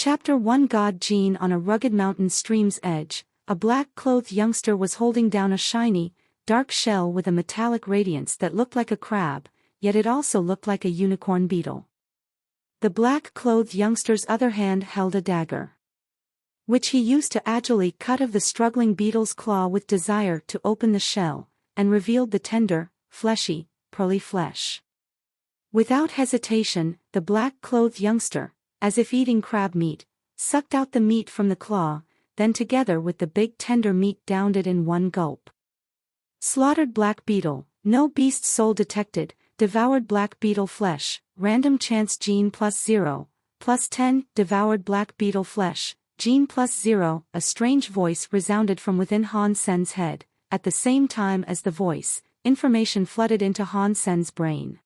Chapter 1 God Gene On a rugged mountain stream's edge, a black-clothed youngster was holding down a shiny, dark shell with a metallic radiance that looked like a crab, yet it also looked like a unicorn beetle. The black-clothed youngster's other hand held a dagger, which he used to agilely cut of the struggling beetle's claw with desire to open the shell, and revealed the tender, fleshy, pearly flesh. Without hesitation, the black-clothed youngster, as if eating crab meat, sucked out the meat from the claw, then together with the big tender meat downed it in one gulp. Slaughtered black beetle, no beast soul detected, devoured black beetle flesh, random chance gene +0, +10, devoured black beetle flesh, gene +0, a strange voice resounded from within Han Sen's head, at the same time as the voice, information flooded into Han Sen's brain.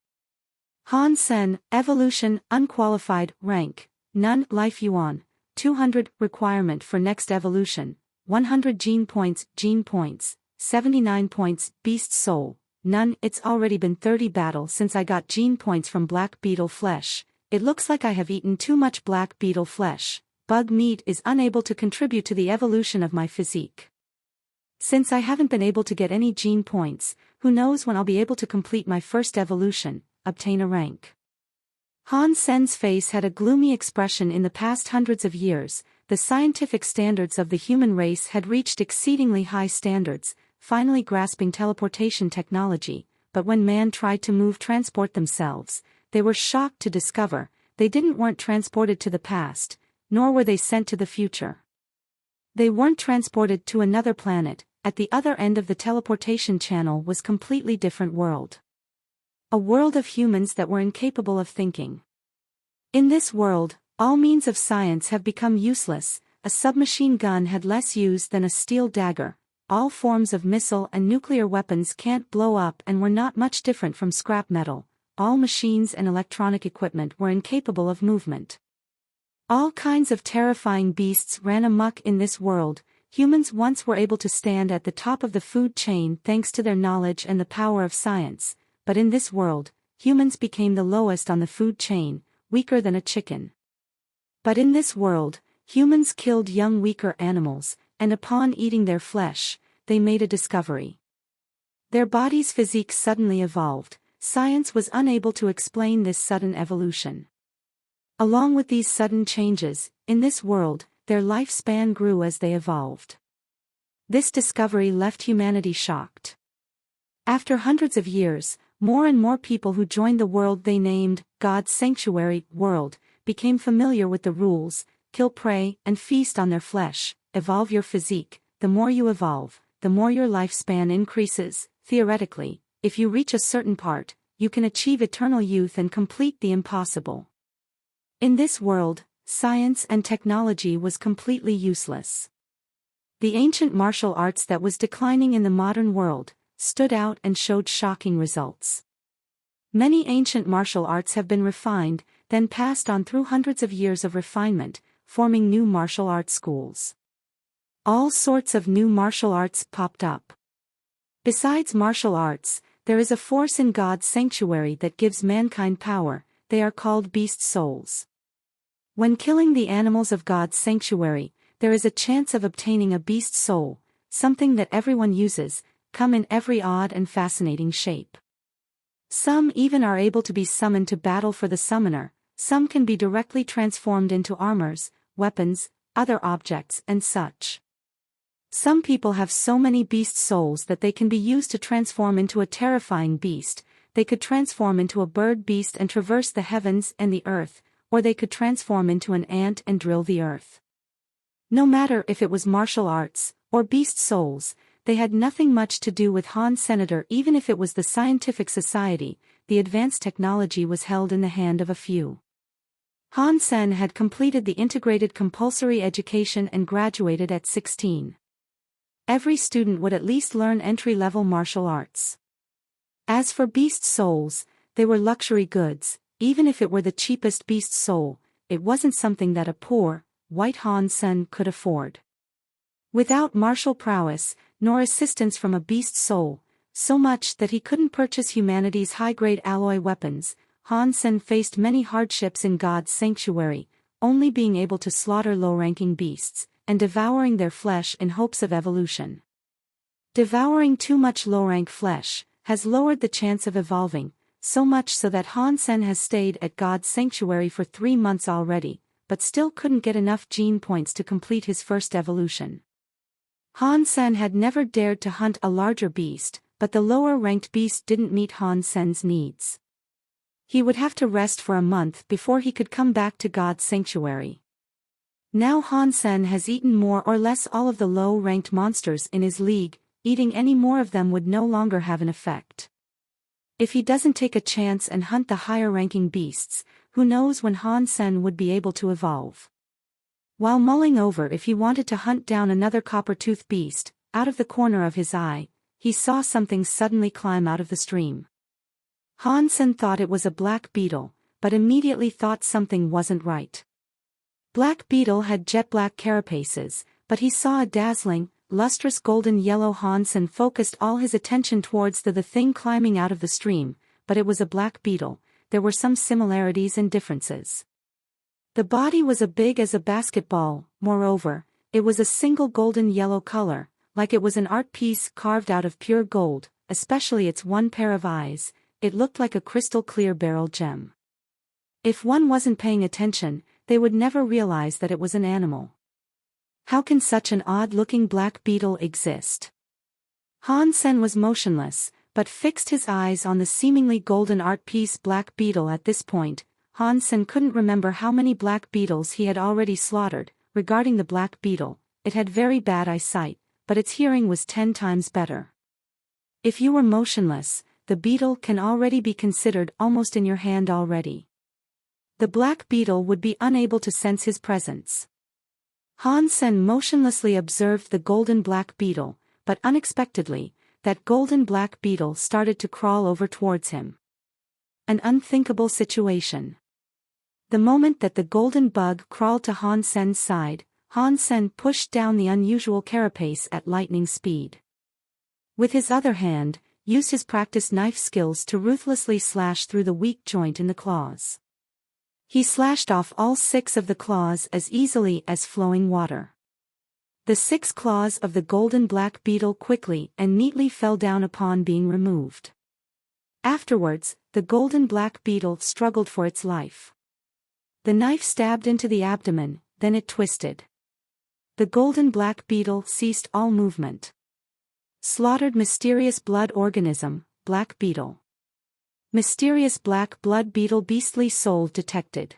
Han Sen, evolution, unqualified, rank, none, life yuan, 200, requirement for next evolution, 100 gene points, 79 points, beast soul, none, it's already been 30 battle since I got gene points from black beetle flesh, it looks like I have eaten too much black beetle flesh, bug meat is unable to contribute to the evolution of my physique. Since I haven't been able to get any gene points, who knows when I'll be able to complete my first evolution, obtain a rank. Han Sen's face had a gloomy expression. In the past hundreds of years, the scientific standards of the human race had reached exceedingly high standards, finally grasping teleportation technology, but when man tried to transport themselves, they were shocked to discover, they weren't transported to the past, nor were they sent to the future. They weren't transported to another planet, at the other end of the teleportation channel was completely different world. A world of humans that were incapable of thinking. In this world, all means of science have become useless, a submachine gun had less use than a steel dagger, all forms of missile and nuclear weapons can't blow up and were not much different from scrap metal, all machines and electronic equipment were incapable of movement. All kinds of terrifying beasts ran amok in this world. Humans once were able to stand at the top of the food chain thanks to their knowledge and the power of science, but in this world, humans became the lowest on the food chain, weaker than a chicken. But in this world, humans killed young weaker animals, and upon eating their flesh, they made a discovery. Their bodies' physique suddenly evolved. Science was unable to explain this sudden evolution. Along with these sudden changes, in this world, their lifespan grew as they evolved. This discovery left humanity shocked. After hundreds of years, more and more people who joined the world they named God's Sanctuary world became familiar with the rules: kill prey and feast on their flesh, evolve your physique. The more you evolve, the more your lifespan increases. Theoretically, if you reach a certain part, you can achieve eternal youth and complete the impossible. In this world, science and technology was completely useless. The ancient martial arts that was declining in the modern world stood out and showed shocking results. Many ancient martial arts have been refined, then passed on through hundreds of years of refinement, forming new martial arts schools. All sorts of new martial arts popped up. Besides martial arts, there is a force in God's sanctuary that gives mankind power. They are called beast souls. When killing the animals of God's sanctuary, there is a chance of obtaining a beast soul, something that everyone uses, come in every odd and fascinating shape. Some even are able to be summoned to battle for the summoner, some can be directly transformed into armors, weapons, other objects and such. Some people have so many beast souls that they can be used to transform into a terrifying beast. They could transform into a bird beast and traverse the heavens and the earth, or they could transform into an ant and drill the earth. No matter if it was martial arts, or beast souls, they had nothing much to do with Han Senator. Even if it was the scientific society, the advanced technology was held in the hand of a few. Han Sen had completed the integrated compulsory education and graduated at 16. Every student would at least learn entry-level martial arts. As for beast souls, they were luxury goods. Even if it were the cheapest beast soul, it wasn't something that a poor, white Han Sen could afford. Without martial prowess, nor assistance from a beast soul, so much that he couldn't purchase humanity's high-grade alloy weapons, Han Sen faced many hardships in God's sanctuary. only being able to slaughter low-ranking beasts, and devouring their flesh in hopes of evolution. Devouring too much low-rank flesh has lowered the chance of evolving, so much so that Han Sen has stayed at God's sanctuary for 3 months already, but still couldn't get enough gene points to complete his first evolution. Han Sen had never dared to hunt a larger beast, but the lower-ranked beast didn't meet Han Sen's needs. He would have to rest for a month before he could come back to God's sanctuary. Now Han Sen has eaten more or less all of the low-ranked monsters in his league. Eating any more of them would no longer have an effect. If he doesn't take a chance and hunt the higher-ranking beasts, who knows when Han Sen would be able to evolve. While mulling over if he wanted to hunt down another copper-toothed beast, out of the corner of his eye, he saw something suddenly climb out of the stream. Han Sen thought it was a black beetle, but immediately thought something wasn't right. Black beetle had jet-black carapaces, but he saw a dazzling, lustrous golden yellow. Han Sen focused all his attention towards the thing climbing out of the stream, but it was a black beetle. There were some similarities and differences. The body was as big as a basketball, moreover, it was a single golden yellow color, like it was an art piece carved out of pure gold, especially its one pair of eyes. It looked like a crystal-clear beryl gem. If one wasn't paying attention, they would never realize that it was an animal. How can such an odd-looking black beetle exist? Han Sen was motionless, but fixed his eyes on the seemingly golden art piece black beetle. At this point, Han Sen couldn't remember how many black beetles he had already slaughtered. Regarding the black beetle, it had very bad eyesight, but its hearing was 10 times better. If you were motionless, the beetle can already be considered almost in your hand already. The black beetle would be unable to sense his presence. Han Sen motionlessly observed the golden black beetle, but unexpectedly, that golden black beetle started to crawl over towards him. An unthinkable situation. The moment that the golden bug crawled to Han Sen's side, Han Sen pushed down the unusual carapace at lightning speed. With his other hand, used his practiced knife skills to ruthlessly slash through the weak joint in the claws. He slashed off all 6 of the claws as easily as flowing water. The 6 claws of the golden black beetle quickly and neatly fell down upon being removed. Afterwards, the golden black beetle struggled for its life. The knife stabbed into the abdomen, then it twisted. The golden black beetle ceased all movement. Slaughtered mysterious blood organism, black beetle. Mysterious black blood beetle beastly soul detected.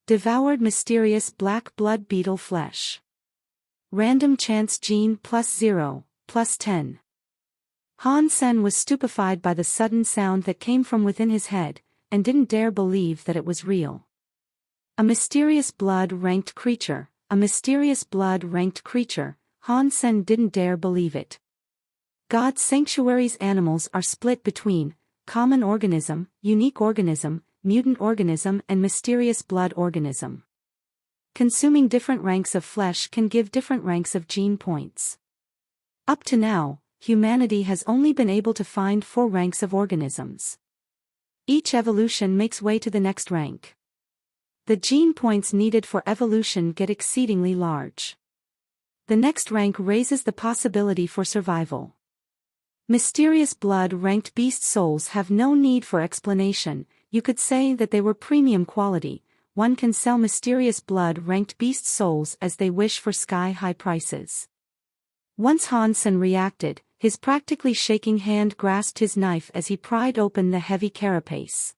Devoured mysterious black blood beetle flesh. Random chance gene +0, +10. Han Sen was stupefied by the sudden sound that came from within his head, and didn't dare believe that it was real. A mysterious blood-ranked creature, a mysterious blood-ranked creature. Han Sen didn't dare believe it. God's sanctuary's animals are split between common organism, unique organism, mutant organism and mysterious blood organism. Consuming different ranks of flesh can give different ranks of gene points. Up to now, humanity has only been able to find 4 ranks of organisms. Each evolution makes way to the next rank. The gene points needed for evolution get exceedingly large. The next rank raises the possibility for survival. Mysterious blood-ranked beast souls have no need for explanation. You could say that they were premium quality. One can sell mysterious blood-ranked beast souls as they wish for sky-high prices. Once Han Sen reacted, his practically shaking hand grasped his knife as he pried open the heavy carapace.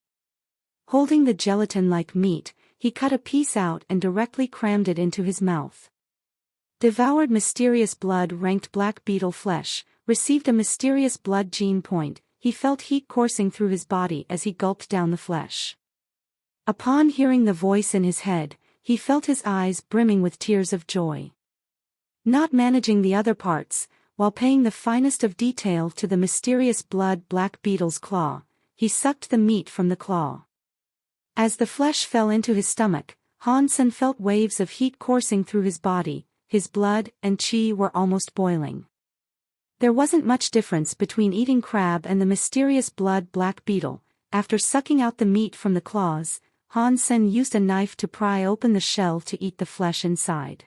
Holding the gelatin-like meat, he cut a piece out and directly crammed it into his mouth. Devoured mysterious blood-ranked black beetle flesh, received a mysterious blood gene point. He felt heat coursing through his body as he gulped down the flesh. Upon hearing the voice in his head, he felt his eyes brimming with tears of joy. Not managing the other parts, while paying the finest of detail to the mysterious blood black beetle's claw, he sucked the meat from the claw. As the flesh fell into his stomach, Han Sen felt waves of heat coursing through his body. His blood and qi were almost boiling. There wasn't much difference between eating crab and the mysterious blood black beetle. After sucking out the meat from the claws, Han Sen used a knife to pry open the shell to eat the flesh inside.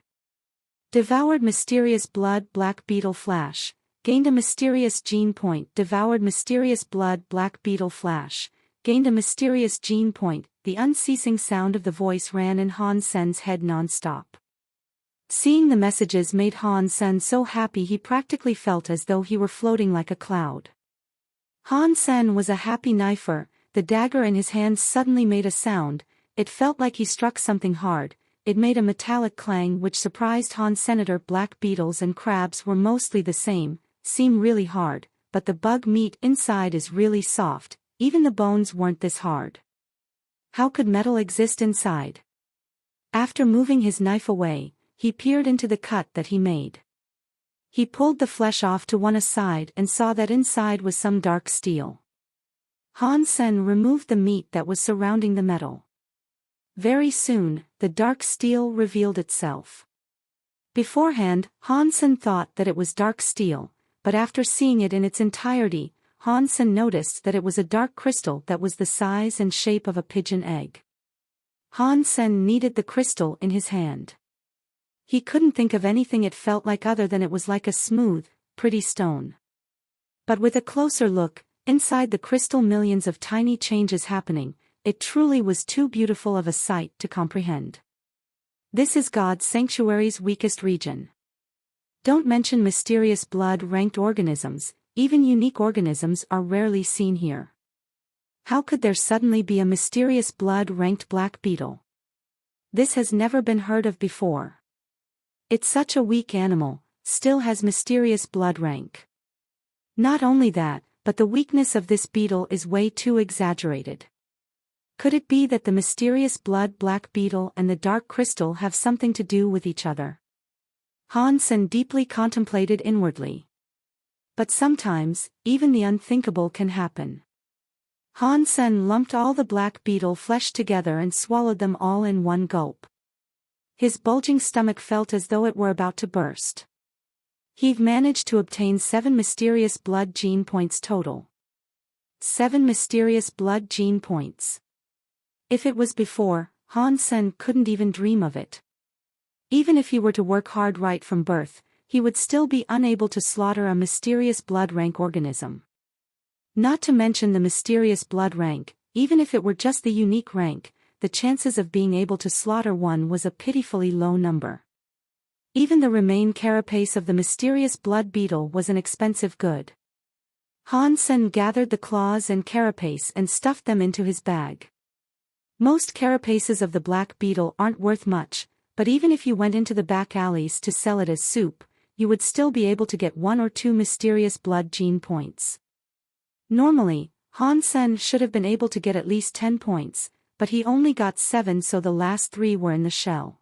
Devoured mysterious blood black beetle flash. Gained a mysterious gene point. Devoured mysterious blood black beetle flash. Gained a mysterious gene point. The unceasing sound of the voice ran in Han Sen's head non-stop. Seeing the messages made Han Sen so happy he practically felt as though he were floating like a cloud. Han Sen was a happy knifer. The dagger in his hands suddenly made a sound. It felt like he struck something hard. It made a metallic clang which surprised Han. Senator black beetles and crabs were mostly the same, seem really hard, but the bug meat inside is really soft, even the bones weren't this hard. How could metal exist inside? After moving his knife away, he peered into the cut that he made. He pulled the flesh off to one side and saw that inside was some dark steel. Han Sen removed the meat that was surrounding the metal. Very soon, the dark steel revealed itself. Beforehand, Han Sen thought that it was dark steel, but after seeing it in its entirety, Han Sen noticed that it was a dark crystal that was the size and shape of a pigeon egg. Han Sen kneaded the crystal in his hand. He couldn't think of anything it felt like other than it was like a smooth, pretty stone. But with a closer look, inside the crystal millions of tiny changes happening, it truly was too beautiful of a sight to comprehend. This is God's sanctuary's weakest region. Don't mention mysterious blood-ranked organisms, even unique organisms are rarely seen here. How could there suddenly be a mysterious blood-ranked black beetle? This has never been heard of before. It's such a weak animal, still has mysterious blood rank. Not only that, but the weakness of this beetle is way too exaggerated. Could it be that the mysterious blood black beetle and the dark crystal have something to do with each other? Han Sen deeply contemplated inwardly. But sometimes, even the unthinkable can happen. Han Sen lumped all the black beetle flesh together and swallowed them all in one gulp. His bulging stomach felt as though it were about to burst. He'd managed to obtain 7 mysterious blood gene points total. 7 mysterious blood gene points. If it was before, Han Sen couldn't even dream of it. Even if he were to work hard right from birth, he would still be unable to slaughter a mysterious blood rank organism. Not to mention the mysterious blood rank, even if it were just the unique rank, the chances of being able to slaughter one was a pitifully low number. Even the remain carapace of the mysterious blood beetle was an expensive good. Han Sen gathered the claws and carapace and stuffed them into his bag. Most carapaces of the black beetle aren't worth much, but even if you went into the back alleys to sell it as soup, you would still be able to get 1 or 2 mysterious blood gene points. Normally, Han Sen should have been able to get at least 10 points, but he only got 7, so the last 3 were in the shell.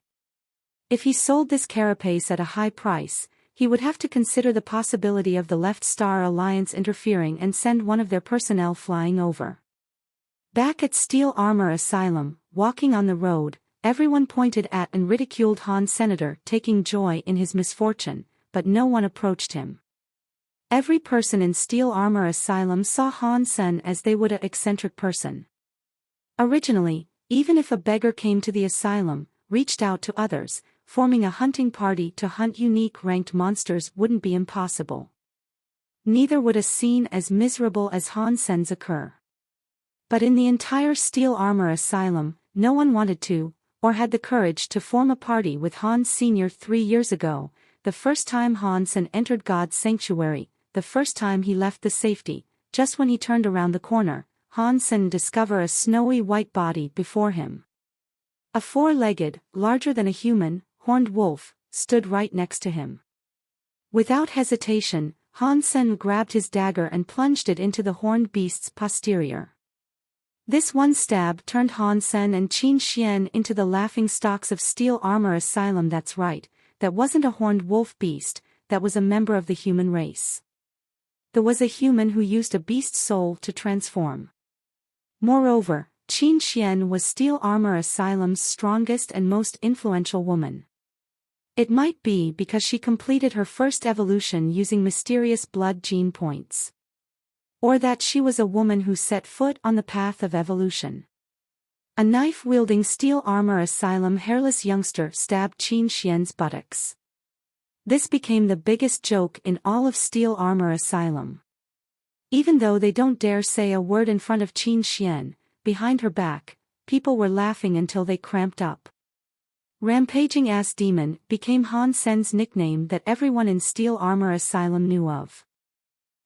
If he sold this carapace at a high price, he would have to consider the possibility of the Left Star Alliance interfering and send one of their personnel flying over. Back at Steel Armor Asylum, walking on the road, everyone pointed at and ridiculed Han Senator, taking joy in his misfortune, but no one approached him. Every person in Steel Armor Asylum saw Han Sen as they would an eccentric person. Originally, even if a beggar came to the asylum, reached out to others, forming a hunting party to hunt unique ranked monsters wouldn't be impossible. Neither would a scene as miserable as Han Sen's occur. But in the entire Steel Armor Asylum, no one wanted to, or had the courage to form a party with Han Sr. 3 years ago, the first time Han Sen entered God's sanctuary, the first time he left the safety, just when he turned around the corner, Han Sen discovered a snowy white body before him. A 4-legged, larger than a human, horned wolf, stood right next to him. Without hesitation, Han Sen grabbed his dagger and plunged it into the horned beast's posterior. This one stab turned Han Sen and Qin Xian into the laughingstocks of Steel Armor Asylum. That's right, that wasn't a horned wolf beast, that was a member of the human race. There was a human who used a beast's soul to transform. Moreover, Qin Xian was Steel Armor Asylum's strongest and most influential woman. It might be because she completed her first evolution using mysterious blood gene points. Or that she was a woman who set foot on the path of evolution. A knife-wielding steel armor asylum hairless youngster stabbed Qin Xian's buttocks. This became the biggest joke in all of Steel Armor Asylum. Even though they don't dare say a word in front of Qin Xian, behind her back, people were laughing until they cramped up. Rampaging Ass Demon became Han Sen's nickname that everyone in Steel Armor Asylum knew of.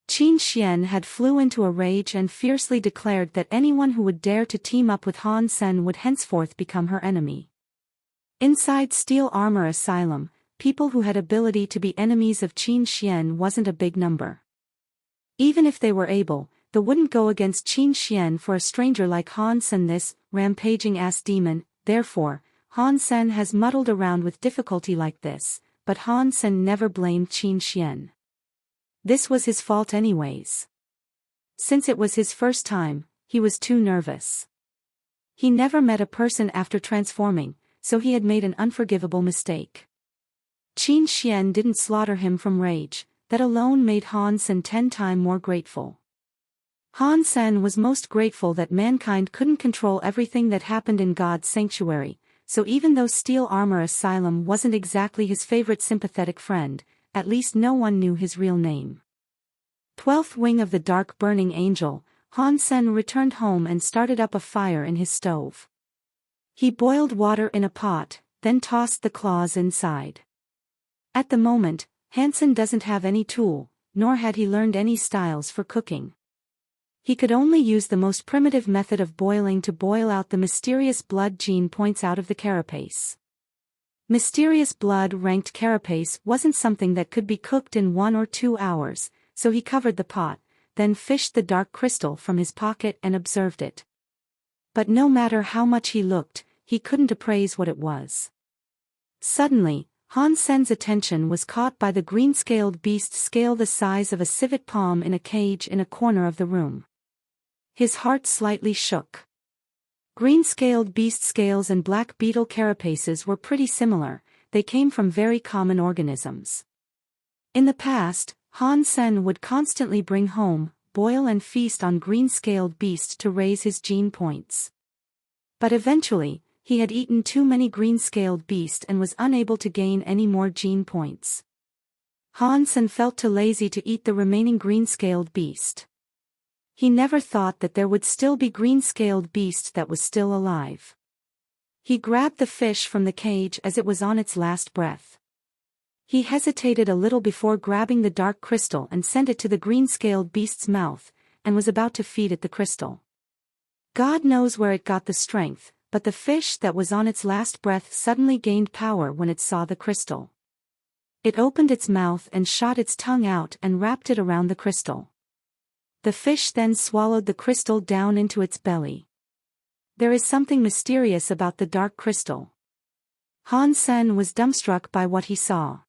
Qin Xian had flew into a rage and fiercely declared that anyone who would dare to team up with Han Sen would henceforth become her enemy. Inside Steel Armor Asylum, people who had ability to be enemies of Qin Xian wasn't a big number. Even if they were able, they wouldn't go against Qin Xian for a stranger like Han Sen. This rampaging ass demon, therefore, Han Sen has muddled around with difficulty like this, but Han Sen never blamed Qin Xian. This was his fault anyways. Since it was his first time, he was too nervous. He never met a person after transforming, so he had made an unforgivable mistake. Qin Xian didn't slaughter him from rage, that alone made Han Sen 10 times more grateful. Han Sen was most grateful that mankind couldn't control everything that happened in God's sanctuary, so even though Steel Armor Asylum wasn't exactly his favorite sympathetic friend, at least no one knew his real name. 12th Wing of the Dark Burning Angel, Han Sen returned home and started up a fire in his stove. He boiled water in a pot, then tossed the claws inside. At the moment, Hansen doesn't have any tool, nor had he learned any styles for cooking. He could only use the most primitive method of boiling to boil out the mysterious blood Gene points out of the carapace. Mysterious blood-ranked carapace wasn't something that could be cooked in 1 or 2 hours, so he covered the pot, then fished the dark crystal from his pocket and observed it. But no matter how much he looked, he couldn't appraise what it was. Suddenly, Han Sen's attention was caught by the green-scaled beast scale the size of a civet palm in a cage in a corner of the room. His heart slightly shook. Green-scaled beast scales and black beetle carapaces were pretty similar, they came from very common organisms. In the past, Han Sen would constantly bring home, boil and feast on green-scaled beast to raise his gene points. But eventually, he had eaten too many green-scaled beast and was unable to gain any more gene points. Han Sen felt too lazy to eat the remaining green-scaled beast. He never thought that there would still be green-scaled beast that was still alive. He grabbed the fish from the cage as it was on its last breath. He hesitated a little before grabbing the dark crystal and sent it to the green-scaled beast's mouth, and was about to feed it the crystal. God knows where it got the strength, but the fish that was on its last breath suddenly gained power when it saw the crystal. It opened its mouth and shot its tongue out and wrapped it around the crystal. The fish then swallowed the crystal down into its belly. There is something mysterious about the dark crystal. Han Sen was dumbstruck by what he saw.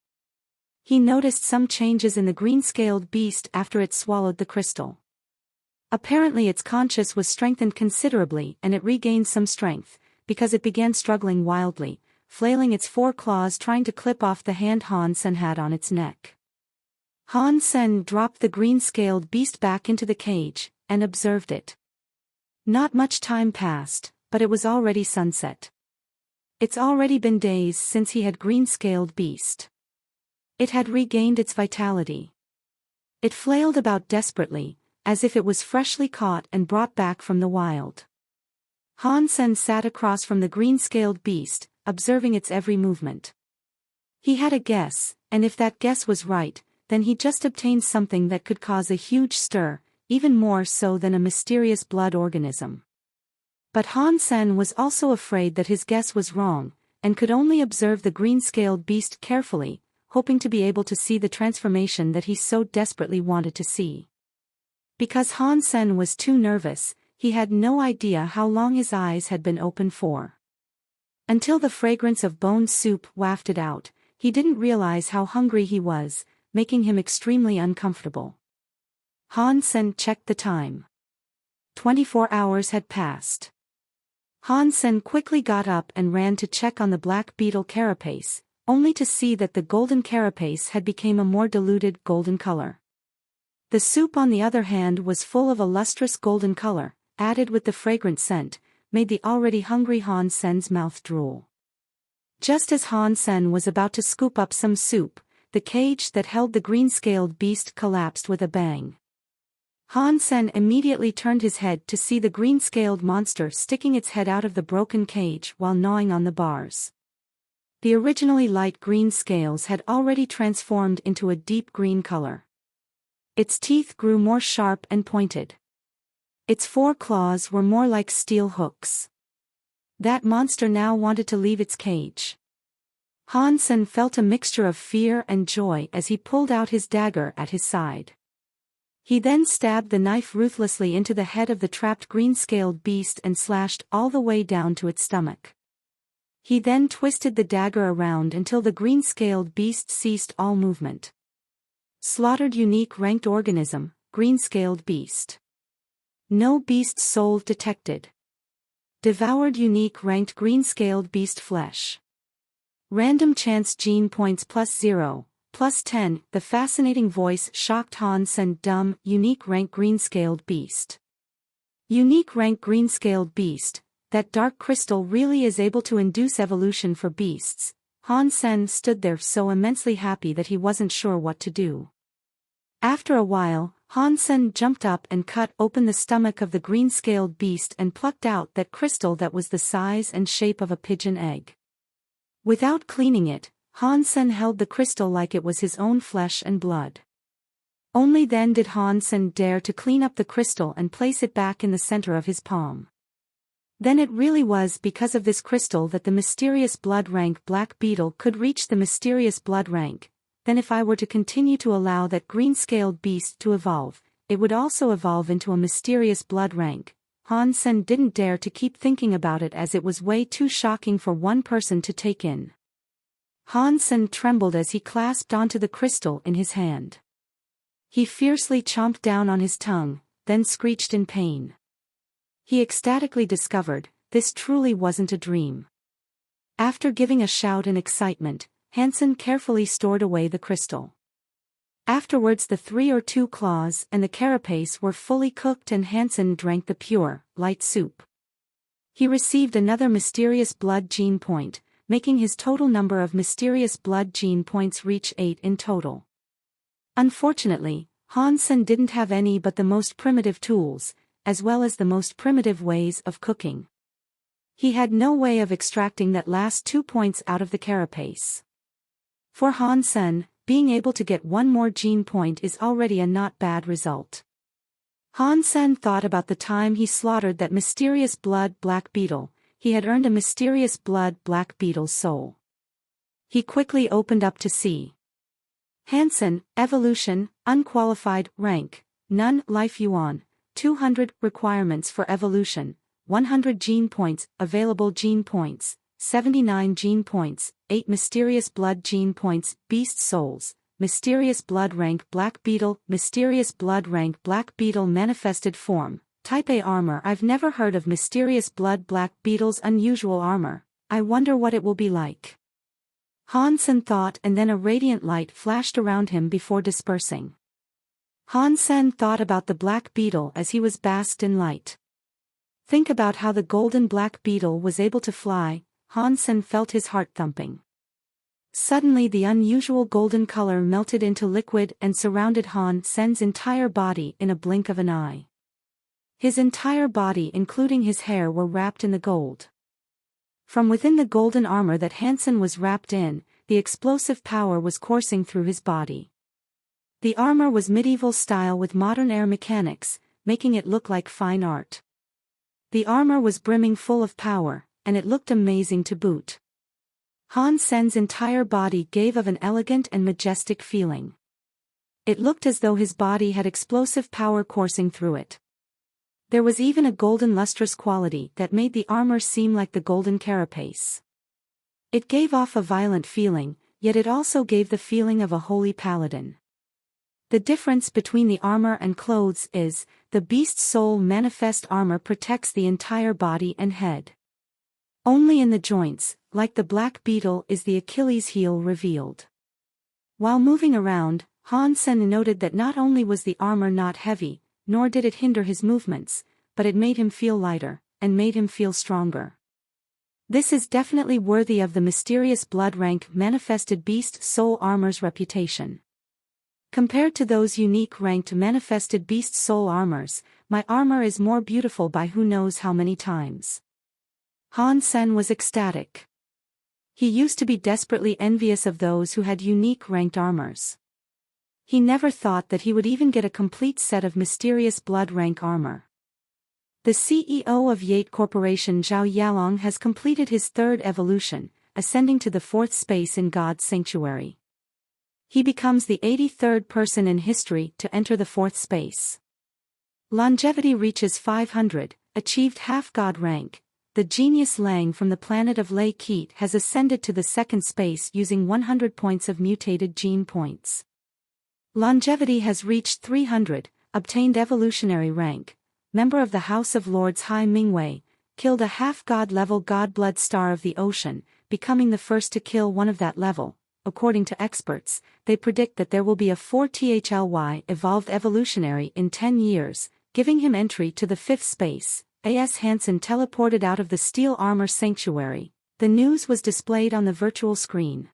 He noticed some changes in the green-scaled beast after it swallowed the crystal. Apparently its conscience was strengthened considerably and it regained some strength, because it began struggling wildly, flailing its 4 claws trying to clip off the hand Han Sen had on its neck. Han Sen dropped the green-scaled beast back into the cage, and observed it. Not much time passed, but it was already sunset. It's already been days since he had green-scaled beast. It had regained its vitality. It flailed about desperately, as if it was freshly caught and brought back from the wild. Han Sen sat across from the green-scaled beast, observing its every movement. He had a guess, and if that guess was right, then he just obtained something that could cause a huge stir, even more so than a mysterious blood organism. But Han Sen was also afraid that his guess was wrong, and could only observe the green-scaled beast carefully, hoping to be able to see the transformation that he so desperately wanted to see. Because Han Sen was too nervous, he had no idea how long his eyes had been open for. Until the fragrance of bone soup wafted out, he didn't realize how hungry he was, making him extremely uncomfortable. Han Sen checked the time. 24 hours had passed. Han Sen quickly got up and ran to check on the black beetle carapace, only to see that the golden carapace had become a more diluted golden color. The soup on the other hand was full of a lustrous golden color, added with the fragrant scent, made the already hungry Han Sen's mouth drool. Just as Han Sen was about to scoop up some soup, the cage that held the green-scaled beast collapsed with a bang. Han Sen immediately turned his head to see the green-scaled monster sticking its head out of the broken cage while gnawing on the bars. The originally light green scales had already transformed into a deep green color. Its teeth grew more sharp and pointed. Its 4 claws were more like steel hooks. That monster now wanted to leave its cage. Han Sen felt a mixture of fear and joy as he pulled out his dagger at his side. He then stabbed the knife ruthlessly into the head of the trapped green-scaled beast and slashed all the way down to its stomach. He then twisted the dagger around until the green-scaled beast ceased all movement. Slaughtered unique ranked organism, green-scaled beast. No beast soul detected. Devoured unique ranked green-scaled beast flesh. Random chance gene points +0. +10, the fascinating voice shocked Han Sen. Dumb, unique rank green-scaled beast. Unique rank green-scaled beast, that dark crystal really is able to induce evolution for beasts. Han Sen stood there so immensely happy that he wasn't sure what to do. After a while, Han Sen jumped up and cut open the stomach of the green-scaled beast and plucked out that crystal that was the size and shape of a pigeon egg. Without cleaning it, Han Sen held the crystal like it was his own flesh and blood. Only then did Han Sen dare to clean up the crystal and place it back in the center of his palm. Then it really was because of this crystal that the mysterious blood rank black beetle could reach the mysterious blood rank. Then if I were to continue to allow that green-scaled beast to evolve, it would also evolve into a mysterious blood rank. Han Sen didn't dare to keep thinking about it as it was way too shocking for one person to take in. Han Sen trembled as he clasped onto the crystal in his hand. He fiercely chomped down on his tongue, then screeched in pain. He ecstatically discovered, this truly wasn't a dream. After giving a shout in excitement, Hansen carefully stored away the crystal. Afterwards the 3 or 2 claws and the carapace were fully cooked and Hansen drank the pure, light soup. He received another mysterious blood gene point, making his total number of mysterious blood gene points reach 8 in total. Unfortunately, Hansen didn't have any but the most primitive tools, as well as the most primitive ways of cooking. He had no way of extracting that last 2 points out of the carapace. For Hansen, being able to get 1 more gene point is already a not bad result. Hansen thought about the time he slaughtered that mysterious blood black beetle. He had earned a mysterious blood black beetle's soul. He quickly opened up to see. Hansen, evolution, unqualified, rank, none, life yuan, 200, requirements for evolution, 100 gene points, available gene points, 79 gene points, 8 mysterious blood gene points, beast souls, mysterious blood rank black beetle, mysterious blood rank black beetle manifested form. Type A armor. I've never heard of mysterious blood black beetle's unusual armor. I wonder what it will be like. Hansen thought, and then a radiant light flashed around him before dispersing. Hansen thought about the black beetle as he was basked in light. Think about how the golden black beetle was able to fly. Hansen felt his heart thumping. Suddenly the unusual golden color melted into liquid and surrounded Hansen's entire body in a blink of an eye. His entire body including his hair were wrapped in the gold. From within the golden armor that Hansen was wrapped in, the explosive power was coursing through his body. The armor was medieval style with modern air mechanics, making it look like fine art. The armor was brimming full of power, and it looked amazing to boot. Hansen's entire body gave of an elegant and majestic feeling. It looked as though his body had explosive power coursing through it. There was even a golden lustrous quality that made the armor seem like the golden carapace. It gave off a violent feeling, yet it also gave the feeling of a holy paladin. The difference between the armor and clothes is, the beast's soul manifest armor protects the entire body and head. Only in the joints, like the black beetle, is the Achilles heel revealed. While moving around, Hansen noted that not only was the armor not heavy, nor did it hinder his movements, but it made him feel lighter, and made him feel stronger. This is definitely worthy of the mysterious blood rank manifested beast soul armor's reputation. Compared to those unique ranked manifested beast soul armors, my armor is more beautiful by who knows how many times. Han Sen was ecstatic. He used to be desperately envious of those who had unique ranked armors. He never thought that he would even get a complete set of mysterious blood rank armor. The CEO of Yate Corporation Zhao Yalong has completed his third evolution, ascending to the fourth space in God's sanctuary. He becomes the 83rd person in history to enter the fourth space. Longevity reaches 500, achieved half-god rank. The genius Lang from the planet of Lei Keet has ascended to the second space using 100 points of mutated gene points. Longevity has reached 300, obtained evolutionary rank. Member of the House of Lords Hai Mingwei, killed a half-god level god blood star of the ocean, becoming the first to kill one of that level. According to experts, they predict that there will be a 4THLY evolved evolutionary in 10 years, giving him entry to the fifth space. A.S. Hansen teleported out of the steel armor sanctuary. The news was displayed on the virtual screen.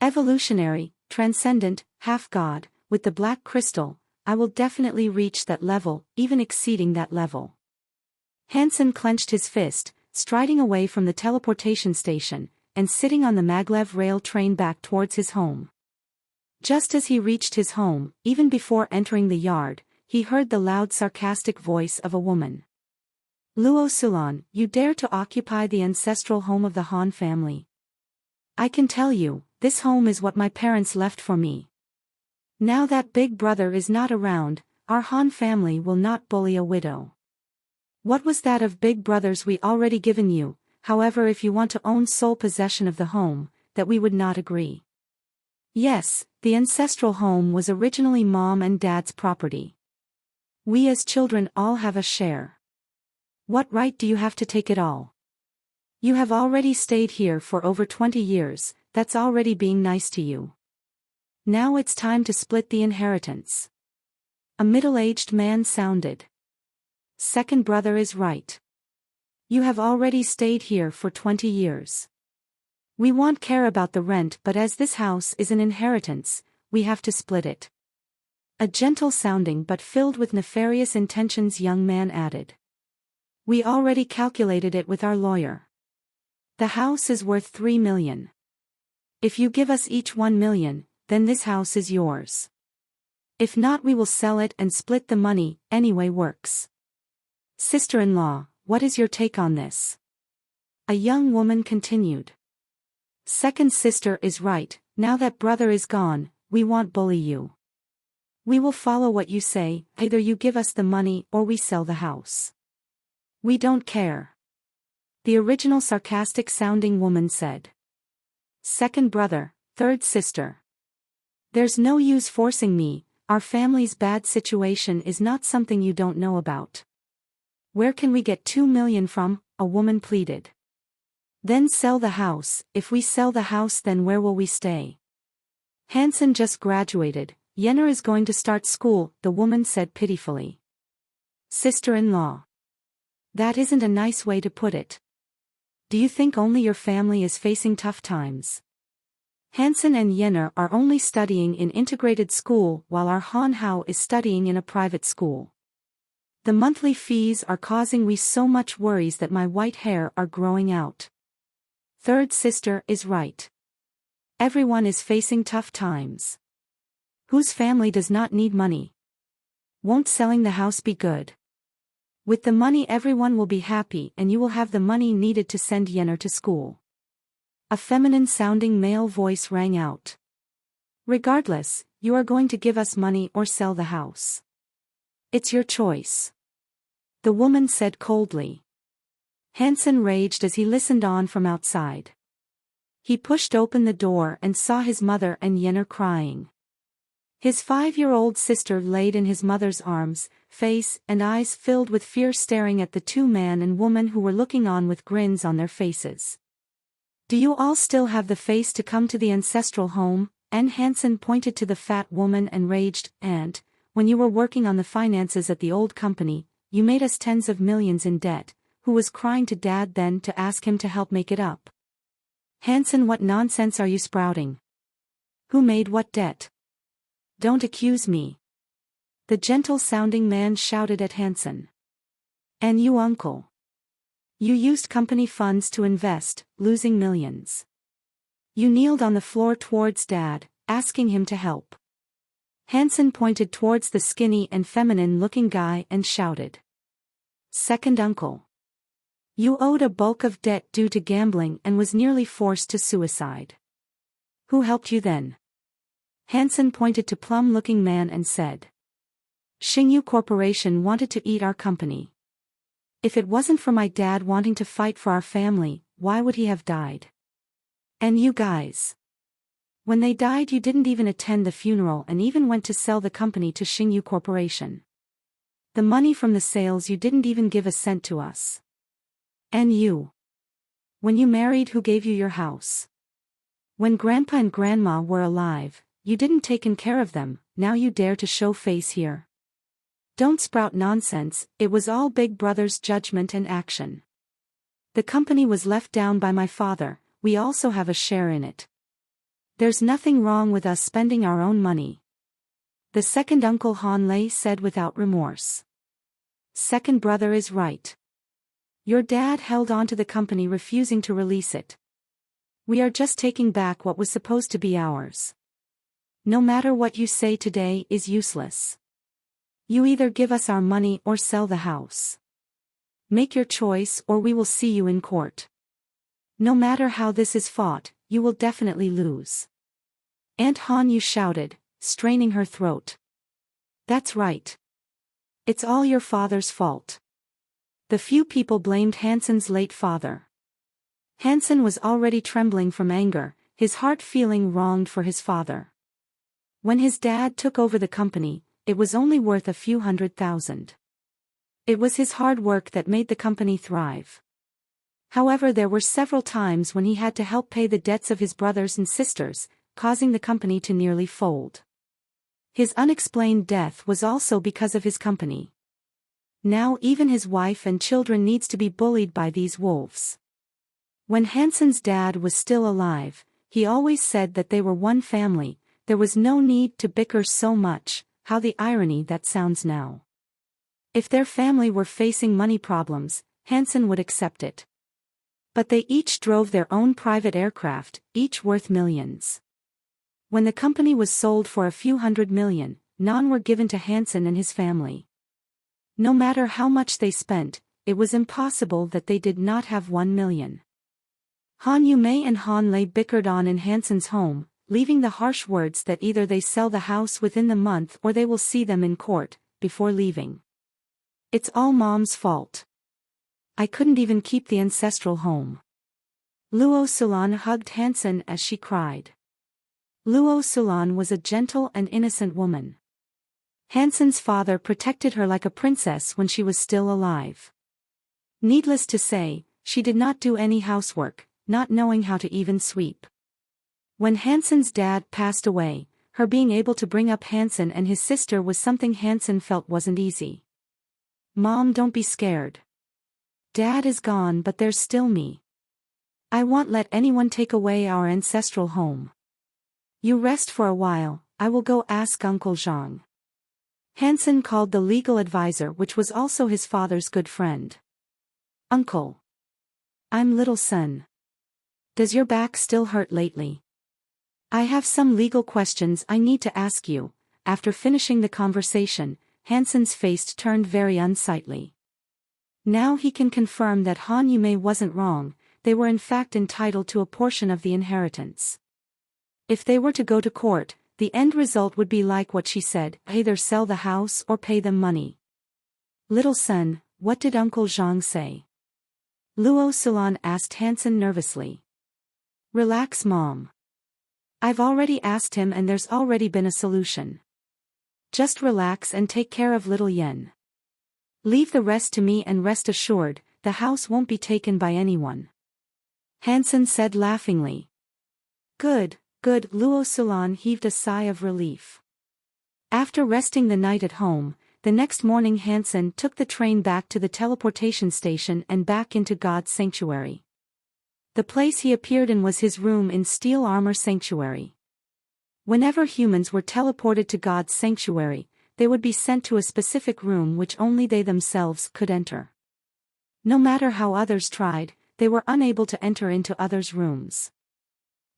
Evolutionary, transcendent, half-god, with the black crystal, I will definitely reach that level, even exceeding that level. Hansen clenched his fist, striding away from the teleportation station, and sitting on the maglev rail train back towards his home. Just as he reached his home, even before entering the yard, he heard the loud sarcastic voice of a woman. Luo Sulan, you dare to occupy the ancestral home of the Han family. I can tell you, this home is what my parents left for me. Now that big brother is not around, our Han family will not bully a widow. What was that of big brothers we already given you? However, if you want to own sole possession of the home, that we would not agree. Yes, the ancestral home was originally mom and dad's property. We as children all have a share. What right do you have to take it all? You have already stayed here for over 20 years, that's already being nice to you. Now it's time to split the inheritance. A middle-aged man sounded. Second brother is right. You have already stayed here for 20 years. We won't care about the rent, but as this house is an inheritance, we have to split it. A gentle-sounding but filled with nefarious intentions young man added. We already calculated it with our lawyer. The house is worth 3 million. If you give us each 1 million, then this house is yours. If not, we will sell it and split the money, anyway works. Sister-in-law, what is your take on this? A young woman continued. Second sister is right, now that brother is gone, we won't bully you. We will follow what you say, either you give us the money or we sell the house. We don't care. The original sarcastic-sounding woman said. Second brother, third sister. There's no use forcing me, our family's bad situation is not something you don't know about. Where can we get 2 million from? A woman pleaded. Then sell the house. If we sell the house, then where will we stay? Hansen just graduated, Yenner is going to start school, the woman said pitifully. Sister-in-law. That isn't a nice way to put it. Do you think only your family is facing tough times? Hansen and Yenner are only studying in integrated school while our Han Hao is studying in a private school. The monthly fees are causing me so much worries that my white hair are growing out. Third sister is right. Everyone is facing tough times. Whose family does not need money? Won't selling the house be good? With the money everyone will be happy and you will have the money needed to send Yenner to school. A feminine-sounding male voice rang out. Regardless, you are going to give us money or sell the house. It's your choice. The woman said coldly. Hansen raged as he listened on from outside. He pushed open the door and saw his mother and Yenner crying. His 5-year-old sister laid in his mother's arms, face and eyes filled with fear staring at the two man and woman who were looking on with grins on their faces. Do you all still have the face to come to the ancestral home? And Hansen pointed to the fat woman and raged, and, when you were working on the finances at the old company, you made us tens of millions in debt. who was crying to Dad then to ask him to help make it up. Hansen, what nonsense are you sprouting? Who made what debt? Don't accuse me. The gentle-sounding man shouted at Hansen. And you, uncle? You used company funds to invest, losing millions. You kneeled on the floor towards Dad, asking him to help. Hansen pointed towards the skinny and feminine-looking guy and shouted. Second uncle. You owed a bulk of debt due to gambling and was nearly forced to suicide. Who helped you then? Hansen pointed to plum-looking man and said. Xingyu Corporation wanted to eat our company. If it wasn't for my dad wanting to fight for our family, why would he have died? And you guys. When they died, you didn't even attend the funeral and even went to sell the company to Xingyu Corporation. The money from the sales, you didn't even give a cent to us. And you. When you married, who gave you your house? When Grandpa and Grandma were alive, you didn't take care of them, now you dare to show face here. Don't sprout nonsense, it was all Big Brother's judgment and action. The company was left down by my father, we also have a share in it. There's nothing wrong with us spending our own money. The second uncle Han Lei said without remorse. Second brother is right. Your dad held on to the company, refusing to release it. We are just taking back what was supposed to be ours. No matter what you say today is useless. You either give us our money or sell the house. Make your choice or we will see you in court. No matter how this is fought, you will definitely lose. Aunt Han Yu shouted, straining her throat. That's right. It's all your father's fault. The few people blamed Hansen's late father. Hansen was already trembling from anger, his heart feeling wronged for his father. When his dad took over the company, it was only worth a few $100,000. It was his hard work that made the company thrive. However, there were several times when he had to help pay the debts of his brothers and sisters, causing the company to nearly fold. His unexplained death was also because of his company. Now even his wife and children needs to be bullied by these wolves. When Hansen's dad was still alive, he always said that they were one family, there was no need to bicker so much, how the irony that sounds now. If their family were facing money problems, Hansen would accept it. But they each drove their own private aircraft, each worth millions. When the company was sold for a few $100 million, none were given to Hansen and his family. No matter how much they spent, it was impossible that they did not have $1 million. Han Yumei and Han Lei bickered on in Hansen's home, leaving the harsh words that either they sell the house within the month or they will see them in court, before leaving. It's all Mom's fault. I couldn't even keep the ancestral home. Luo Sulan hugged Hansen as she cried. Luo Sulan was a gentle and innocent woman. Hansen's father protected her like a princess when she was still alive. Needless to say, she did not do any housework, not knowing how to even sweep. When Hansen's dad passed away, her being able to bring up Hansen and his sister was something Hansen felt wasn't easy. Mom, don't be scared. Dad is gone, but there's still me. I won't let anyone take away our ancestral home. You rest for a while, I will go ask Uncle Zhang. Hansen called the legal advisor, which was also his father's good friend. Uncle. I'm little son. Does your back still hurt lately? I have some legal questions I need to ask you. After finishing the conversation, Hansen's face turned very unsightly. Now he can confirm that Han Yumei wasn't wrong, they were in fact entitled to a portion of the inheritance. If they were to go to court, the end result would be like what she said, either sell the house or pay them money. Little son, what did Uncle Zhang say? Luo Sulan asked Hansen nervously. Relax, Mom. I've already asked him and there's already been a solution. Just relax and take care of little Yen. Leave the rest to me and rest assured, the house won't be taken by anyone. Hansen said laughingly. Good, Luo Sulan heaved a sigh of relief. After resting the night at home, the The next morning Hansen took the train back to the teleportation station and back into God's sanctuary. The place he appeared in was his room in Steel Armor Sanctuary. Whenever humans were teleported to God's sanctuary, they would be sent to a specific room which only they themselves could enter. No matter how others tried, they were unable to enter into others' rooms.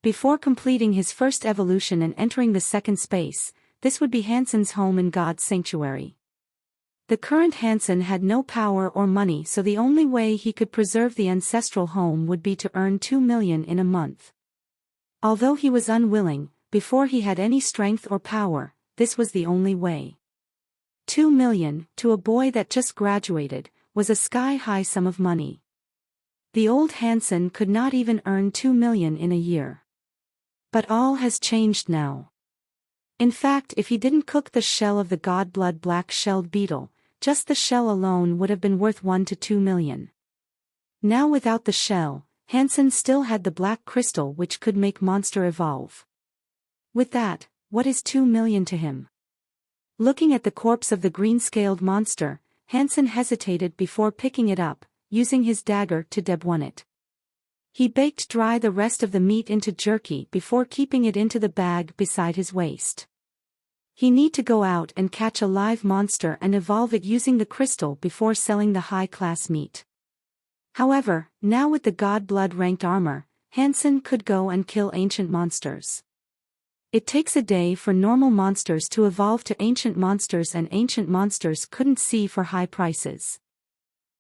Before completing his first evolution and entering the second space, this would be Hansen's home in God's sanctuary. The current Hansen had no power or money, so the only way he could preserve the ancestral home would be to earn 2 million in a month. Although he was unwilling, before he had any strength or power, this was the only way. 2 million, to a boy that just graduated, was a sky-high sum of money. The old Hansen could not even earn 2 million in a year. But all has changed now. In fact, if he didn't cook the shell of the godblood black-shelled beetle, just the shell alone would have been worth 1 to 2 million. Now without the shell, Hansen still had the black crystal which could make monster evolve. With that, what is 2 million to him? Looking at the corpse of the green-scaled monster, Hansen hesitated before picking it up, using his dagger to debone it. He baked dry the rest of the meat into jerky before keeping it into the bag beside his waist. He need to go out and catch a live monster and evolve it using the crystal before selling the high-class meat. However, now with the god blood ranked armor, Hansen could go and kill ancient monsters. It takes a day for normal monsters to evolve to ancient monsters, and ancient monsters couldn't see for high prices.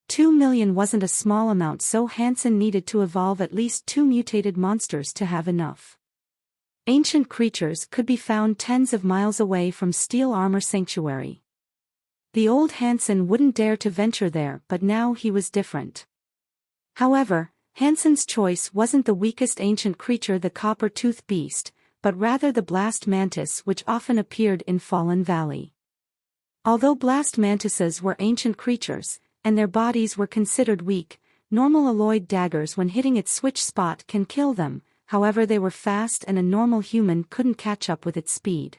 2 million wasn't a small amount, so Hansen needed to evolve at least 2 mutated monsters to have enough. Ancient creatures could be found tens of miles away from Steel Armor Sanctuary. The old Hansen wouldn't dare to venture there, but now he was different. However, Hansen's choice wasn't the weakest ancient creature, the copper-toothed beast, but rather the blast mantis, which often appeared in Fallen Valley. Although blast mantises were ancient creatures, and their bodies were considered weak, normal alloyed daggers when hitting its switch spot can kill them. However, they were fast and a normal human couldn't catch up with its speed.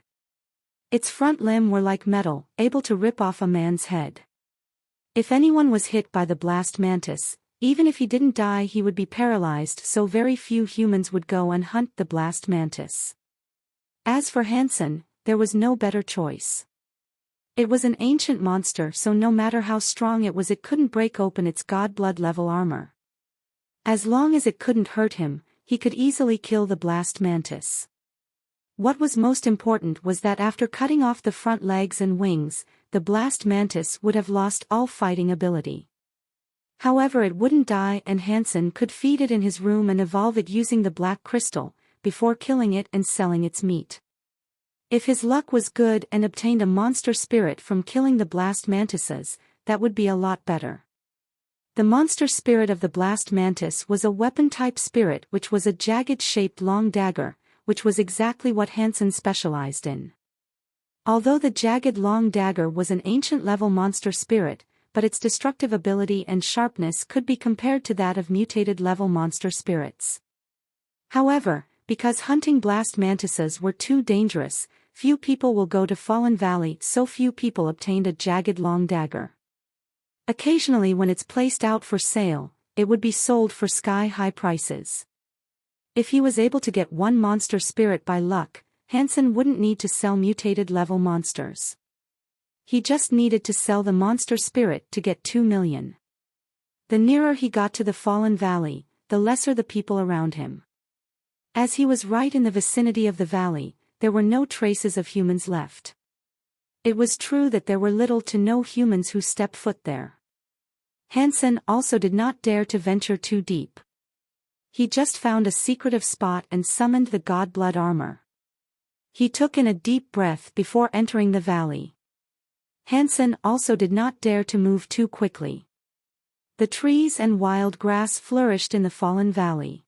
Its front limb were like metal, able to rip off a man's head. If anyone was hit by the blast mantis, even if he didn't die, he would be paralyzed, so very few humans would go and hunt the blast mantis. As for Hansen, there was no better choice. It was an ancient monster, so no matter how strong it was, it couldn't break open its godblood level armor. As long as it couldn't hurt him, he could easily kill the blast mantis. What was most important was that after cutting off the front legs and wings, the blast mantis would have lost all fighting ability. However, it wouldn't die, and Hansen could feed it in his room and evolve it using the black crystal, before killing it and selling its meat. If his luck was good and obtained a monster spirit from killing the blast mantises, that would be a lot better. The monster spirit of the blast mantis was a weapon-type spirit, which was a jagged-shaped long dagger, which was exactly what Hansen specialized in. Although the jagged long dagger was an ancient-level monster spirit, but its destructive ability and sharpness could be compared to that of mutated-level monster spirits. However, because hunting blast mantises were too dangerous, few people will go to Fallen Valley, so few people obtained a jagged long dagger. Occasionally, when it's placed out for sale, it would be sold for sky-high prices. If he was able to get one monster spirit by luck, Hansen wouldn't need to sell mutated-level monsters. He just needed to sell the monster spirit to get 2 million. The nearer he got to the Fallen Valley, the lesser the people around him. As he was right in the vicinity of the valley, there were no traces of humans left. It was true that there were little to no humans who stepped foot there. Hansen also did not dare to venture too deep. He just found a secretive spot and summoned the godblood armor. He took in a deep breath before entering the valley. Hansen also did not dare to move too quickly. The trees and wild grass flourished in the Fallen Valley.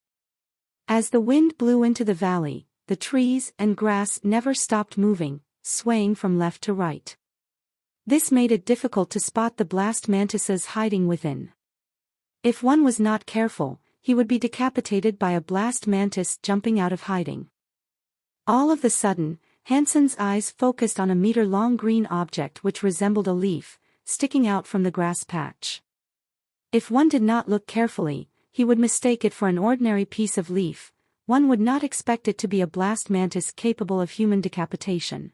As the wind blew into the valley, the trees and grass never stopped moving, swaying from left to right. This made it difficult to spot the blast mantises hiding within. If one was not careful, he would be decapitated by a blast mantis jumping out of hiding. All of a sudden, Hansen's eyes focused on a meter-long green object which resembled a leaf, sticking out from the grass patch. If one did not look carefully, he would mistake it for an ordinary piece of leaf. One would not expect it to be a blast mantis capable of human decapitation.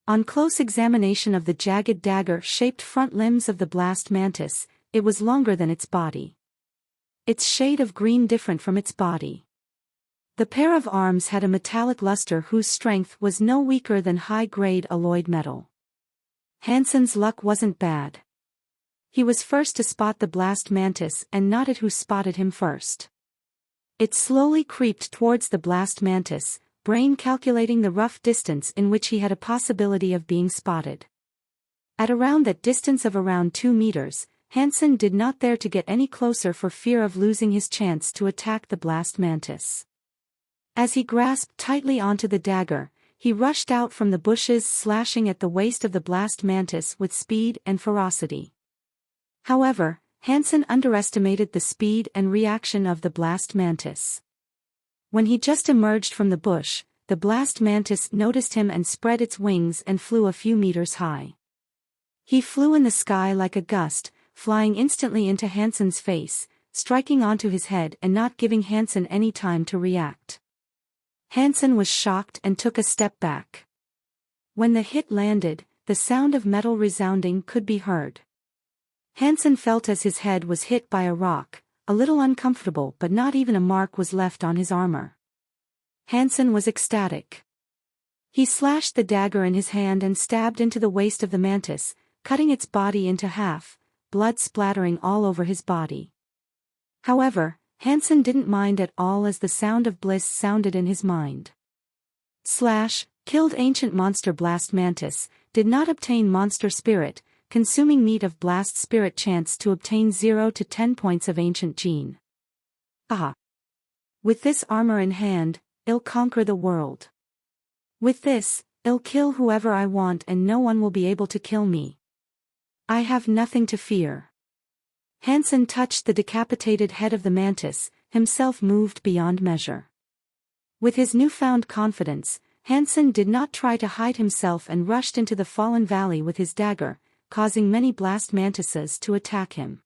On close examination of the jagged dagger-shaped front limbs of the blast mantis, it was longer than its body. Its shade of green different from its body. The pair of arms had a metallic luster whose strength was no weaker than high-grade alloyed metal. Hansen's luck wasn't bad. He was first to spot the blast mantis and not it who spotted him first. It slowly creeped towards the blast mantis, brain calculating the rough distance in which he had a possibility of being spotted. At around that distance of around 2 meters, Hansen did not dare to get any closer for fear of losing his chance to attack the blast mantis. As he grasped tightly onto the dagger, he rushed out from the bushes, slashing at the waist of the blast mantis with speed and ferocity. However, Hansen underestimated the speed and reaction of the blast mantis. When he just emerged from the bush, the blast mantis noticed him and spread its wings and flew a few meters high. He flew in the sky like a gust, flying instantly into Hansen's face, striking onto his head and not giving Hansen any time to react. Hansen was shocked and took a step back. When the hit landed, the sound of metal resounding could be heard. Hansen felt as his head was hit by a rock, a little uncomfortable, but not even a mark was left on his armor. Hansen was ecstatic. He slashed the dagger in his hand and stabbed into the waist of the mantis, cutting its body into half, blood splattering all over his body. However, Hansen didn't mind at all as the sound of bliss sounded in his mind. Slash, killed ancient monster blast mantis, did not obtain monster spirit, consuming meat of blast spirit chance to obtain 0 to 10 points of ancient gene. Aha! With this armor in hand, I'll conquer the world. With this, I'll kill whoever I want and no one will be able to kill me. I have nothing to fear. Hansen touched the decapitated head of the mantis, himself moved beyond measure. With his newfound confidence, Hansen did not try to hide himself and rushed into the fallen valley with his dagger, causing many blast mantises to attack him.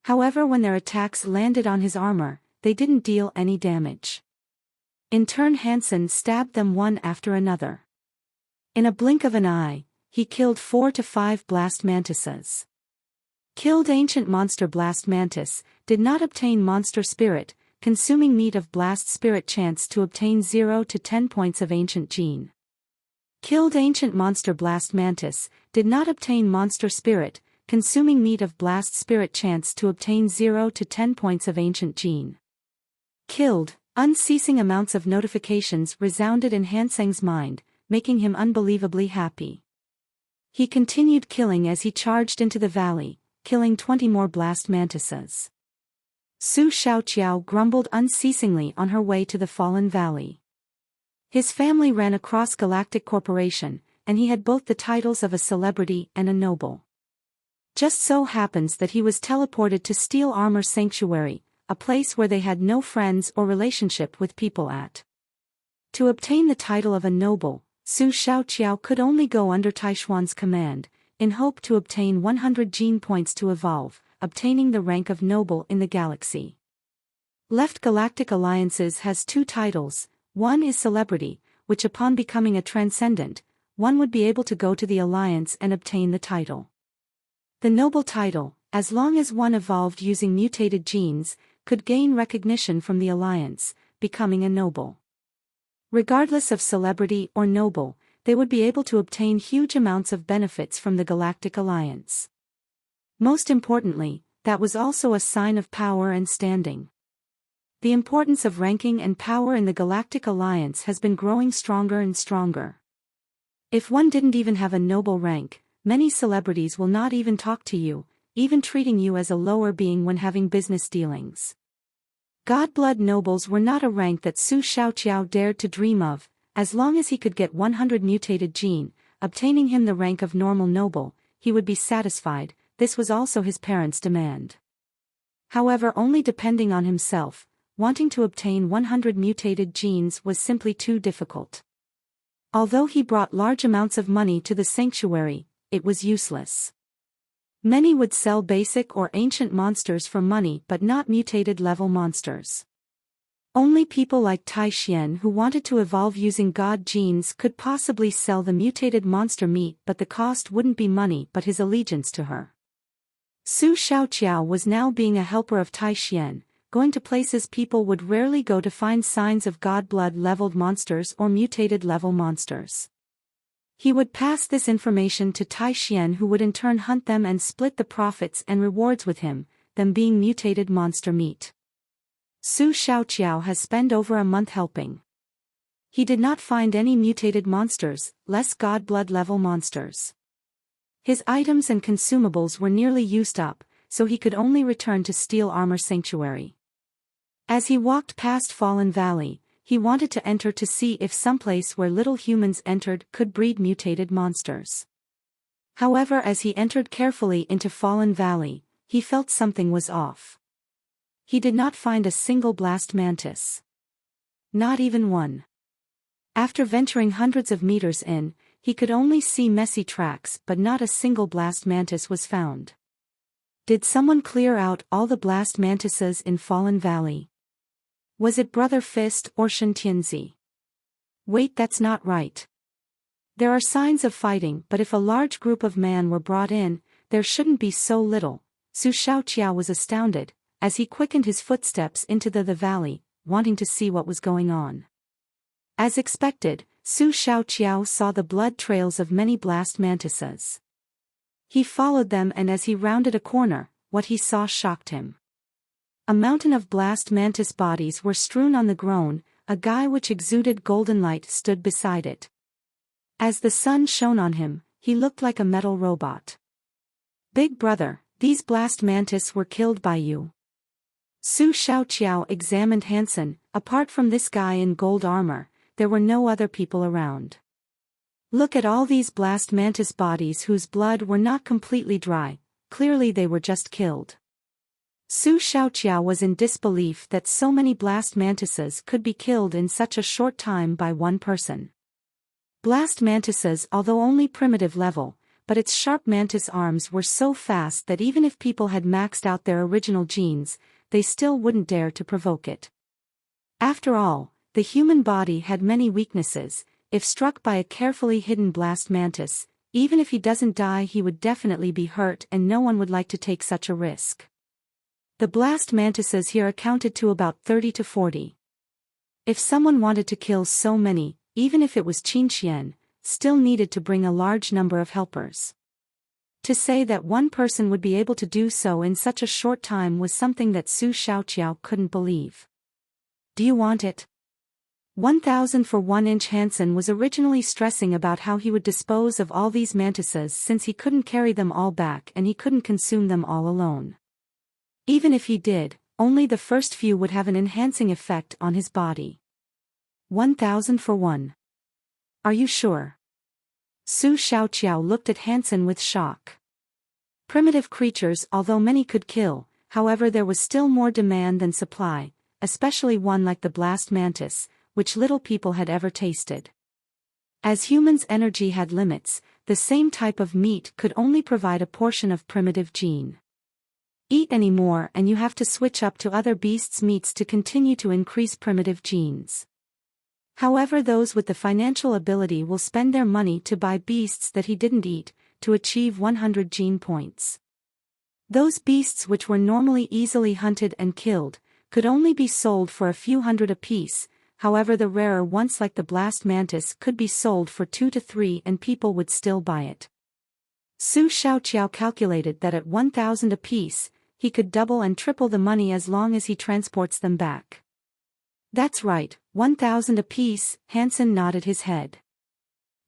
However, when their attacks landed on his armor, they didn't deal any damage. In turn, Hansen stabbed them one after another. In a blink of an eye, he killed 4 to 5 blast mantises. Killed ancient monster blast mantis, did not obtain monster spirit, consuming meat of blast spirit chance to obtain 0 to 10 points of ancient gene. Killed ancient monster blast mantis, did not obtain monster spirit, consuming meat of blast spirit chance to obtain 0 to 10 points of ancient gene. Killed, unceasing amounts of notifications resounded in Hansen's mind, making him unbelievably happy. He continued killing as he charged into the valley, killing 20 more blast mantises. Su Xiaoqiao grumbled unceasingly on her way to the fallen valley. His family ran a cross-galactic corporation, and he had both the titles of a celebrity and a noble. Just so happens that he was teleported to Steel Armor Sanctuary, a place where they had no friends or relationship with people at. To obtain the title of a noble, Su Xiaoqiao could only go under Taishuan's command, in hope to obtain 100 gene points to evolve, obtaining the rank of noble in the galaxy. Left Galactic Alliances has 2 titles. One is celebrity, which upon becoming a transcendent, one would be able to go to the alliance and obtain the title. The noble title, as long as one evolved using mutated genes, could gain recognition from the alliance, becoming a noble. Regardless of celebrity or noble, they would be able to obtain huge amounts of benefits from the Galactic Alliance. Most importantly, that was also a sign of power and standing. The importance of ranking and power in the Galactic Alliance has been growing stronger and stronger. If one didn't even have a noble rank, many celebrities will not even talk to you, even treating you as a lower being when having business dealings. Godblood nobles were not a rank that Su Xiaoqiao dared to dream of. As long as he could get 100 mutated gene, obtaining him the rank of normal noble, he would be satisfied. This was also his parents' demand. However, only depending on himself, wanting to obtain 100 mutated genes was simply too difficult. Although he brought large amounts of money to the sanctuary, it was useless. Many would sell basic or ancient monsters for money but not mutated level monsters. Only people like Tai Xian who wanted to evolve using god genes could possibly sell the mutated monster meat, but the cost wouldn't be money but his allegiance to her. Su Shaoqiao was now being a helper of Tai Xian, going to places people would rarely go to find signs of god blood-leveled monsters or mutated level monsters. He would pass this information to Tai Xian, who would in turn hunt them and split the profits and rewards with him, them being mutated monster meat. Su Shaoqiao has spent over a month helping. He did not find any mutated monsters, less god blood level monsters. His items and consumables were nearly used up, so he could only return to Steel Armor Sanctuary. As he walked past Fallen Valley, he wanted to enter to see if someplace where little humans entered could breed mutated monsters. However, as he entered carefully into Fallen Valley, he felt something was off. He did not find a single blast mantis. Not even one. After venturing hundreds of meters in, he could only see messy tracks, but not a single blast mantis was found. Did someone clear out all the blast mantises in Fallen Valley? Was it Brother Fist or Shintianzi? Wait, that's not right. There are signs of fighting, but if a large group of men were brought in, there shouldn't be so little. Su Shaoqiao was astounded, as he quickened his footsteps into the valley, wanting to see what was going on. As expected, Su Shaoqiao saw the blood trails of many blast mantises. He followed them, and as he rounded a corner, what he saw shocked him. A mountain of blast mantis bodies were strewn on the ground, a guy which exuded golden light stood beside it. As the sun shone on him, he looked like a metal robot. Big brother, these blast mantis were killed by you. Su Shaoqiao examined Hansen. Apart from this guy in gold armor, there were no other people around. Look at all these blast mantis bodies whose blood were not completely dry, clearly they were just killed. Su Shaoqiao was in disbelief that so many blast mantises could be killed in such a short time by one person. Blast mantises, although only primitive level, but its sharp mantis arms were so fast that even if people had maxed out their original genes, they still wouldn't dare to provoke it. After all, the human body had many weaknesses. If struck by a carefully hidden blast mantis, even if he doesn't die, he would definitely be hurt, and no one would like to take such a risk. The blast mantises here accounted to about 30 to 40. If someone wanted to kill so many, even if it was Qin Xian, still needed to bring a large number of helpers. To say that one person would be able to do so in such a short time was something that Su Shaoqiao couldn't believe. Do you want it? 1,000 for 1 inch. Hansen was originally stressing about how he would dispose of all these mantises since he couldn't carry them all back and he couldn't consume them all alone. Even if he did, only the first few would have an enhancing effect on his body. 1,000 for 1. Are you sure? Su Shaoqiao looked at Hansen with shock. Primitive creatures, although many could kill, however there was still more demand than supply, especially one like the blast mantis, which little people had ever tasted. As humans' energy had limits, the same type of meat could only provide a portion of primitive gene. Eat any more and you have to switch up to other beasts' meats to continue to increase primitive genes. However, those with the financial ability will spend their money to buy beasts that he didn't eat, to achieve 100 gene points. Those beasts which were normally easily hunted and killed, could only be sold for a few hundred apiece. However, the rarer ones like the blast mantis could be sold for 2 to 3 and people would still buy it. Su Shaoqiao calculated that at 1,000 apiece, he could double and triple the money as long as he transports them back. That's right, 1,000 apiece. Hansen nodded his head.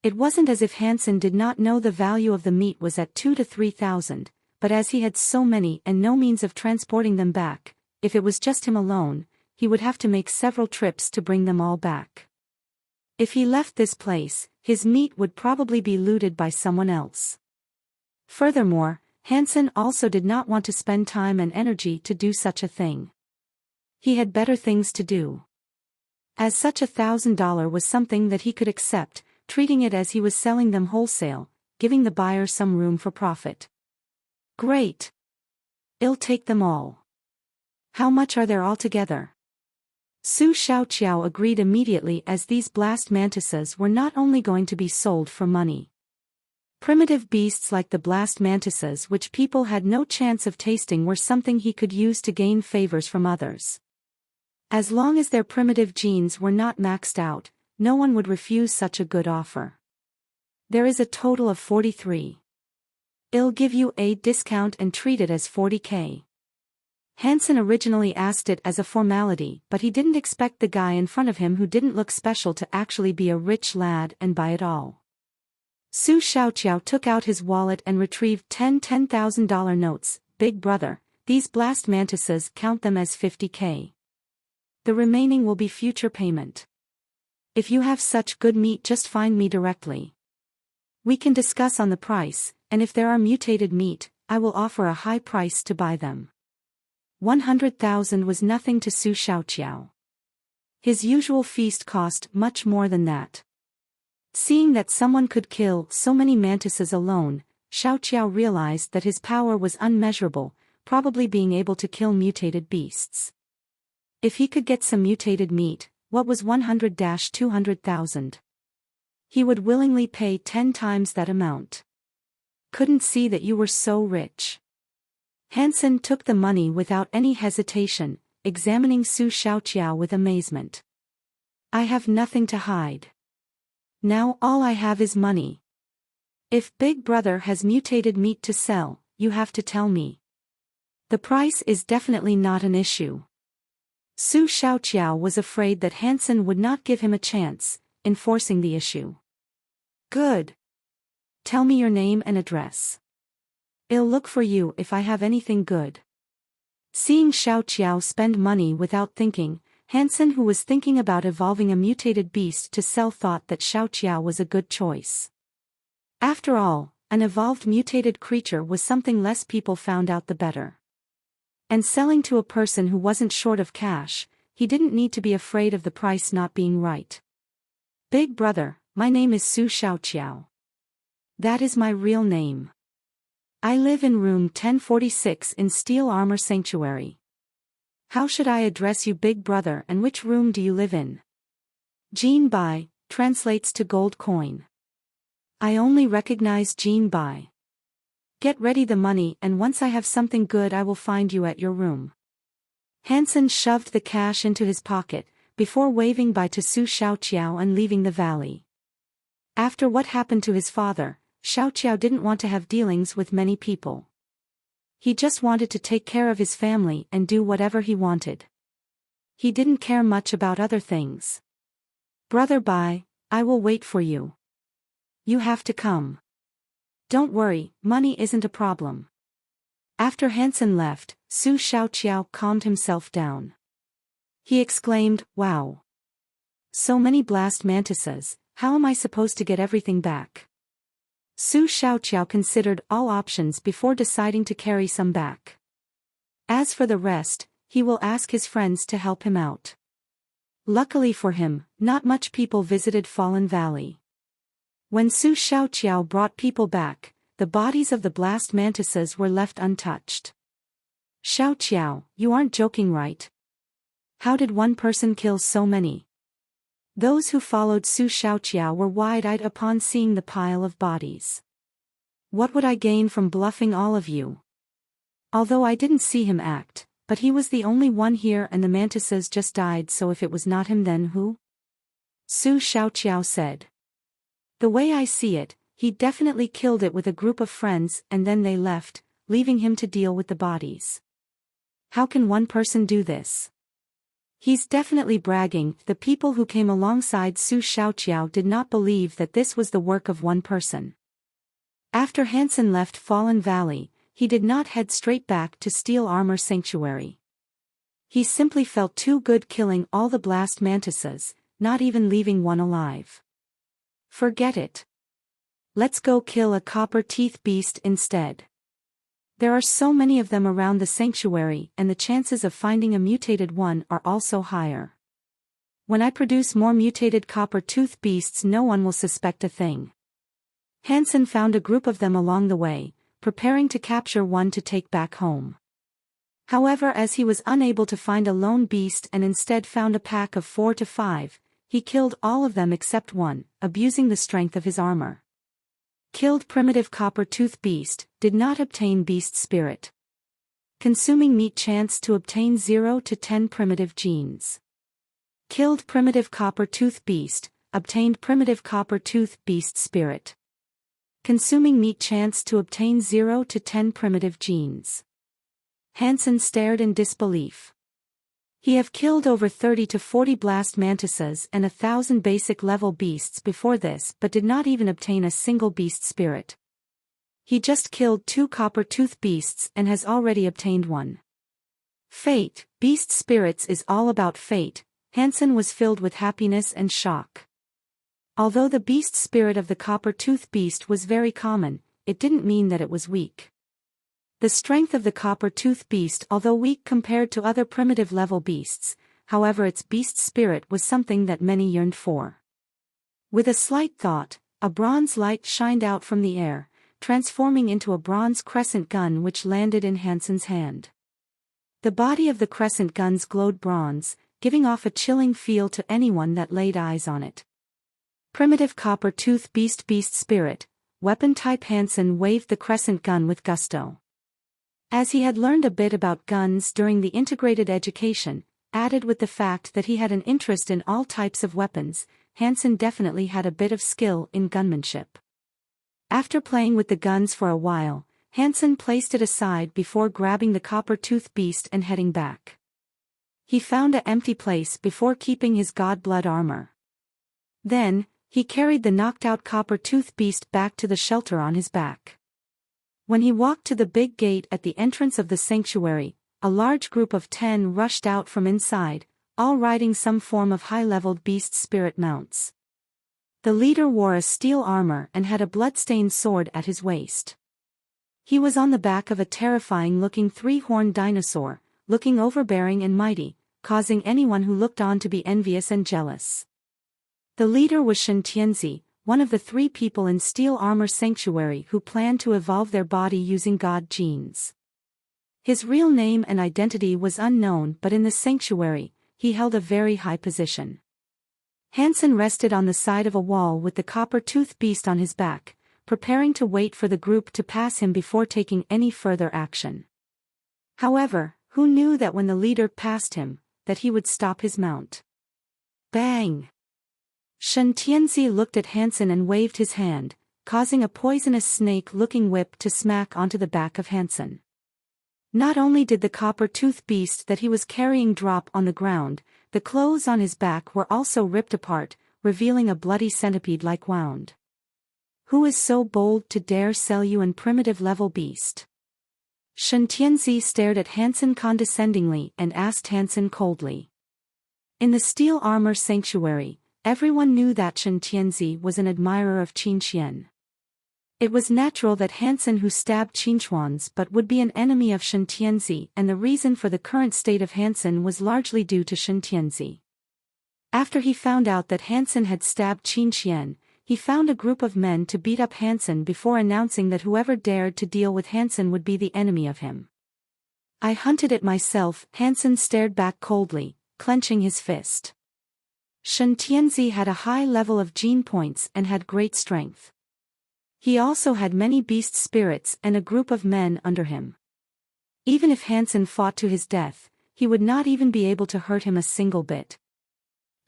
It wasn't as if Hansen did not know the value of the meat was at 2 to 3,000, but as he had so many and no means of transporting them back, if it was just him alone, he would have to make several trips to bring them all back. If he left this place, his meat would probably be looted by someone else. Furthermore, Hansen also did not want to spend time and energy to do such a thing. He had better things to do. As such, $1,000 was something that he could accept, treating it as he was selling them wholesale, giving the buyer some room for profit. Great. I'll take them all. How much are there altogether? Su Xiaoqiao agreed immediately, as these blast mantises were not only going to be sold for money. Primitive beasts like the blast mantises, which people had no chance of tasting, were something he could use to gain favors from others. As long as their primitive genes were not maxed out, no one would refuse such a good offer. There is a total of 43. I'll give you a discount and treat it as 40k. Hansen originally asked it as a formality, but he didn't expect the guy in front of him who didn't look special to actually be a rich lad and buy it all. Su Xiaoqiao took out his wallet and retrieved 10 $10,000 notes. Big brother, these blast mantises, count them as 50k. The remaining will be future payment. If you have such good meat, just find me directly. We can discuss on the price, and if there are mutated meat, I will offer a high price to buy them. 100,000 was nothing to Su Xiaoqiao. His usual feast cost much more than that. Seeing that someone could kill so many mantises alone, Xiaoqiao realized that his power was unmeasurable, probably being able to kill mutated beasts. If he could get some mutated meat, what was 100-200,000? He would willingly pay 10 times that amount. Couldn't see that you were so rich. Hansen took the money without any hesitation, examining Su Xiaoqiao with amazement. I have nothing to hide. Now all I have is money. If Big Brother has mutated meat to sell, you have to tell me. The price is definitely not an issue. Su Xiaoqiao was afraid that Hansen would not give him a chance, enforcing the issue. Good. Tell me your name and address. I'll look for you if I have anything good. Seeing Xiaoqiao spend money without thinking, Hansen, who was thinking about evolving a mutated beast to sell, thought that Xiaoqiao was a good choice. After all, an evolved mutated creature was something less people found out the better. And selling to a person who wasn't short of cash, he didn't need to be afraid of the price not being right. Big brother, my name is Su Xiaoqiao. That is my real name. I live in room 1046 in Steel Armor Sanctuary. How should I address you, big brother, and which room do you live in? Jin Bai, translates to gold coin. I only recognize Jin Bai. Get ready the money, and once I have something good I will find you at your room. Hansen shoved the cash into his pocket, before waving bye to Su Xiaoqiao and leaving the valley. After what happened to his father, Xiaoqiao didn't want to have dealings with many people. He just wanted to take care of his family and do whatever he wanted. He didn't care much about other things. Brother Bai, I will wait for you. You have to come. Don't worry, money isn't a problem. After Hansen left, Su Xiaoqiao calmed himself down. He exclaimed, wow. So many blast mantises, how am I supposed to get everything back? Su Xiaoqiao considered all options before deciding to carry some back. As for the rest, he will ask his friends to help him out. Luckily for him, not much people visited Fallen Valley. When Su Xiaoqiao brought people back, the bodies of the blast mantises were left untouched. Xiaoqiao, you aren't joking, right? How did one person kill so many? Those who followed Su Xiaoqiao were wide-eyed upon seeing the pile of bodies. What would I gain from bluffing all of you? Although I didn't see him act, but he was the only one here and the mantises just died, so if it was not him, then who? Su Xiaoqiao said. The way I see it, he definitely killed it with a group of friends and then they left, leaving him to deal with the bodies. How can one person do this? He's definitely bragging. The people who came alongside Su Xiaoqiao did not believe that this was the work of one person. After Hansen left Fallen Valley, he did not head straight back to Steel Armor Sanctuary. He simply felt too good killing all the blast mantises, not even leaving one alive. Forget it. Let's go kill a copper teeth beast instead. There are so many of them around the sanctuary and the chances of finding a mutated one are also higher. When I produce more mutated copper-tooth beasts, no one will suspect a thing. Hansen found a group of them along the way, preparing to capture one to take back home. However, as he was unable to find a lone beast and instead found a pack of 4 to 5, he killed all of them except one, abusing the strength of his armor. Killed primitive copper-tooth beast, did not obtain beast spirit. Consuming meat chance to obtain 0 to 10 primitive genes. Killed primitive copper-tooth beast, obtained primitive copper-tooth beast spirit. Consuming meat chance to obtain 0 to 10 primitive genes. Hansen stared in disbelief. He have killed over 30 to 40 blast mantises and 1,000 basic level beasts before this, but did not even obtain a single beast spirit. He just killed 2 copper-tooth beasts and has already obtained one. Fate, beast spirits is all about fate. Hansen was filled with happiness and shock. Although the beast spirit of the copper-tooth beast was very common, it didn't mean that it was weak. The strength of the copper-tooth beast, although weak compared to other primitive level beasts, however, its beast spirit was something that many yearned for. With a slight thought, a bronze light shined out from the air, transforming into a bronze crescent gun which landed in Hansen's hand. The body of the crescent guns glowed bronze, giving off a chilling feel to anyone that laid eyes on it. Primitive copper-tooth beast spirit, weapon type. Hansen waved the crescent gun with gusto. As he had learned a bit about guns during the integrated education, added with the fact that he had an interest in all types of weapons, Hansen definitely had a bit of skill in gunmanship. After playing with the guns for a while, Hansen placed it aside before grabbing the copper-tooth beast and heading back. He found an empty place before keeping his god blood armor. Then, he carried the knocked-out copper-tooth beast back to the shelter on his back. When he walked to the big gate at the entrance of the sanctuary, a large group of 10 rushed out from inside, all riding some form of high-leveled beast spirit mounts. The leader wore a steel armor and had a blood-stained sword at his waist. He was on the back of a terrifying-looking 3-horned dinosaur, looking overbearing and mighty, causing anyone who looked on to be envious and jealous. The leader was Shen Tianzi, one of the 3 people in steel armor sanctuary who planned to evolve their body using god genes. His real name and identity was unknown, but in the sanctuary, he held a very high position. Hansen rested on the side of a wall with the copper-tooth beast on his back, preparing to wait for the group to pass him before taking any further action. However, who knew that when the leader passed him, that he would stop his mount? Bang! Shen Tianzi looked at Hansen and waved his hand, causing a poisonous snake-looking whip to smack onto the back of Hansen. Not only did the copper-tooth beast that he was carrying drop on the ground, the clothes on his back were also ripped apart, revealing a bloody centipede-like wound. Who is so bold to dare sell you an primitive level beast? Shen Tianzi stared at Hansen condescendingly and asked Hansen coldly. In the steel armor sanctuary, everyone knew that Shen Tianzi was an admirer of Qin Qian. It was natural that Hansen, who stabbed Qinchuans but would be an enemy of Shen Tianzi, and the reason for the current state of Hansen was largely due to Shen Tianzi. After he found out that Hansen had stabbed Qin Qian, he found a group of men to beat up Hansen before announcing that whoever dared to deal with Hansen would be the enemy of him. I hunted it myself. Hansen stared back coldly, clenching his fist. Shen Tianzi had a high level of gene points and had great strength. He also had many beast spirits and a group of men under him. Even if Hansen fought to his death, he would not even be able to hurt him a single bit.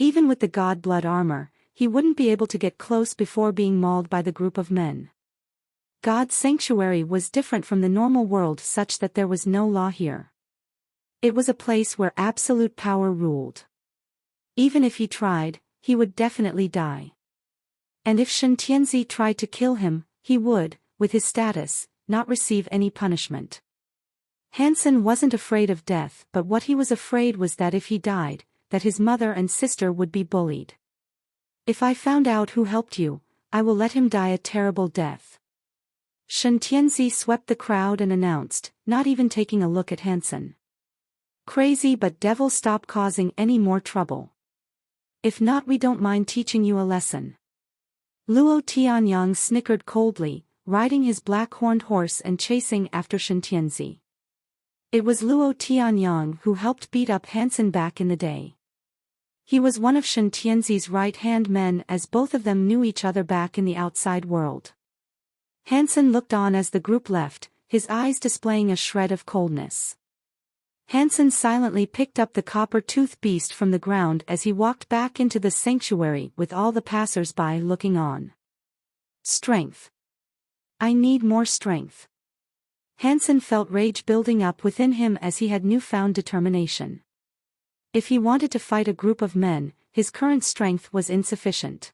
Even with the god blood armor, he wouldn't be able to get close before being mauled by the group of men. God's sanctuary was different from the normal world such that there was no law here. It was a place where absolute power ruled. Even if he tried, he would definitely die. And if Shen Tianzi tried to kill him, he would, with his status, not receive any punishment. Hansen wasn't afraid of death, but what he was afraid was that if he died, that his mother and sister would be bullied. If I found out who helped you, I will let him die a terrible death. Shen Tianzi swept the crowd and announced, not even taking a look at Hansen. Crazy, but devil, stop causing any more trouble. If not, we don't mind teaching you a lesson. Luo Tianyang snickered coldly, riding his black-horned horse and chasing after Shintianzi. It was Luo Tianyang who helped beat up Hansen back in the day. He was one of Shintianzi's right-hand men, as both of them knew each other back in the outside world. Hansen looked on as the group left, his eyes displaying a shred of coldness. Hansen silently picked up the copper-toothed beast from the ground as he walked back into the sanctuary with all the passers-by looking on. Strength. I need more strength. Hansen felt rage building up within him as he had newfound determination. If he wanted to fight a group of men, his current strength was insufficient.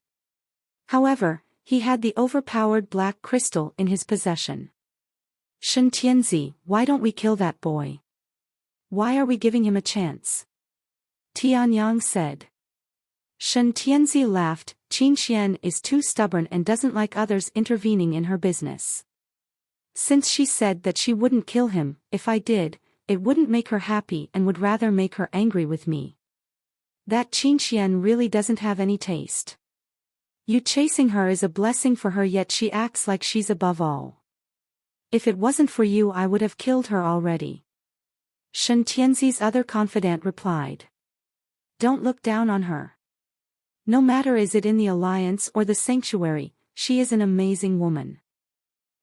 However, he had the overpowered black crystal in his possession. Shen Tianzi, why don't we kill that boy? Why are we giving him a chance? Tianyang said. Shen Tianzi laughed. Qin Xian is too stubborn and doesn't like others intervening in her business. Since she said that she wouldn't kill him, if I did, it wouldn't make her happy and would rather make her angry with me. That Qin Xian really doesn't have any taste. You chasing her is a blessing for her, yet she acts like she's above all. If it wasn't for you, I would have killed her already. Shen Tianzi's other confidant replied. Don't look down on her. No matter is it in the alliance or the sanctuary, she is an amazing woman.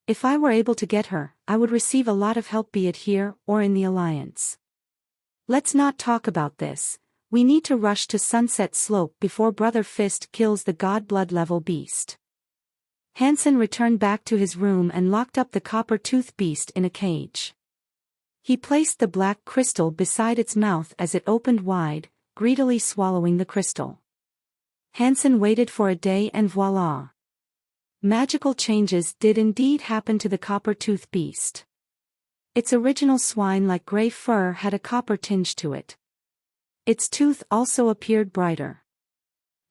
If I were able to get her, I would receive a lot of help, be it here or in the alliance. Let's not talk about this. We need to rush to Sunset Slope before Brother Fist kills the god blood level beast. Hansen returned back to his room and locked up the copper-toothed beast in a cage. He placed the black crystal beside its mouth as it opened wide, greedily swallowing the crystal. Hansen waited for a day and voila! Magical changes did indeed happen to the copper-toothed beast. Its original swine-like gray fur had a copper tinge to it. Its tooth also appeared brighter.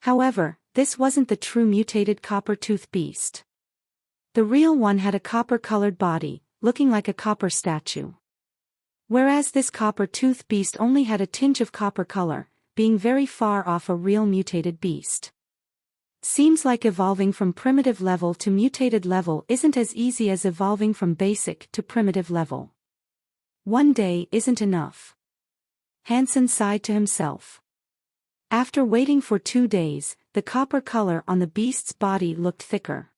However, this wasn't the true mutated copper-toothed beast. The real one had a copper-colored body, looking like a copper statue. Whereas this copper-toothed beast only had a tinge of copper color, being very far off a real mutated beast. Seems like evolving from primitive level to mutated level isn't as easy as evolving from basic to primitive level. One day isn't enough. Hansen sighed to himself. After waiting for 2 days, the copper color on the beast's body looked thicker.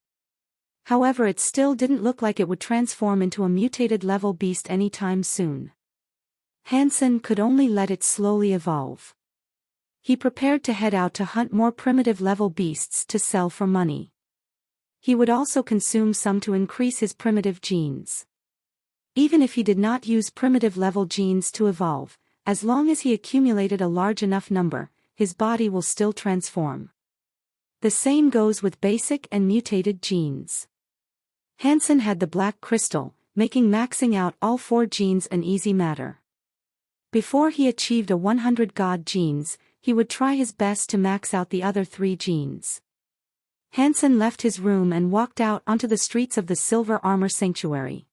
However, it still didn't look like it would transform into a mutated level beast anytime soon. Hansen could only let it slowly evolve. He prepared to head out to hunt more primitive level beasts to sell for money. He would also consume some to increase his primitive genes. Even if he did not use primitive level genes to evolve, as long as he accumulated a large enough number, his body will still transform. The same goes with basic and mutated genes. Hansen had the black crystal, making maxing out all 4 genes an easy matter. Before he achieved a 100 god genes, he would try his best to max out the other 3 genes. Hansen left his room and walked out onto the streets of the Silver Armor Sanctuary.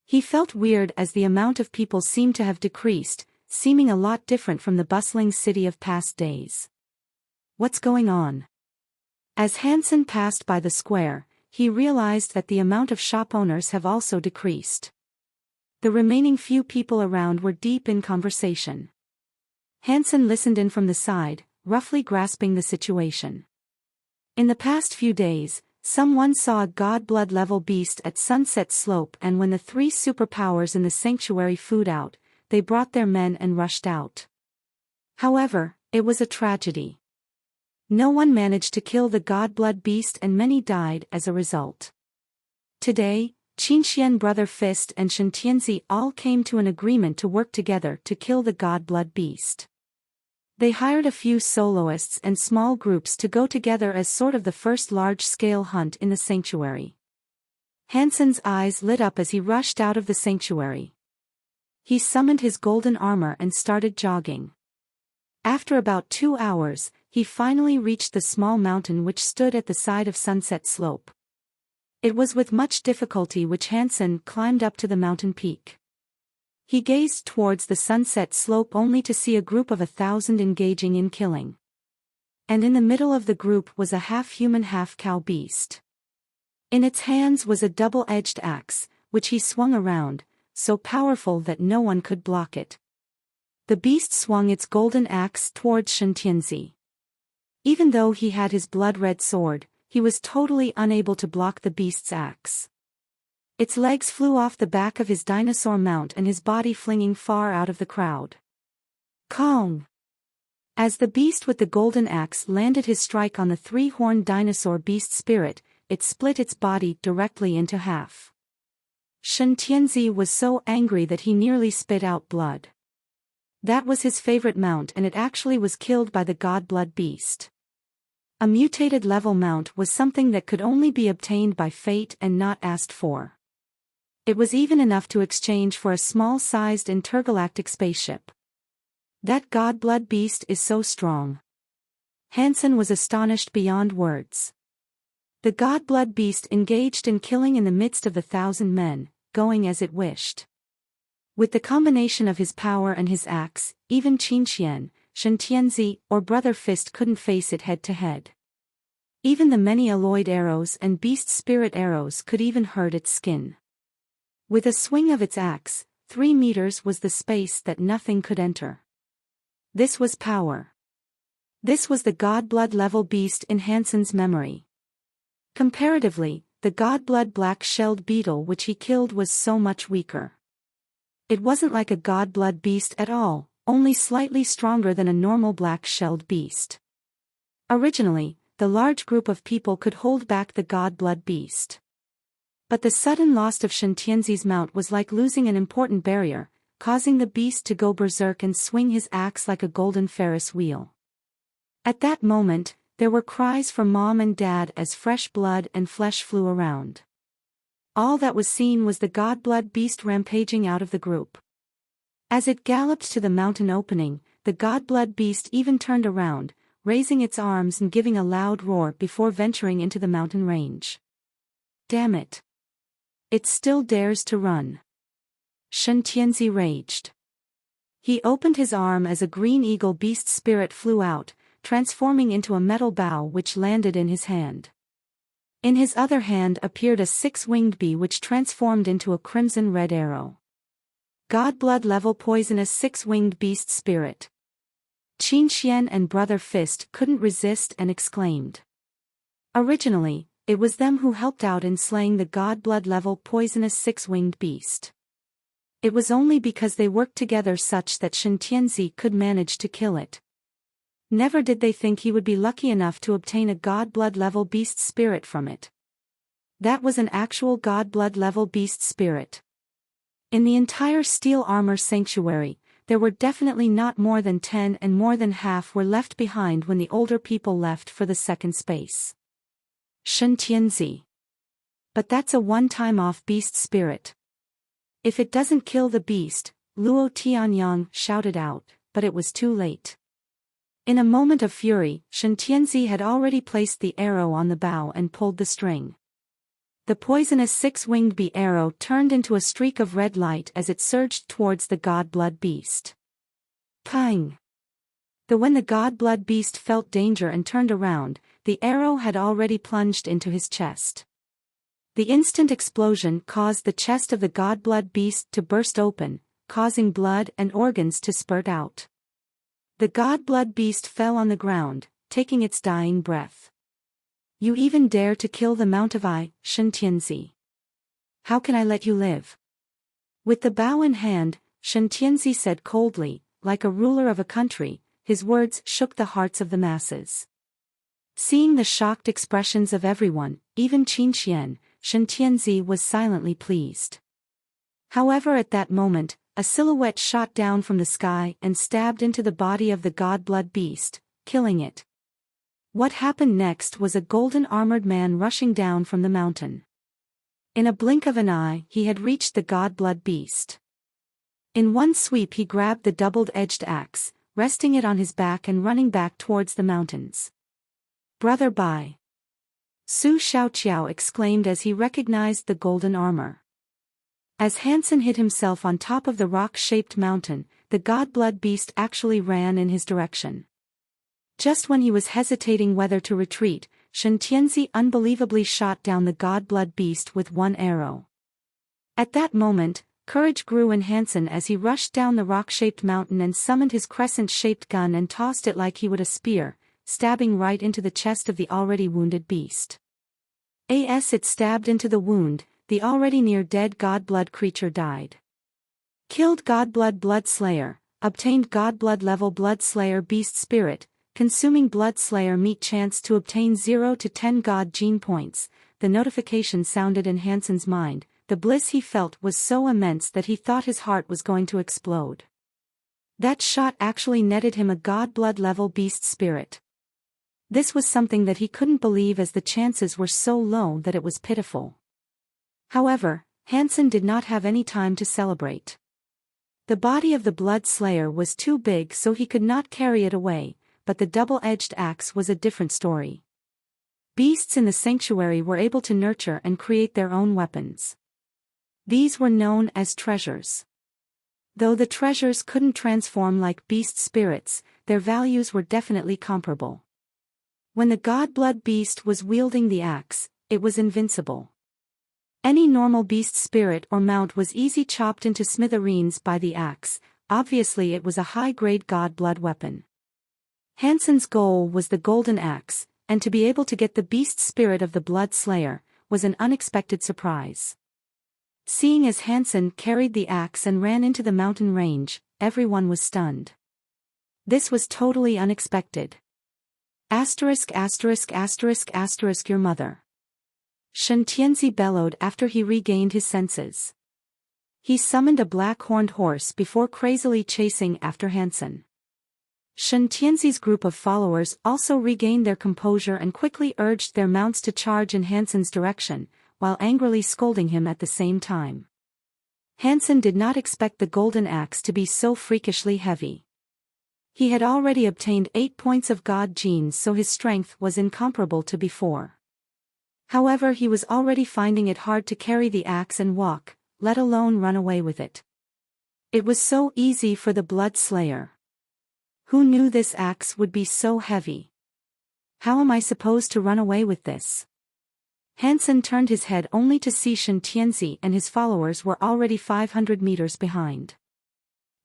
He felt weird as the amount of people seemed to have decreased, seeming a lot different from the bustling city of past days. What's going on? As Hansen passed by the square, he realized that the amount of shop owners have also decreased. The remaining few people around were deep in conversation. Hansen listened in from the side, roughly grasping the situation. In the past few days, someone saw a god blood level beast at Sunset Slope, and when the 3 superpowers in the sanctuary food out, they brought their men and rushed out. However, it was a tragedy. No one managed to kill the god blood beast and many died as a result. Today, Qinxian Brother Fist and Shen Tianzi all came to an agreement to work together to kill the god blood beast. They hired a few soloists and small groups to go together as sort of the first large-scale hunt in the sanctuary. Hansen's eyes lit up as he rushed out of the sanctuary. He summoned his golden armor and started jogging. After about 2 hours, he finally reached the small mountain which stood at the side of Sunset Slope. It was with much difficulty which Hansen climbed up to the mountain peak. He gazed towards the Sunset Slope only to see a group of 1,000 engaging in killing. And in the middle of the group was a half-human half-cow beast. In its hands was a double-edged axe, which he swung around, so powerful that no one could block it. The beast swung its golden axe towards Shintianzi. Even though he had his blood-red sword, he was totally unable to block the beast's axe. Its legs flew off the back of his dinosaur mount and his body flinging far out of the crowd. Kong! As the beast with the golden axe landed his strike on the three-horned dinosaur beast spirit, it split its body directly into half. Shen Tianzi was so angry that he nearly spit out blood. That was his favorite mount, and it actually was killed by the god blood beast. A mutated level mount was something that could only be obtained by fate and not asked for. It was even enough to exchange for a small-sized intergalactic spaceship. That god blood beast is so strong. Hansen was astonished beyond words. The god blood beast engaged in killing in the midst of the 1,000 men, going as it wished. With the combination of his power and his axe, even Qin Qian, Shen Tianzi, or Brother Fist couldn't face it head-to-head. Even the many alloyed arrows and beast spirit arrows could even hurt its skin. With a swing of its axe, 3 meters was the space that nothing could enter. This was power. This was the god blood level beast in Hansen's memory. Comparatively, the god blood black-shelled beetle which he killed was so much weaker. It wasn't like a god blood beast at all, only slightly stronger than a normal black-shelled beast. Originally, the large group of people could hold back the god blood beast. But the sudden loss of Shen Tianzi's mount was like losing an important barrier, causing the beast to go berserk and swing his axe like a golden Ferris wheel. At that moment, there were cries for mom and dad as fresh blood and flesh flew around. All that was seen was the god blood beast rampaging out of the group. As it galloped to the mountain opening, the god blood beast even turned around, raising its arms and giving a loud roar before venturing into the mountain range. Damn it! It still dares to run. Shen Tianzi raged. He opened his arm as a green eagle beast spirit flew out, transforming into a metal bow which landed in his hand. In his other hand appeared a 6-winged bee which transformed into a crimson-red arrow. God blood level poisonous 6-winged beast spirit. Qin Xian and Brother Fist couldn't resist and exclaimed. Originally, it was them who helped out in slaying the god blood level poisonous 6-winged beast. It was only because they worked together such that Shen Tianzi could manage to kill it. Never did they think he would be lucky enough to obtain a god blood level beast spirit from it. That was an actual god blood level beast spirit. In the entire steel armor sanctuary, there were definitely not more than 10, and more than half were left behind when the older people left for the second space. Shen Tianzi. But that's a one-time off beast spirit. If it doesn't kill the beast, Luo Tianyang shouted out, but it was too late. In a moment of fury, Shen Tianzi had already placed the arrow on the bow and pulled the string. The poisonous 6-winged bee arrow turned into a streak of red light as it surged towards the god blood beast. Pang! When the god blood beast felt danger and turned around, the arrow had already plunged into his chest. The instant explosion caused the chest of the god blood beast to burst open, causing blood and organs to spurt out. The god blood beast fell on the ground, taking its dying breath. You even dare to kill the Mount of I, Shen Tianzi. How can I let you live? With the bow in hand, Shen Tianzi said coldly, like a ruler of a country, his words shook the hearts of the masses. Seeing the shocked expressions of everyone, even Qin Qian, Shen Tianzi was silently pleased. However, at that moment, a silhouette shot down from the sky and stabbed into the body of the god blood beast, killing it. What happened next was a golden-armored man rushing down from the mountain. In a blink of an eye, he had reached the god blood beast. In one sweep he grabbed the doubled-edged axe, resting it on his back and running back towards the mountains. Brother Bai! Su Xiaoqiao exclaimed as he recognized the golden armor. As Hansen hid himself on top of the rock-shaped mountain, the god blood beast actually ran in his direction. Just when he was hesitating whether to retreat, Shen Tianzi unbelievably shot down the god-blood beast with one arrow. At that moment, courage grew in Hansen as he rushed down the rock-shaped mountain and summoned his crescent-shaped gun and tossed it like he would a spear, stabbing right into the chest of the already wounded beast. As it stabbed into the wound, the already near-dead god-blood creature died. Killed god-blood blood slayer, obtained god-blood level blood slayer beast spirit, consuming blood slayer meat chance to obtain 0 to 10 god gene points. The notification sounded in Hansen's mind. The bliss he felt was so immense that he thought his heart was going to explode. That shot actually netted him a god-blood level beast spirit. This was something that he couldn't believe as the chances were so low that it was pitiful. However, Hansen did not have any time to celebrate. The body of the blood slayer was too big so he could not carry it away, but the double-edged axe was a different story. Beasts in the sanctuary were able to nurture and create their own weapons. These were known as treasures. Though the treasures couldn't transform like beast spirits, their values were definitely comparable. When the god-blood beast was wielding the axe, it was invincible. Any normal beast spirit or mount was easy chopped into smithereens by the axe. Obviously it was a high-grade god-blood weapon. Hansen's goal was the golden axe, and to be able to get the beast spirit of the blood slayer was an unexpected surprise. Seeing as Hansen carried the axe and ran into the mountain range, everyone was stunned. This was totally unexpected. Your mother. Shen Tianzi bellowed after he regained his senses. He summoned a black-horned horse before crazily chasing after Hansen. Shen Tianzi's group of followers also regained their composure and quickly urged their mounts to charge in Hansen's direction, while angrily scolding him at the same time. Hansen did not expect the golden axe to be so freakishly heavy. He had already obtained 8 points of god genes, so his strength was incomparable to before. However, he was already finding it hard to carry the axe and walk, let alone run away with it. It was so easy for the blood slayer. Who knew this axe would be so heavy? How am I supposed to run away with this? Hansen turned his head only to see Shen Tianzi and his followers were already 500 meters behind.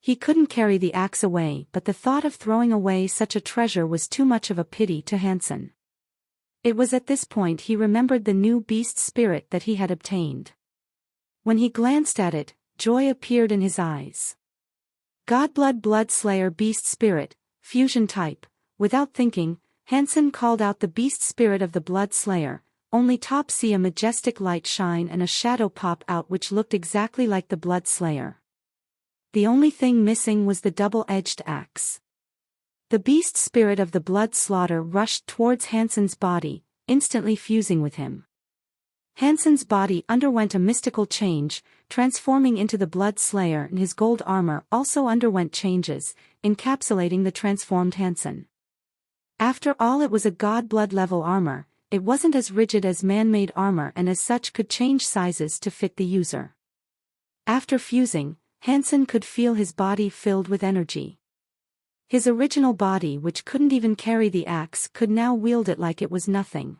He couldn't carry the axe away, but the thought of throwing away such a treasure was too much of a pity to Hansen. It was at this point he remembered the new beast spirit that he had obtained. When he glanced at it, joy appeared in his eyes. Godblood blood slayer beast spirit, fusion type. Without thinking, Hansen called out the beast spirit of the blood slayer. Only top see a majestic light shine and a shadow pop out which looked exactly like the blood slayer. The only thing missing was the double-edged axe. The beast spirit of the blood slaughter rushed towards Hansen's body, instantly fusing with him. Hansen's body underwent a mystical change, transforming into the blood slayer, and his gold armor also underwent changes, encapsulating the transformed Hansen. After all, it was a god blood level armor. It wasn't as rigid as man-made armor and as such could change sizes to fit the user. After fusing, Hansen could feel his body filled with energy. His original body, which couldn't even carry the axe, could now wield it like it was nothing.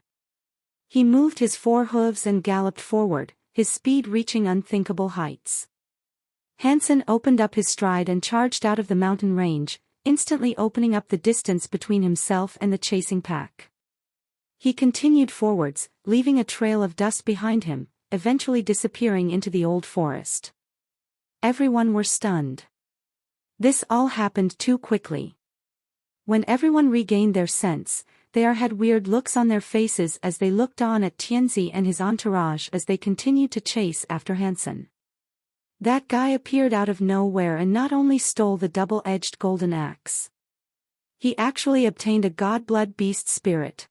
He moved his 4 hooves and galloped forward, his speed reaching unthinkable heights. Hansen opened up his stride and charged out of the mountain range, instantly opening up the distance between himself and the chasing pack. He continued forwards, leaving a trail of dust behind him, eventually disappearing into the old forest. Everyone were stunned. This all happened too quickly. When everyone regained their sense, they had weird looks on their faces as they looked on at Tianzi and his entourage as they continued to chase after Hansen. That guy appeared out of nowhere and not only stole the double-edged golden axe. He actually obtained a god-blood beast spirit.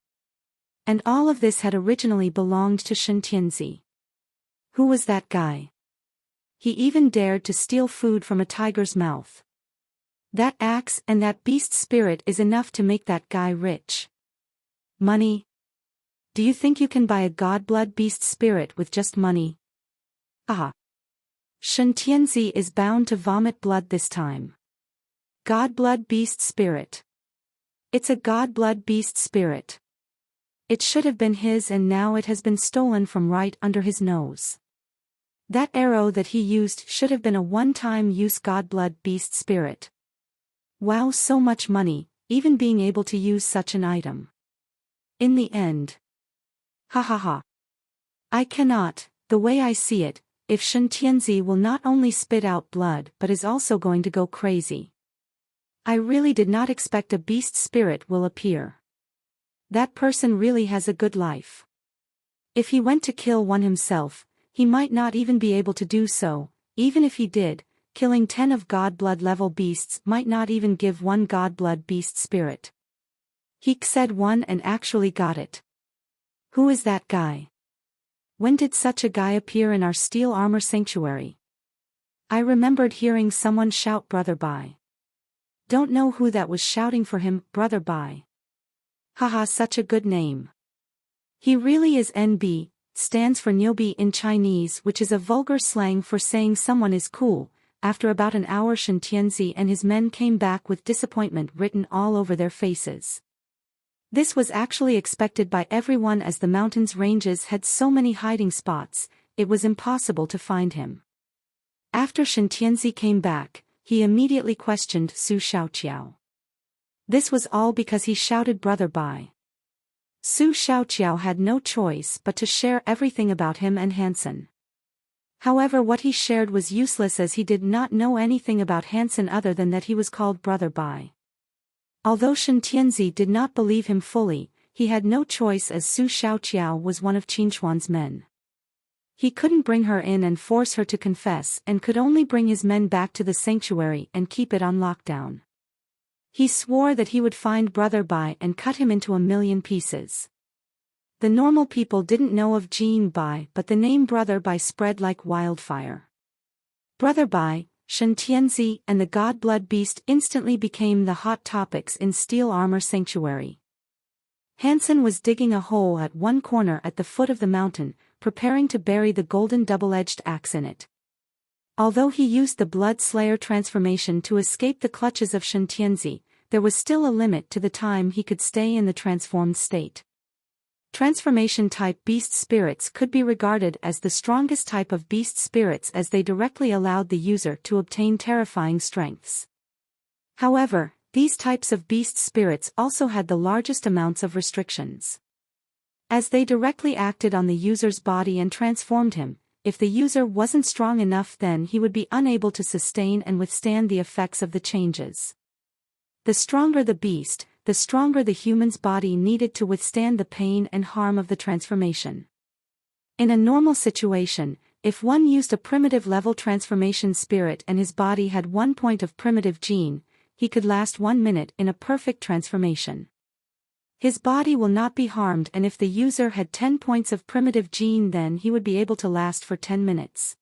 And all of this had originally belonged to Shen Tianzi. Who was that guy? He even dared to steal food from a tiger's mouth. That axe and that beast spirit is enough to make that guy rich. Money? Do you think you can buy a god-blood beast spirit with just money? Ah! Shen Tianzi is bound to vomit blood this time. God-blood beast spirit. It's a god-blood beast spirit. It should have been his and now it has been stolen from right under his nose. That arrow that he used should have been a one-time use god-blood beast spirit. Wow, so much money, even being able to use such an item. In the end. Ha ha ha. I cannot, the way I see it, if Shen Tianzi will not only spit out blood but is also going to go crazy. I really did not expect a beast spirit will appear. That person really has a good life. If he went to kill one himself, he might not even be able to do so. Even if he did, killing 10 of god-blood level beasts might not even give one god-blood beast spirit. He said one and actually got it. Who is that guy? When did such a guy appear in our steel armor sanctuary? I remembered hearing someone shout Brother Bai. Don't know who that was shouting for him, Brother Bai. Haha, such a good name. He really is. NB, stands for Nyobi in Chinese, which is a vulgar slang for saying someone is cool. After about an hour, Shen Tianzi and his men came back with disappointment written all over their faces. This was actually expected by everyone as the mountains ranges had so many hiding spots, it was impossible to find him. After Shen Tianzi came back, he immediately questioned Su Xiaoqiao. This was all because he shouted Brother Bai. Su Xiaoqiao had no choice but to share everything about him and Hansen. However, what he shared was useless as he did not know anything about Hansen other than that he was called Brother Bai. Although Shen Tianzi did not believe him fully, he had no choice as Su Xiaoqiao was one of Qinchuan's men. He couldn't bring her in and force her to confess and could only bring his men back to the sanctuary and keep it on lockdown. He swore that he would find Brother Bai and cut him into 1,000,000 pieces. The normal people didn't know of Jin Bai, but the name Brother Bai spread like wildfire. Brother Bai, Shen Tianzi and the god-blood beast instantly became the hot topics in Steel Armor Sanctuary. Hansen was digging a hole at one corner at the foot of the mountain, preparing to bury the golden double-edged axe in it. Although he used the Blood Slayer transformation to escape the clutches of Shen Tianzi, there was still a limit to the time he could stay in the transformed state. Transformation-type beast spirits could be regarded as the strongest type of beast spirits as they directly allowed the user to obtain terrifying strengths. However, these types of beast spirits also had the largest amounts of restrictions. As they directly acted on the user's body and transformed him, if the user wasn't strong enough, then he would be unable to sustain and withstand the effects of the changes. The stronger the beast, the stronger the human's body needed to withstand the pain and harm of the transformation. In a normal situation, if one used a primitive level transformation spirit and his body had 1 point of primitive gene, he could last 1 minute in a perfect transformation. His body will not be harmed, and if the user had 10 points of primitive gene, then he would be able to last for 10 minutes.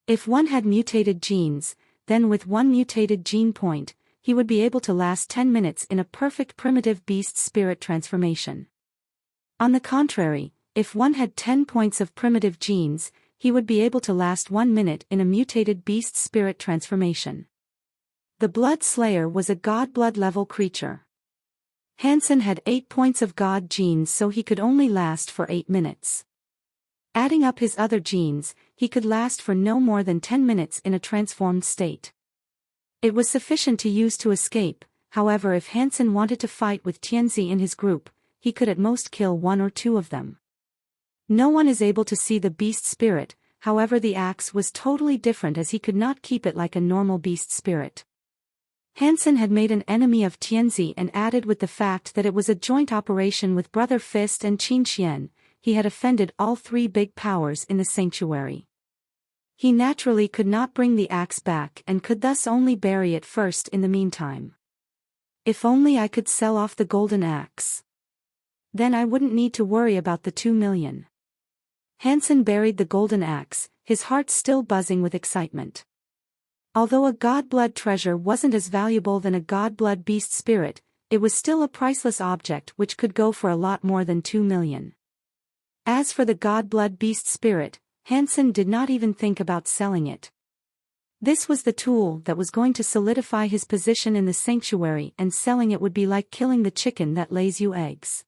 If one had mutated genes, then with 1 mutated gene point, he would be able to last 10 minutes in a perfect primitive beast spirit transformation. On the contrary, if one had 10 points of primitive genes, he would be able to last 1 minute in a mutated beast spirit transformation. The Blood Slayer was a god blood level creature. Hansen had 8 points of god genes, so he could only last for 8 minutes. Adding up his other genes, he could last for no more than 10 minutes in a transformed state. It was sufficient to use to escape. However, if Hansen wanted to fight with Tianzi in his group, he could at most kill 1 or 2 of them. No one is able to see the beast spirit, however the axe was totally different as he could not keep it like a normal beast spirit. Hansen had made an enemy of Tianzi, and added with the fact that it was a joint operation with Brother Fist and Qin Xian, he had offended all 3 big powers in the sanctuary. He naturally could not bring the axe back and could thus only bury it first in the meantime. If only I could sell off the golden axe. Then I wouldn't need to worry about the 2 million. Hansen buried the golden axe, his heart still buzzing with excitement. Although a god-blood treasure wasn't as valuable than a god-blood beast spirit, it was still a priceless object which could go for a lot more than 2 million. As for the god-blood beast spirit, Hansen did not even think about selling it. This was the tool that was going to solidify his position in the sanctuary, and selling it would be like killing the chicken that lays you eggs.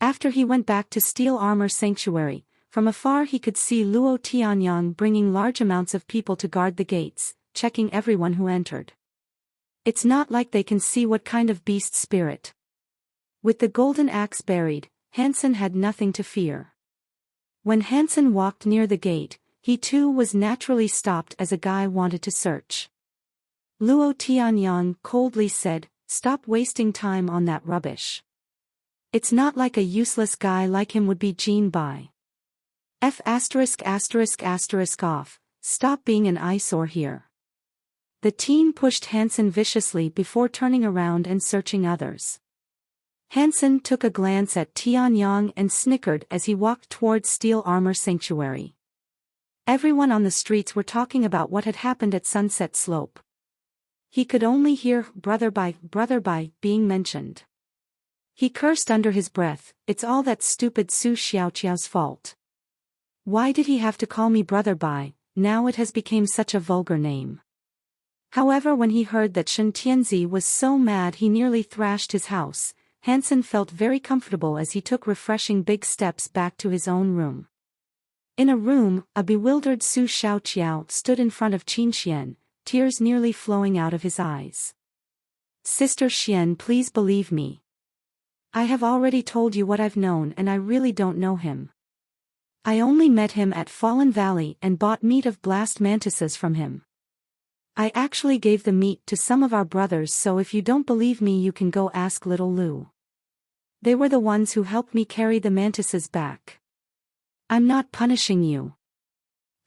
After he went back to Steel Armor Sanctuary, from afar he could see Luo Tianyang bringing large amounts of people to guard the gates, checking everyone who entered. It's not like they can see what kind of beast spirit. With the golden axe buried, Hansen had nothing to fear. When Hansen walked near the gate, he too was naturally stopped as a guy wanted to search. Luo Tianyang coldly said, "Stop wasting time on that rubbish. It's not like a useless guy like him would be Jin Bai. Off, stop being an eyesore here." The teen pushed Hansen viciously before turning around and searching others. Hansen took a glance at Tianyang and snickered as he walked towards Steel Armor Sanctuary. Everyone on the streets were talking about what had happened at Sunset Slope. He could only hear Brother Bai being mentioned. He cursed under his breath, "It's all that stupid Su Xiaoqiao's fault. Why did he have to call me Brother Bai? Now it has become such a vulgar name." However, when he heard that Shen Tianzi was so mad he nearly thrashed his house, Hansen felt very comfortable as he took refreshing big steps back to his own room. In a room, a bewildered Su Xiaoqiao stood in front of Qin Xian, tears nearly flowing out of his eyes. "Sister Xian, please believe me. I have already told you what I've known, and I really don't know him. I only met him at Fallen Valley and bought meat of blast mantises from him. I actually gave the meat to some of our brothers, so if you don't believe me you can go ask little Lu. They were the ones who helped me carry the mantises back. I'm not punishing you.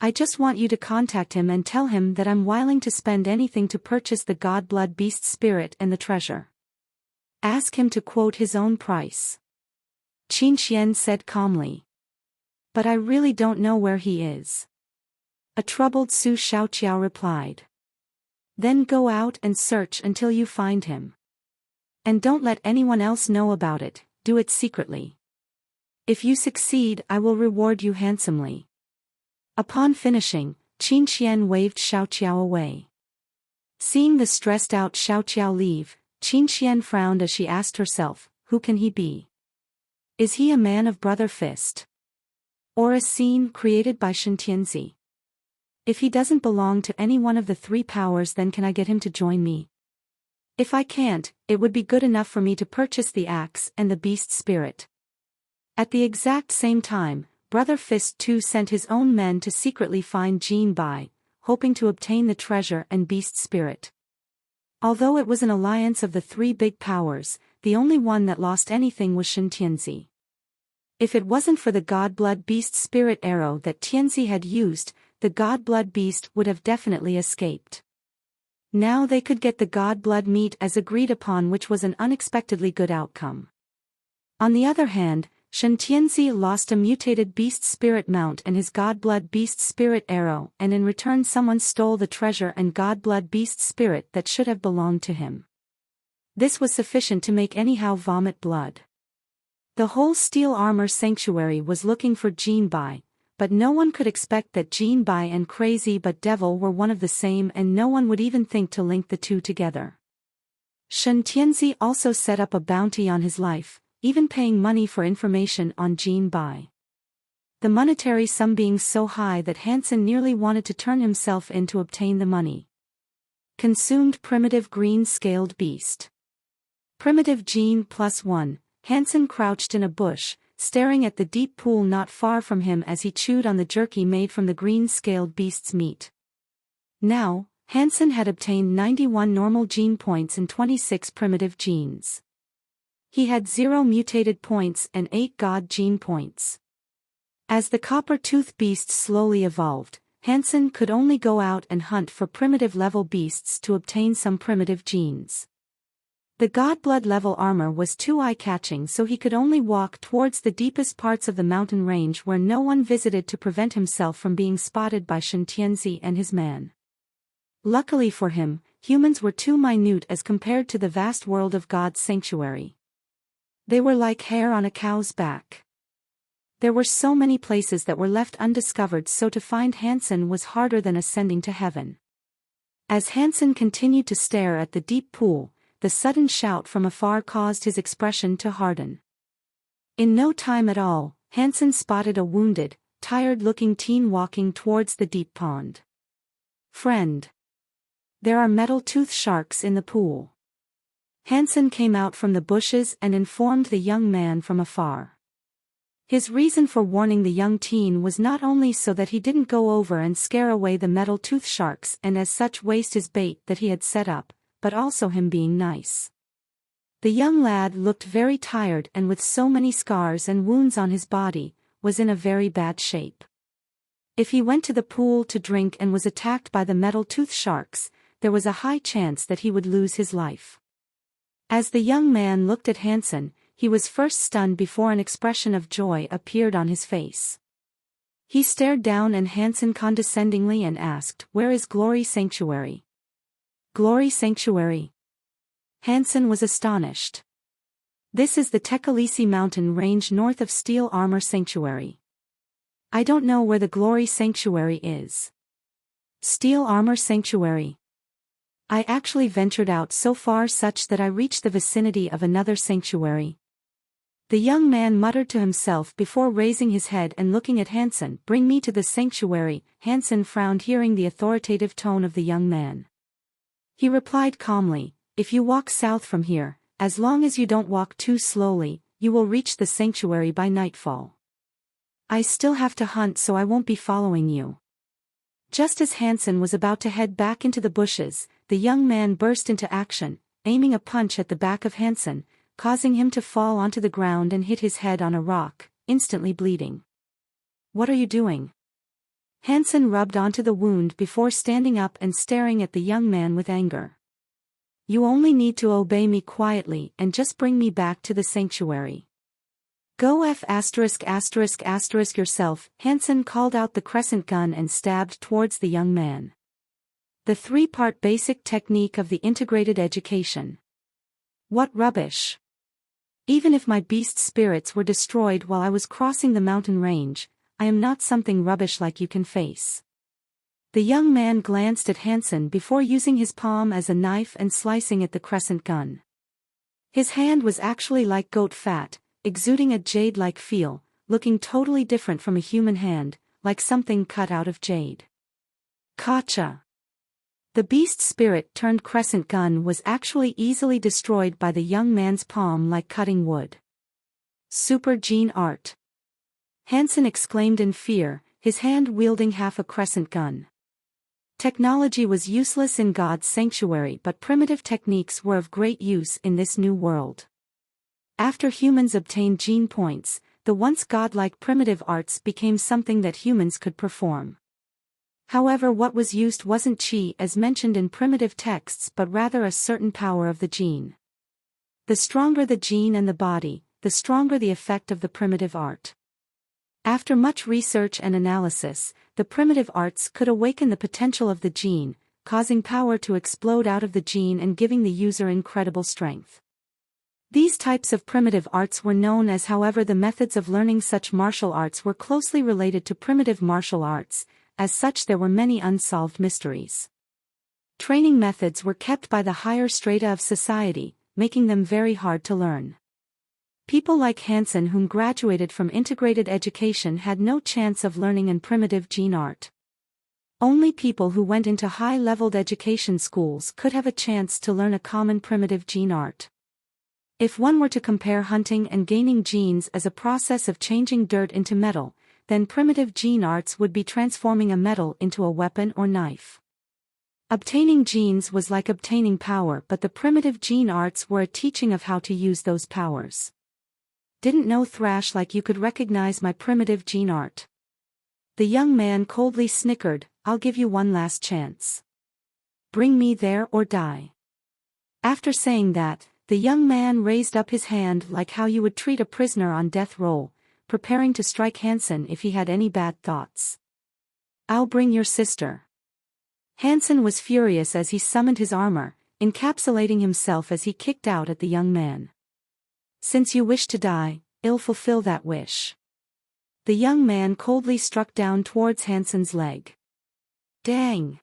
I just want you to contact him and tell him that I'm willing to spend anything to purchase the God Blood Beast Spirit and the treasure. Ask him to quote his own price." Qin Xian said calmly. "But I really don't know where he is." A troubled Su Xiaoqiao replied. "Then go out and search until you find him. And don't let anyone else know about it, do it secretly. If you succeed, I will reward you handsomely." Upon finishing, Qin Xian waved Xiaoqiao away. Seeing the stressed-out Xiaoqiao leave, Qin Xian frowned as she asked herself, who can he be? Is he a man of Brother Fist? Or a scene created by Shen Tianzi? If he doesn't belong to any one of the three powers, then can I get him to join me? If I can't, it would be good enough for me to purchase the axe and the beast spirit. At the exact same time, Brother Fist too sent his own men to secretly find Jin Bai, hoping to obtain the treasure and beast spirit. Although it was an alliance of the three big powers, the only one that lost anything was Shen Tianzi. If it wasn't for the God Blood Beast Spirit arrow that Tianzi had used, the God Blood Beast would have definitely escaped. Now they could get the God Blood meat as agreed upon, which was an unexpectedly good outcome. On the other hand, Shen Tianzi lost a mutated beast spirit mount and his God Blood Beast Spirit arrow, and in return someone stole the treasure and God Blood Beast Spirit that should have belonged to him. This was sufficient to make anyhow vomit blood. The whole Steel Armor Sanctuary was looking for Jin Bai, but no one could expect that Jin Bai and Crazy But Devil were one of the same, and no one would even think to link the two together. Shen Tianzi also set up a bounty on his life, even paying money for information on Jin Bai. The monetary sum being so high that Hansen nearly wanted to turn himself in to obtain the money. Consumed primitive green-scaled beast. Primitive gene +1, Hansen crouched in a bush, staring at the deep pool not far from him as he chewed on the jerky made from the green-scaled beast's meat. Now, Hansen had obtained 91 normal gene points and 26 primitive genes. He had 0 mutated points and 8 god gene points. As the copper-tooth beast slowly evolved, Hansen could only go out and hunt for primitive-level beasts to obtain some primitive genes. The God-Blood level armor was too eye-catching, so he could only walk towards the deepest parts of the mountain range where no one visited to prevent himself from being spotted by Shen Tianzi and his man. Luckily for him, humans were too minute as compared to the vast world of God's sanctuary. They were like hair on a cow's back. There were so many places that were left undiscovered, so to find Hansen was harder than ascending to heaven. As Hansen continued to stare at the deep pool, the sudden shout from afar caused his expression to harden. In no time at all, Hansen spotted a wounded, tired-looking teen walking towards the deep pond. "Friend. There are metal-toothed sharks in the pool." Hansen came out from the bushes and informed the young man from afar. His reason for warning the young teen was not only so that he didn't go over and scare away the metal-toothed sharks and as such waste his bait that he had set up, but also him being nice. The young lad looked very tired and with so many scars and wounds on his body, was in a very bad shape. If he went to the pool to drink and was attacked by the metal-toothed sharks, there was a high chance that he would lose his life. As the young man looked at Hansen, he was first stunned before an expression of joy appeared on his face. He stared down at Hansen condescendingly and asked, "Where is Glory Sanctuary?" "Glory Sanctuary?" Hansen was astonished. "This is the Tekalisi mountain range north of Steel Armor Sanctuary." "I don't know where the Glory Sanctuary is." "Steel Armor Sanctuary?" "I actually ventured out so far such that I reached the vicinity of another sanctuary." The young man muttered to himself before raising his head and looking at Hansen. "Bring me to the sanctuary." Hansen frowned hearing the authoritative tone of the young man. He replied calmly, "If you walk south from here, as long as you don't walk too slowly, you will reach the sanctuary by nightfall. I still have to hunt so I won't be following you." Just as Hansen was about to head back into the bushes, the young man burst into action, aiming a punch at the back of Hansen, causing him to fall onto the ground and hit his head on a rock, instantly bleeding. "What are you doing?" Hansen rubbed onto the wound before standing up and staring at the young man with anger. "You only need to obey me quietly and just bring me back to the sanctuary. Go f*** yourself." Hansen called out the crescent gun and stabbed towards the young man. The three-part basic technique of the integrated education. What rubbish! Even if my beast spirits were destroyed while I was crossing the mountain range, I am not something rubbish like you can face. The young man glanced at Hansen before using his palm as a knife and slicing at the crescent gun. His hand was actually like goat fat, exuding a jade-like feel, looking totally different from a human hand, like something cut out of jade. Gotcha! The beast spirit turned crescent gun was actually easily destroyed by the young man's palm like cutting wood. Super gene art! Hansen exclaimed in fear, his hand wielding half a crescent gun. Technology was useless in God's sanctuary, but primitive techniques were of great use in this new world. After humans obtained gene points, the once godlike primitive arts became something that humans could perform. However, what was used wasn't chi as mentioned in primitive texts but rather a certain power of the gene. The stronger the gene and the body, the stronger the effect of the primitive art. After much research and analysis, the primitive arts could awaken the potential of the gene, causing power to explode out of the gene and giving the user incredible strength. These types of primitive arts were known as. However, the methods of learning such martial arts were closely related to primitive martial arts, as such there were many unsolved mysteries. Training methods were kept by the higher strata of society, making them very hard to learn. People like Hansen, whom graduated from integrated education, had no chance of learning an primitive gene art. Only people who went into high-leveled education schools could have a chance to learn a common primitive gene art. If one were to compare hunting and gaining genes as a process of changing dirt into metal, then primitive gene arts would be transforming a metal into a weapon or knife. Obtaining genes was like obtaining power, but the primitive gene arts were a teaching of how to use those powers. Didn't know thrash like you could recognize my primitive gene art. The young man coldly snickered, "I'll give you one last chance. Bring me there or die." After saying that, the young man raised up his hand like how you would treat a prisoner on death row, preparing to strike Hansen if he had any bad thoughts. "I'll bring your sister." Hansen was furious as he summoned his armor, encapsulating himself as he kicked out at the young man. "Since you wish to die, I'll fulfill that wish." The young man coldly struck down towards Hansen's leg. "Dang!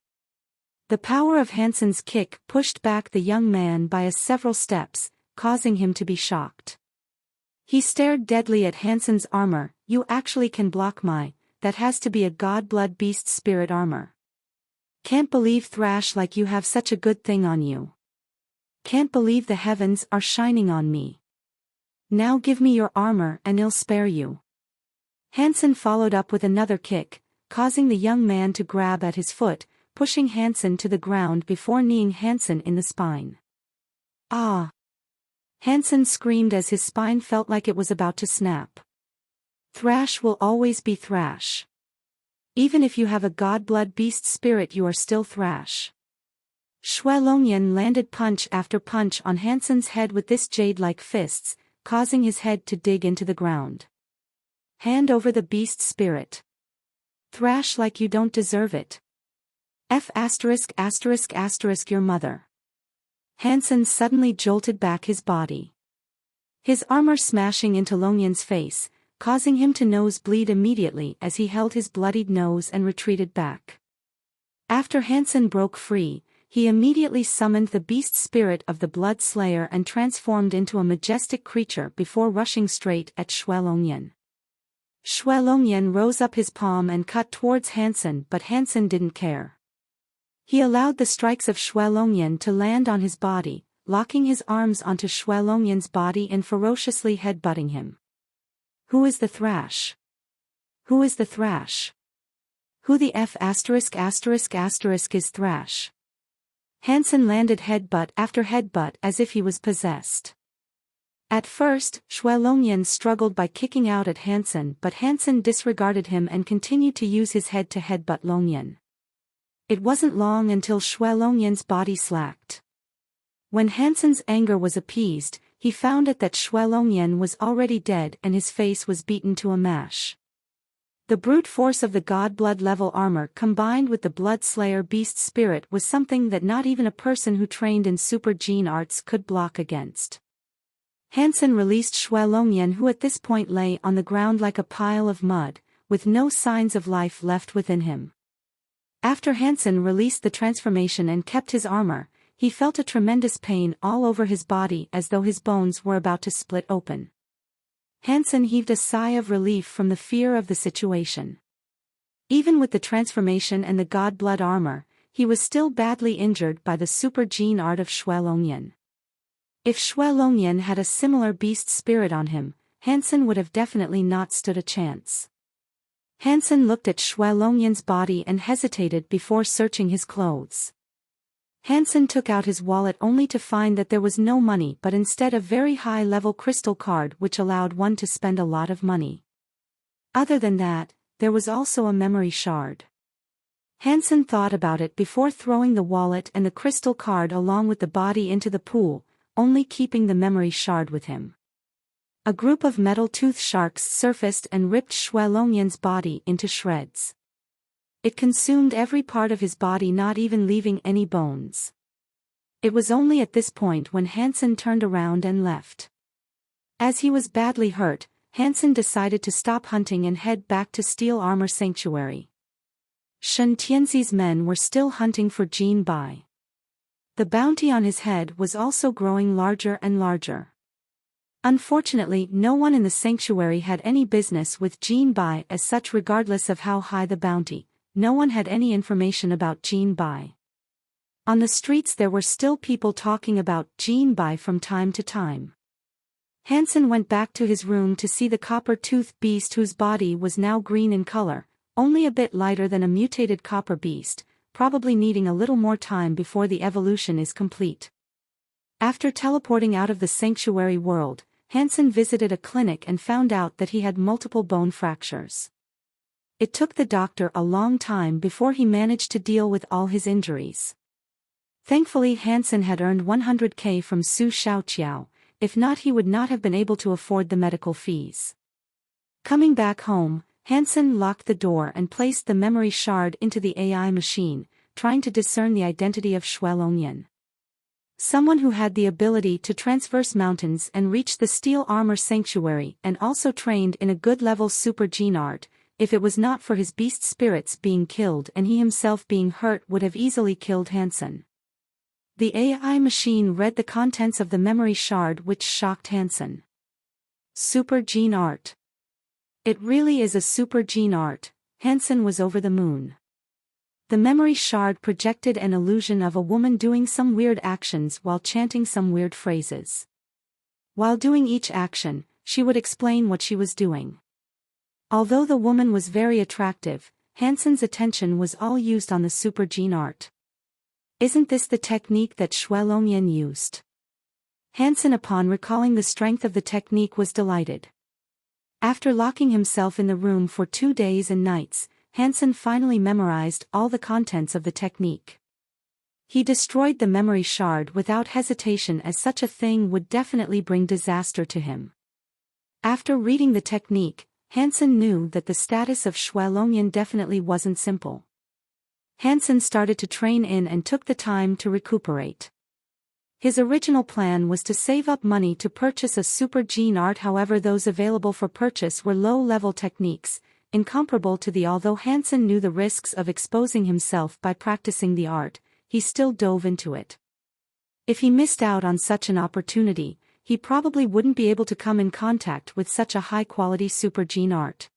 The power of Hansen's kick pushed back the young man by several steps, causing him to be shocked. He stared deadly at Hansen's armor. You actually can block my, that has to be a god blood beast spirit armor. Can't believe Thrash like you have such a good thing on you. Can't believe the heavens are shining on me. Now give me your armor and I'll spare you. Hansen followed up with another kick, causing the young man to grab at his foot, pushing Hansen to the ground before kneeing Hansen in the spine. Ah! Hansen screamed as his spine felt like it was about to snap. Thrash will always be Thrash. Even if you have a god-blood beast spirit, you are still Thrash. Shui Longyan landed punch after punch on Hansen's head with this jade-like fists, causing his head to dig into the ground. Hand over the beast spirit. Thrash like you don't deserve it. Your mother. Hansen suddenly jolted back his body. His armor smashing into Longyan's face, causing him to nose bleed immediately as he held his bloodied nose and retreated back. After Hansen broke free, he immediately summoned the beast spirit of the Blood Slayer and transformed into a majestic creature before rushing straight at Shui Longyan. Shui Longyan rose up his palm and cut towards Hansen, but Hansen didn't care. He allowed the strikes of Shui Longyan to land on his body, locking his arms onto Shui Longyan's body and ferociously headbutting him. Who is the Thrash? Who is the Thrash? Who the F*** is Thrash? Hansen landed headbutt after headbutt as if he was possessed. At first, Shui Longyan struggled by kicking out at Hansen, but Hansen disregarded him and continued to use his head to headbutt Longyan. It wasn't long until Shui Longyan's body slacked. When Hansen's anger was appeased, he found out that Shui Longyan was already dead and his face was beaten to a mash. The brute force of the god blood level armor combined with the Blood Slayer beast spirit was something that not even a person who trained in super gene arts could block against. Hansen released Shui Longyan, who at this point lay on the ground like a pile of mud, with no signs of life left within him. After Hansen released the transformation and kept his armor, he felt a tremendous pain all over his body as though his bones were about to split open. Hansen heaved a sigh of relief from the fear of the situation. Even with the transformation and the god blood armor, he was still badly injured by the super gene art of Shui Longyan. If Shui Longyan had a similar beast spirit on him, Hansen would have definitely not stood a chance. Hansen looked at Shui Longyan's body and hesitated before searching his clothes. Hansen took out his wallet only to find that there was no money but instead a very high-level crystal card which allowed one to spend a lot of money. Other than that, there was also a memory shard. Hansen thought about it before throwing the wallet and the crystal card along with the body into the pool, only keeping the memory shard with him. A group of metal tooth sharks surfaced and ripped Shui Longyan's body into shreds. It consumed every part of his body, not even leaving any bones. It was only at this point when Hansen turned around and left. As he was badly hurt, Hansen decided to stop hunting and head back to Steel Armor Sanctuary. Shen Tianzi's men were still hunting for Jin Bai. The bounty on his head was also growing larger and larger. Unfortunately, no one in the sanctuary had any business with Jin Bai as such. Regardless of how high the bounty, no one had any information about Jin Bai. On the streets there were still people talking about Jin Bai from time to time. Hansen went back to his room to see the copper-toothed beast whose body was now green in color, only a bit lighter than a mutated copper beast, probably needing a little more time before the evolution is complete. After teleporting out of the sanctuary world, Hansen visited a clinic and found out that he had multiple bone fractures. It took the doctor a long time before he managed to deal with all his injuries. Thankfully Hansen had earned 100k from Su Xiaoqiao, if not he would not have been able to afford the medical fees. Coming back home, Hansen locked the door and placed the memory shard into the AI machine, trying to discern the identity of Shui Longyan. Someone who had the ability to traverse mountains and reach the Steel Armor Sanctuary and also trained in a good level super gene art, if it was not for his beast spirits being killed and he himself being hurt would have easily killed Hansen. The AI machine read the contents of the memory shard which shocked Hansen. Super gene art. It really is a super gene art. Hansen was over the moon. The memory shard projected an illusion of a woman doing some weird actions while chanting some weird phrases. While doing each action, she would explain what she was doing. Although the woman was very attractive, Hansen's attention was all used on the super gene art. Isn't this the technique that Shui Longyan used? Hansen, upon recalling the strength of the technique, was delighted. After locking himself in the room for 2 days and nights, Hansen finally memorized all the contents of the technique. He destroyed the memory shard without hesitation, as such a thing would definitely bring disaster to him. After reading the technique, Hansen knew that the status of Shui Longyan definitely wasn't simple. Hansen started to train in and took the time to recuperate. His original plan was to save up money to purchase a super gene art, however those available for purchase were low-level techniques, incomparable to the. Although Hansen knew the risks of exposing himself by practicing the art, he still dove into it. If he missed out on such an opportunity, he probably wouldn't be able to come in contact with such a high-quality super gene art.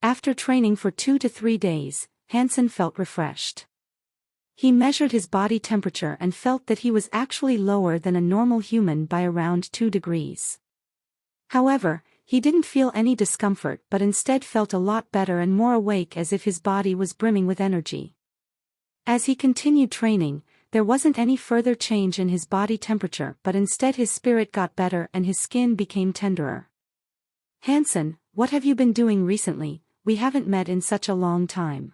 After training for 2 to 3 days, Hansen felt refreshed. He measured his body temperature and felt that he was actually lower than a normal human by around 2 degrees. However, he didn't feel any discomfort but instead felt a lot better and more awake, as if his body was brimming with energy. As he continued training, there wasn't any further change in his body temperature, but instead his spirit got better and his skin became tenderer. "Hansen, what have you been doing recently? We haven't met in such a long time."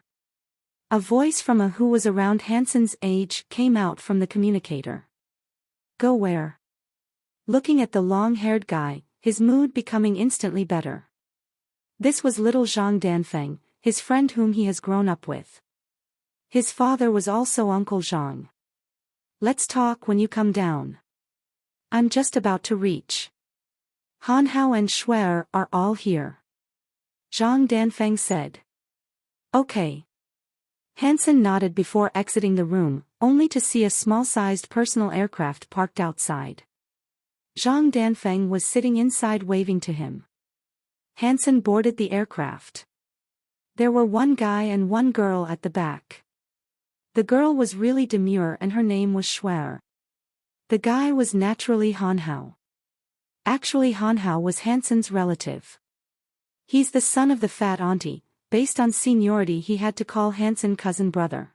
A voice from a who was around Hansen's age came out from the communicator. "Go where?" Looking at the long-haired guy, his mood becoming instantly better. This was little Zhang Danfeng, his friend whom he has grown up with. His father was also Uncle Zhang. "Let's talk when you come down. I'm just about to reach. Han Hao and Shuer are all here," Zhang Danfeng said. "Okay." Hansen nodded before exiting the room, only to see a small-sized personal aircraft parked outside. Zhang Danfeng was sitting inside waving to him. Hansen boarded the aircraft. There were 1 guy and 1 girl at the back. The girl was really demure and her name was Shuer. The guy was naturally Han Hao. Actually, Han Hao was Hansen's relative. He's the son of the fat auntie. Based on seniority he had to call Hansen cousin brother.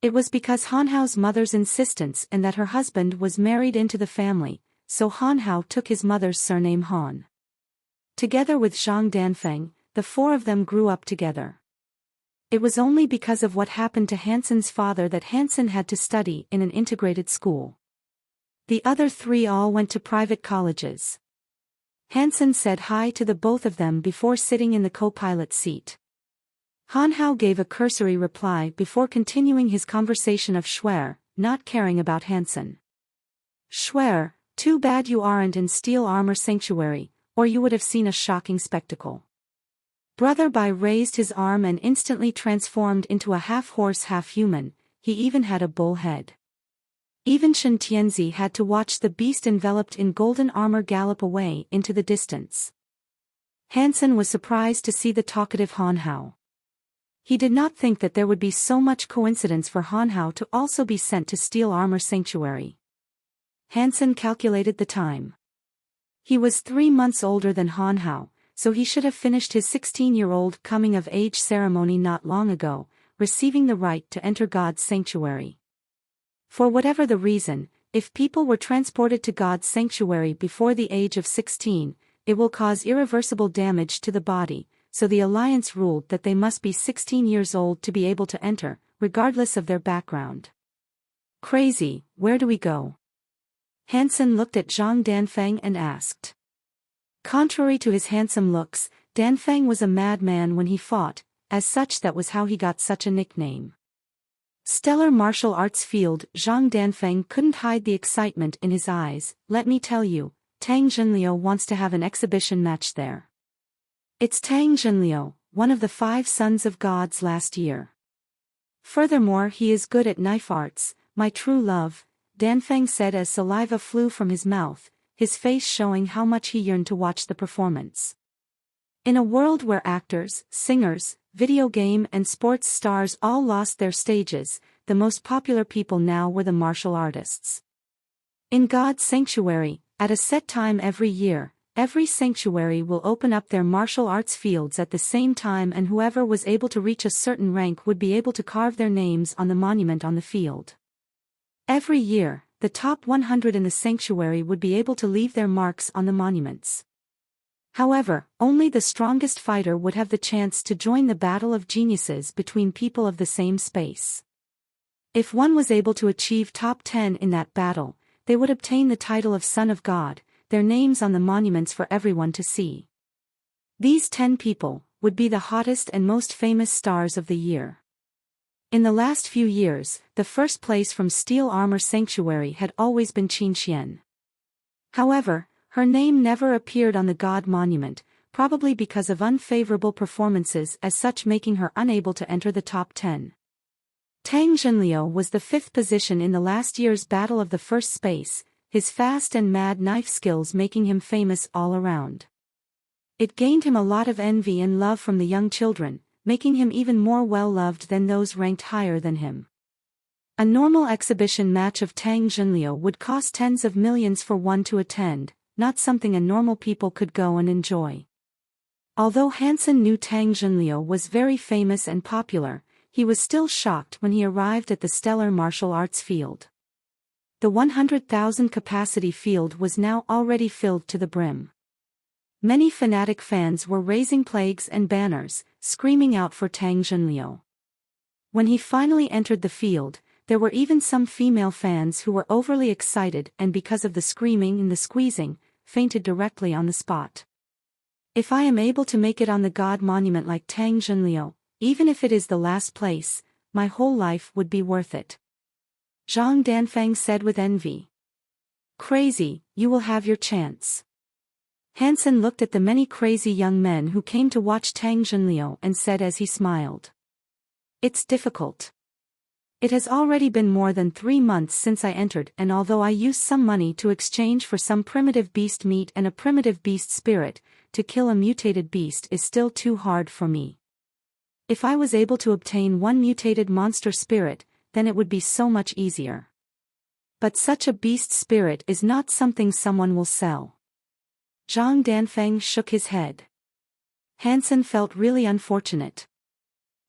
It was because Han Hao's mother's insistence and that her husband was married into the family, so Han Hao took his mother's surname Han. Together with Zhang Danfeng, the 4 of them grew up together. It was only because of what happened to Hansen's father that Hansen had to study in an integrated school. The other 3 all went to private colleges. Hansen said hi to the both of them before sitting in the co-pilot seat. Han Hao gave a cursory reply before continuing his conversation of Shuer, not caring about Hansen. "Shuer, too bad you aren't in Steel Armor Sanctuary, or you would have seen a shocking spectacle." Brother Bai raised his arm and instantly transformed into a half-horse half-human, he even had a bull head. Even Shen Tianzi had to watch the beast enveloped in golden armor gallop away into the distance. Hansen was surprised to see the talkative Han Hao. He did not think that there would be so much coincidence for Han Hao to also be sent to Steel Armor Sanctuary. Hansen calculated the time. He was 3 months older than Han Hao, so he should have finished his 16-year-old coming-of-age ceremony not long ago, receiving the right to enter God's sanctuary. For whatever the reason, if people were transported to God's sanctuary before the age of 16, it will cause irreversible damage to the body, so the Alliance ruled that they must be 16 years old to be able to enter, regardless of their background. "Crazy, where do we go?" Hansen looked at Zhang Danfeng and asked. Contrary to his handsome looks, Danfeng was a madman when he fought, as such that was how he got such a nickname. Stellar martial arts field. Zhang Danfeng couldn't hide the excitement in his eyes. "Let me tell you, Tang Zhenliu wants to have an exhibition match there." "It's Tang Zhenliu, one of the 5 sons of gods last year. Furthermore, he is good at knife arts, my true love, Danfeng said as saliva flew from his mouth, his face showing how much he yearned to watch the performance. In a world where actors, singers, video game and sports stars all lost their stages, the most popular people now were the martial artists. In God's sanctuary, at a set time every year, every sanctuary will open up their martial arts fields at the same time, and whoever was able to reach a certain rank would be able to carve their names on the monument on the field. Every year, the top 100 in the sanctuary would be able to leave their marks on the monuments. However, only the strongest fighter would have the chance to join the battle of geniuses between people of the same space. If one was able to achieve top 10 in that battle, they would obtain the title of Son of God, their names on the monuments for everyone to see. These 10 people would be the hottest and most famous stars of the year. In the last few years, the first place from Steel Armor Sanctuary had always been Qin Xian. However, her name never appeared on the God Monument, probably because of unfavorable performances as such, making her unable to enter the top 10. Tang Zhenliu was the 5th position in the last year's Battle of the First Space, his fast and mad knife skills making him famous all around. It gained him a lot of envy and love from the young children, making him even more well-loved than those ranked higher than him. A normal exhibition match of Tang Zhenliu would cost tens of millions for one to attend, not something a normal people could go and enjoy. Although Hansen knew Tang Zhenliu was very famous and popular, he was still shocked when he arrived at the stellar martial arts field. The 100,000 capacity field was now already filled to the brim. Many fanatic fans were raising flags and banners, screaming out for Tang Zhenliu. When he finally entered the field, there were even some female fans who were overly excited and because of the screaming and the squeezing, fainted directly on the spot. If I am able to make it on the God Monument like Tang Zhenliu, even if it is the last place, my whole life would be worth it. Zhang Danfeng said with envy. Crazy, you will have your chance. Hansen looked at the many crazy young men who came to watch Tang Zhenliu and said as he smiled. It's difficult. It has already been more than 3 months since I entered, and although I used some money to exchange for some primitive beast meat and a primitive beast spirit, to kill a mutated beast is still too hard for me. If I was able to obtain one mutated monster spirit, then it would be so much easier. But such a beast spirit is not something someone will sell. Zhang Danfeng shook his head. Hansen felt really unfortunate.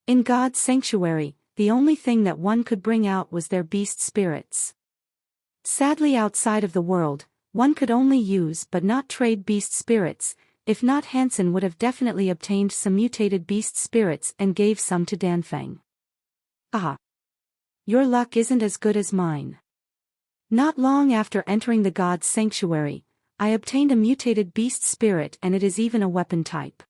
In God's sanctuary, the only thing that one could bring out was their beast spirits. Sadly, outside of the world, one could only use but not trade beast spirits. If not, Hansen would have definitely obtained some mutated beast spirits and gave some to Danfeng. Ah! Your luck isn't as good as mine. Not long after entering the God's sanctuary, I obtained a mutated beast spirit, and it is even a weapon type.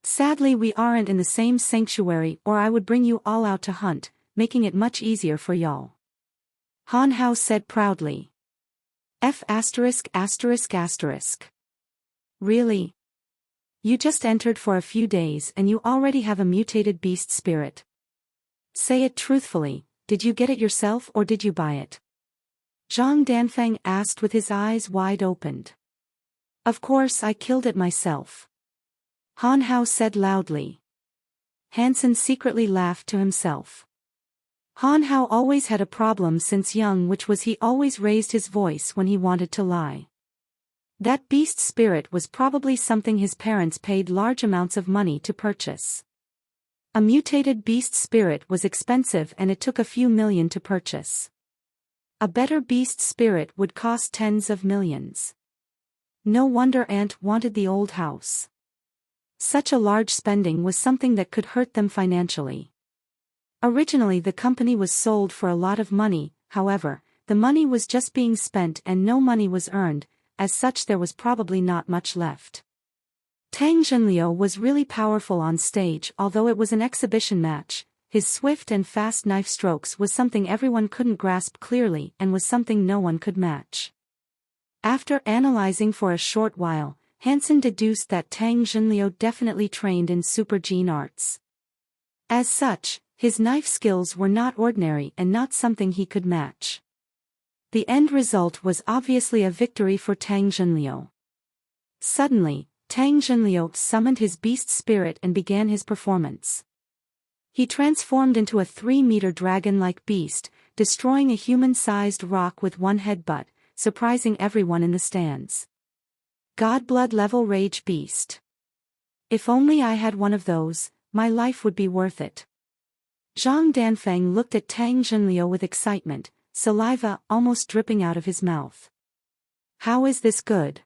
Sadly, we aren't in the same sanctuary, or I would bring you all out to hunt, making it much easier for y'all. Han Hao said proudly. F*******. Really? You just entered for a few days and you already have a mutated beast spirit. Say it truthfully, did you get it yourself or did you buy it? Zhang Danfeng asked with his eyes wide opened. Of course I killed it myself. Han Hao said loudly. Hansen secretly laughed to himself. Han Hao always had a problem since young, which was he always raised his voice when he wanted to lie. That beast spirit was probably something his parents paid large amounts of money to purchase. A mutated beast spirit was expensive and it took a few million to purchase. A better beast spirit would cost tens of millions. No wonder Aunt wanted the old house. Such a large spending was something that could hurt them financially. Originally the company was sold for a lot of money, however, the money was just being spent and no money was earned, as such there was probably not much left. Tang Zhenliu was really powerful on stage. Although it was an exhibition match, his swift and fast knife strokes was something everyone couldn't grasp clearly and was something no one could match. After analyzing for a short while, Hansen deduced that Tang Junliu definitely trained in super gene arts. As such, his knife skills were not ordinary and not something he could match. The end result was obviously a victory for Tang Junliu. Suddenly, Tang Junliu summoned his beast spirit and began his performance. He transformed into a 3-meter dragon-like beast, destroying a human-sized rock with one headbutt, surprising everyone in the stands. Godblood level rage beast. If only I had one of those, my life would be worth it. Zhang Danfeng looked at Tang Junliu with excitement, saliva almost dripping out of his mouth. How is this good?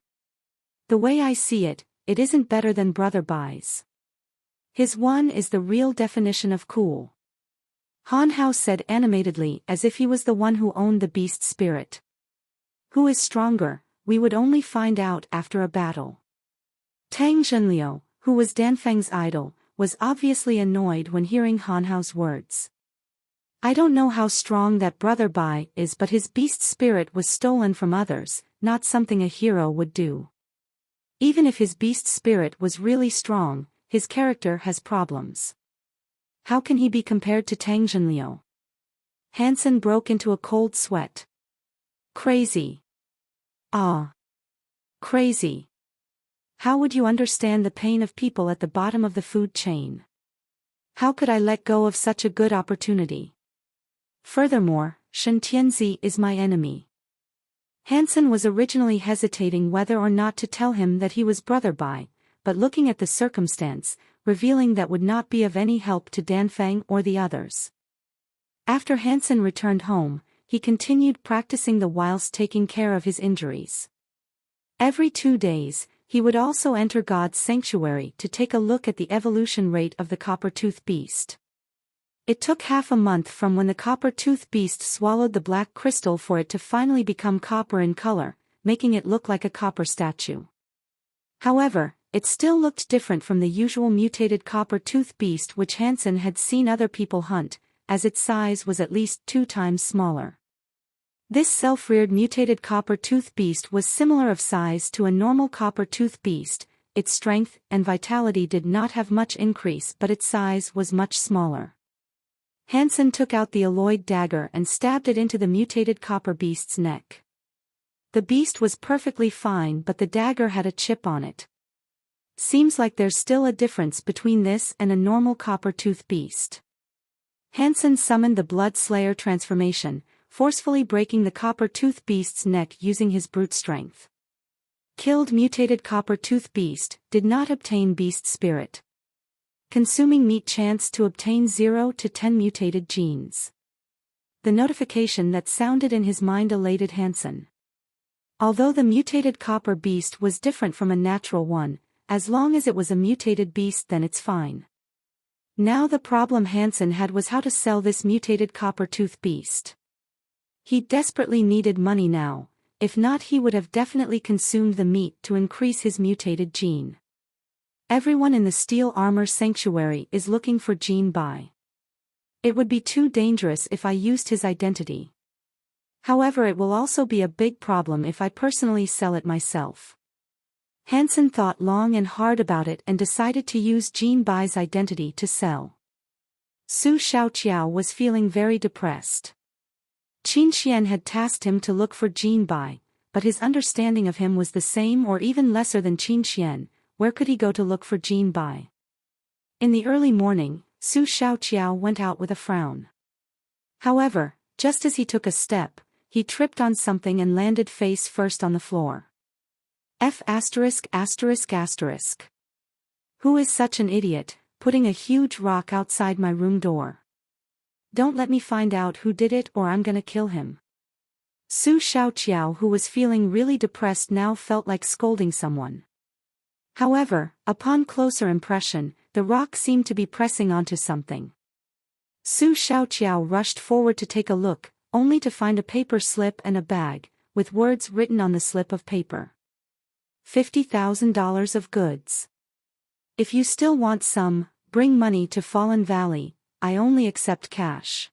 The way I see it, it isn't better than Brother Bai's. His one is the real definition of cool. Han Hao said animatedly as if he was the one who owned the beast spirit. Who is stronger, we would only find out after a battle. Tang Junliu, who was Danfeng's idol, was obviously annoyed when hearing Han Hao's words. I don't know how strong that Brother Bai is, but his beast spirit was stolen from others, not something a hero would do. Even if his beast spirit was really strong, his character has problems. How can he be compared to Tang Junliu? Hansen broke into a cold sweat. Crazy. Ah. Crazy. How would you understand the pain of people at the bottom of the food chain? How could I let go of such a good opportunity? Furthermore, Shen Tianzi is my enemy. Hansen was originally hesitating whether or not to tell him that he was Brother Bai, but looking at the circumstance, revealing that would not be of any help to Danfeng or the others. After Hansen returned home, he continued practicing the whilst taking care of his injuries. Every 2 days, he would also enter God's sanctuary to take a look at the evolution rate of the copper-tooth beast. It took half a month from when the copper-tooth beast swallowed the black crystal for it to finally become copper in color, making it look like a copper statue. However, it still looked different from the usual mutated copper-tooth beast which Hansen had seen other people hunt, as its size was at least 2 times smaller. This self-reared mutated copper-tooth beast was similar of size to a normal copper-tooth beast. Its strength and vitality did not have much increase, but its size was much smaller. Hansen took out the alloyed dagger and stabbed it into the mutated copper beast's neck. The beast was perfectly fine, but the dagger had a chip on it. Seems like there's still a difference between this and a normal copper-tooth beast. Hansen summoned the Blood Slayer transformation, forcefully breaking the copper-tooth beast's neck using his brute strength. Killed mutated copper-tooth beast, did not obtain beast spirit. Consuming meat chance to obtain 0 to 10 mutated genes. The notification that sounded in his mind elated Hansen. Although the mutated copper beast was different from a natural one, as long as it was a mutated beast then it's fine. Now the problem Hansen had was how to sell this mutated copper-tooth beast. He desperately needed money now, if not he would have definitely consumed the meat to increase his mutated gene. Everyone in the Steel Armor Sanctuary is looking for Gene Bai. It would be too dangerous if I used his identity. However, it will also be a big problem if I personally sell it myself. Hansen thought long and hard about it and decided to use Gene Bai's identity to sell. Su Shaoqiao was feeling very depressed. Qin Xian had tasked him to look for Gene Bai, but his understanding of him was the same or even lesser than Qin Xian. Where could he go to look for Gene Bai? In the early morning, Su Shaoqiao went out with a frown. However, just as he took a step, he tripped on something and landed face first on the floor. F*******. Who is such an idiot, putting a huge rock outside my room door? Don't let me find out who did it or I'm gonna kill him. Su Shaoqiao, who was feeling really depressed now, felt like scolding someone. However, upon closer impression, the rock seemed to be pressing onto something. Su Shaoqiao rushed forward to take a look, only to find a paper slip and a bag, with words written on the slip of paper. $50,000 of goods. If you still want some, bring money to Fallen Valley, I only accept cash.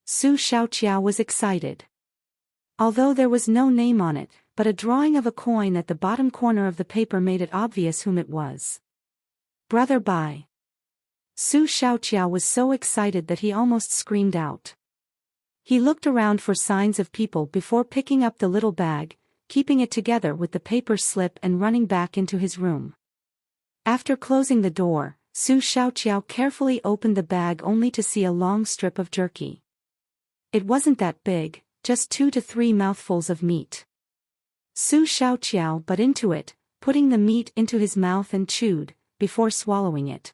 Su Shaoqiao was excited. Although there was no name on it, but a drawing of a coin at the bottom corner of the paper made it obvious whom it was. Brother Bai. Su Xiaoqiao was so excited that he almost screamed out. He looked around for signs of people before picking up the little bag, keeping it together with the paper slip and running back into his room. After closing the door, Su Xiaoqiao carefully opened the bag only to see a long strip of jerky. It wasn't that big, just 2 to 3 mouthfuls of meat. Su Xiaoqiao bit into it, putting the meat into his mouth and chewed, before swallowing it.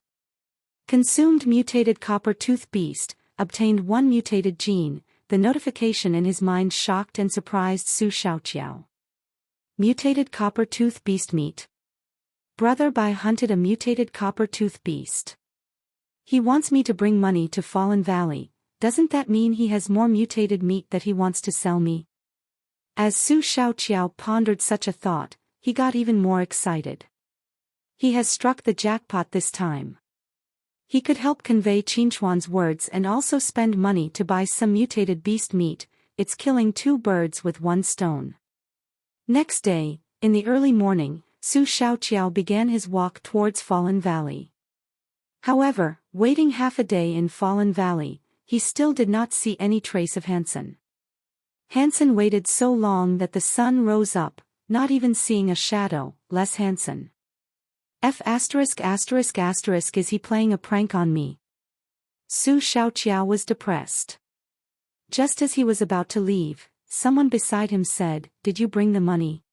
Consumed mutated copper-tooth beast, obtained 1 mutated gene. The notification in his mind shocked and surprised Su Xiaoqiao. Mutated copper-tooth beast meat. Brother Bai hunted a mutated copper-tooth beast. He wants me to bring money to Fallen Valley. Doesn't that mean he has more mutated meat that he wants to sell me? As Su Xiaoqiao pondered such a thought, he got even more excited. He has struck the jackpot this time. He could help convey Qinchuan's words and also spend money to buy some mutated beast meat. It's killing 2 birds with 1 stone. Next day, in the early morning, Su Xiaoqiao began his walk towards Fallen Valley. However, waiting half a day in Fallen Valley, he still did not see any trace of Hansen. Hansen waited so long that the sun rose up, not even seeing a shadow, less Hansen. Is he playing a prank on me? Su Xiaoqiao was depressed. Just as he was about to leave, someone beside him said, "Did you bring the money?"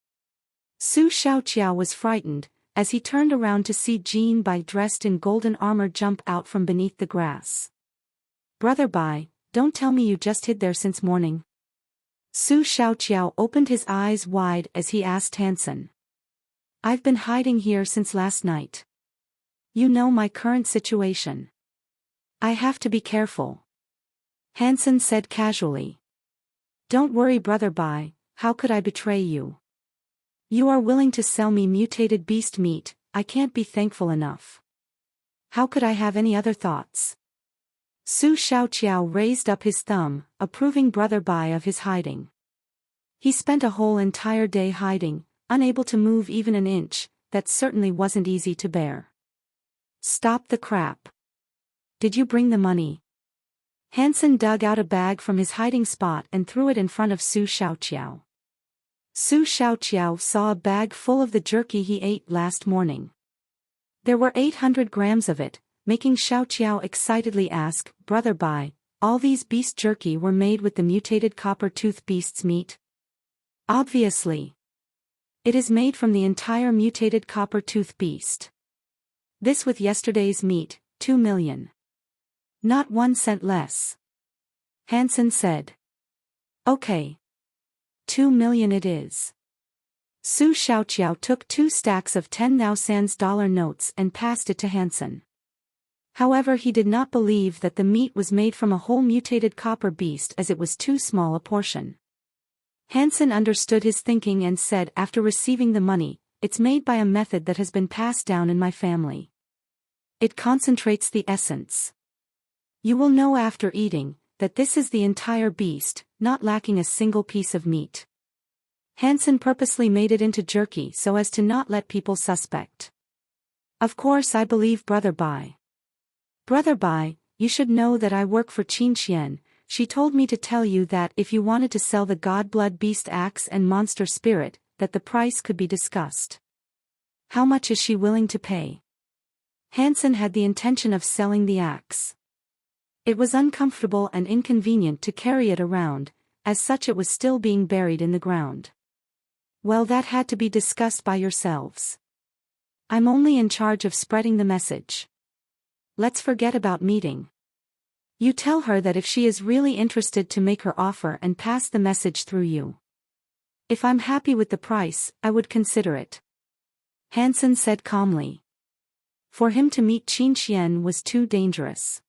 Su Xiaoqiao was frightened, as he turned around to see Jean Bai dressed in golden armor jump out from beneath the grass. "Brother Bai, don't tell me you just hid there since morning." Su Xiaoqiao opened his eyes wide as he asked Hansen. "I've been hiding here since last night. You know my current situation. I have to be careful." Hansen said casually. "Don't worry, Brother Bai, how could I betray you? You are willing to sell me mutated beast meat. I can't be thankful enough. How could I have any other thoughts?" Su Xiaoqiao raised up his thumb, approving Brother Bai of his hiding. He spent a whole entire day hiding, unable to move even an inch. That certainly wasn't easy to bear. "Stop the crap. Did you bring the money?" Hansen dug out a bag from his hiding spot and threw it in front of Su Xiaoqiao. Su Xiaoqiao saw a bag full of the jerky he ate last morning. There were 800 grams of it, making Xiaoqiao excitedly ask, "Brother Bai, all these beast jerky were made with the mutated copper-tooth beast's meat?" "Obviously. It is made from the entire mutated copper-tooth beast. This with yesterday's meat, 2 million. Not 1 cent less." Hansen said. "Okay. 2 million it is." Su Xiaoqiao took 2 stacks of 10,000 dollar notes and passed it to Hansen. However, he did not believe that the meat was made from a whole mutated copper beast, as it was too small a portion. Hansen understood his thinking and said after receiving the money, "It's made by a method that has been passed down in my family. It concentrates the essence. You will know after eating, that this is the entire beast, not lacking a single piece of meat." Hansen purposely made it into jerky so as to not let people suspect. "Of course I believe Brother Bai. Brother Bai, you should know that I work for Qin Xian. She told me to tell you that if you wanted to sell the God Blood Beast Axe and Monster Spirit, that the price could be discussed. How much is she willing to pay?" Hansen had the intention of selling the axe. It was uncomfortable and inconvenient to carry it around, as such it was still being buried in the ground. "Well, that had to be discussed by yourselves. I'm only in charge of spreading the message. Let's forget about meeting. You tell her that if she is really interested to make her offer and pass the message through you. If I'm happy with the price, I would consider it." Hansen said calmly. For him to meet Qin Xian was too dangerous.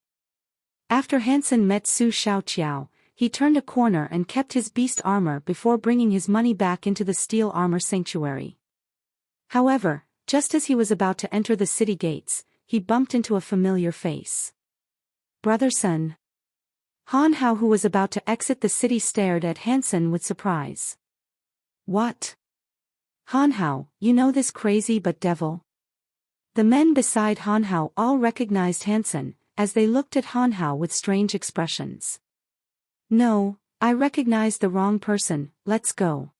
After Hansen met Su Xiaoqiao, he turned a corner and kept his beast armor before bringing his money back into the steel armor sanctuary. However, just as he was about to enter the city gates, he bumped into a familiar face. "Brother Sun." Han Hao, who was about to exit the city, stared at Hansen with surprise. "What? Hanhao, you know this crazy but devil? The men beside Hanhao all recognized Hansen, as they looked at Hanhao with strange expressions. No, I recognized the wrong person, let's go.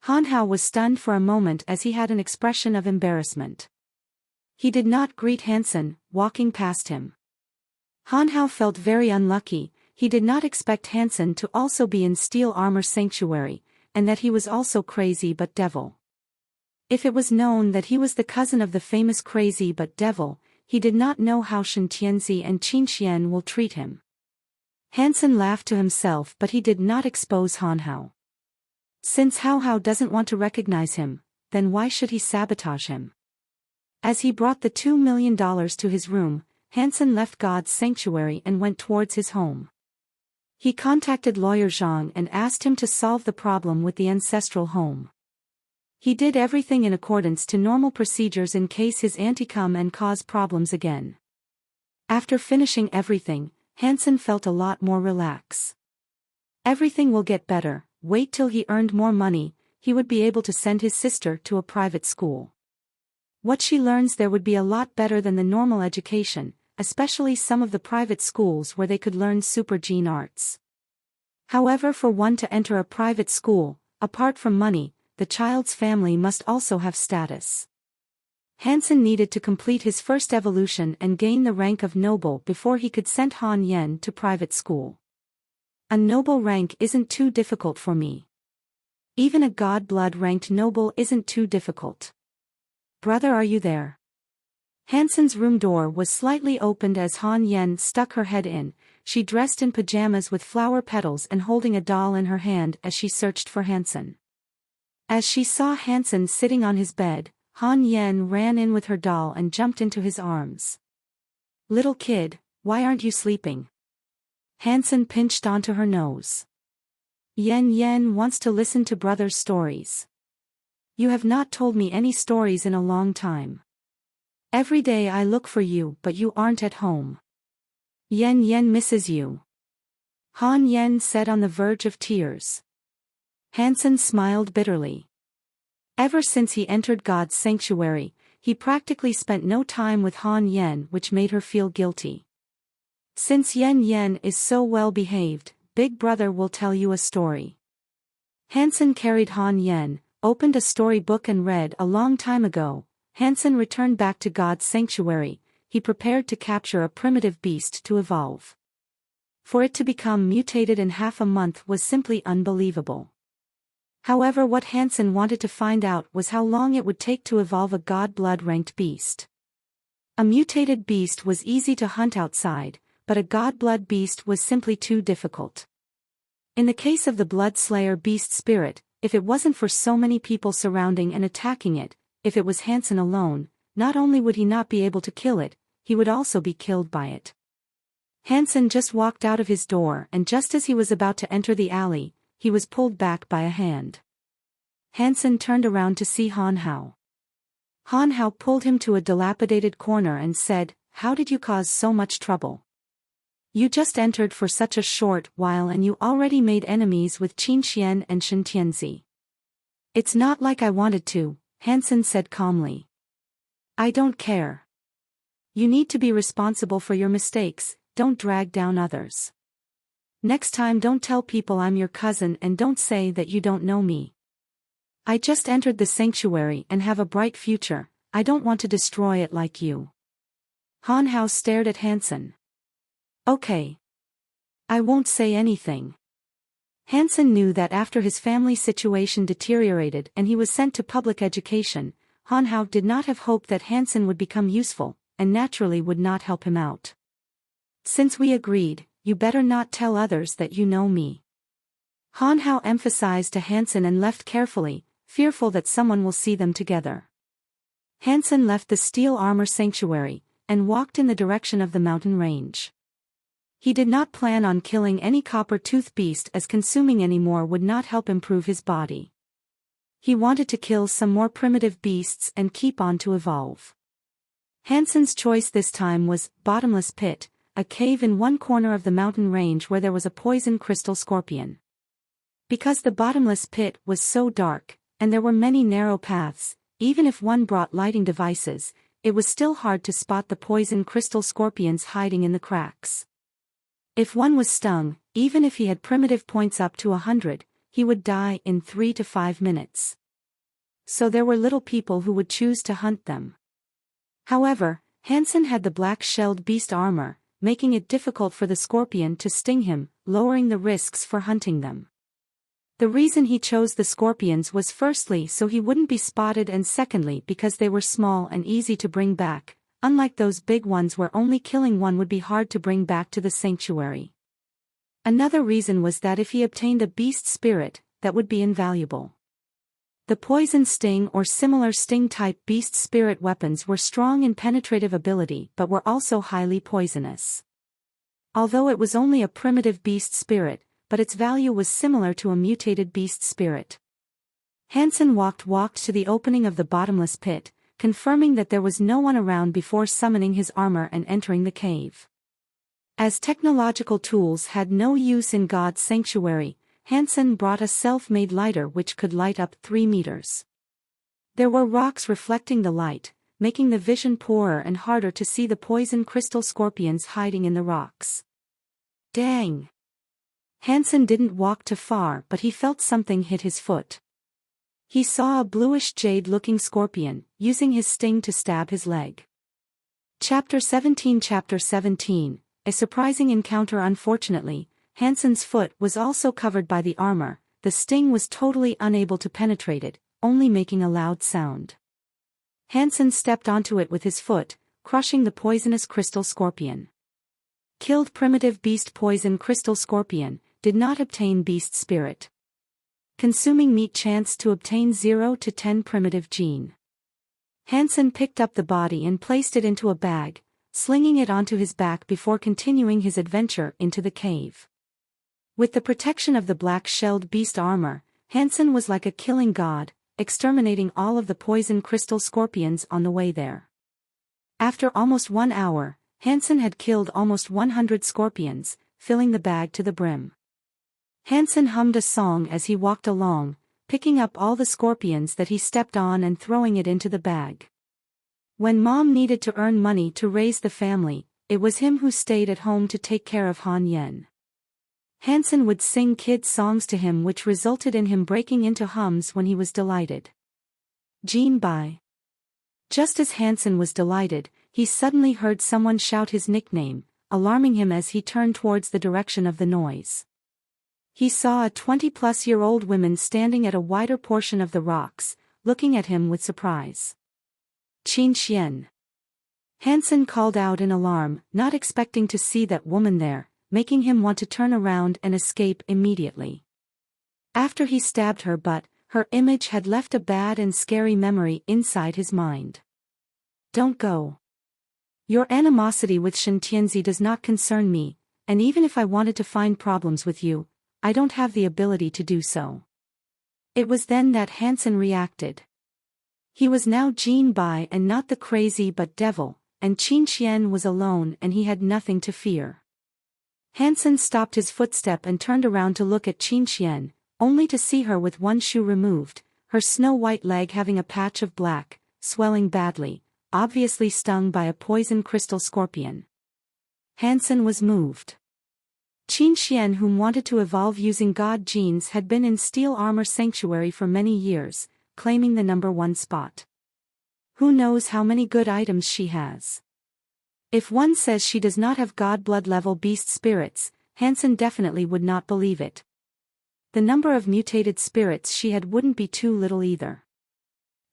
Hanhao was stunned for a moment as he had an expression of embarrassment. He did not greet Hansen, walking past him. Hanhao felt very unlucky. He did not expect Hansen to also be in Steel Armor Sanctuary, and that he was also crazy but devil. If it was known that he was the cousin of the famous crazy but devil, he did not know how Shen Tianzi and Qin Xian will treat him. Hansen laughed to himself, but he did not expose Hanhao. Since Hanhao doesn't want to recognize him, then why should he sabotage him? As he brought the $2 million to his room, Hansen left God's sanctuary and went towards his home. He contacted lawyer Zhang and asked him to solve the problem with the ancestral home. He did everything in accordance to normal procedures in case his auntie come and cause problems again. After finishing everything, Hansen felt a lot more relaxed. Everything will get better. Wait till he earned more money, he would be able to send his sister to a private school. What she learns there would be a lot better than the normal education, especially some of the private schools where they could learn super gene arts. However, for one to enter a private school, apart from money, the child's family must also have status. Hansen needed to complete his first evolution and gain the rank of noble before he could send Han Yen to private school. A noble rank isn't too difficult for me. Even a god blood ranked noble isn't too difficult. Brother, are you there? Hansen's room door was slightly opened as Han Yen stuck her head in. She dressed in pajamas with flower petals and holding a doll in her hand as she searched for Hansen. As she saw Hansen sitting on his bed, Han Yen ran in with her doll and jumped into his arms. Little kid, why aren't you sleeping? Hansen pinched onto her nose. Yen wants to listen to brother's stories. You have not told me any stories in a long time. Every day I look for you but you aren't at home. Yen misses you. Han Yen said on the verge of tears. Hansen smiled bitterly. Ever since he entered God's sanctuary, he practically spent no time with Han Yen, which made her feel guilty. Since Yen is so well behaved, Big Brother will tell you a story. Hansen carried Han Yen, opened a storybook and read. A long time ago, Hansen returned back to God's sanctuary. He prepared to capture a primitive beast to evolve. For it to become mutated in half a month was simply unbelievable. However, what Hansen wanted to find out was how long it would take to evolve a god blood-ranked beast. A mutated beast was easy to hunt outside, but a god blood beast was simply too difficult. In the case of the blood slayer beast spirit, if it wasn't for so many people surrounding and attacking it, if it was Hansen alone, not only would he not be able to kill it, he would also be killed by it. Hansen just walked out of his door, and just as he was about to enter the alley, he was pulled back by a hand. Hansen turned around to see Hanhao. Hanhao pulled him to a dilapidated corner and said, "How did you cause so much trouble? You just entered for such a short while and you already made enemies with Qin Xian and Shen Tianzi." "It's not like I wanted to," Hansen said calmly. "I don't care. You need to be responsible for your mistakes, don't drag down others. Next time don't tell people I'm your cousin and don't say that you don't know me. I just entered the sanctuary and have a bright future, I don't want to destroy it like you." Hanhao stared at Hansen. "Okay. I won't say anything." Hansen knew that after his family situation deteriorated and he was sent to public education, Hanhao did not have hope that Hansen would become useful, and naturally would not help him out. "Since we agreed, you better not tell others that you know me." Hanhao emphasized to Hansen and left carefully, fearful that someone will see them together. Hansen left the Steel Armor Sanctuary, and walked in the direction of the mountain range. He did not plan on killing any copper-tooth beast, as consuming any more would not help improve his body. He wanted to kill some more primitive beasts and keep on to evolve. Hansen's choice this time was Bottomless Pit, a cave in one corner of the mountain range where there was a poison crystal scorpion. Because the bottomless pit was so dark, and there were many narrow paths. Even if one brought lighting devices, it was still hard to spot the poison crystal scorpions hiding in the cracks. If one was stung, even if he had primitive points up to 100, he would die in 3 to 5 minutes. So there were little people who would choose to hunt them. However, Hansen had the black-shelled beast armor, making it difficult for the scorpion to sting him, lowering the risks for hunting them. The reason he chose the scorpions was firstly so he wouldn't be spotted, and secondly because they were small and easy to bring back, unlike those big ones where only killing one would be hard to bring back to the sanctuary. Another reason was that if he obtained a beast spirit, that would be invaluable. The poison sting or similar sting-type beast spirit weapons were strong in penetrative ability but were also highly poisonous. Although it was only a primitive beast spirit, but its value was similar to a mutated beast spirit. Hansen walked to the opening of the bottomless pit, confirming that there was no one around before summoning his armor and entering the cave. As technological tools had no use in God's sanctuary, Hansen brought a self-made lighter which could light up 3 meters. There were rocks reflecting the light, making the vision poorer and harder to see the poison crystal scorpions hiding in the rocks. Dang! Hansen didn't walk too far, but he felt something hit his foot. He saw a bluish jade-looking scorpion, using his sting to stab his leg. Chapter 17, A surprising encounter. Unfortunately, Hansen's foot was also covered by the armor. The sting was totally unable to penetrate it, only making a loud sound. Hansen stepped onto it with his foot, crushing the poisonous crystal scorpion. Killed primitive beast poison crystal scorpion, did not obtain beast spirit. Consuming meat chance to obtain 0 to 10 primitive gene. Hansen picked up the body and placed it into a bag, slinging it onto his back before continuing his adventure into the cave. With the protection of the black-shelled beast armor, Hansen was like a killing god, exterminating all of the poison crystal scorpions on the way there. After almost 1 hour, Hansen had killed almost 100 scorpions, filling the bag to the brim. Hansen hummed a song as he walked along, picking up all the scorpions that he stepped on and throwing it into the bag. When Mom needed to earn money to raise the family, it was him who stayed at home to take care of Han Yen. Hansen would sing kids' songs to him, which resulted in him breaking into hums when he was delighted. Gene Bai. Just as Hansen was delighted, he suddenly heard someone shout his nickname, alarming him as he turned towards the direction of the noise. He saw a 20-plus-year-old woman standing at a wider portion of the rocks, looking at him with surprise. Qin Xian. Hansen called out in alarm, not expecting to see that woman there, making him want to turn around and escape immediately. After he stabbed her, but her image had left a bad and scary memory inside his mind. Don't go. Your animosity with Shen Tianzi does not concern me, and even if I wanted to find problems with you, I don't have the ability to do so. It was then that Hansen reacted. He was now Jin Bai and not the crazy but devil, and Qin Xian was alone and he had nothing to fear. Hansen stopped his footstep and turned around to look at Qin Xian, only to see her with one shoe removed, her snow-white leg having a patch of black, swelling badly, obviously stung by a poison crystal scorpion. Hansen was moved. Qin Xian, whom wanted to evolve using god genes, had been in Steel Armor Sanctuary for many years, claiming the #1 spot. Who knows how many good items she has? If one says she does not have god blood level beast spirits, Hansen definitely would not believe it. The number of mutated spirits she had wouldn't be too little either.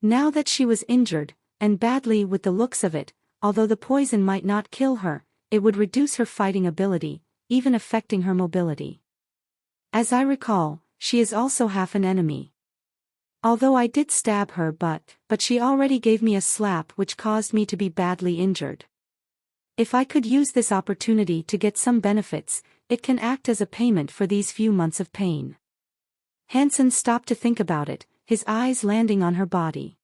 Now that she was injured, and badly with the looks of it, although the poison might not kill her, it would reduce her fighting ability, even affecting her mobility. As I recall, she is also half an enemy. Although I did stab her, but she already gave me a slap which caused me to be badly injured. If I could use this opportunity to get some benefits, it can act as a payment for these few months of pain. Hansen stopped to think about it, his eyes landing on her body.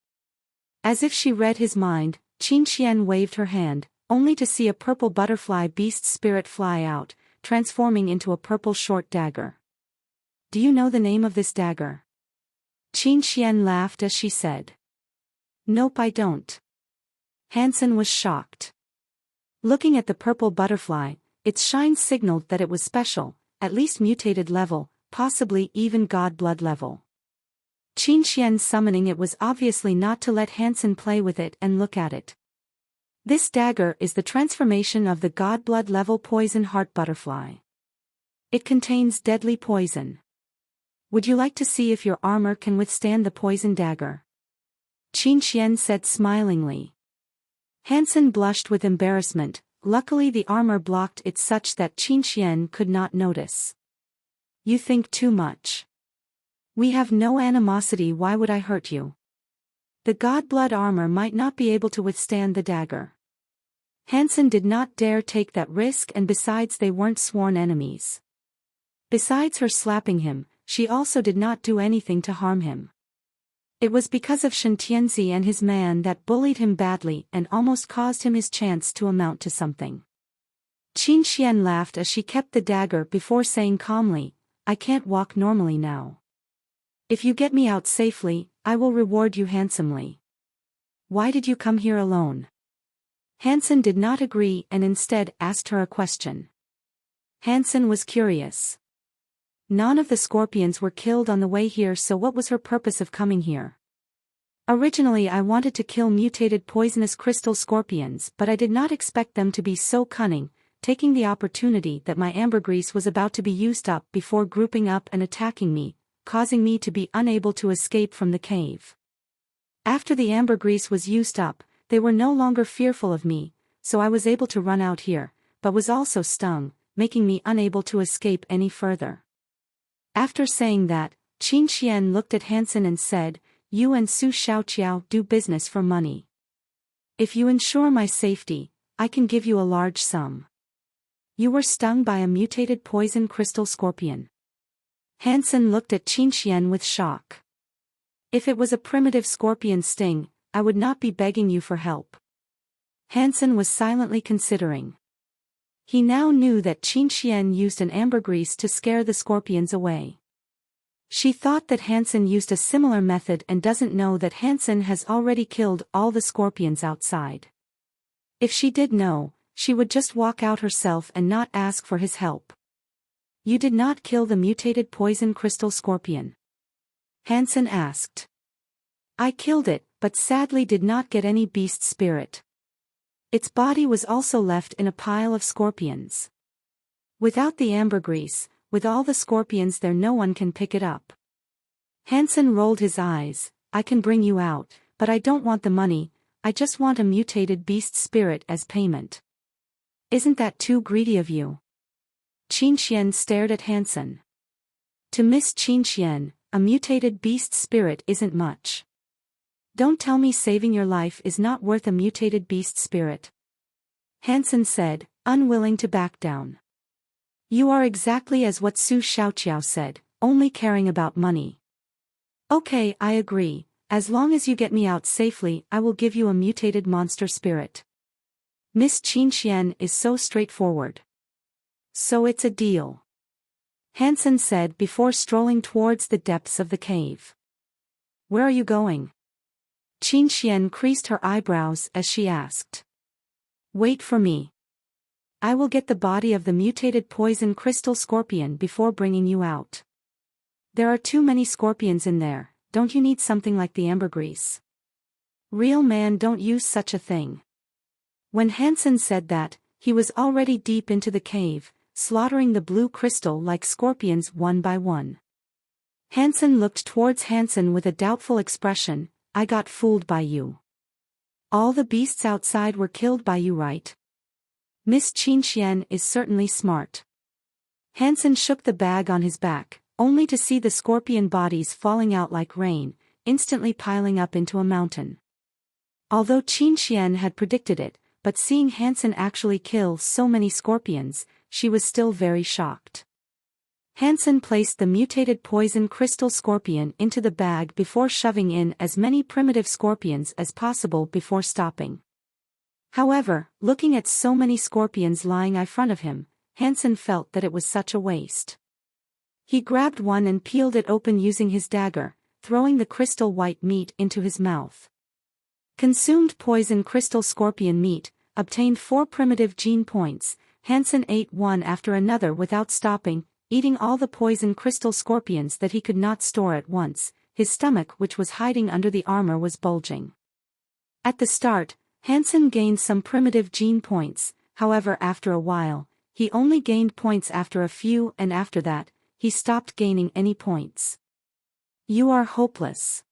As if she read his mind, Qin Xian waved her hand, only to see a purple butterfly beast spirit fly out, transforming into a purple short dagger. Do you know the name of this dagger? Qin Xian laughed as she said. Nope, I don't. Hansen was shocked. Looking at the purple butterfly, its shine signaled that it was special, at least mutated level, possibly even god blood level. Qin Xian's summoning it was obviously not to let Hansen play with it and look at it. This dagger is the transformation of the god blood level poison heart butterfly. It contains deadly poison. Would you like to see if your armor can withstand the poison dagger? Qin Xian said smilingly. Hansen blushed with embarrassment. Luckily the armor blocked it such that Qin Xian could not notice. You think too much. We have no animosity, why would I hurt you? The god blood armor might not be able to withstand the dagger. Hansen did not dare take that risk, and besides they weren't sworn enemies. Besides her slapping him, she also did not do anything to harm him. It was because of Shen Tianzi and his man that bullied him badly and almost caused him his chance to amount to something. Qin Xian laughed as she kept the dagger before saying calmly, I can't walk normally now. If you get me out safely, I will reward you handsomely. Why did you come here alone? Hansen did not agree and instead asked her a question. Hansen was curious. None of the scorpions were killed on the way here, so what was her purpose of coming here? Originally I wanted to kill mutated poisonous crystal scorpions, but I did not expect them to be so cunning, taking the opportunity that my ambergris was about to be used up before grouping up and attacking me, causing me to be unable to escape from the cave. After the ambergris was used up, they were no longer fearful of me, so I was able to run out here, but was also stung, making me unable to escape any further. After saying that, Qin Xian looked at Hansen and said, You and Su Xiaoqiao do business for money. If you ensure my safety, I can give you a large sum. You were stung by a mutated poison crystal scorpion. Hansen looked at Qin Xian with shock. If it was a primitive scorpion sting, I would not be begging you for help. Hansen was silently considering. He now knew that Qin Xian used an ambergris to scare the scorpions away. She thought that Hansen used a similar method and doesn't know that Hansen has already killed all the scorpions outside. If she did know, she would just walk out herself and not ask for his help. You did not kill the mutated poison crystal scorpion? Hansen asked. I killed it, but sadly did not get any beast spirit. Its body was also left in a pile of scorpions. Without the ambergris, with all the scorpions there, no one can pick it up. Hansen rolled his eyes. I can bring you out, but I don't want the money, I just want a mutated beast spirit as payment. Isn't that too greedy of you? Qin Xian stared at Hansen. To Miss Qin Xian, a mutated beast spirit isn't much. Don't tell me saving your life is not worth a mutated beast spirit. Hansen said, unwilling to back down. You are exactly as what Su Xiaoqiao said, only caring about money. Okay, I agree, as long as you get me out safely I will give you a mutated monster spirit. Miss Qin Xian is so straightforward. So it's a deal. Hansen said before strolling towards the depths of the cave. Where are you going? Qin Xian creased her eyebrows as she asked. Wait for me. I will get the body of the mutated poison crystal scorpion before bringing you out. There are too many scorpions in there, don't you need something like the ambergris? Real man don't use such a thing. When Hansen said that, he was already deep into the cave, slaughtering the blue crystal like scorpions one by one. Hansen looked towards Hansen with a doubtful expression. I got fooled by you. All the beasts outside were killed by you, right? Miss Qin Xian is certainly smart. Hansen shook the bag on his back, only to see the scorpion bodies falling out like rain, instantly piling up into a mountain. Although Qin Xian had predicted it, but seeing Hansen actually kill so many scorpions, she was still very shocked. Hansen placed the mutated poison crystal scorpion into the bag before shoving in as many primitive scorpions as possible before stopping. However, looking at so many scorpions lying in front of him, Hansen felt that it was such a waste. He grabbed one and peeled it open using his dagger, throwing the crystal white meat into his mouth. Consumed poison crystal scorpion meat, obtained 4 primitive gene points. Hansen ate one after another without stopping, eating all the poison crystal scorpions that he could not store at once. His stomach, which was hiding under the armor, was bulging. At the start, Hansen gained some primitive gene points, however after a while, he only gained points after a few, and after that, he stopped gaining any points. You are hopeless.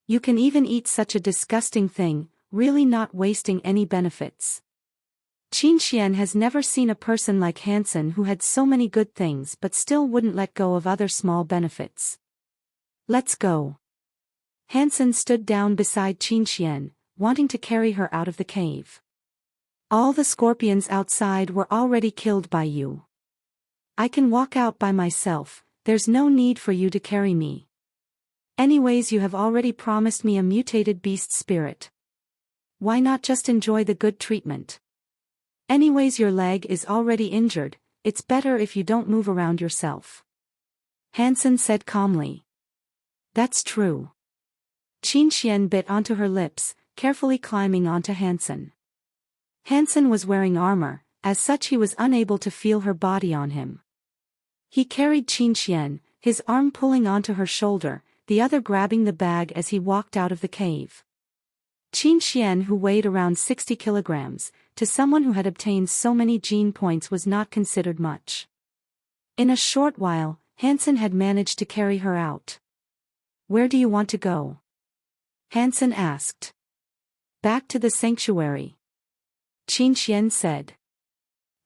You can even eat such a disgusting thing, really not wasting any benefits. Qin Xian has never seen a person like Hansen who had so many good things but still wouldn't let go of other small benefits. Let's go. Hansen stood down beside Qin Xian, wanting to carry her out of the cave. All the scorpions outside were already killed by you. I can walk out by myself, there's no need for you to carry me. Anyways, you have already promised me a mutated beast spirit. Why not just enjoy the good treatment? Anyways, your leg is already injured, it's better if you don't move around yourself. Hansen said calmly. That's true. Qin Xian bit onto her lips, carefully climbing onto Hansen. Hansen was wearing armor, as such he was unable to feel her body on him. He carried Qin Xian, his arm pulling onto her shoulder, the other grabbing the bag as he walked out of the cave. Qin Xian, who weighed around 60 kilograms, to someone who had obtained so many gene points was not considered much. In a short while, Hansen had managed to carry her out. Where do you want to go? Hansen asked. Back to the sanctuary. Qin Xian said.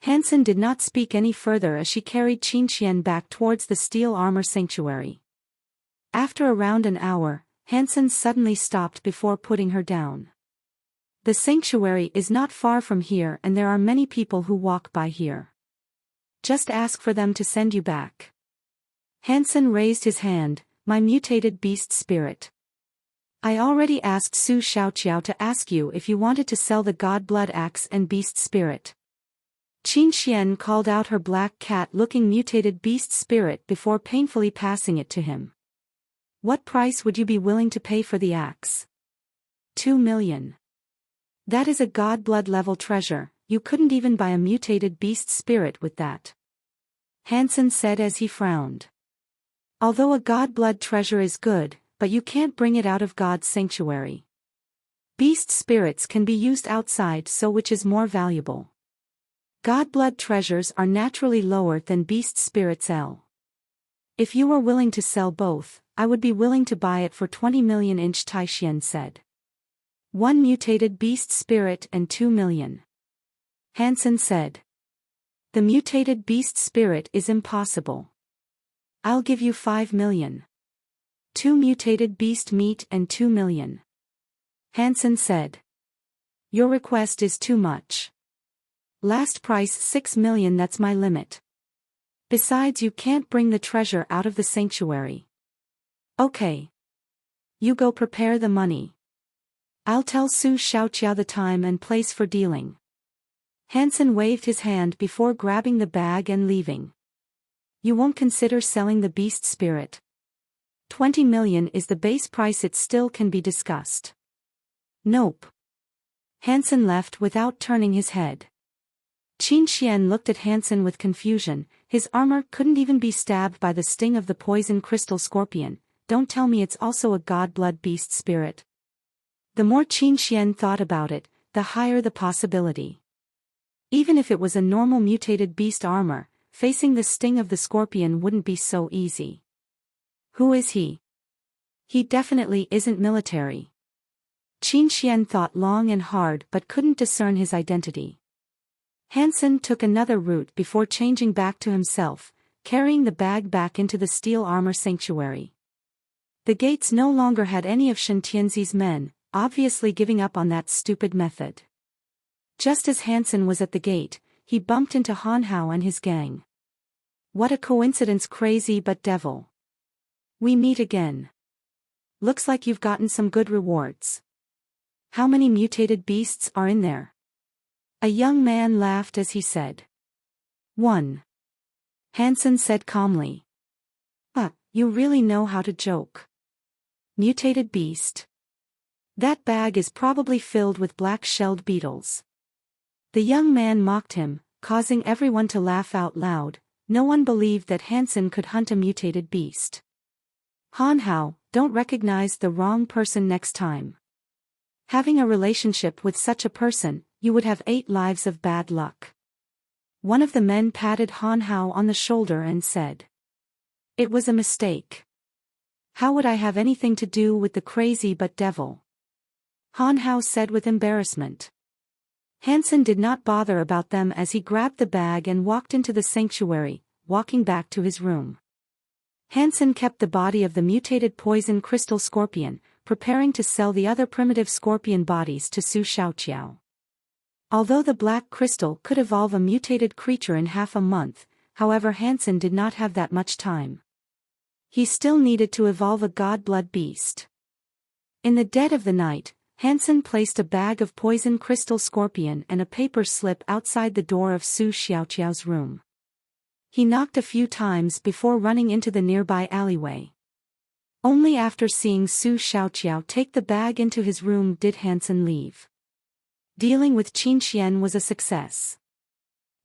Hansen did not speak any further as she carried Qin Xian back towards the steel armor sanctuary. After around an hour, Hansen suddenly stopped before putting her down. The sanctuary is not far from here and there are many people who walk by here. Just ask for them to send you back. Hansen raised his hand, my mutated beast spirit. I already asked Su Shaoqiao to ask you if you wanted to sell the god blood axe and beast spirit. Qin Xian called out her black cat-looking mutated beast spirit before painfully passing it to him. What price would you be willing to pay for the axe? 2 million. That is a god blood level treasure, you couldn't even buy a mutated beast spirit with that. Hansen said as he frowned. Although a god blood treasure is good, but you can't bring it out of God's sanctuary. Beast spirits can be used outside, so which is more valuable? God blood treasures are naturally lower than beast spirits. If you were willing to sell both, I would be willing to buy it for 20 million. Taixian said. 1 mutated beast spirit and 2 million. Hansen said. The mutated beast spirit is impossible. I'll give you 5 million. 2 mutated beast meat and 2 million. Hansen said. Your request is too much. Last price 6 million, that's my limit. Besides, you can't bring the treasure out of the sanctuary. Okay. You go prepare the money. I'll tell Su Shaoqiao the time and place for dealing. Hansen waved his hand before grabbing the bag and leaving. You won't consider selling the beast spirit? 20 million is the base price, it still can be discussed. Nope. Hansen left without turning his head. Qin Xian looked at Hansen with confusion, his armor couldn't even be stabbed by the sting of the poison crystal scorpion, don't tell me it's also a god blood beast spirit. The more Qin Xian thought about it, the higher the possibility. Even if it was a normal mutated beast armor, facing the sting of the scorpion wouldn't be so easy. Who is he? He definitely isn't military. Qin Xian thought long and hard but couldn't discern his identity. Hansen took another route before changing back to himself, carrying the bag back into the steel armor sanctuary. The gates no longer had any of Shen Tianzi's men, obviously giving up on that stupid method. Just as Hansen was at the gate, he bumped into Han Hao and his gang. What a coincidence, crazy but devil. We meet again. Looks like you've gotten some good rewards. How many mutated beasts are in there? A young man laughed as he said. 1. Hansen said calmly. You really know how to joke. Mutated beast. That bag is probably filled with black-shelled beetles. The young man mocked him, causing everyone to laugh out loud. No one believed that Hansen could hunt a mutated beast. Han Hao, don't recognize the wrong person next time. Having a relationship with such a person, you would have 8 lives of bad luck. One of the men patted Han Hao on the shoulder and said, "It was a mistake. How would I have anything to do with the crazy but devil?" Han Hao said with embarrassment. Hansen did not bother about them as he grabbed the bag and walked into the sanctuary, walking back to his room. Hansen kept the body of the mutated poison crystal scorpion, preparing to sell the other primitive scorpion bodies to Su Xiaoqiao. Although the black crystal could evolve a mutated creature in half a month, however Hansen did not have that much time. He still needed to evolve a god-blood beast. In the dead of the night, Hansen placed a bag of poison crystal scorpion and a paper slip outside the door of Su Xiaoqiao's room. He knocked a few times before running into the nearby alleyway. Only after seeing Su Xiaoqiao take the bag into his room did Hansen leave. Dealing with Qin Xian was a success.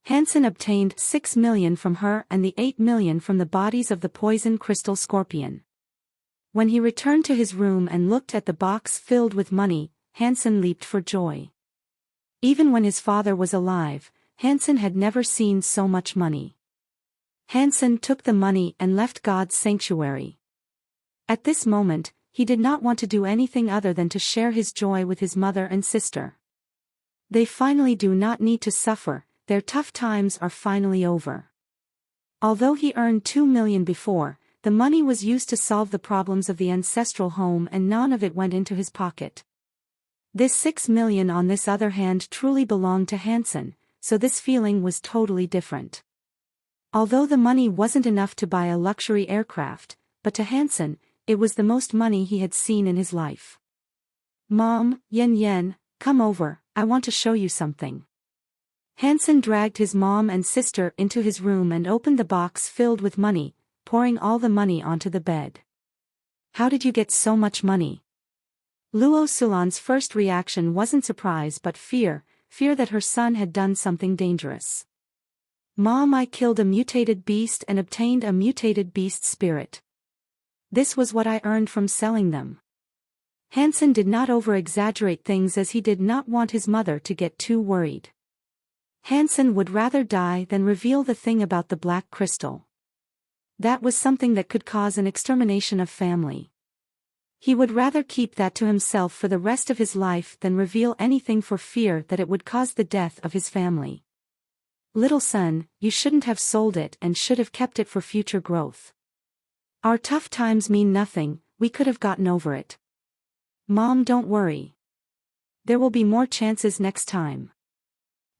Hansen obtained 6 million from her and the 8 million from the bodies of the poison crystal scorpion. When he returned to his room and looked at the box filled with money, Hansen leaped for joy. Even when his father was alive, Hansen had never seen so much money. Hansen took the money and left God's sanctuary. At this moment, he did not want to do anything other than to share his joy with his mother and sister. They finally do not need to suffer, their tough times are finally over. Although he earned 2 million before, the money was used to solve the problems of the ancestral home and none of it went into his pocket. This 6 million on this other hand truly belonged to Hansen, so this feeling was totally different. Although the money wasn't enough to buy a luxury aircraft, but to Hansen, it was the most money he had seen in his life. "Mom, Yen, come over, I want to show you something." Hansen dragged his mom and sister into his room and opened the box filled with money, pouring all the money onto the bed. "How did you get so much money?" Luo Sulan's first reaction wasn't surprise but fear that her son had done something dangerous. "Mom, I killed a mutated beast and obtained a mutated beast spirit. This was what I earned from selling them." Hansen did not over-exaggerate things as he did not want his mother to get too worried. Hansen would rather die than reveal the thing about the black crystal. That was something that could cause an extermination of family. He would rather keep that to himself for the rest of his life than reveal anything for fear that it would cause the death of his family. "Little son, you shouldn't have sold it and should have kept it for future growth. Our tough times mean nothing, we could have gotten over it. Mom, don't worry. There will be more chances next time.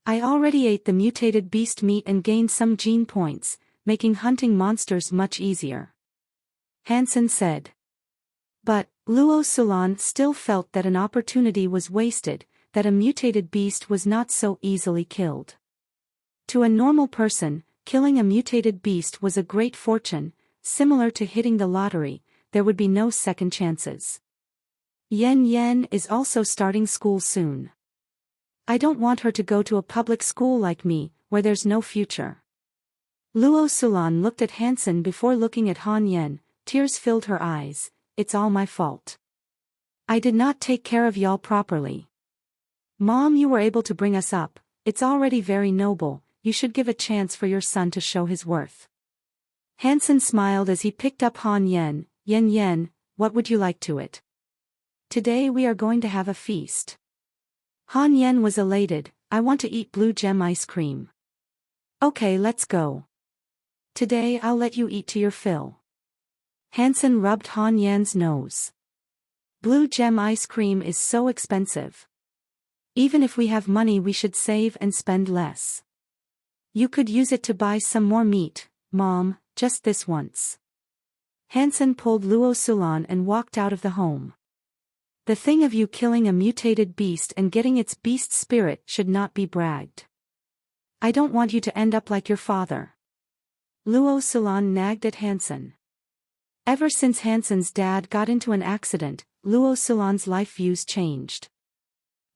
I already ate the mutated beast meat and gained some gene points, making hunting monsters much easier," Hansen said. But Luo Sulan still felt that an opportunity was wasted, that a mutated beast was not so easily killed. To a normal person, killing a mutated beast was a great fortune, similar to hitting the lottery, there would be no second chances. Yen is also starting school soon. I don't want her to go to a public school like me, where there's no future. Luo Sulan looked at Hansen before looking at Han Yen, tears filled her eyes. "It's all my fault. I did not take care of y'all properly. Mom, you were able to bring us up, it's already very noble, you should give a chance for your son to show his worth." Hansen smiled as he picked up Han Yen. Yen, what would you like to it? Today we are going to have a feast." Han Yen was elated. "I want to eat blue gem ice cream." "Okay, let's go. Today I'll let you eat to your fill." Hansen rubbed Han Yen's nose. "Blue gem ice cream is so expensive. Even if we have money we should save and spend less. You could use it to buy some more meat, Mom, just this once." Hansen pulled Luo Sulan and walked out of the home. "The thing of you killing a mutated beast and getting its beast spirit should not be bragged. I don't want you to end up like your father." Luo Sulan nagged at Hansen. Ever since Hansen's dad got into an accident, Luo Sulan's life views changed.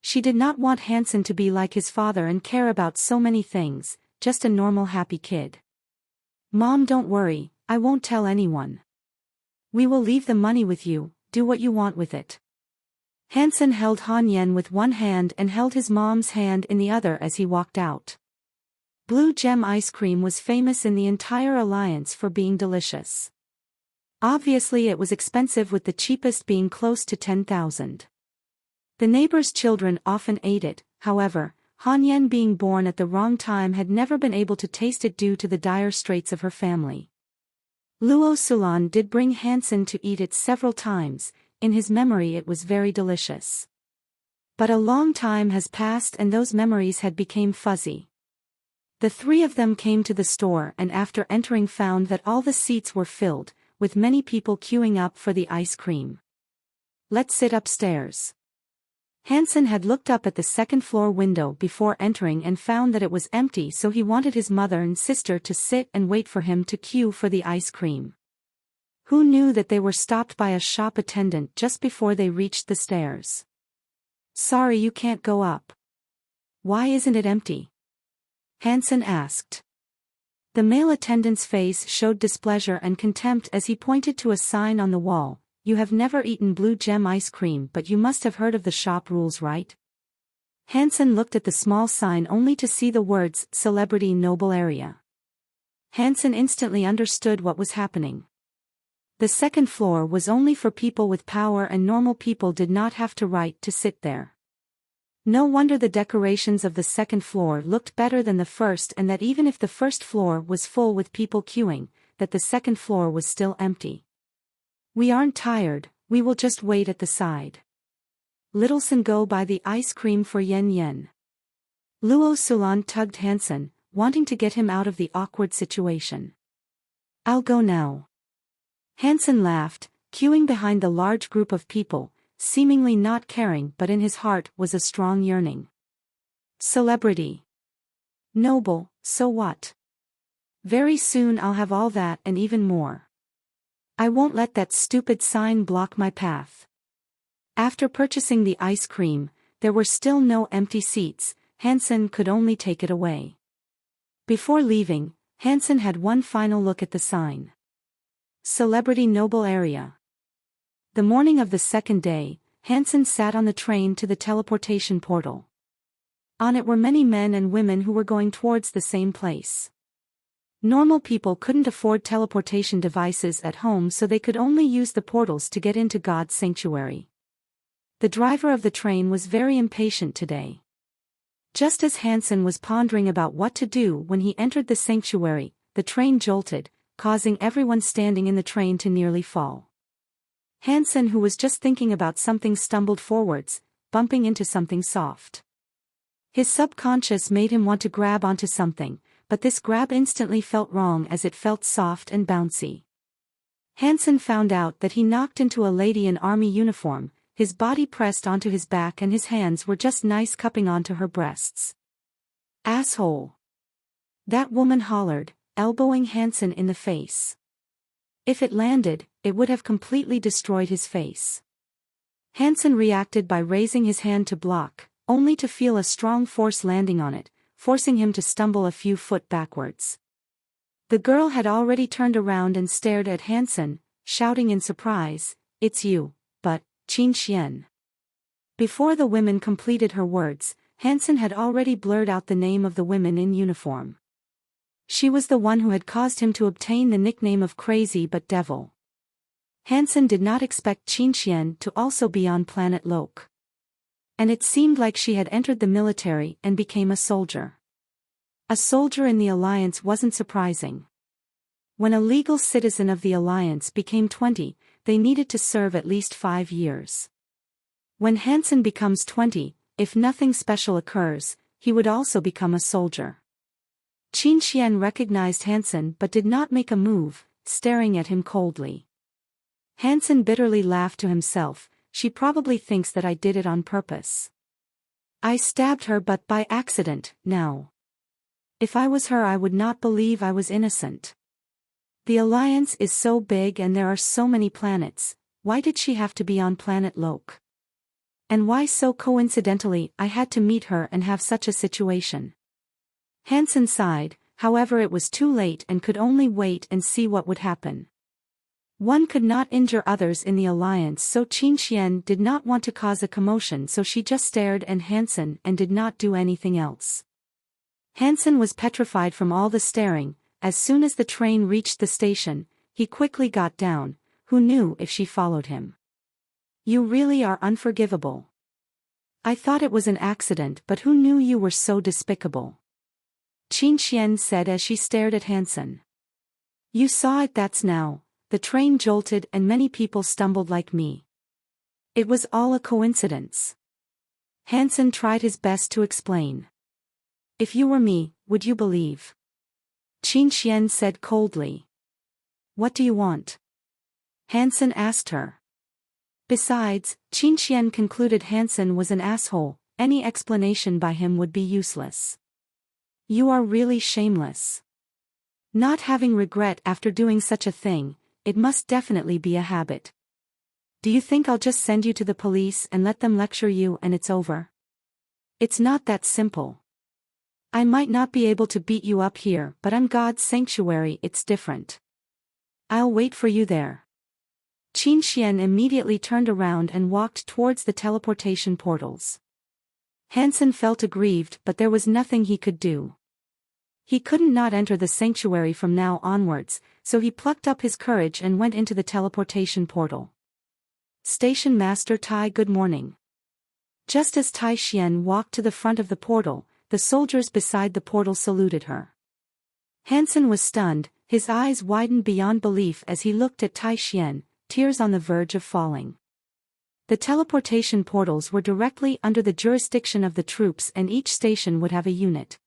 She did not want Hansen to be like his father and care about so many things, just a normal happy kid. Mom, don't worry, I won't tell anyone. We will leave the money with you, do what you want with it. Hansen held Han Yen with one hand and held his mom's hand in the other as he walked out. Blue Gem ice cream was famous in the entire alliance for being delicious. Obviously it was expensive, with the cheapest being close to 10,000. The neighbors' children often ate it. However, Han Yen, being born at the wrong time, had never been able to taste it due to the dire straits of her family. Luo Sulan did bring Hansen to eat it several times. In his memory it was very delicious. But a long time has passed and those memories had become fuzzy. The three of them came to the store and after entering found that all the seats were filled, with many people queuing up for the ice cream. Let's sit upstairs. Hansen had looked up at the second-floor window before entering and found that it was empty, so he wanted his mother and sister to sit and wait for him to queue for the ice cream. Who knew that they were stopped by a shop attendant just before they reached the stairs? Sorry, you can't go up. Why isn't it empty? Hansen asked. The male attendant's face showed displeasure and contempt as he pointed to a sign on the wall. You have never eaten Blue Gem ice cream, but you must have heard of the shop rules, right? Hansen looked at the small sign only to see the words Celebrity Noble Area. Hansen instantly understood what was happening. The second floor was only for people with power and normal people did not have the right to sit there. No wonder the decorations of the second floor looked better than the first, and that even if the first floor was full with people queuing, that the second floor was still empty. We aren't tired, we will just wait at the side. Littleson, go buy the ice cream for Yen Yen. Luo Sulan tugged Hansen, wanting to get him out of the awkward situation. I'll go now. Hansen laughed, queuing behind the large group of people, seemingly not caring, but in his heart was a strong yearning. Celebrity. Noble, so what? Very soon I'll have all that and even more. I won't let that stupid sign block my path. After purchasing the ice cream, there were still no empty seats. Hansen could only take it away. Before leaving, Hansen had one final look at the sign. Celebrity Noble Area. The morning of the second day, Hansen sat on the train to the teleportation portal. On it were many men and women who were going towards the same place. Normal people couldn't afford teleportation devices at home, so they could only use the portals to get into God's sanctuary. The driver of the train was very impatient today. Just as Hansen was pondering about what to do when he entered the sanctuary, the train jolted, causing everyone standing in the train to nearly fall. Hansen, who was just thinking about something, stumbled forwards, bumping into something soft. His subconscious made him want to grab onto something, but this grab instantly felt wrong as it felt soft and bouncy. Hansen found out that he knocked into a lady in army uniform, his body pressed onto his back and his hands were just nice cupping onto her breasts. Asshole! That woman hollered, elbowing Hansen in the face. If it landed, it would have completely destroyed his face. Hansen reacted by raising his hand to block, only to feel a strong force landing on it, forcing him to stumble a few foot backwards. The girl had already turned around and stared at Hansen, shouting in surprise, "It's you, but, Qin Xian." Before the women completed her words, Hansen had already blurred out the name of the women in uniform. She was the one who had caused him to obtain the nickname of Crazy but Devil. Hansen did not expect Qin Xian to also be on planet Lok. And it seemed like she had entered the military and became a soldier. A soldier in the Alliance wasn't surprising. When a legal citizen of the Alliance became 20, they needed to serve at least 5 years. When Hansen becomes 20, if nothing special occurs, he would also become a soldier. Qin Xian recognized Hansen but did not make a move, staring at him coldly. Hansen bitterly laughed to himself, she probably thinks that I did it on purpose. I stabbed her but by accident, now. If I was her I would not believe I was innocent. The Alliance is so big and there are so many planets, why did she have to be on planet Lok? And why so coincidentally I had to meet her and have such a situation? Hansen sighed, however it was too late and could only wait and see what would happen. One could not injure others in the Alliance, so Qin Xian did not want to cause a commotion, so she just stared at Hansen and did not do anything else. Hansen was petrified from all the staring. As soon as the train reached the station, he quickly got down. Who knew if she followed him? You really are unforgivable. I thought it was an accident, but who knew you were so despicable? Qin Xian said as she stared at Hansen. You saw it, that's now. The train jolted and many people stumbled like me. It was all a coincidence. Hansen tried his best to explain. If you were me, would you believe? Qin Xian said coldly. What do you want? Hansen asked her. Besides, Qin Xian concluded Hansen was an asshole, any explanation by him would be useless. You are really shameless. Not having regret after doing such a thing, it must definitely be a habit. Do you think I'll just send you to the police and let them lecture you and it's over? It's not that simple. I might not be able to beat you up here, but on God's sanctuary it's different. I'll wait for you there. Qin Xian immediately turned around and walked towards the teleportation portals. Hansen felt aggrieved, but there was nothing he could do. He couldn't not enter the sanctuary from now onwards, so he plucked up his courage and went into the teleportation portal. Station Master Tai, good morning. Just as Tai Xian walked to the front of the portal, the soldiers beside the portal saluted her. Hansen was stunned, his eyes widened beyond belief as he looked at Tai Xian, tears on the verge of falling. The teleportation portals were directly under the jurisdiction of the troops and each station would have a unit.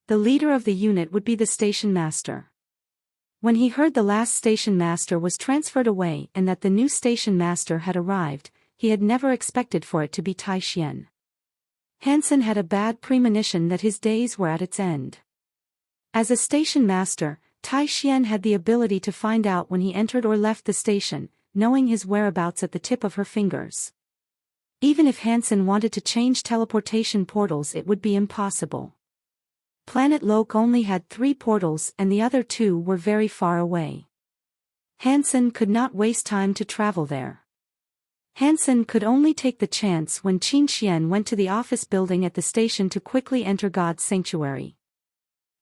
The leader of the unit would be the station master. When he heard the last station master was transferred away and that the new station master had arrived, he had never expected for it to be Tai Xian. Hansen had a bad premonition that his days were at its end. As a station master, Tai Xian had the ability to find out when he entered or left the station, knowing his whereabouts at the tip of her fingers. Even if Hansen wanted to change teleportation portals, it would be impossible. Planet Lok only had 3 portals and the other 2 were very far away. Hansen could not waste time to travel there. Hansen could only take the chance when Qin Xian went to the office building at the station to quickly enter God's sanctuary.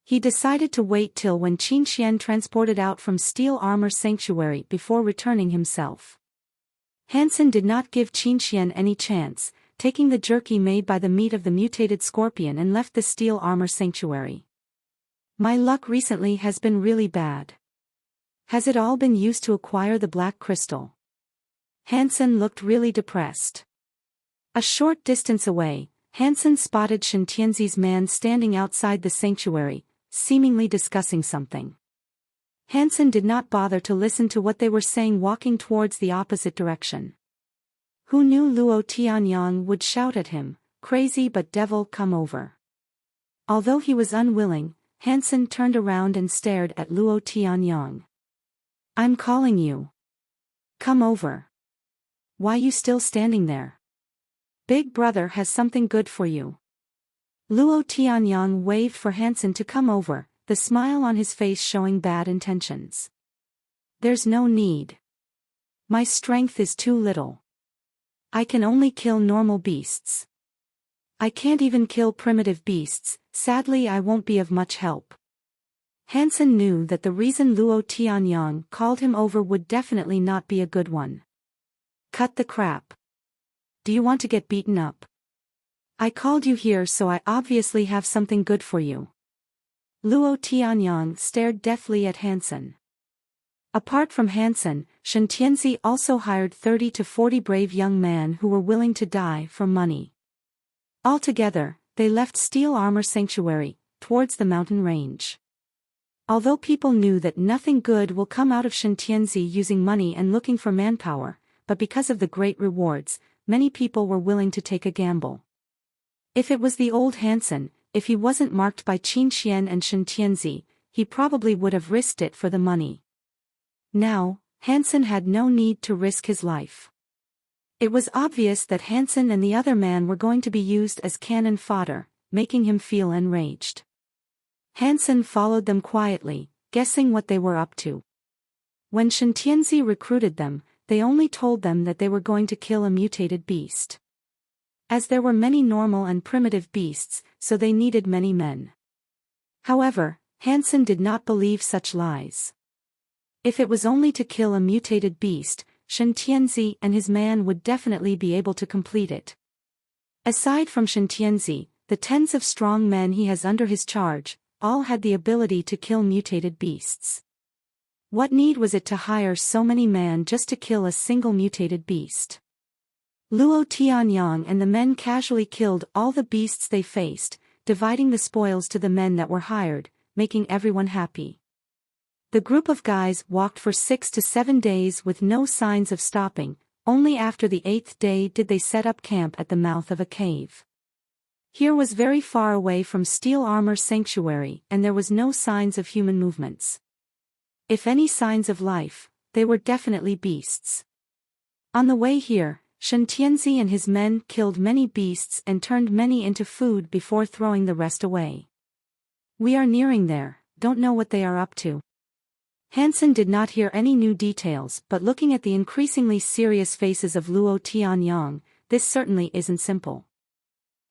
He decided to wait till when Qin Xian transported out from Steel Armor Sanctuary before returning himself. Hansen did not give Qin Xian any chance, taking the jerky made by the meat of the mutated scorpion and left the Steel Armor Sanctuary. My luck recently has been really bad. Has it all been used to acquire the black crystal? Hansen looked really depressed. A short distance away, Hansen spotted Shen Tianzi's man standing outside the sanctuary, seemingly discussing something. Hansen did not bother to listen to what they were saying, walking towards the opposite direction. Who knew Luo Tianyang would shout at him, "Crazy but devil, come over." Although he was unwilling, Hansen turned around and stared at Luo Tianyang. I'm calling you. Come over. Why you still standing there? Big brother has something good for you. Luo Tianyang waved for Hansen to come over, the smile on his face showing bad intentions. There's no need. My strength is too little. I can only kill normal beasts. I can't even kill primitive beasts, sadly I won't be of much help. Hansen knew that the reason Luo Tianyang called him over would definitely not be a good one. Cut the crap. Do you want to get beaten up? I called you here so I obviously have something good for you. Luo Tianyang stared deathly at Hansen. Apart from Hansen, Shen Tianzi also hired 30 to 40 brave young men who were willing to die for money. Altogether, they left Steel Armor Sanctuary, towards the mountain range. Although people knew that nothing good will come out of Shen Tianzi using money and looking for manpower, but because of the great rewards, many people were willing to take a gamble. If it was the old Hansen, if he wasn't marked by Qin Xian and Shen Tianzi, he probably would have risked it for the money. Now, Hansen had no need to risk his life. It was obvious that Hansen and the other man were going to be used as cannon fodder, making him feel enraged. Hansen followed them quietly, guessing what they were up to. When Shintianzi recruited them, they only told them that they were going to kill a mutated beast. As there were many normal and primitive beasts, so they needed many men. However, Hansen did not believe such lies. If it was only to kill a mutated beast, Shintianzi and his man would definitely be able to complete it. Aside from Shintianzi, the tens of strong men he has under his charge, all had the ability to kill mutated beasts. What need was it to hire so many men just to kill a single mutated beast? Luo Tianyang and the men casually killed all the beasts they faced, dividing the spoils to the men that were hired, making everyone happy. The group of guys walked for 6 to 7 days with no signs of stopping. Only after the 8th day did they set up camp at the mouth of a cave. Here was very far away from Steel Armor Sanctuary and there was no signs of human movements. If any signs of life, they were definitely beasts. On the way here, Shintianzi and his men killed many beasts and turned many into food before throwing the rest away. We are nearing there, don't know what they are up to. Hansen did not hear any new details, but looking at the increasingly serious faces of Luo Tianyang, this certainly isn't simple.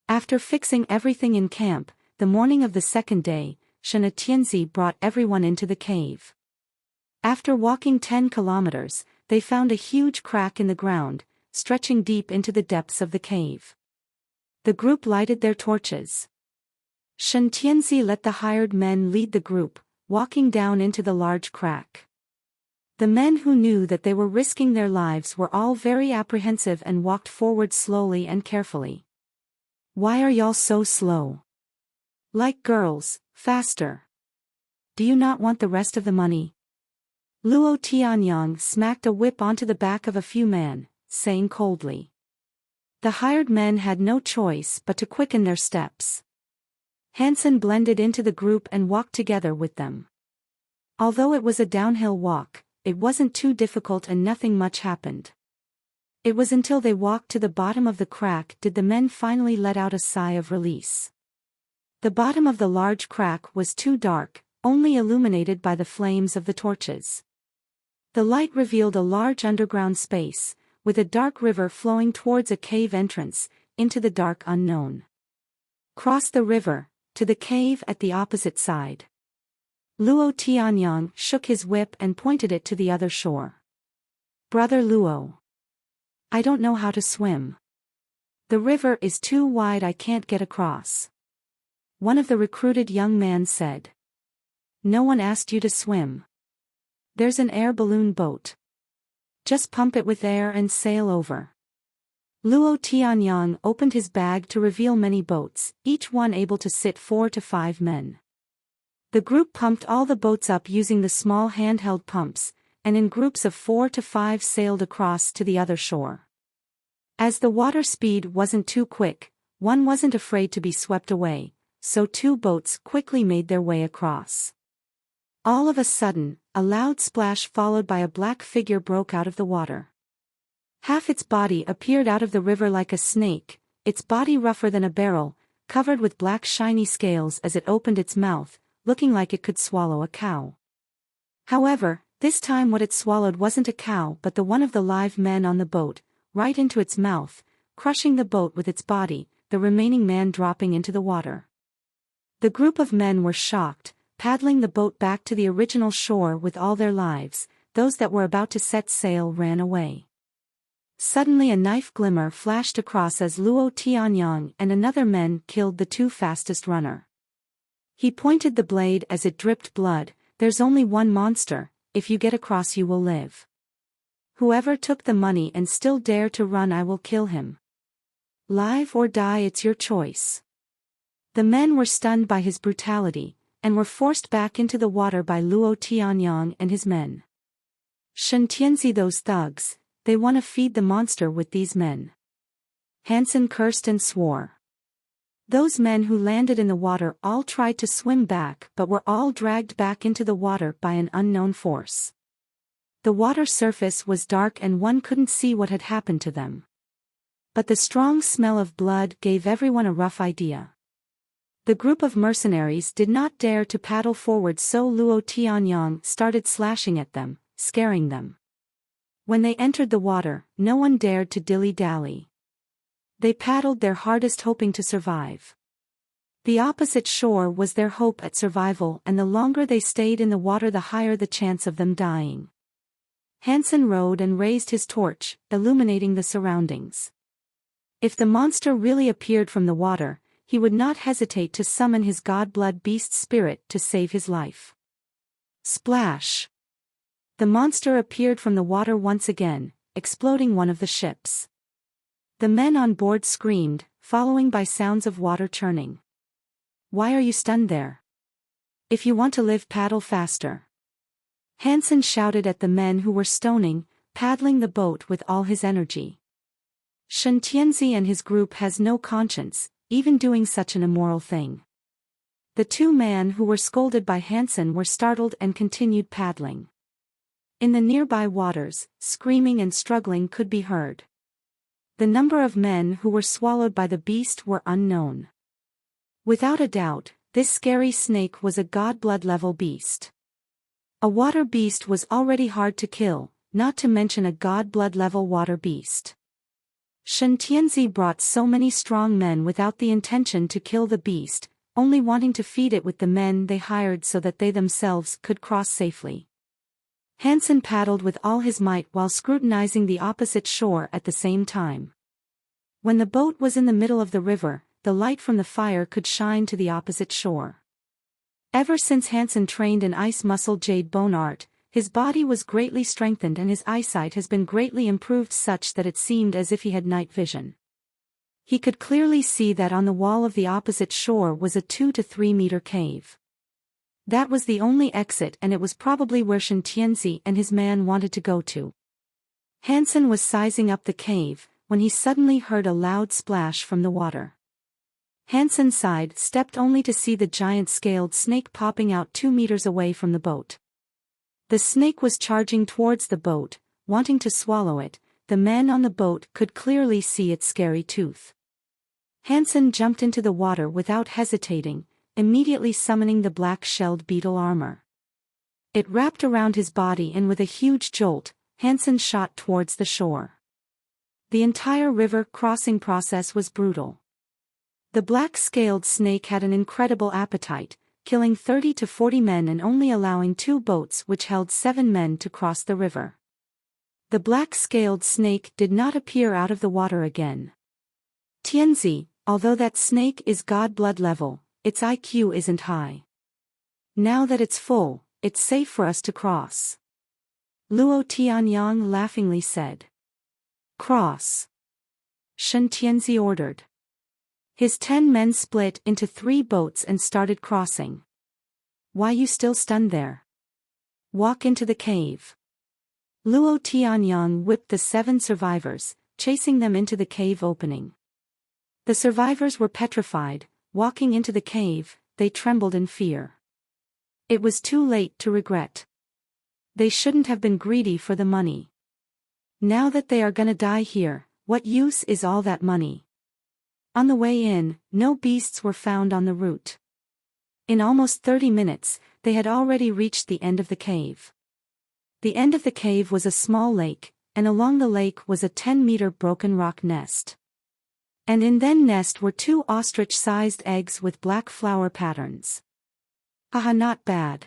After fixing everything in camp, the morning of the 2nd day, Shintianzi brought everyone into the cave. After walking 10 kilometers, they found a huge crack in the ground, stretching deep into the depths of the cave. The group lighted their torches. Shintianzi let the hired men lead the group, walking down into the large crack. The men who knew that they were risking their lives were all very apprehensive and walked forward slowly and carefully. Why are y'all so slow? Like girls, faster. Do you not want the rest of the money? Luo Tianyang smacked a whip onto the back of a few men, saying coldly. The hired men had no choice but to quicken their steps. Hansen blended into the group and walked together with them. Although it was a downhill walk, it wasn't too difficult and nothing much happened. It was until they walked to the bottom of the crack did the men finally let out a sigh of release. The bottom of the large crack was too dark, only illuminated by the flames of the torches. The light revealed a large underground space, with a dark river flowing towards a cave entrance, into the dark unknown. Cross the river, to the cave at the opposite side. Luo Tianyang shook his whip and pointed it to the other shore. Brother Luo. I don't know how to swim. The river is too wide, I can't get across. One of the recruited young men said. No one asked you to swim. There's an air balloon boat. Just pump it with air and sail over. Luo Tianyang opened his bag to reveal many boats, each one able to sit 4 to 5 men. The group pumped all the boats up using the small handheld pumps, and in groups of 4 to 5 sailed across to the other shore. As the water speed wasn't too quick, one wasn't afraid to be swept away, so 2 boats quickly made their way across. All of a sudden, a loud splash followed by a black figure broke out of the water. Half its body appeared out of the river like a snake, its body rougher than a barrel, covered with black shiny scales as it opened its mouth, looking like it could swallow a cow. However, this time what it swallowed wasn't a cow but the one of the live men on the boat, right into its mouth, crushing the boat with its body, the remaining man dropping into the water. The group of men were shocked, paddling the boat back to the original shore with all their lives. Those that were about to set sail ran away. Suddenly a knife glimmer flashed across as Luo Tianyang and another man killed the 2 fastest runner. He pointed the blade as it dripped blood. There's only one monster, if you get across you will live. Whoever took the money and still dare to run, I will kill him. Live or die, it's your choice. The men were stunned by his brutality, and were forced back into the water by Luo Tianyang and his men. Shintianzi, those thugs, they want to feed the monster with these men. Hansen cursed and swore. Those men who landed in the water all tried to swim back but were all dragged back into the water by an unknown force. The water surface was dark and one couldn't see what had happened to them. But the strong smell of blood gave everyone a rough idea. The group of mercenaries did not dare to paddle forward, so Luo Tianyang started slashing at them, scaring them. When they entered the water, no one dared to dilly-dally. They paddled their hardest, hoping to survive. The opposite shore was their hope at survival, and the longer they stayed in the water the higher the chance of them dying. Hansen rowed and raised his torch, illuminating the surroundings. If the monster really appeared from the water, he would not hesitate to summon his god-blood beast spirit to save his life. Splash! The monster appeared from the water once again, exploding one of the ships. The men on board screamed, following by sounds of water churning. "Why are you stunned there? If you want to live, paddle faster." Hansen shouted at the men who were stoning, paddling the boat with all his energy. Shen Tianzi and his group has no conscience, even doing such an immoral thing. The two men who were scolded by Hansen were startled and continued paddling. In the nearby waters, screaming and struggling could be heard. The number of men who were swallowed by the beast were unknown. Without a doubt, this scary snake was a god-blood level beast. A water beast was already hard to kill, not to mention a god-blood level water beast. Shen Tianzi brought so many strong men without the intention to kill the beast, only wanting to feed it with the men they hired so that they themselves could cross safely. Hansen paddled with all his might while scrutinizing the opposite shore at the same time. When the boat was in the middle of the river, the light from the fire could shine to the opposite shore. Ever since Hansen trained in ice muscle jade bone art, his body was greatly strengthened and his eyesight has been greatly improved, such that it seemed as if he had night vision. He could clearly see that on the wall of the opposite shore was a 2 to 3 meter cave. That was the only exit, and it was probably where Shen Tianzi and his man wanted to go to. Hansen was sizing up the cave, when he suddenly heard a loud splash from the water. Hansen side-stepped only to see the giant scaled snake popping out 2 meters away from the boat. The snake was charging towards the boat, wanting to swallow it. The men on the boat could clearly see its scary tooth. Hansen jumped into the water without hesitating, immediately summoning the black-shelled beetle armor. It wrapped around his body, and with a huge jolt, Hansen shot towards the shore. The entire river crossing process was brutal. The black-scaled snake had an incredible appetite, killing 30 to 40 men and only allowing 2 boats which held 7 men to cross the river. The black-scaled snake did not appear out of the water again. Tianzi, although that snake is god-blood level, its IQ isn't high. Now that it's full, it's safe for us to cross. Luo Tianyang laughingly said. Cross. Shen Tianzi ordered. His 10 men split into 3 boats and started crossing. Why you still stunned there? Walk into the cave. Luo Tianyang whipped the 7 survivors, chasing them into the cave opening. The survivors were petrified. Walking into the cave, they trembled in fear. It was too late to regret. They shouldn't have been greedy for the money. Now that they are gonna die here, what use is all that money? On the way in, no beasts were found on the route. In almost 30 minutes, they had already reached the end of the cave. The end of the cave was a small lake, and along the lake was a 10-meter broken rock nest. And in that nest were 2 ostrich-sized eggs with black flower patterns. Haha, not bad.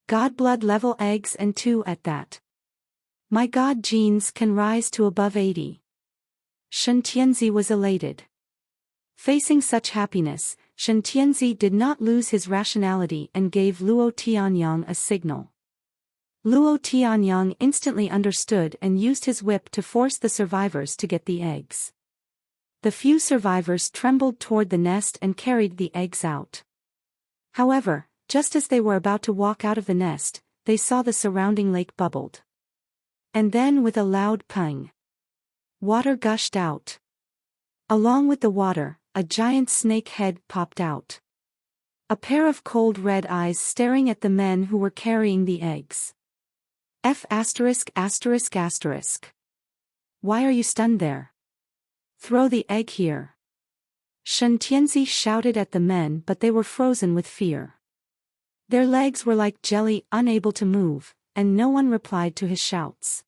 God-blood level eggs, and 2 at that. My god genes can rise to above 80. Shen Tianzi was elated. Facing such happiness, Shen Tianzi did not lose his rationality and gave Luo Tianyang a signal. Luo Tianyang instantly understood and used his whip to force the survivors to get the eggs. The few survivors trembled toward the nest and carried the eggs out. However, just as they were about to walk out of the nest, they saw the surrounding lake bubbled. And then with a loud pang, water gushed out. Along with the water, a giant snake head popped out. A pair of cold red eyes staring at the men who were carrying the eggs. F asterisk asterisk asterisk. Why are you stunned there? Throw the egg here. Shen Tianzi shouted at the men, but they were frozen with fear. Their legs were like jelly, unable to move, and no one replied to his shouts.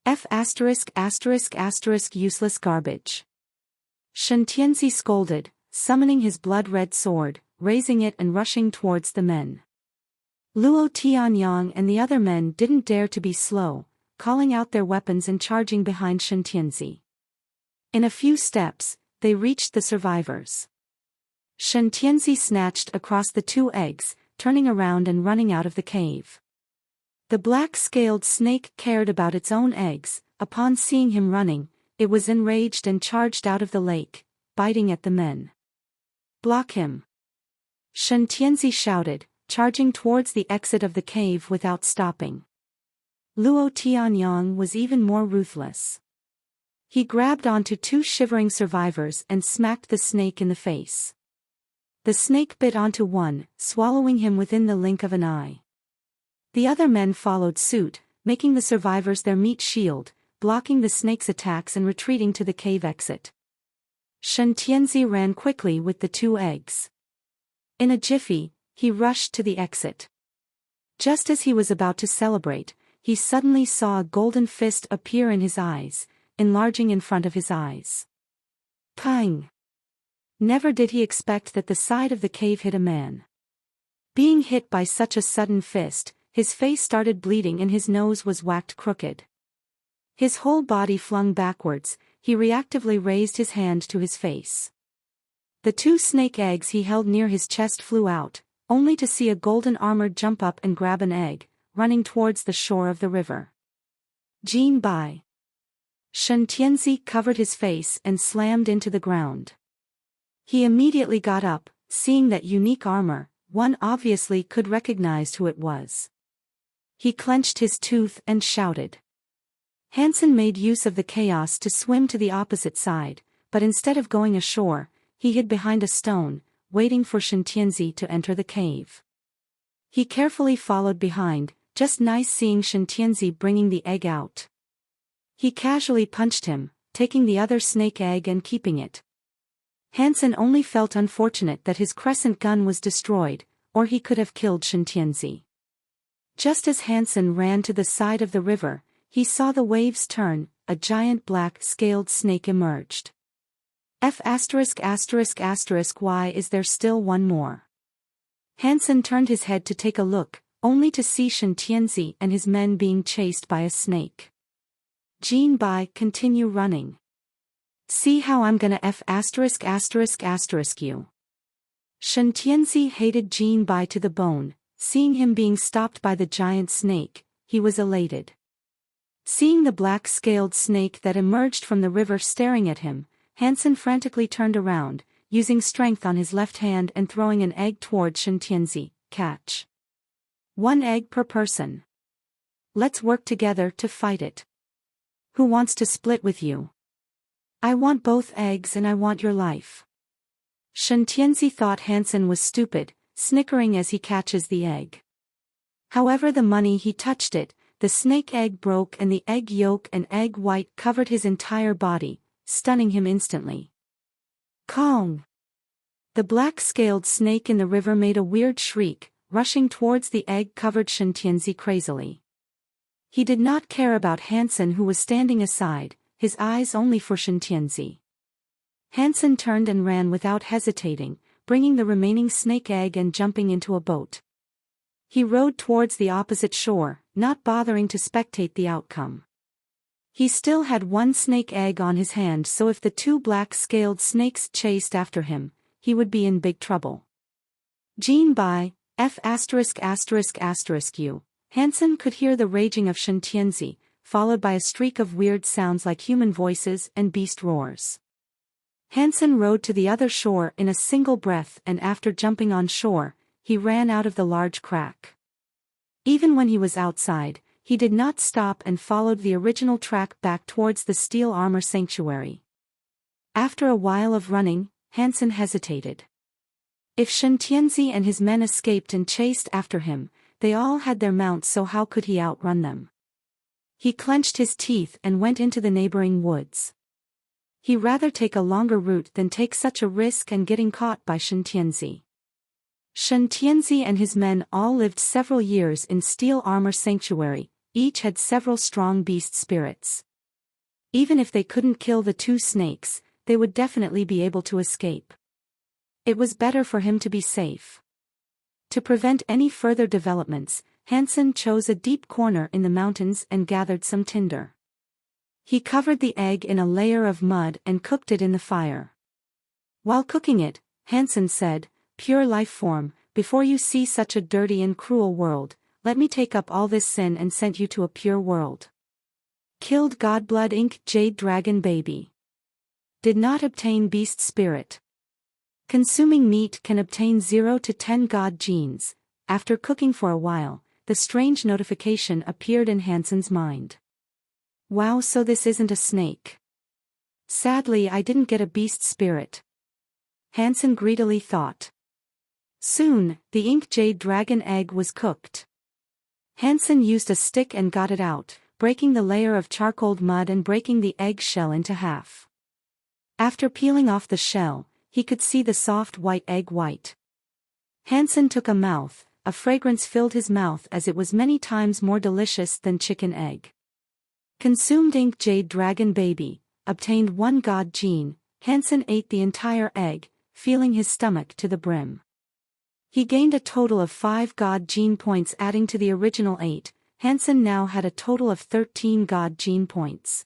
F asterisk asterisk asterisk useless garbage. Shen Tianzi scolded, summoning his blood-red sword, raising it and rushing towards the men. Luo Tianyang and the other men didn't dare to be slow, calling out their weapons and charging behind Shen Tianzi. In a few steps, they reached the survivors. Shen Tianzi snatched across the 2 eggs, turning around and running out of the cave. The black-scaled snake cared about its own eggs. Upon seeing him running, it was enraged and charged out of the lake, biting at the men. Block him! Shen Tianzi shouted, charging towards the exit of the cave without stopping. Luo Tianyang was even more ruthless. He grabbed onto 2 shivering survivors and smacked the snake in the face. The snake bit onto one, swallowing him within the blink of an eye. The other men followed suit, making the survivors their meat shield, blocking the snake's attacks and retreating to the cave exit. Shen Tianzi ran quickly with the 2 eggs. In a jiffy, he rushed to the exit. Just as he was about to celebrate, he suddenly saw a golden fist appear in his eyes, enlarging in front of his eyes. Pang! Never did he expect that the side of the cave hit a man. Being hit by such a sudden fist, his face started bleeding and his nose was whacked crooked. His whole body flung backwards, he reactively raised his hand to his face. The 2 snake eggs he held near his chest flew out, only to see a golden armor jump up and grab an egg, running towards the shore of the river. Jin Bai. Shen Tianzi covered his face and slammed into the ground. He immediately got up, seeing that unique armor. One obviously could recognize who it was. He clenched his tooth and shouted. Hansen made use of the chaos to swim to the opposite side, but instead of going ashore, he hid behind a stone, waiting for Shen Tianzi to enter the cave. He carefully followed behind, just nice seeing Shen Tianzi bringing the egg out. He casually punched him, taking the other snake egg and keeping it. Hansen only felt unfortunate that his crescent gun was destroyed, or he could have killed Shen Tianzi. Just as Hansen ran to the side of the river, he saw the waves turn, a giant black-scaled snake emerged. F asterisk asterisk asterisk why is there still one more? Hansen turned his head to take a look, only to see Shen Tianzi and his men being chased by a snake. Jin Bai, continue running. See how I'm gonna F asterisk asterisk asterisk you. Shen Tianzi hated Jin Bai to the bone. Seeing him being stopped by the giant snake, he was elated. Seeing the black-scaled snake that emerged from the river staring at him, Hansen frantically turned around, using strength on his left hand and throwing an egg toward Shen Tianzi. Catch. 1 egg per person. Let's work together to fight it. Who wants to split with you? I want both eggs and I want your life. Shen Tianzi thought Hansen was stupid, snickering as he catches the egg. However, the moment he touched it, the snake egg broke and the egg yolk and egg white covered his entire body, stunning him instantly. Kong! The black-scaled snake in the river made a weird shriek, rushing towards the egg-covered Shen Tianzi crazily. He did not care about Hansen, who was standing aside, his eyes only for Shen Tianzi. Hansen turned and ran without hesitating, bringing the remaining snake egg and jumping into a boat. He rowed towards the opposite shore, not bothering to spectate the outcome. He still had 1 snake egg on his hand, so if the 2 black-scaled snakes chased after him, he would be in big trouble. Jin Bai, F asterisk asterisk asterisk U. Hansen could hear the raging of Shen Tianzi, followed by a streak of weird sounds like human voices and beast roars. Hansen rowed to the other shore in a single breath, and after jumping on shore, he ran out of the large crack. Even when he was outside, he did not stop and followed the original track back towards the steel armor sanctuary. After a while of running, Hansen hesitated. If Shen Tianzi and his men escaped and chased after him, they all had their mounts, so how could he outrun them? He clenched his teeth and went into the neighboring woods. He'd rather take a longer route than take such a risk and getting caught by Shen Tianzi. Shen Tianzi and his men all lived several years in Steel Armor Sanctuary, each had several strong beast spirits. Even if they couldn't kill the two snakes, they would definitely be able to escape. It was better for him to be safe. To prevent any further developments, Hansen chose a deep corner in the mountains and gathered some tinder. He covered the egg in a layer of mud and cooked it in the fire. While cooking it, Hansen said, "Pure life form, before you see such a dirty and cruel world, let me take up all this sin and send you to a pure world." Killed Godblood Inc. Jade Dragon Baby. Did not obtain Beast Spirit. Consuming meat can obtain 0 to 10 God genes. After cooking for a while, the strange notification appeared in Hansen's mind. Wow, so this isn't a snake. Sadly, I didn't get a beast spirit. Hansen greedily thought. Soon, the ink jade dragon egg was cooked. Hansen used a stick and got it out, breaking the layer of charcoaled mud and breaking the egg shell into half. After peeling off the shell, he could see the soft white egg white. Hansen took a mouth, a fragrance filled his mouth as it was many times more delicious than chicken egg. Consumed ink jade dragon baby, obtained 1 god gene. Hansen ate the entire egg, filling his stomach to the brim. He gained a total of 5 god gene points, adding to the original 8. Hansen now had a total of 13 god gene points.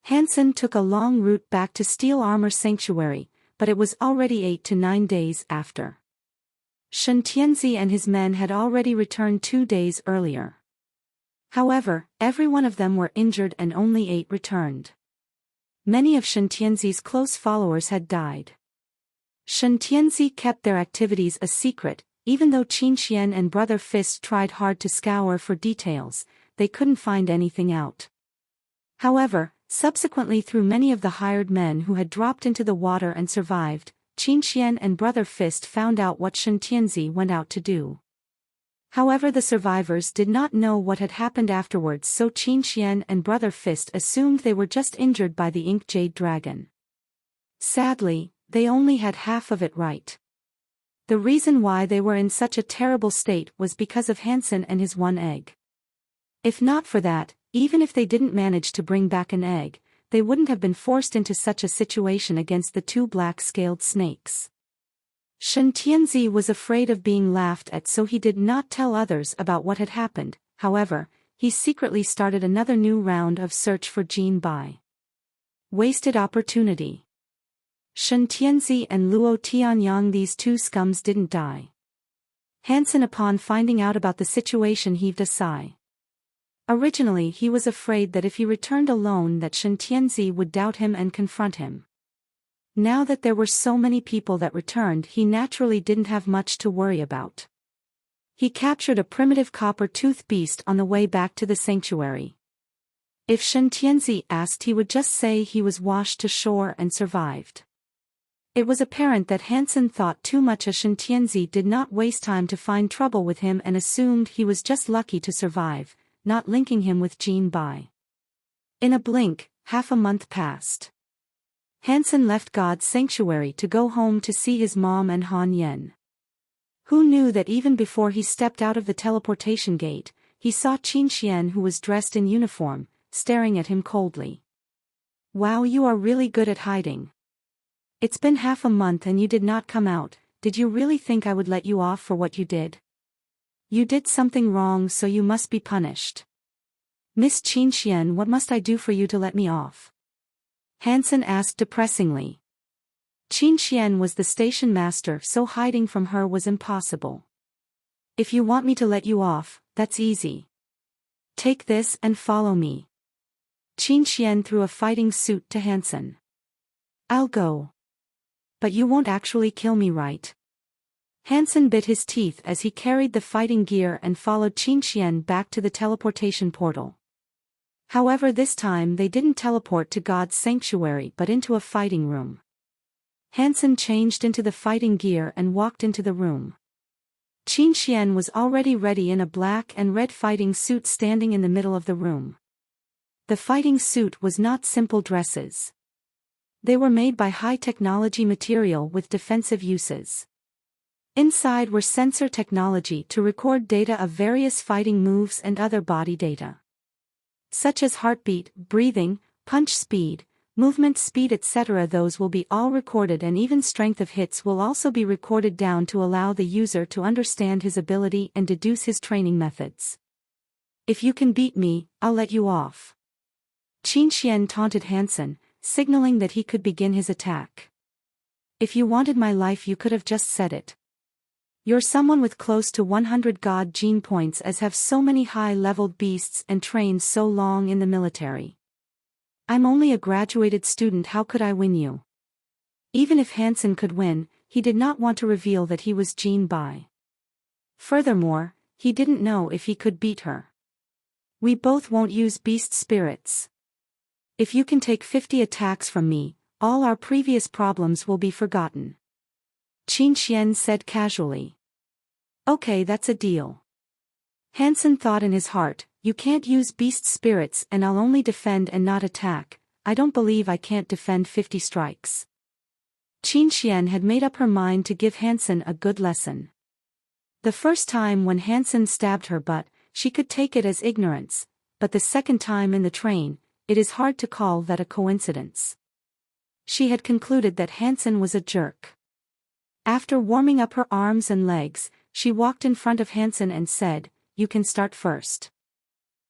Hansen took a long route back to Steel Armor Sanctuary, but it was already 8 to 9 days after. Shen Tianzi and his men had already returned 2 days earlier. However, every one of them were injured and only 8 returned. Many of Shen Tianzi's close followers had died. Shen Tianzi kept their activities a secret, even though Qin Xian and Brother Fist tried hard to scour for details, they couldn't find anything out. However, subsequently through many of the hired men who had dropped into the water and survived, Qin Xian and Brother Fist found out what Shen Tianzi went out to do. However, the survivors did not know what had happened afterwards, so Qin Xian and Brother Fist assumed they were just injured by the ink jade dragon. Sadly, they only had half of it right. The reason why they were in such a terrible state was because of Hansen and his 1 egg. If not for that, even if they didn't manage to bring back an egg, they wouldn't have been forced into such a situation against the 2 black-scaled snakes. Shen Tianzi was afraid of being laughed at, so he did not tell others about what had happened. However, he secretly started another new round of search for Jin Bai. Wasted opportunity. Shen Tianzi and Luo Tianyang, these 2 scums, didn't die. Hansen, upon finding out about the situation, heaved a sigh. Originally he was afraid that if he returned alone that Shen Tianzi would doubt him and confront him. Now that there were so many people that returned, he naturally didn't have much to worry about. He captured a primitive copper-tooth beast on the way back to the sanctuary. If Shen Tianzi asked, he would just say he was washed to shore and survived. It was apparent that Hansen thought too much of Shen Tianzi, did not waste time to find trouble with him, and assumed he was just lucky to survive, not linking him with Jin Bai. In a blink, half a month passed. Hansen left God's sanctuary to go home to see his mom and Han Yen. Who knew that even before he stepped out of the teleportation gate, he saw Qin Xian, who was dressed in uniform, staring at him coldly. "Wow, you are really good at hiding. It's been half a month and you did not come out. Did you really think I would let you off for what you did? You did something wrong, so you must be punished. Miss Qin Xian, what must I do for you to let me off?" Hansen asked depressingly. Qin Xian was the station master, so hiding from her was impossible. "If you want me to let you off, that's easy. Take this and follow me." Qin Xian threw a fighting suit to Hansen. "I'll go. But you won't actually kill me, right?" Hansen bit his teeth as he carried the fighting gear and followed Qin Xian back to the teleportation portal. However, this time they didn't teleport to God's sanctuary but into a fighting room. Hansen changed into the fighting gear and walked into the room. Qin Xian was already ready in a black and red fighting suit standing in the middle of the room. The fighting suit was not simple dresses. They were made by high-technology material with defensive uses. Inside were sensor technology to record data of various fighting moves and other body data, such as heartbeat, breathing, punch speed, movement speed, etc. Those will be all recorded, and even strength of hits will also be recorded down to allow the user to understand his ability and deduce his training methods. If you can beat me, I'll let you off. Qin Xian taunted Hansen, signaling that he could begin his attack. If you wanted my life, you could have just said it. You're someone with close to 100 god gene points, as have so many high-leveled beasts and trained so long in the military. I'm only a graduated student, how could I win you? Even if Hansen could win, he did not want to reveal that he was Gene Bai. Furthermore, he didn't know if he could beat her. We both won't use beast spirits. If you can take 50 attacks from me, all our previous problems will be forgotten. Qin Xian said casually. Okay, that's a deal. Hansen thought in his heart, you can't use beast spirits and I'll only defend and not attack. I don't believe I can't defend 50 strikes. Qin Xian had made up her mind to give Hansen a good lesson. The first time when Hansen stabbed her butt, she could take it as ignorance, but the second time in the train, it is hard to call that a coincidence. She had concluded that Hansen was a jerk. After warming up her arms and legs, she walked in front of Hansen and said, "You can start first."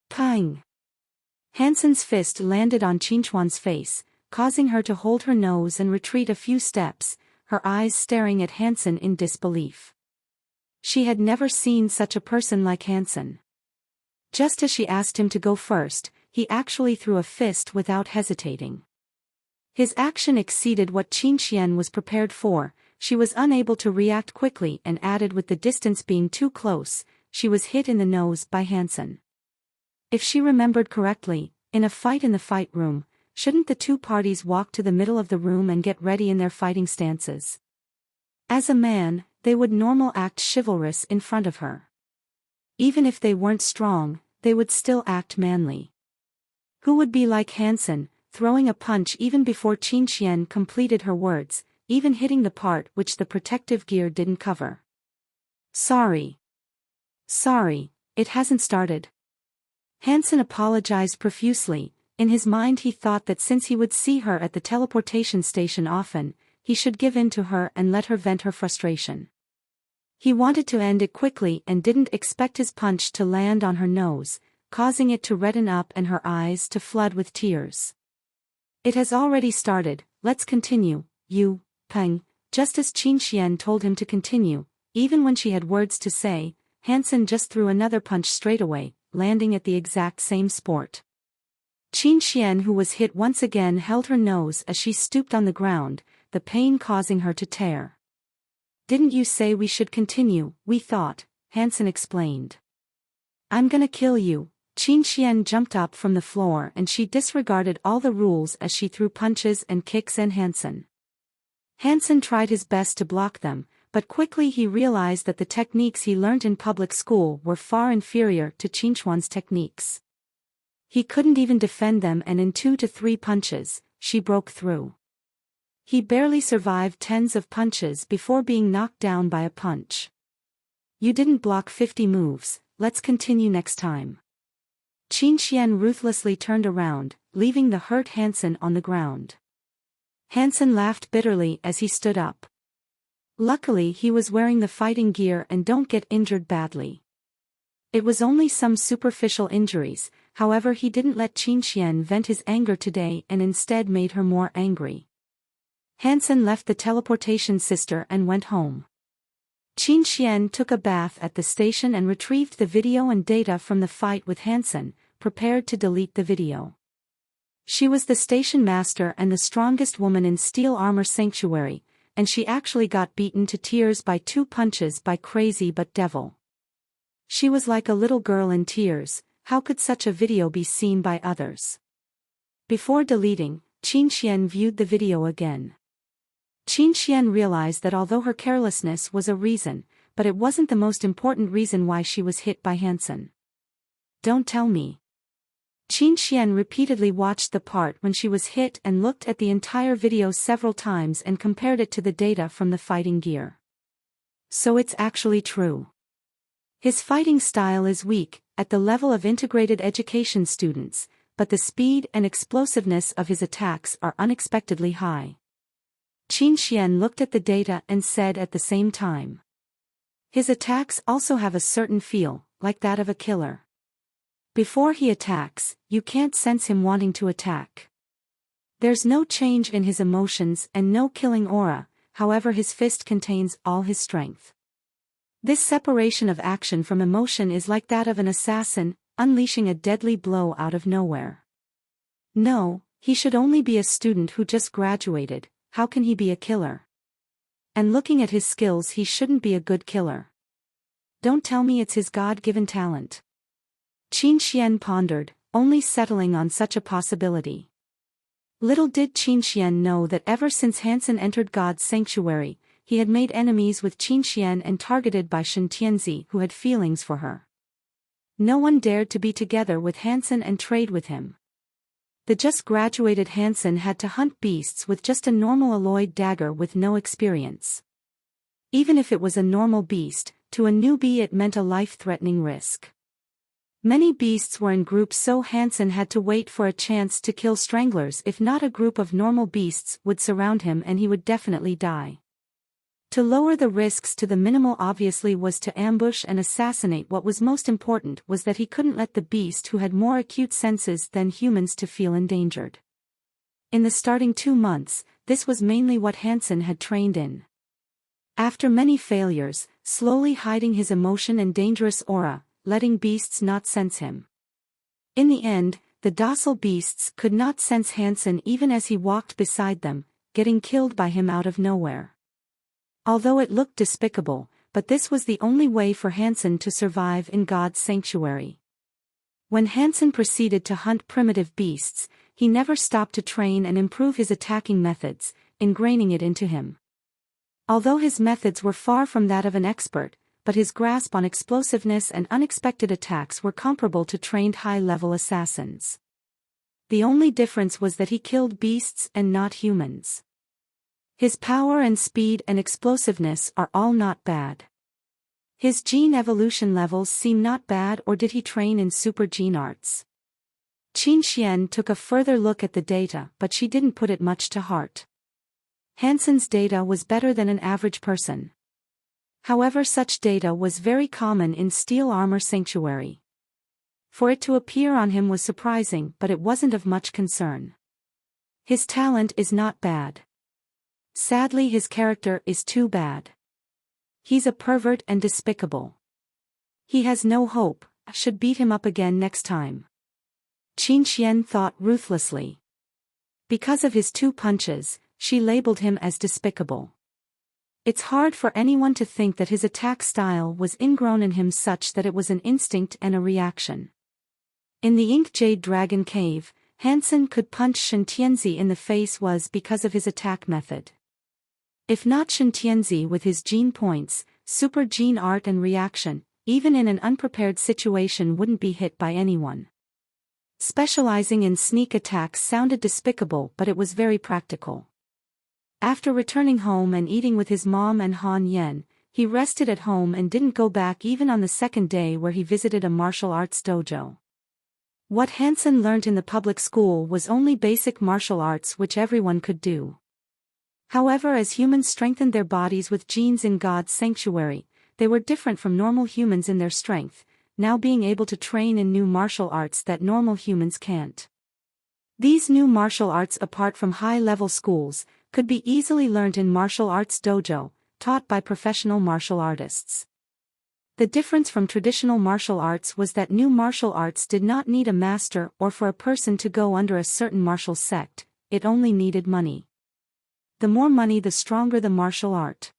Pang! Hansen's fist landed on Qinchuan's face, causing her to hold her nose and retreat a few steps, her eyes staring at Hansen in disbelief. She had never seen such a person like Hansen. Just as she asked him to go first, he actually threw a fist without hesitating. His action exceeded what Qin Xian was prepared for. She was unable to react quickly and added, with the distance being too close, she was hit in the nose by Hansen. If she remembered correctly, in a fight in the fight room, shouldn't the two parties walk to the middle of the room and get ready in their fighting stances? As a man, they would normal act chivalrous in front of her. Even if they weren't strong, they would still act manly. Who would be like Hansen, throwing a punch even before Qin Xian completed her words, even hitting the part which the protective gear didn't cover? Sorry, it hasn't started. Hansen apologized profusely. In his mind he thought that since he would see her at the teleportation station often, he should give in to her and let her vent her frustration. He wanted to end it quickly and didn't expect his punch to land on her nose, causing it to redden up and her eyes to flood with tears. It has already started, let's continue, you, Peng. Just as Qin Xian told him to continue, even when she had words to say, Hansen just threw another punch straight away, landing at the exact same spot. Qin Xian, who was hit once again, held her nose as she stooped on the ground, the pain causing her to tear. Didn't you say we should continue? We thought, Hansen explained. I'm gonna kill you. Qin Xian jumped up from the floor and she disregarded all the rules as she threw punches and kicks at Hansen. Hansen tried his best to block them, but quickly he realized that the techniques he learned in public school were far inferior to Qinchuan's techniques. He couldn't even defend them, and in 2 to 3 punches, she broke through. He barely survived tens of punches before being knocked down by a punch. You didn't block 50 moves, let's continue next time. Qin Xian ruthlessly turned around, leaving the hurt Hansen on the ground. Hansen laughed bitterly as he stood up. Luckily he was wearing the fighting gear and don't get injured badly. It was only some superficial injuries, however he didn't let Qin Xian vent his anger today and instead made her more angry. Hansen left the teleportation sister and went home. Qin Xian took a bath at the station and retrieved the video and data from the fight with Hansen, prepared to delete the video. She was the station master and the strongest woman in Steel Armor Sanctuary, and she actually got beaten to tears by 2 punches by Crazy But Devil. She was like a little girl in tears. How could such a video be seen by others? Before deleting, Qin Xian viewed the video again. Qin Xian realized that although her carelessness was a reason, but it wasn't the most important reason why she was hit by Hansen. Don't tell me. Qin Xian repeatedly watched the part when she was hit and looked at the entire video several times and compared it to the data from the fighting gear. So it's actually true. His fighting style is weak, at the level of integrated education students, but the speed and explosiveness of his attacks are unexpectedly high. Qin Xian looked at the data and said at the same time. His attacks also have a certain feel, like that of a killer. Before he attacks, you can't sense him wanting to attack. There's no change in his emotions and no killing aura, however his fist contains all his strength. This separation of action from emotion is like that of an assassin, unleashing a deadly blow out of nowhere. No, he should only be a student who just graduated, how can he be a killer? And looking at his skills, he shouldn't be a good killer. Don't tell me it's his God-given talent. Qin Xian pondered, only settling on such a possibility. Little did Qin Xian know that ever since Hansen entered God's sanctuary, he had made enemies with Qin Xian and targeted by Shen Tianzi who had feelings for her. No one dared to be together with Hansen and trade with him. The just graduated Hansen had to hunt beasts with just a normal alloyed dagger with no experience. Even if it was a normal beast, to a newbie it meant a life-threatening risk. Many beasts were in groups, so Hansen had to wait for a chance to kill stranglers. If not, a group of normal beasts would surround him and he would definitely die. To lower the risks to the minimal obviously was to ambush and assassinate. What was most important was that he couldn't let the beast who had more acute senses than humans to feel endangered. In the starting 2 months, this was mainly what Hansen had trained in. After many failures, slowly hiding his emotion and dangerous aura, letting beasts not sense him. In the end, the docile beasts could not sense Hansen even as he walked beside them, getting killed by him out of nowhere. Although it looked despicable, but this was the only way for Hansen to survive in God's sanctuary. When Hansen proceeded to hunt primitive beasts, he never stopped to train and improve his attacking methods, ingraining it into him. Although his methods were far from that of an expert, but his grasp on explosiveness and unexpected attacks were comparable to trained high-level assassins. The only difference was that he killed beasts and not humans. His power and speed and explosiveness are all not bad. His gene evolution levels seem not bad, or did he train in super gene arts? Qin Xian took a further look at the data, but she didn't put it much to heart. Hansen's data was better than an average person. However, such data was very common in Steel Armor Sanctuary. For it to appear on him was surprising, but it wasn't of much concern. His talent is not bad. Sadly, his character is too bad. He's a pervert and despicable. He has no hope. I should beat him up again next time. Qin Xian thought ruthlessly. Because of his 2 punches, she labeled him as despicable. It's hard for anyone to think that his attack style was ingrown in him such that it was an instinct and a reaction. In the Ink Jade Dragon Cave, Hansen could punch Shen Tianzi in the face was because of his attack method. If not Shen Tianzi with his gene points, super gene art and reaction, even in an unprepared situation wouldn't be hit by anyone. Specializing in sneak attacks sounded despicable, but it was very practical. After returning home and eating with his mom and Han Yen, he rested at home and didn't go back even on the second day, where he visited a martial arts dojo. What Hansen learnt in the public school was only basic martial arts which everyone could do. However, as humans strengthened their bodies with genes in God's sanctuary, they were different from normal humans in their strength, now being able to train in new martial arts that normal humans can't. These new martial arts, apart from high-level schools, could be easily learned in martial arts dojo, taught by professional martial artists. The difference from traditional martial arts was that new martial arts did not need a master or for a person to go under a certain martial sect, it only needed money. The more money, the stronger the martial art.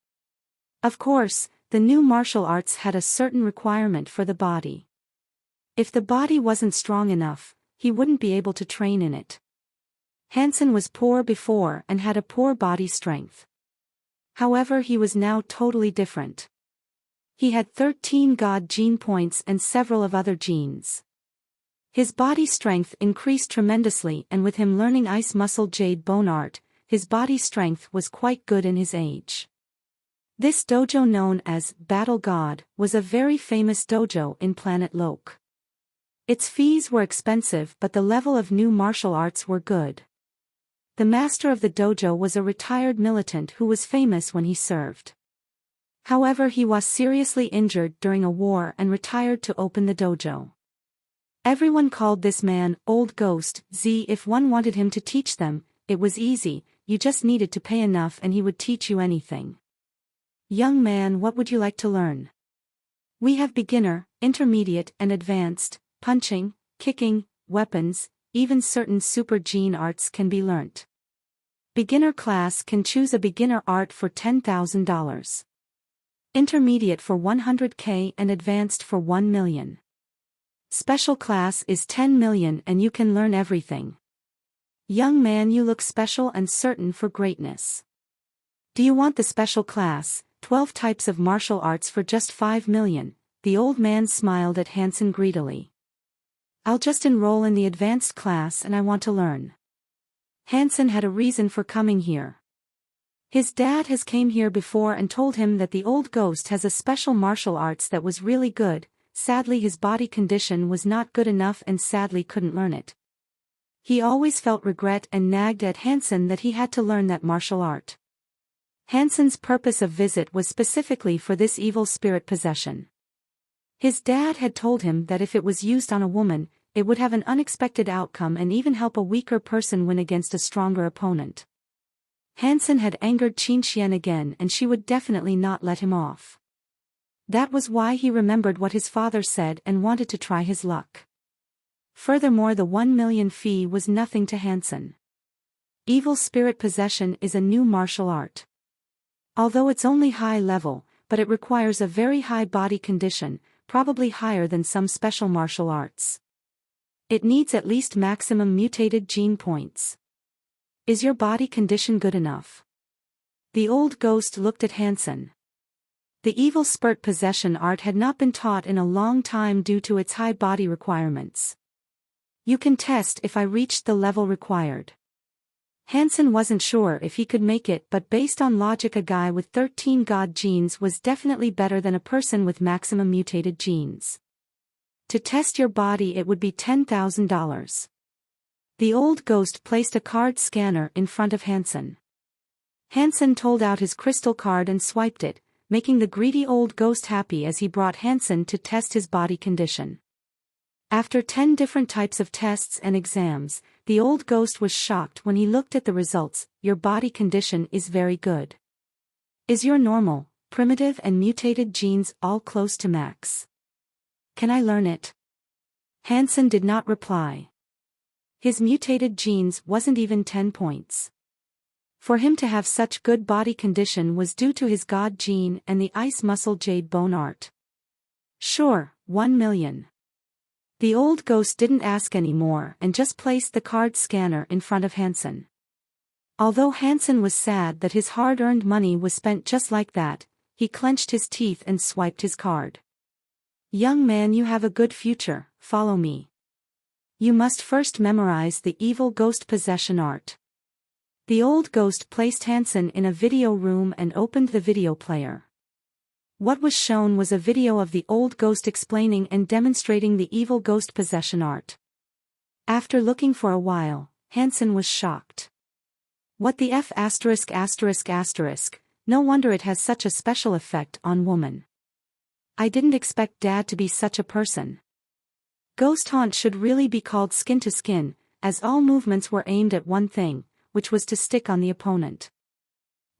Of course, the new martial arts had a certain requirement for the body. If the body wasn't strong enough, he wouldn't be able to train in it. Hansen was poor before and had a poor body strength. However, he was now totally different. He had 13 God gene points and several of other genes. His body strength increased tremendously, and with him learning ice muscle jade bone art, his body strength was quite good in his age. This dojo, known as Battle God, was a very famous dojo in Planet Lok. Its fees were expensive, but the level of new martial arts were good. The master of the dojo was a retired militant who was famous when he served. However, he was seriously injured during a war and retired to open the dojo. Everyone called this man Old Ghost. If one wanted him to teach them, it was easy, you just needed to pay enough and he would teach you anything. Young man, what would you like to learn? We have beginner, intermediate and advanced, punching, kicking, weapons, even certain super gene arts can be learnt. Beginner class can choose a beginner art for $10,000. Intermediate for $100K and advanced for $1 million. Special class is $10 million and you can learn everything. Young man, you look special and certain for greatness. Do you want the special class, 12 types of martial arts for just $5 million? The old man smiled at Hansen greedily. I'll just enroll in the advanced class and I want to learn. Hansen had a reason for coming here. His dad has came here before and told him that the old ghost has a special martial arts that was really good. Sadly, his body condition was not good enough and sadly couldn't learn it. He always felt regret and nagged at Hansen that he had to learn that martial art. Hansen's purpose of visit was specifically for this evil spirit possession. His dad had told him that if it was used on a woman, it would have an unexpected outcome and even help a weaker person win against a stronger opponent. Hansen had angered Qin Xian again and she would definitely not let him off. That was why he remembered what his father said and wanted to try his luck. Furthermore, the $1 million fee was nothing to Hansen. Evil spirit possession is a new martial art. Although it's only high level, but it requires a very high body condition, probably higher than some special martial arts. It needs at least maximum mutated gene points. Is your body condition good enough? The old ghost looked at Hansen. The evil spirit possession art had not been taught in a long time due to its high body requirements. You can test if I reached the level required. Hansen wasn't sure if he could make it, but based on logic, a guy with 13 God genes was definitely better than a person with maximum mutated genes. To test your body it would be $10,000. The old ghost placed a card scanner in front of Hansen. Hansen told out his crystal card and swiped it, making the greedy old ghost happy as he brought Hansen to test his body condition. After 10 different types of tests and exams, the old ghost was shocked when he looked at the results. Your body condition is very good. Is your normal, primitive and mutated genes all close to max? Can I learn it? Hansen did not reply. His mutated genes wasn't even 10 points. For him to have such good body condition was due to his God gene and the ice muscle jade bone art. Sure, $1 million. The old ghost didn't ask any more and just placed the card scanner in front of Hansen. Although Hansen was sad that his hard-earned money was spent just like that, he clenched his teeth and swiped his card. Young man, you have a good future, follow me. You must first memorize the evil ghost possession art. The old ghost placed Hansen in a video room and opened the video player. What was shown was a video of the old ghost explaining and demonstrating the evil ghost possession art. After looking for a while, Hansen was shocked. What the F*******, no wonder it has such a special effect on woman. I didn't expect Dad to be such a person. Ghost haunt should really be called skin to skin, as all movements were aimed at one thing, which was to stick on the opponent.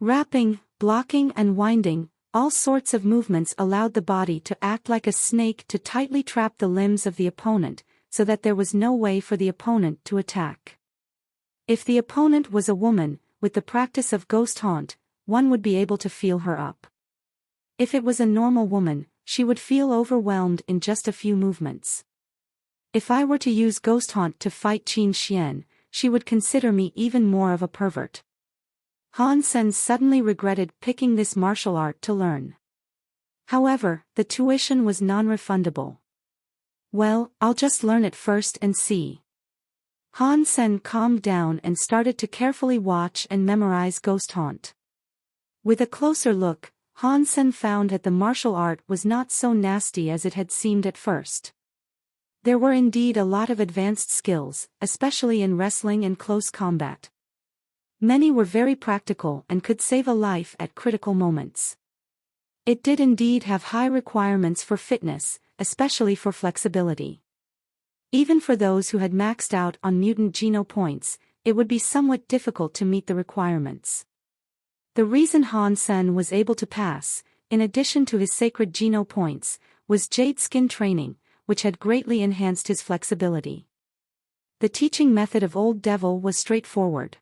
Wrapping, blocking and winding, all sorts of movements allowed the body to act like a snake to tightly trap the limbs of the opponent, so that there was no way for the opponent to attack. If the opponent was a woman, with the practice of ghost haunt, one would be able to feel her up. If it was a normal woman, she would feel overwhelmed in just a few movements. If I were to use ghost haunt to fight Qin Xian, she would consider me even more of a pervert. Hansen suddenly regretted picking this martial art to learn. However, the tuition was non-refundable. Well, I'll just learn it first and see. Han Sen calmed down and started to carefully watch and memorize Ghost Haunt. With a closer look, Han Sen found that the martial art was not so nasty as it had seemed at first. There were indeed a lot of advanced skills, especially in wrestling and close combat. Many were very practical and could save a life at critical moments. It did indeed have high requirements for fitness, especially for flexibility. Even for those who had maxed out on mutant geno points, it would be somewhat difficult to meet the requirements. The reason Han Sen was able to pass, in addition to his sacred geno points, was jade skin training, which had greatly enhanced his flexibility. The teaching method of Old Devil was straightforward.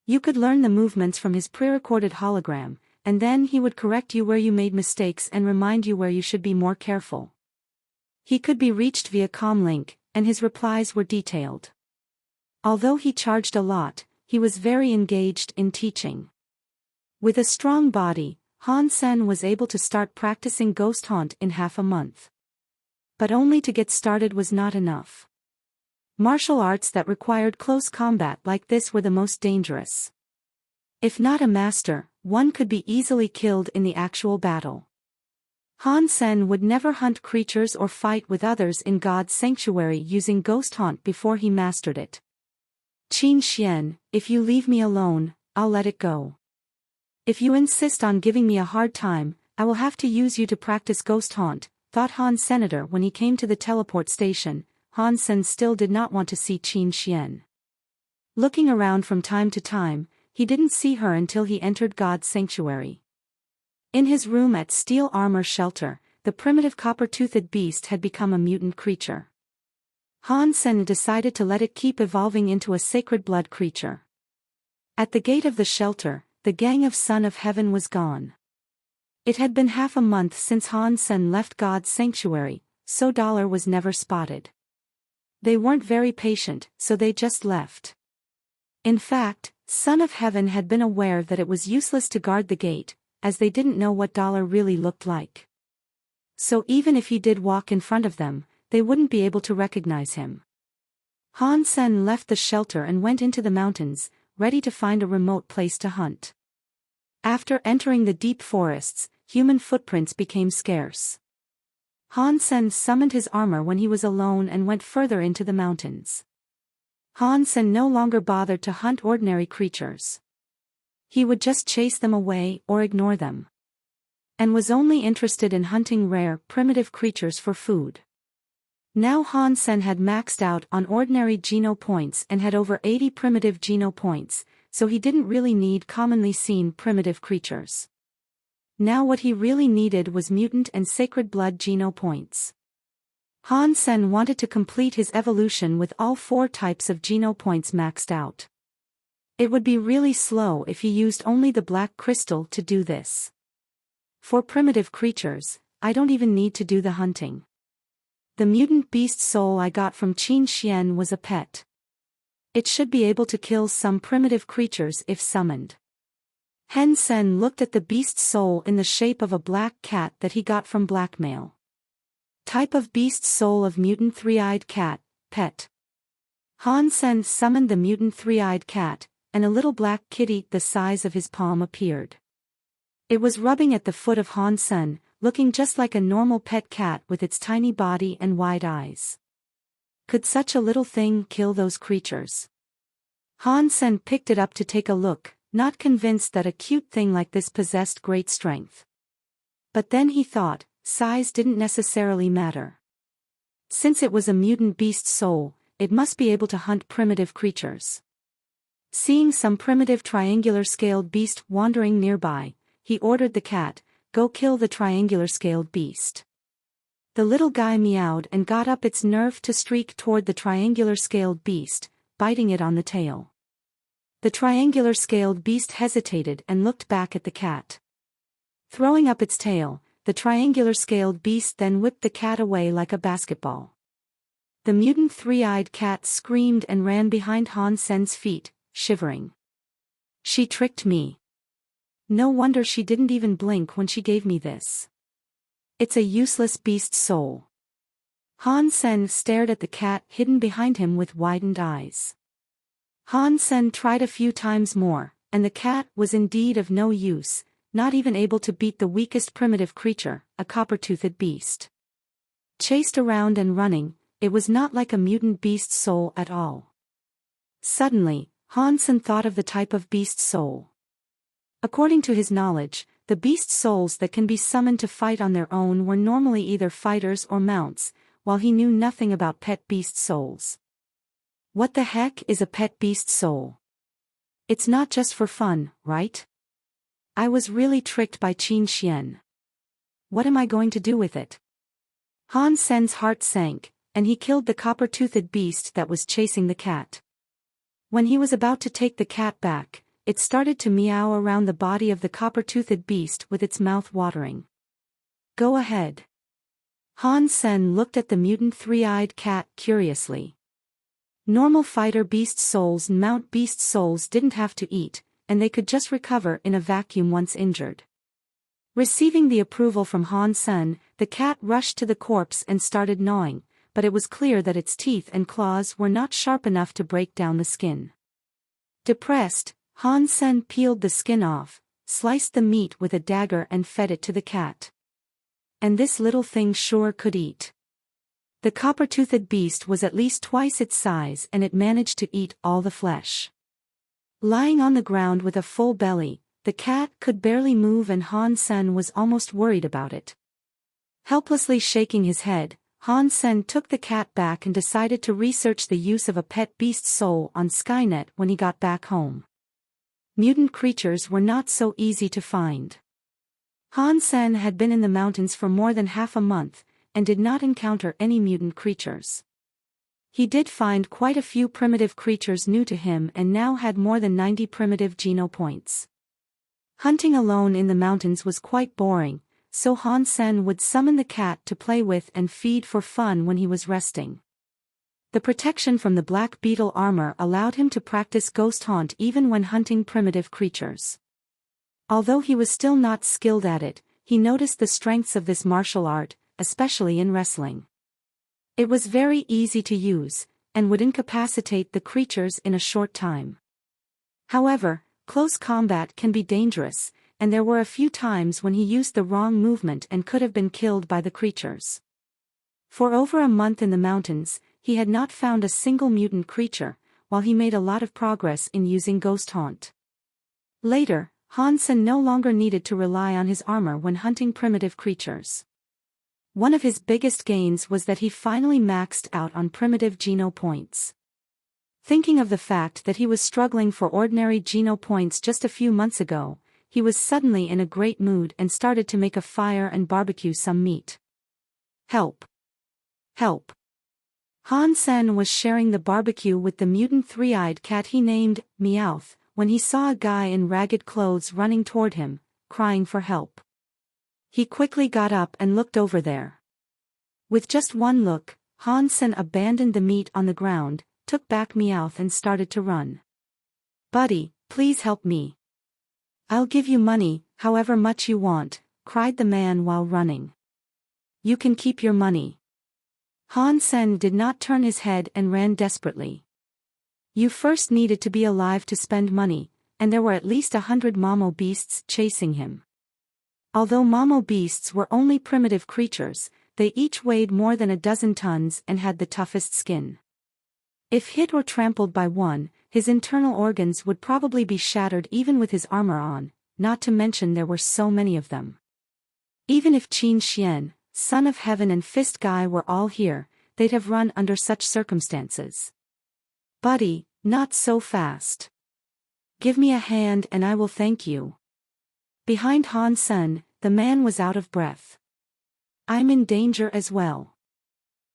You could learn the movements from his pre-recorded hologram, and then he would correct you where you made mistakes and remind you where you should be more careful. He could be reached via comlink, and his replies were detailed. Although he charged a lot, he was very engaged in teaching. With a strong body, Han Sen was able to start practicing Ghost Haunt in half a month. But only to get started was not enough. Martial arts that required close combat like this were the most dangerous. If not a master, one could be easily killed in the actual battle. Han Sen would never hunt creatures or fight with others in God's sanctuary using Ghost Haunt before he mastered it. Qin Xian, if you leave me alone, I'll let it go. If you insist on giving me a hard time, I will have to use you to practice Ghost Haunt, thought Han Senator when he came to the teleport station. Han Sen still did not want to see Qin Xian. Looking around from time to time, he didn't see her until he entered God's sanctuary. In his room at Steel Armor Shelter, the primitive copper-toothed beast had become a mutant creature. Han Sen decided to let it keep evolving into a sacred blood creature. At the gate of the shelter, the gang of Son of Heaven was gone. It had been half a month since Han Sen left God's sanctuary, so Dollar was never spotted. They weren't very patient, so they just left. In fact, Son of Heaven had been aware that it was useless to guard the gate, as they didn't know what Dollar really looked like. So even if he did walk in front of them, they wouldn't be able to recognize him. Han Sen left the shelter and went into the mountains, ready to find a remote place to hunt. After entering the deep forests, human footprints became scarce. Han Sen summoned his armor when he was alone and went further into the mountains. Han Sen no longer bothered to hunt ordinary creatures. He would just chase them away or ignore them. And was only interested in hunting rare, primitive creatures for food. Now Han Sen had maxed out on ordinary geno points and had over 80 primitive geno points, so he didn't really need commonly seen primitive creatures. Now what he really needed was mutant and sacred blood geno points. Han Sen wanted to complete his evolution with all 4 types of geno points maxed out. It would be really slow if he used only the black crystal to do this. For primitive creatures, I don't even need to do the hunting. The mutant beast soul I got from Qin Xian was a pet. It should be able to kill some primitive creatures if summoned. Han Sen looked at the beast soul in the shape of a black cat that he got from blackmail. Type of beast soul of mutant three-eyed cat, pet. Han Sen summoned the mutant three-eyed cat, and a little black kitty the size of his palm appeared. It was rubbing at the foot of Han Sen, looking just like a normal pet cat with its tiny body and wide eyes. Could such a little thing kill those creatures? Han Sen picked it up to take a look, not convinced that a cute thing like this possessed great strength. But then he thought, size didn't necessarily matter. Since it was a mutant beast soul, it must be able to hunt primitive creatures. Seeing some primitive triangular-scaled beast wandering nearby, he ordered the cat, "Go kill the triangular-scaled beast." The little guy meowed and got up its nerve to streak toward the triangular-scaled beast, biting it on the tail. The triangular-scaled beast hesitated and looked back at the cat. Throwing up its tail, the triangular-scaled beast then whipped the cat away like a basketball. The mutant three-eyed cat screamed and ran behind Han Sen's feet, shivering. She tricked me. No wonder she didn't even blink when she gave me this. It's a useless beast soul. Han Sen stared at the cat hidden behind him with widened eyes. Han Sen tried a few times more, and the cat was indeed of no use, not even able to beat the weakest primitive creature, a copper-toothed beast. Chased around and running, it was not like a mutant beast soul at all. Suddenly, Han Sen thought of the type of beast soul. According to his knowledge, the beast souls that can be summoned to fight on their own were normally either fighters or mounts, while he knew nothing about pet beast souls. What the heck is a pet beast soul? It's not just for fun, right? I was really tricked by Qin Xian. What am I going to do with it? Han Sen's heart sank, and he killed the copper-toothed beast that was chasing the cat. When he was about to take the cat back, it started to meow around the body of the copper-toothed beast with its mouth watering. Go ahead. Han Sen looked at the mutant three-eyed cat curiously. Normal fighter beast souls and mount beast souls didn't have to eat, and they could just recover in a vacuum once injured. Receiving the approval from Han Sen, the cat rushed to the corpse and started gnawing, but it was clear that its teeth and claws were not sharp enough to break down the skin. Depressed, Han Sen peeled the skin off, sliced the meat with a dagger and fed it to the cat. And this little thing sure could eat. The copper-toothed beast was at least twice its size and it managed to eat all the flesh. Lying on the ground with a full belly, the cat could barely move and Han Sen was almost worried about it. Helplessly shaking his head, Han Sen took the cat back and decided to research the use of a pet beast soul on Skynet when he got back home. Mutant creatures were not so easy to find. Han Sen had been in the mountains for more than half a month, and did not encounter any mutant creatures. He did find quite a few primitive creatures new to him and now had more than 90 primitive geno points. Hunting alone in the mountains was quite boring, so Han Sen would summon the cat to play with and feed for fun when he was resting. The protection from the black beetle armor allowed him to practice ghost hunt even when hunting primitive creatures. Although he was still not skilled at it, he noticed the strengths of this martial art, especially in wrestling. It was very easy to use, and would incapacitate the creatures in a short time. However, close combat can be dangerous, and there were a few times when he used the wrong movement and could have been killed by the creatures. For over a month in the mountains, he had not found a single mutant creature, while he made a lot of progress in using ghost hunt. Later, Han Sen no longer needed to rely on his armor when hunting primitive creatures. One of his biggest gains was that he finally maxed out on primitive geno points. Thinking of the fact that he was struggling for ordinary geno points just a few months ago, he was suddenly in a great mood and started to make a fire and barbecue some meat. Help! Help! Han Sen was sharing the barbecue with the mutant three-eyed cat he named Meowth, when he saw a guy in ragged clothes running toward him, crying for help. He quickly got up and looked over there. With just one look, Han Sen abandoned the meat on the ground, took back Meowth and started to run. Buddy, please help me. I'll give you money, however much you want, cried the man while running. You can keep your money. Han Sen did not turn his head and ran desperately. You first needed to be alive to spend money, and there were at least 100 Momo beasts chasing him. Although Momo beasts were only primitive creatures, they each weighed more than a dozen tons and had the toughest skin. If hit or trampled by one, his internal organs would probably be shattered even with his armor on, not to mention there were so many of them. Even if Qin Xian, Son of Heaven and Fist Guy were all here, they'd have run under such circumstances. Buddy, not so fast. Give me a hand and I will thank you. Behind Han Sen, the man was out of breath. I'm in danger as well.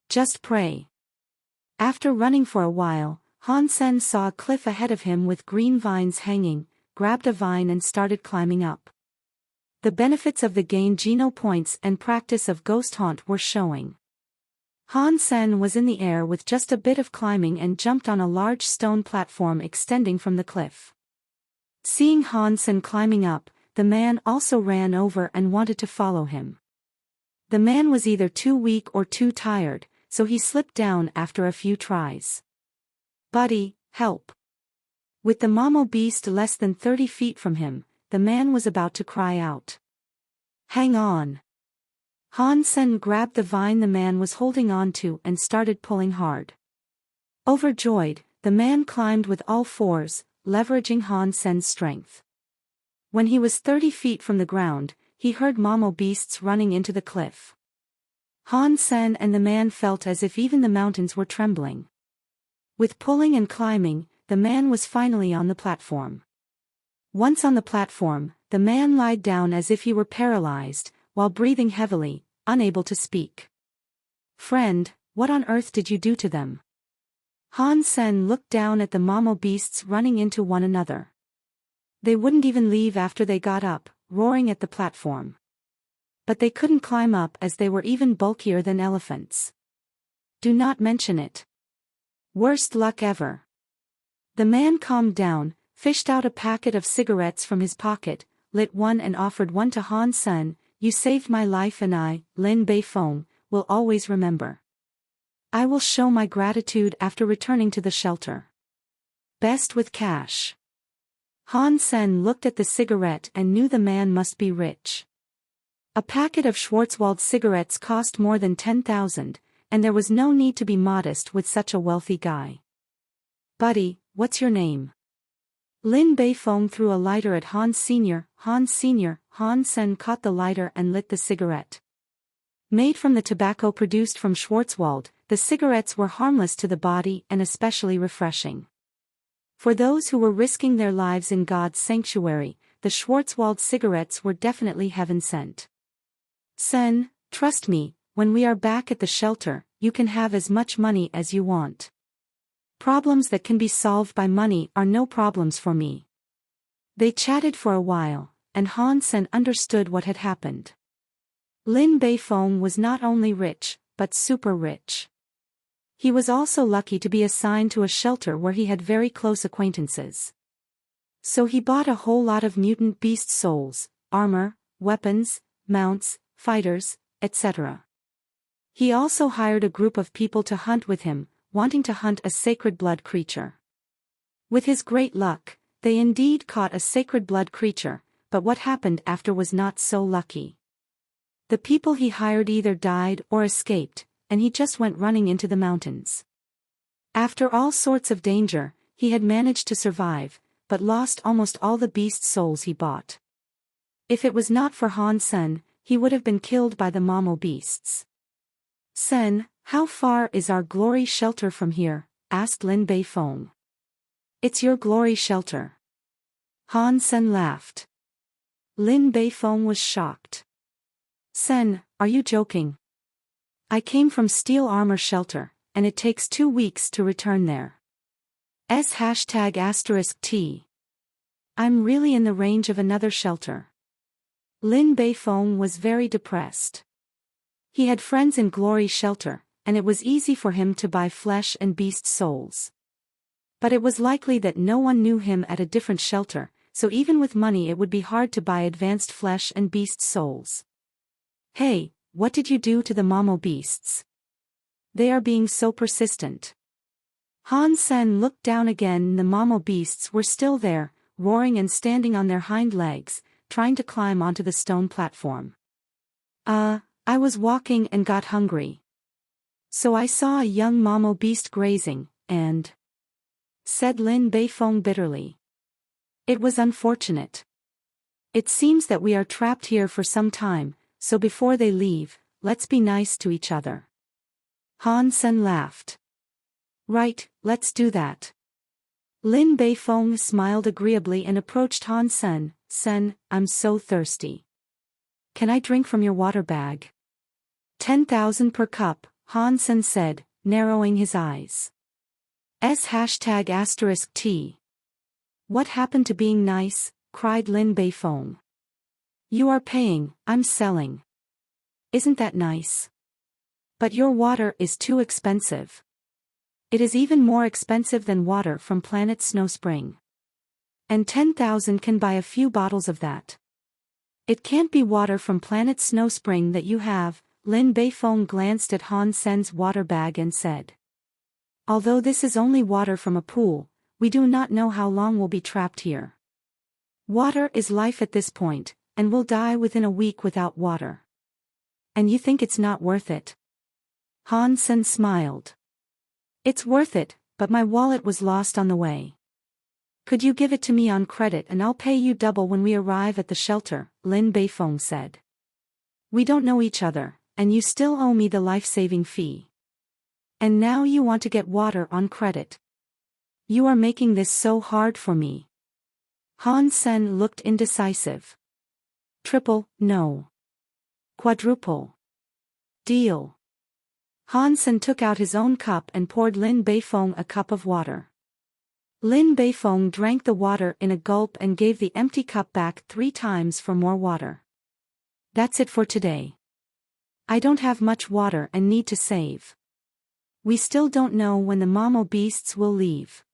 Just pray. After running for a while, Han Sen saw a cliff ahead of him with green vines hanging, grabbed a vine and started climbing up. The benefits of the gained geno points and practice of ghost hunt were showing. Han Sen was in the air with just a bit of climbing and jumped on a large stone platform extending from the cliff. Seeing Han Sen climbing up, the man also ran over and wanted to follow him. The man was either too weak or too tired, so he slipped down after a few tries. "Buddy, help." With the mamo beast less than 30 feet from him, the man was about to cry out. "Hang on." Han Sen grabbed the vine the man was holding on to and started pulling hard. Overjoyed, the man climbed with all fours, leveraging Han Sen's strength. When he was 30 feet from the ground, he heard mamo beasts running into the cliff. Han Sen and the man felt as if even the mountains were trembling. With pulling and climbing, the man was finally on the platform. Once on the platform, the man lied down as if he were paralyzed, while breathing heavily, unable to speak. "Friend, what on earth did you do to them?" Han Sen looked down at the mamo beasts running into one another. They wouldn't even leave after they got up, roaring at the platform. But they couldn't climb up as they were even bulkier than elephants. "Do not mention it. Worst luck ever." The man calmed down, fished out a packet of cigarettes from his pocket, lit one and offered one to Han Sen. "You saved my life and I, Lin Beifong, will always remember. I will show my gratitude after returning to the shelter. Best with cash." Han Sen looked at the cigarette and knew the man must be rich. A packet of Schwarzwald cigarettes cost more than 10,000, and there was no need to be modest with such a wealthy guy. "Buddy, what's your name?" Lin Beifong threw a lighter at Han Sr. Han Sen caught the lighter and lit the cigarette. Made from the tobacco produced from Schwarzwald, the cigarettes were harmless to the body and especially refreshing. For those who were risking their lives in God's sanctuary, the Schwarzwald cigarettes were definitely heaven sent. "Sen, trust me, when we are back at the shelter, you can have as much money as you want. Problems that can be solved by money are no problems for me." They chatted for a while, and Han Sen understood what had happened. Lin Beifong was not only rich, but super rich. He was also lucky to be assigned to a shelter where he had very close acquaintances. So he bought a whole lot of mutant beast souls, armor, weapons, mounts, fighters, etc. He also hired a group of people to hunt with him, wanting to hunt a sacred blood creature. With his great luck, they indeed caught a sacred blood creature, but what happened after was not so lucky. The people he hired either died or escaped, and he just went running into the mountains. After all sorts of danger, he had managed to survive, but lost almost all the beast souls he bought. If it was not for Han Sen, he would have been killed by the mamo beasts. "Sen, how far is our glory shelter from here?" asked Lin Beifong. "It's your glory shelter." Han Sen laughed. Lin Beifong was shocked. "Sen, are you joking? I came from Steel Armor Shelter, and it takes 2 weeks to return there. #*T. I'm really in the range of another shelter." Lin Beifong was very depressed. He had friends in Glory Shelter, and it was easy for him to buy flesh and beast souls. But it was likely that no one knew him at a different shelter, so even with money it would be hard to buy advanced flesh and beast souls. "Hey, what did you do to the mamo beasts? They are being so persistent." Han Sen looked down again and the mamo beasts were still there, roaring and standing on their hind legs, trying to climb onto the stone platform. I was walking and got hungry. So I saw a young mamo beast grazing, and," said Lin Beifong bitterly. "It was unfortunate. It seems that we are trapped here for some time, so before they leave, let's be nice to each other." Han Sen laughed. "Right, let's do that." Lin Beifong smiled agreeably and approached Han Sen. "Sen, I'm so thirsty. Can I drink from your water bag?" 10,000 per cup, Han Sen said, narrowing his eyes. #*T. What happened to being nice? Cried Lin Beifong. "You are paying, I'm selling. Isn't that nice? But your water is too expensive. It is even more expensive than water from Planet Snow Spring. And 10,000 can buy a few bottles of that. It can't be water from Planet Snow Spring that you have," Lin Beifeng glanced at Han Sen's water bag and said. Although this is only water from a pool, we do not know how long we'll be trapped here. Water is life at this point, and we'll die within a week without water. And you think it's not worth it? Han Sen smiled. It's worth it, but my wallet was lost on the way. Could you give it to me on credit and I'll pay you double when we arrive at the shelter, Lin Beifeng said. We don't know each other, and you still owe me the life-saving fee. And now you want to get water on credit. You are making this so hard for me. Han Sen looked indecisive. Triple, no. Quadruple. Deal. Han Sen took out his own cup and poured Lin Beifeng a cup of water. Lin Beifeng drank the water in a gulp and gave the empty cup back 3 times for more water. That's it for today. I don't have much water and need to save. We still don't know when the Momo beasts will leave.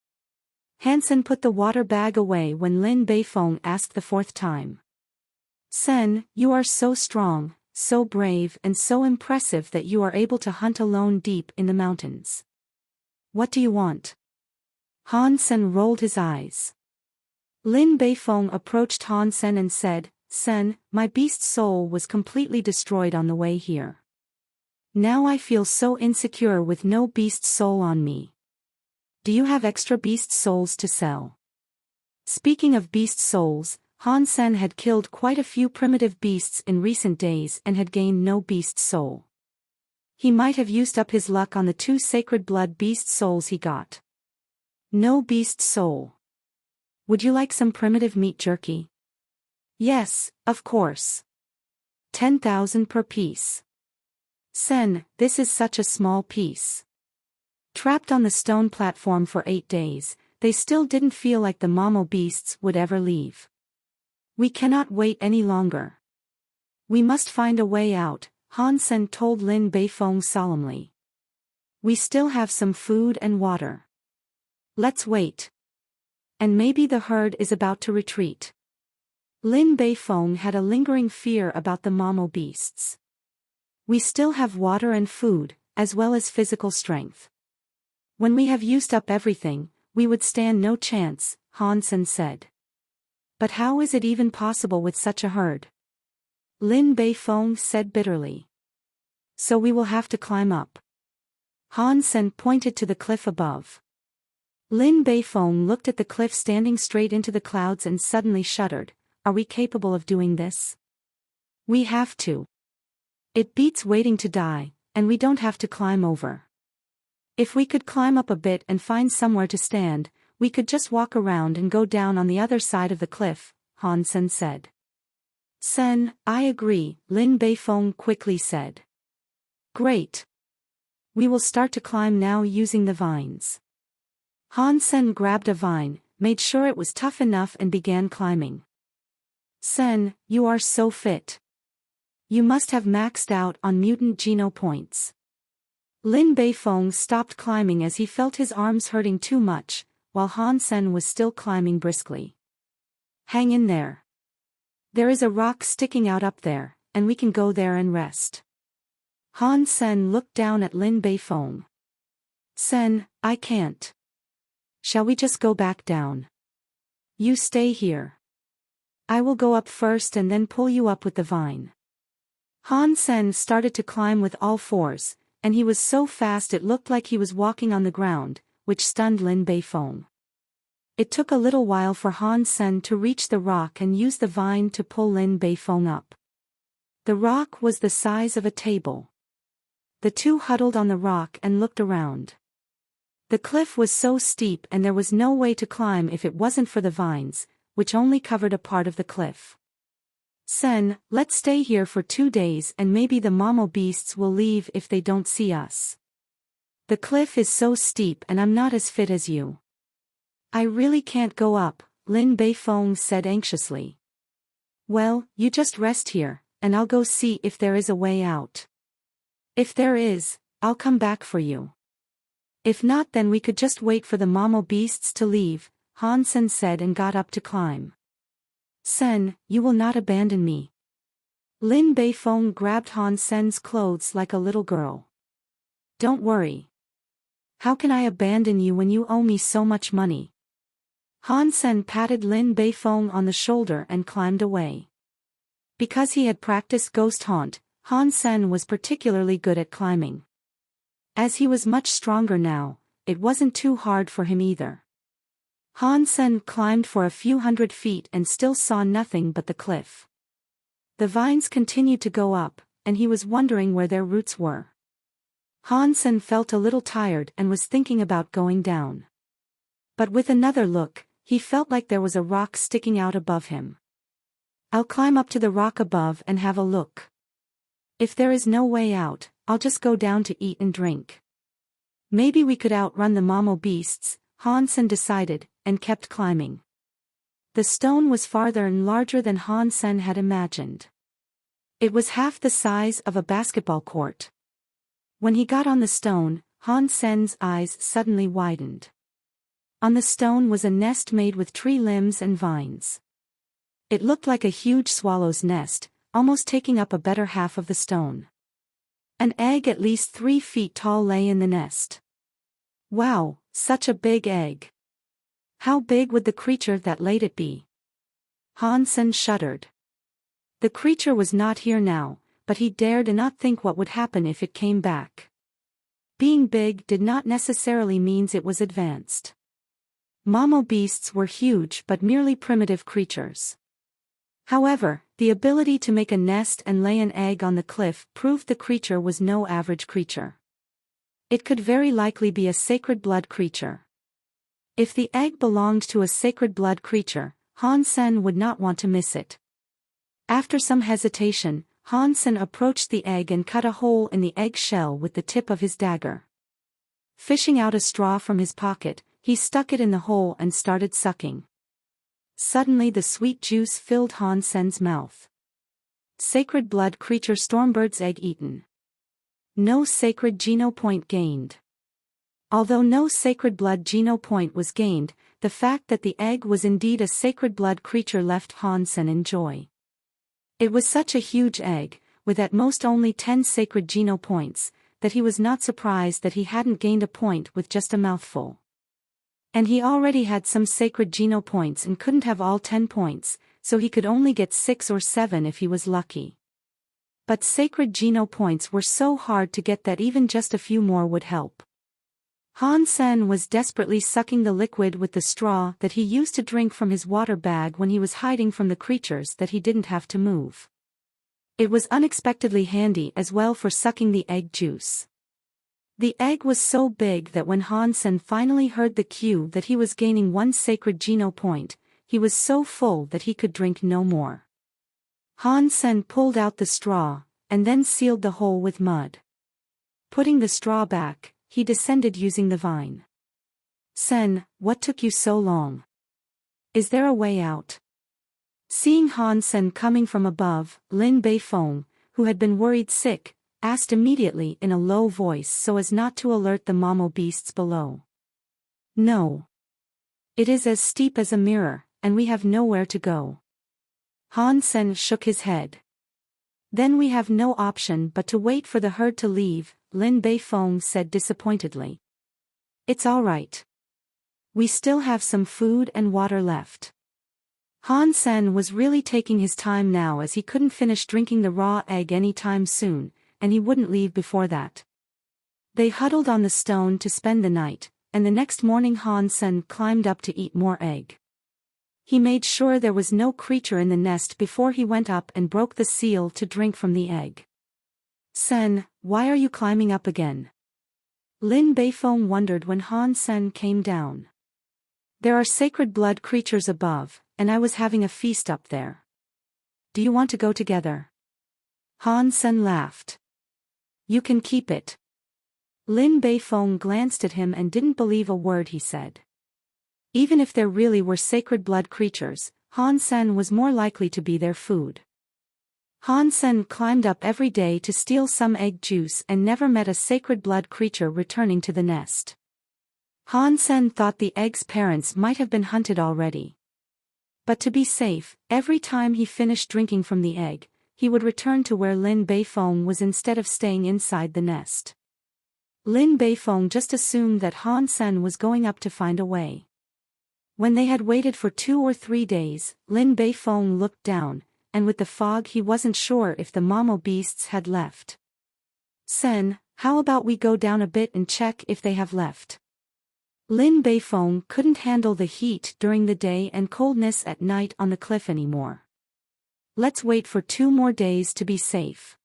Hansen put the water bag away when Lin Beifeng asked the 4th time. Sen, you are so strong, so brave and so impressive that you are able to hunt alone deep in the mountains. What do you want? Han Sen rolled his eyes. Lin Beifeng approached Han Sen and said, Sen, my beast soul was completely destroyed on the way here. Now I feel so insecure with no beast soul on me. Do you have extra beast souls to sell? Speaking of beast souls, Han Sen had killed quite a few primitive beasts in recent days and had gained no beast soul. He might have used up his luck on the 2 sacred blood beast souls he got. No beast soul. Would you like some primitive meat jerky? Yes, of course. 10,000 per piece. Sen, this is such a small piece. Trapped on the stone platform for 8 days, they still didn't feel like the Momo beasts would ever leave. We cannot wait any longer. We must find a way out, Han Sen told Lin Beifeng solemnly. We still have some food and water. Let's wait. And maybe the herd is about to retreat. Lin Beifeng had a lingering fear about the Momo beasts. We still have water and food, as well as physical strength. When we have used up everything, we would stand no chance, Han Sen said. But how is it even possible with such a herd? Lin Beifeng said bitterly. So we will have to climb up. Han Sen pointed to the cliff above. Lin Beifeng looked at the cliff standing straight into the clouds and suddenly shuddered. Are we capable of doing this? We have to. It beats waiting to die, and we don't have to climb over. If we could climb up a bit and find somewhere to stand, we could just walk around and go down on the other side of the cliff, Han Sen said. Sen, I agree, Lin Beifeng quickly said. Great. We will start to climb now using the vines. Han Sen grabbed a vine, made sure it was tough enough and began climbing. Sen, you are so fit. You must have maxed out on mutant geno points. Lin Beifeng stopped climbing as he felt his arms hurting too much, while Han Sen was still climbing briskly. Hang in there. There is a rock sticking out up there, and we can go there and rest. Han Sen looked down at Lin Beifeng. Sen, I can't. Shall we just go back down? You stay here. I will go up first and then pull you up with the vine. Han Sen started to climb with all 4s, and he was so fast it looked like he was walking on the ground, which stunned Lin Beifeng. It took a little while for Han Sen to reach the rock and use the vine to pull Lin Beifeng up. The rock was the size of a table. The two huddled on the rock and looked around. The cliff was so steep and there was no way to climb if it wasn't for the vines, which only covered a part of the cliff. Sen, let's stay here for 2 days and maybe the Momo beasts will leave if they don't see us. The cliff is so steep and I'm not as fit as you. I really can't go up, Lin Beifeng said anxiously. Well, you just rest here, and I'll go see if there is a way out. If there is, I'll come back for you. If not, then we could just wait for the Momo beasts to leave, Han Sen said and got up to climb. Sen, you will not abandon me. Lin Beifeng grabbed Han Sen's clothes like a little girl. Don't worry. How can I abandon you when you owe me so much money? Han Sen patted Lin Beifeng on the shoulder and climbed away. Because he had practiced ghost haunt, Han Sen was particularly good at climbing. As he was much stronger now, it wasn't too hard for him either. Han Sen climbed for a few hundred feet and still saw nothing but the cliff. The vines continued to go up, and he was wondering where their roots were. Han Sen felt a little tired and was thinking about going down. But with another look, he felt like there was a rock sticking out above him. I'll climb up to the rock above and have a look. If there is no way out, I'll just go down to eat and drink. Maybe we could outrun the Momo beasts, Han Sen decided, and kept climbing. The stone was farther and larger than Han Sen had imagined. It was half the size of a basketball court. When he got on the stone, Han Sen's eyes suddenly widened. On the stone was a nest made with tree limbs and vines. It looked like a huge swallow's nest, almost taking up a better half of the stone. An egg at least 3 feet tall lay in the nest. Wow, such a big egg! How big would the creature that laid it be? Han Sen shuddered. The creature was not here now, but he dared not think what would happen if it came back. Being big did not necessarily mean it was advanced. Momo beasts were huge but merely primitive creatures. However, the ability to make a nest and lay an egg on the cliff proved the creature was no average creature. It could very likely be a sacred blood creature. If the egg belonged to a sacred blood creature, Han Sen would not want to miss it. After some hesitation, Han Sen approached the egg and cut a hole in the egg shell with the tip of his dagger. Fishing out a straw from his pocket, he stuck it in the hole and started sucking. Suddenly the sweet juice filled Han Sen's mouth. Sacred blood creature Stormbird's egg eaten. No sacred geno point gained. Although no sacred blood geno point was gained, the fact that the egg was indeed a sacred blood creature left Han Sen in joy. It was such a huge egg, with at most only 10 sacred geno points, that he was not surprised that he hadn't gained a point with just a mouthful. And he already had some sacred geno points and couldn't have all 10 points, so he could only get 6 or 7 if he was lucky. But sacred geno points were so hard to get that even just a few more would help. Han Sen was desperately sucking the liquid with the straw that he used to drink from his water bag when he was hiding from the creatures that he didn't have to move. It was unexpectedly handy as well for sucking the egg juice. The egg was so big that when Han Sen finally heard the cue that he was gaining 1 sacred geno point, he was so full that he could drink no more. Han Sen pulled out the straw, and then sealed the hole with mud. Putting the straw back, he descended using the vine. Sen, what took you so long? Is there a way out? Seeing Han Sen coming from above, Lin Beifeng, who had been worried sick, asked immediately in a low voice so as not to alert the Momo beasts below. No. It is as steep as a mirror, and we have nowhere to go. Han Sen shook his head. Then we have no option but to wait for the herd to leave, Lin Beifeng said disappointedly. It's all right. We still have some food and water left. Han Sen was really taking his time now as he couldn't finish drinking the raw egg anytime soon, and he wouldn't leave before that. They huddled on the stone to spend the night, and the next morning Han Sen climbed up to eat more egg. He made sure there was no creature in the nest before he went up and broke the seal to drink from the egg. Sen, why are you climbing up again? Lin Beifeng wondered when Han Sen came down. There are sacred blood creatures above, and I was having a feast up there. Do you want to go together? Han Sen laughed. You can keep it. Lin Beifeng glanced at him and didn't believe a word he said. Even if there really were sacred blood creatures, Han Sen was more likely to be their food. Han Sen climbed up every day to steal some egg juice and never met a sacred blood creature returning to the nest. Han Sen thought the egg's parents might have been hunted already. But to be safe, every time he finished drinking from the egg, he would return to where Lin Beifeng was instead of staying inside the nest. Lin Beifeng just assumed that Han Sen was going up to find a way. When they had waited for 2 or 3 days, Lin Beifeng looked down, and with the fog he wasn't sure if the Momo beasts had left. "Sen, how about we go down a bit and check if they have left?" Lin Beifeng couldn't handle the heat during the day and coldness at night on the cliff anymore. "Let's wait for 2 more days to be safe.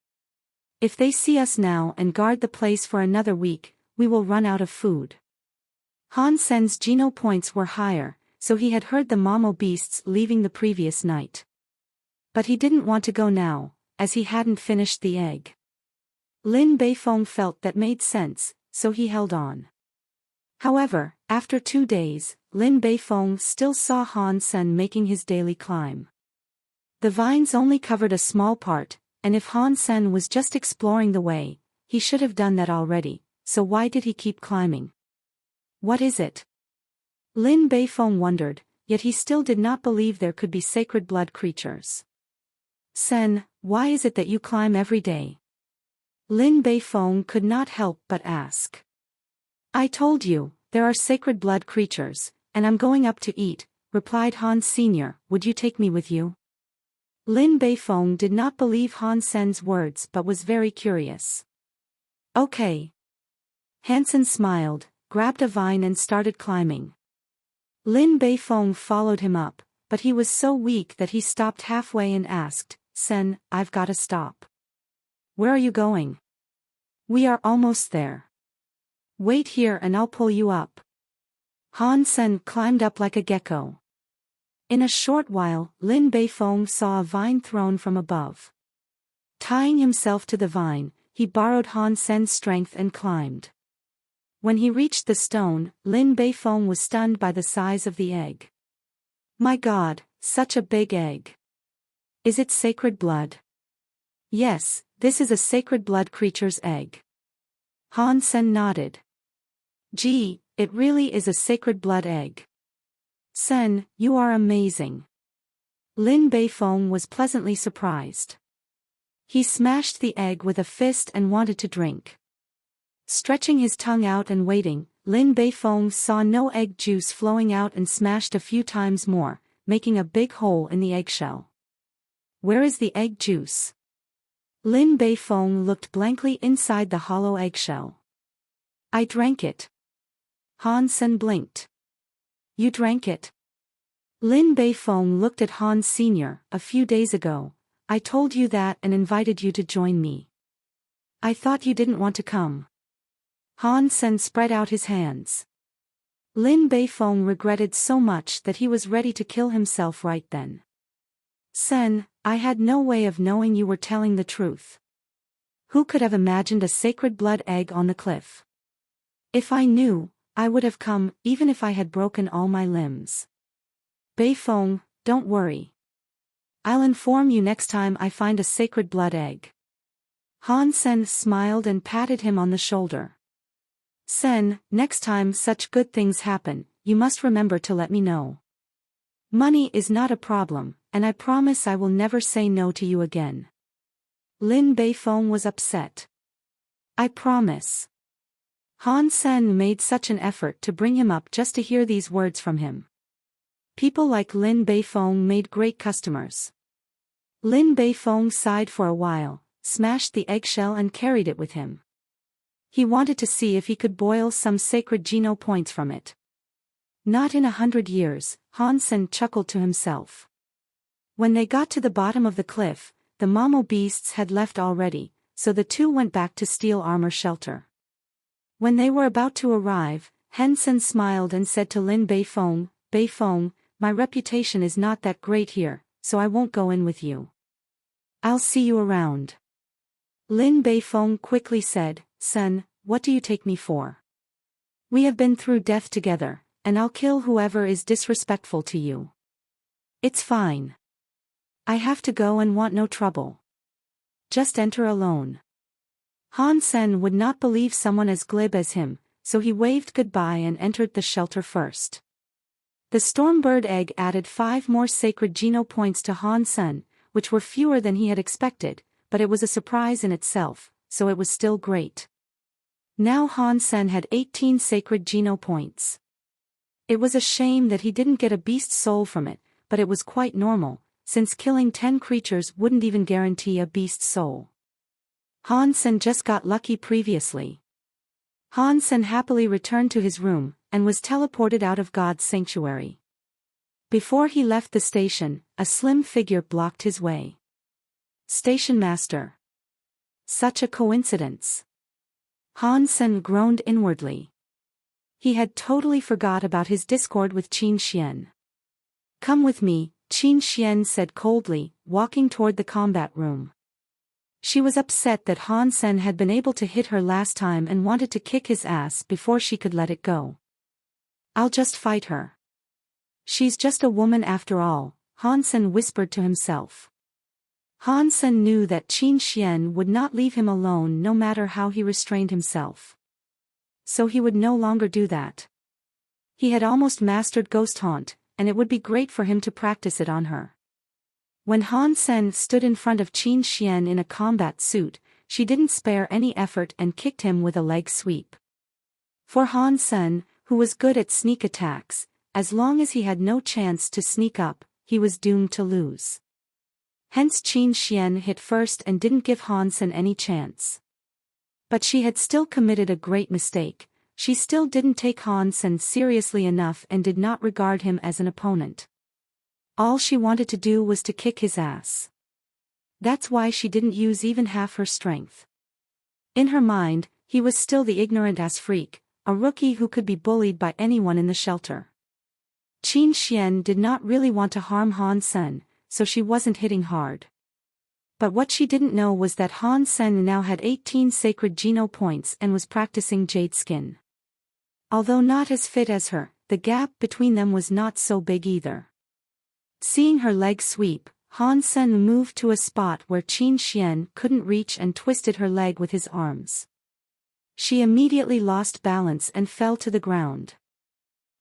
If they see us now and guard the place for another week, we will run out of food." Han Sen's geno points were higher, so he had heard the Momo beasts leaving the previous night. But he didn't want to go now, as he hadn't finished the egg. Lin Beifeng felt that made sense, so he held on. However, after 2 days, Lin Beifeng still saw Han Sen making his daily climb. The vines only covered a small part, and if Han Sen was just exploring the way, he should have done that already, so why did he keep climbing? What is it? Lin Beifeng wondered, yet he still did not believe there could be sacred blood creatures. "Sen, why is it that you climb every day?" Lin Beifeng could not help but ask. "I told you, there are sacred blood creatures, and I'm going up to eat," replied Han Sr. "Would you take me with you?" Lin Beifeng did not believe Han Sen's words but was very curious. "Okay." Hansen smiled, grabbed a vine and started climbing. Lin Beifeng followed him up, but he was so weak that he stopped halfway and asked, "Sen, I've gotta stop." "Where are you going?" "We are almost there." "Wait here and I'll pull you up." Han Sen climbed up like a gecko. In a short while, Lin Beifeng saw a vine thrown from above. Tying himself to the vine, he borrowed Han Sen's strength and climbed. When he reached the stone, Lin Beifeng was stunned by the size of the egg. "My God, such a big egg. Is it sacred blood?" "Yes, this is a sacred blood creature's egg." Han Sen nodded. "Gee, it really is a sacred blood egg. Sen, you are amazing." Lin Beifeng was pleasantly surprised. He smashed the egg with a fist and wanted to drink. Stretching his tongue out and waiting, Lin Beifeng saw no egg juice flowing out and smashed a few times more, making a big hole in the eggshell. "Where is the egg juice?" Lin Beifeng looked blankly inside the hollow eggshell. "I drank it." Han Sen blinked. "You drank it?" Lin Beifeng looked at Han Sr. "A few days ago, I told you that and invited you to join me. I thought you didn't want to come." Han Sen spread out his hands. Lin Beifeng regretted so much that he was ready to kill himself right then. "Sen, I had no way of knowing you were telling the truth. Who could have imagined a sacred blood egg on the cliff? If I knew, I would have come, even if I had broken all my limbs." "Beifeng, don't worry. I'll inform you next time I find a sacred blood egg." Han Sen smiled and patted him on the shoulder. "Sen, next time such good things happen, you must remember to let me know. Money is not a problem, and I promise I will never say no to you again." Lin Beifeng was upset. "I promise." Han Sen made such an effort to bring him up just to hear these words from him. People like Lin Beifeng made great customers. Lin Beifeng sighed for a while, smashed the eggshell and carried it with him. He wanted to see if he could boil some sacred geno points from it. "Not in 100 years, Han Sen chuckled to himself. When they got to the bottom of the cliff, the Momo beasts had left already, so the two went back to steel armor shelter. When they were about to arrive, Han Sen smiled and said to Lin Beifeng, "Beifeng, my reputation is not that great here, so I won't go in with you. I'll see you around." Lin Beifeng quickly said, "Sen, what do you take me for? We have been through death together, and I'll kill whoever is disrespectful to you." "It's fine. I have to go and want no trouble. Just enter alone." Han Sen would not believe someone as glib as him, so he waved goodbye and entered the shelter first. The Stormbird egg added 5 more sacred geno points to Han Sen, which were fewer than he had expected, but it was a surprise in itself, so it was still great. Now Han Sen had 18 sacred Geno points. It was a shame that he didn't get a beast soul from it, but it was quite normal, since killing 10 creatures wouldn't even guarantee a beast soul. Han Sen just got lucky previously. Han Sen happily returned to his room, and was teleported out of God's sanctuary. Before he left the station, a slim figure blocked his way. Station master. Such a coincidence. Han Sen groaned inwardly. He had totally forgot about his discord with Qin Xian. Come with me, Qin Xian said coldly, walking toward the combat room. She was upset that Han Sen had been able to hit her last time and wanted to kick his ass before she could let it go. I'll just fight her. She's just a woman after all, Han Sen whispered to himself. Han Sen knew that Qin Xian would not leave him alone no matter how he restrained himself. So he would no longer do that. He had almost mastered Ghost Haunt, and it would be great for him to practice it on her. When Han Sen stood in front of Qin Xian in a combat suit, she didn't spare any effort and kicked him with a leg sweep. For Han Sen, who was good at sneak attacks, as long as he had no chance to sneak up, he was doomed to lose. Hence Qin Xian hit first and didn't give Han Sen any chance. But she had still committed a great mistake. She still didn't take Han Sen seriously enough and did not regard him as an opponent. All she wanted to do was to kick his ass. That's why she didn't use even half her strength. In her mind, he was still the ignorant ass freak, a rookie who could be bullied by anyone in the shelter. Qin Xian did not really want to harm Han Sen, so she wasn't hitting hard. But what she didn't know was that Han Sen now had 18 sacred Geno points and was practicing Jade Skin. Although not as fit as her, the gap between them was not so big either. Seeing her leg sweep, Han Sen moved to a spot where Qin Xian couldn't reach and twisted her leg with his arms. She immediately lost balance and fell to the ground.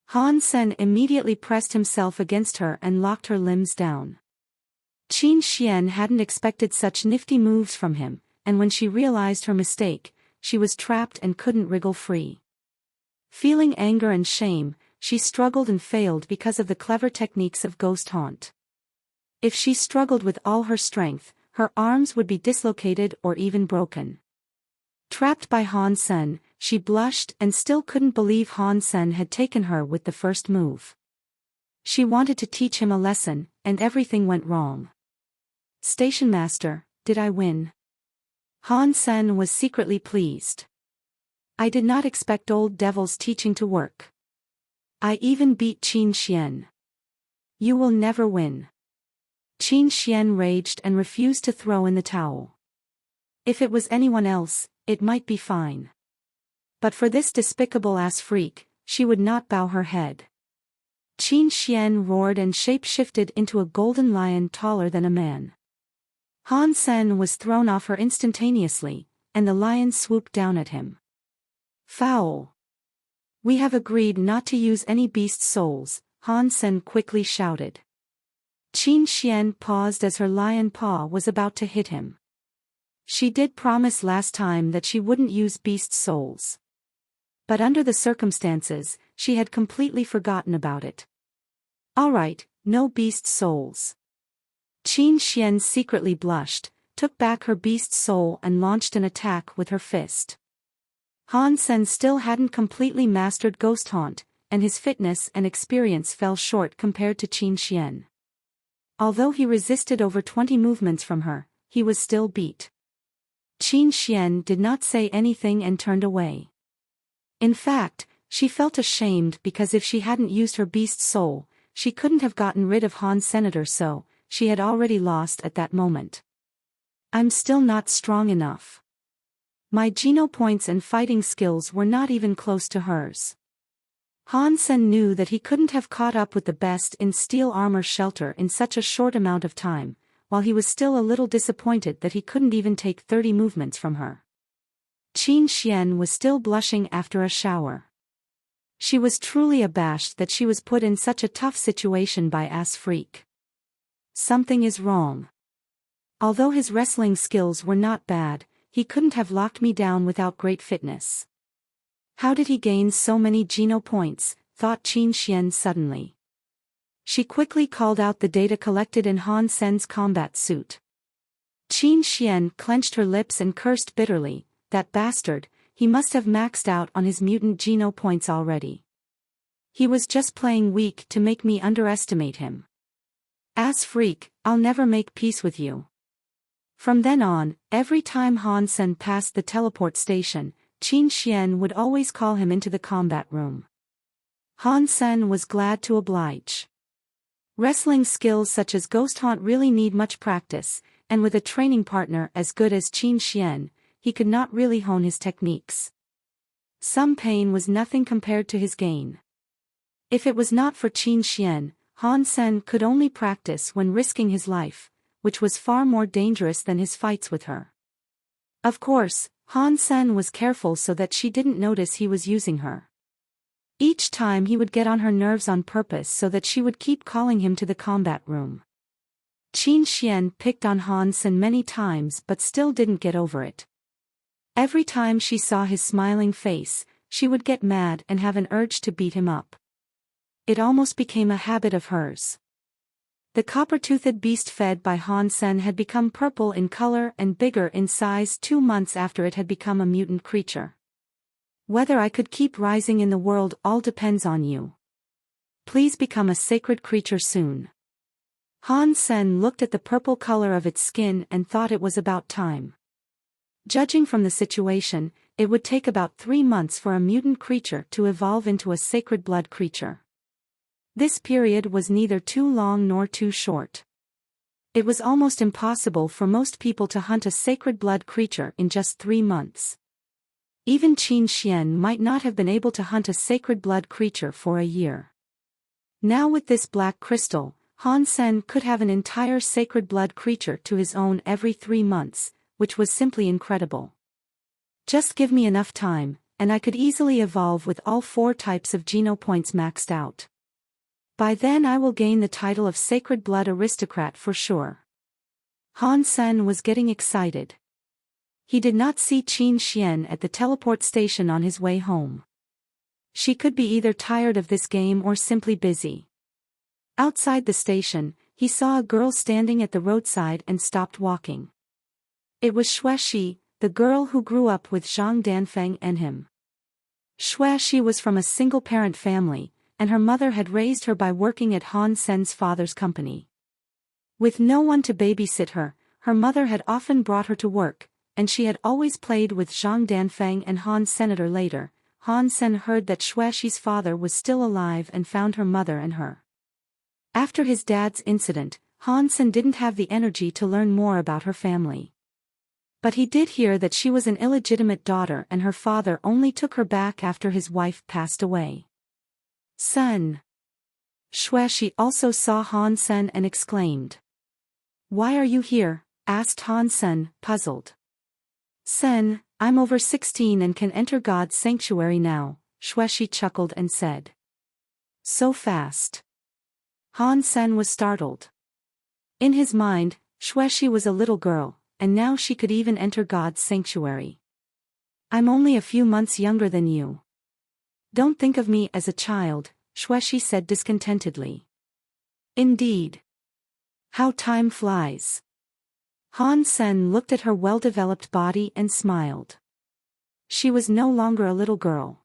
Han Sen immediately pressed himself against her and locked her limbs down. Qin Xian hadn't expected such nifty moves from him, and when she realized her mistake, she was trapped and couldn't wriggle free. Feeling anger and shame, she struggled and failed because of the clever techniques of Ghost Haunt. If she struggled with all her strength, her arms would be dislocated or even broken. Trapped by Han Sen, she blushed and still couldn't believe Han Sen had taken her with the first move. She wanted to teach him a lesson, and everything went wrong. Station master, did I win? Han Sen was secretly pleased. I did not expect old devil's teaching to work. I even beat Qin Xian. You will never win. Qin Xian raged and refused to throw in the towel. If it was anyone else, it might be fine. But for this despicable-ass freak, she would not bow her head. Qin Xian roared and shape-shifted into a golden lion taller than a man. Han Sen was thrown off her instantaneously, and the lion swooped down at him. Foul! We have agreed not to use any beast souls, Han Sen quickly shouted. Qin Xian paused as her lion paw was about to hit him. She did promise last time that she wouldn't use beast souls. But under the circumstances, she had completely forgotten about it. All right, no beast souls. Qin Xian secretly blushed, took back her beast soul and launched an attack with her fist. Han Sen still hadn't completely mastered Ghost Haunt, and his fitness and experience fell short compared to Qin Xian. Although he resisted over 20 movements from her, he was still beat. Qin Xian did not say anything and turned away. In fact, she felt ashamed because if she hadn't used her beast soul, she couldn't have gotten rid of Han Senator, so she had already lost at that moment. I'm still not strong enough. My Geno points and fighting skills were not even close to hers. Han Sen knew that he couldn't have caught up with the best in steel armor shelter in such a short amount of time, while he was still a little disappointed that he couldn't even take 30 movements from her. Qin Xian was still blushing after a shower. She was truly abashed that she was put in such a tough situation by ass freak. Something is wrong. Although his wrestling skills were not bad, he couldn't have locked me down without great fitness. How did he gain so many Geno points, thought Qin Xian suddenly. She quickly called out the data collected in Han Sen's combat suit. Qin Xian clenched her lips and cursed bitterly, that bastard, he must have maxed out on his mutant Geno points already. He was just playing weak to make me underestimate him. Ass freak, I'll never make peace with you. From then on, every time Han Sen passed the teleport station, Qin Xian would always call him into the combat room. Han Sen was glad to oblige. Wrestling skills such as Ghost Haunt really need much practice, and with a training partner as good as Qin Xian, he could not really hone his techniques. Some pain was nothing compared to his gain. If it was not for Qin Xian, Han Sen could only practice when risking his life, which was far more dangerous than his fights with her. Of course, Han Sen was careful so that she didn't notice he was using her. Each time he would get on her nerves on purpose so that she would keep calling him to the combat room. Qin Xian picked on Han Sen many times but still didn't get over it. Every time she saw his smiling face, she would get mad and have an urge to beat him up. It almost became a habit of hers. The copper-toothed beast fed by Han Sen had become purple in color and bigger in size 2 months after it had become a mutant creature. Whether I could keep rising in the world all depends on you. Please become a sacred creature soon. Han Sen looked at the purple color of its skin and thought it was about time. Judging from the situation, it would take about 3 months for a mutant creature to evolve into a sacred blood creature. This period was neither too long nor too short. It was almost impossible for most people to hunt a sacred blood creature in just 3 months. Even Qin Xian might not have been able to hunt a sacred blood creature for a year. Now with this black crystal, Han Sen could have an entire sacred blood creature to his own every 3 months, which was simply incredible. Just give me enough time, and I could easily evolve with all 4 types of Geno points maxed out. By then I will gain the title of Sacred Blood Aristocrat for sure. Han Sen was getting excited. He did not see Qin Xian at the teleport station on his way home. She could be either tired of this game or simply busy. Outside the station, he saw a girl standing at the roadside and stopped walking. It was Xuexi, the girl who grew up with Zhang Danfeng and him. Xuexi was from a single-parent family, and her mother had raised her by working at Han Sen's father's company. With no one to babysit her, her mother had often brought her to work, and she had always played with Zhang Danfeng and Han Senator later. Han Sen heard that Xuexi's father was still alive and found her mother and her. After his dad's incident, Han Sen didn't have the energy to learn more about her family. But he did hear that she was an illegitimate daughter and her father only took her back after his wife passed away. Son. Xuexi also saw Han Sen and exclaimed. Why are you here? Asked Han Sen, puzzled. Sen, I'm over 16 and can enter God's sanctuary now, Xuexi chuckled and said. So fast. Han Sen was startled. In his mind, Xuexi was a little girl, and now she could even enter God's sanctuary. I'm only a few months younger than you. Don't think of me as a child, Xuexi said discontentedly. Indeed. How time flies. Han Sen looked at her well-developed body and smiled. She was no longer a little girl.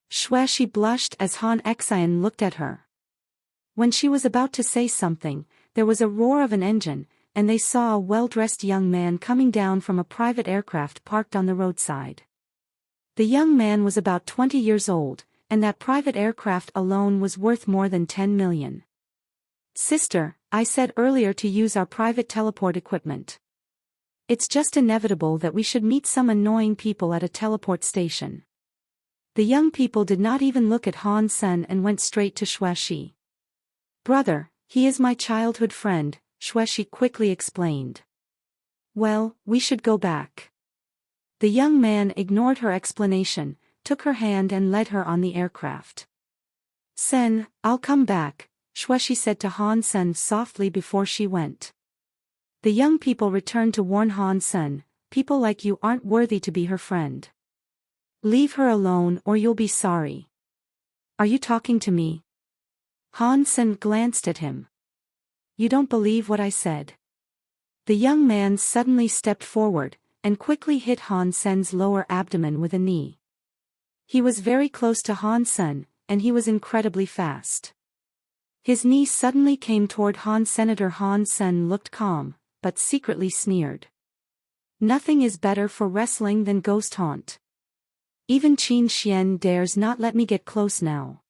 Xuexi blushed as Han Xian looked at her. When she was about to say something, there was a roar of an engine, and they saw a well-dressed young man coming down from a private aircraft parked on the roadside. The young man was about 20 years old, and that private aircraft alone was worth more than 10 million. Sister, I said earlier to use our private teleport equipment. It's just inevitable that we should meet some annoying people at a teleport station. The young people did not even look at Han Sen and went straight to Xuexi. Brother, he is my childhood friend, Xuexi quickly explained. Well, we should go back. The young man ignored her explanation, took her hand and led her on the aircraft. Sen, I'll come back, Xuexi said to Han Sen softly before she went. The young people returned to warn Han Sen, people like you aren't worthy to be her friend. Leave her alone or you'll be sorry. Are you talking to me? Han Sen glanced at him. You don't believe what I said. The young man suddenly stepped forward, and quickly hit Han Sen's lower abdomen with a knee. He was very close to Han Sen, and he was incredibly fast. His knee suddenly came toward Han. Senator Han Sen looked calm, but secretly sneered. Nothing is better for wrestling than ghost haunt. Even Qin Xian dares not let me get close now.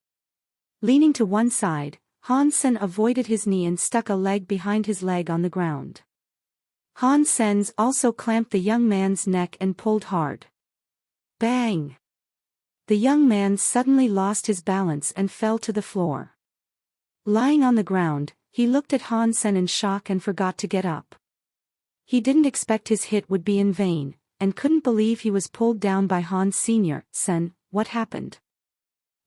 Leaning to one side, Han Sen avoided his knee and stuck a leg behind his leg on the ground. Han Sen's also clamped the young man's neck and pulled hard. Bang! The young man suddenly lost his balance and fell to the floor. Lying on the ground, he looked at Han Sen in shock and forgot to get up. He didn't expect his hit would be in vain, and couldn't believe he was pulled down by Han Sr. Sen, what happened?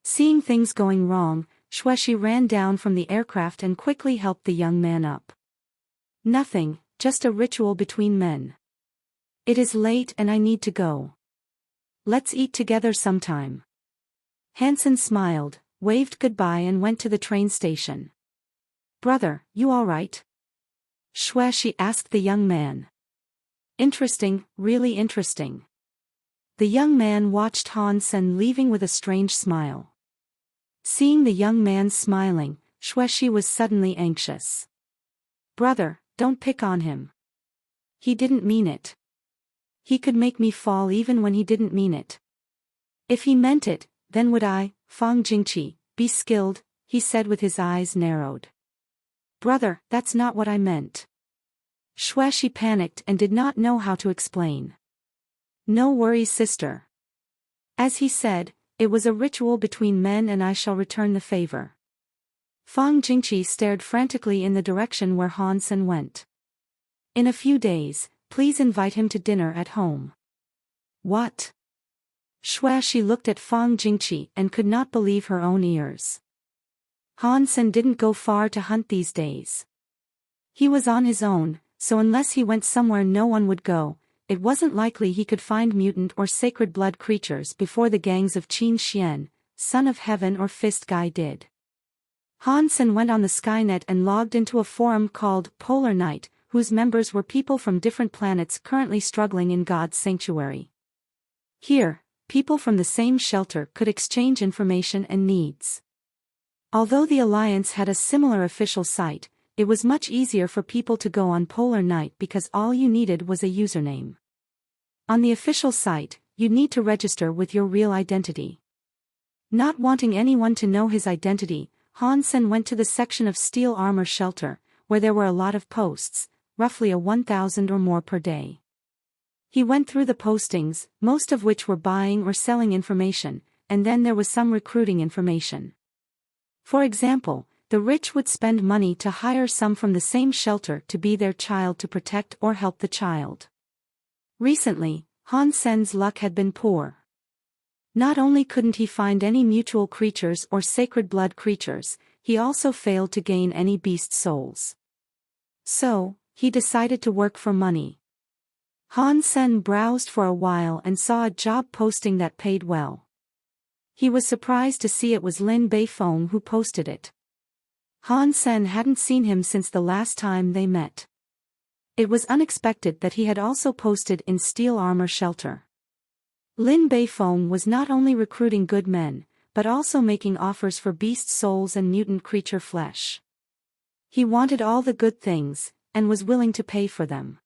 Seeing things going wrong, Xuexi ran down from the aircraft and quickly helped the young man up. Nothing, just a ritual between men. It is late and I need to go. Let's eat together sometime. Hansen smiled, waved goodbye and went to the train station. Brother, you all right? Xuexi asked the young man. Interesting, really interesting. The young man watched Han Sen leaving with a strange smile. Seeing the young man smiling, Xuexi was suddenly anxious. Brother, don't pick on him. He didn't mean it. He could make me fall even when he didn't mean it. If he meant it, then would I, Fang Jingqi, be skilled, he said with his eyes narrowed. Brother, that's not what I meant. Xuexi panicked and did not know how to explain. No worries, sister. As he said, it was a ritual between men and I shall return the favor. Fang Jingqi stared frantically in the direction where Han Sen went. In a few days, please invite him to dinner at home. What? Xuexi looked at Fang Jingqi and could not believe her own ears. Han Sen didn't go far to hunt these days. He was on his own, so unless he went somewhere no one would go, it wasn't likely he could find mutant or sacred blood creatures before the gangs of Qin Xian, Son of Heaven or Fist Guy did. Han Sen went on the Skynet and logged into a forum called Polar Night, whose members were people from different planets currently struggling in God's sanctuary. Here, people from the same shelter could exchange information and needs. Although the Alliance had a similar official site, it was much easier for people to go on Polar Night because all you needed was a username. On the official site, you need to register with your real identity. Not wanting anyone to know his identity, Han Sen went to the section of steel armor shelter, where there were a lot of posts, roughly 1,000 or more per day. He went through the postings, most of which were buying or selling information, and then there was some recruiting information. For example, the rich would spend money to hire some from the same shelter to be their child to protect or help the child. Recently, Han Sen's luck had been poor. Not only couldn't he find any mutual creatures or sacred blood creatures, he also failed to gain any beast souls. So, he decided to work for money. Han Sen browsed for a while and saw a job posting that paid well. He was surprised to see it was Lin Beifeng who posted it. Han Sen hadn't seen him since the last time they met. It was unexpected that he had also posted in steel armor shelter. Lin Beifeng was not only recruiting good men, but also making offers for beast souls and mutant creature flesh. He wanted all the good things, and was willing to pay for them.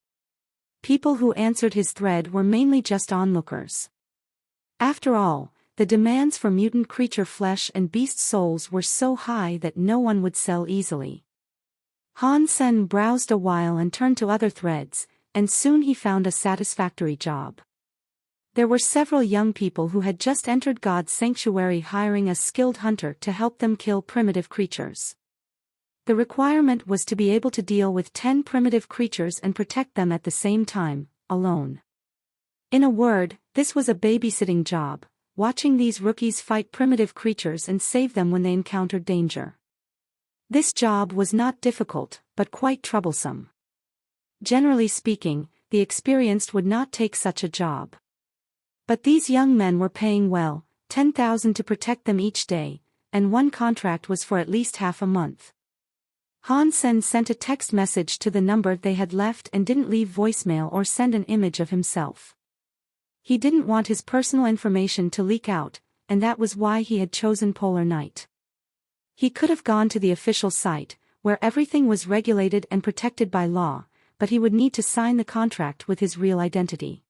People who answered his thread were mainly just onlookers. After all, the demands for mutant creature flesh and beast souls were so high that no one would sell easily. Han Sen browsed a while and turned to other threads, and soon he found a satisfactory job. There were several young people who had just entered God's sanctuary hiring a skilled hunter to help them kill primitive creatures. The requirement was to be able to deal with 10 primitive creatures and protect them at the same time, alone. In a word, this was a babysitting job, watching these rookies fight primitive creatures and save them when they encountered danger. This job was not difficult, but quite troublesome. Generally speaking, the experienced would not take such a job. But these young men were paying well, 10,000 to protect them each day, and one contract was for at least half a month. Han Sen sent a text message to the number they had left and didn't leave voicemail or send an image of himself. He didn't want his personal information to leak out, and that was why he had chosen Polar Night. He could have gone to the official site, where everything was regulated and protected by law, but he would need to sign the contract with his real identity.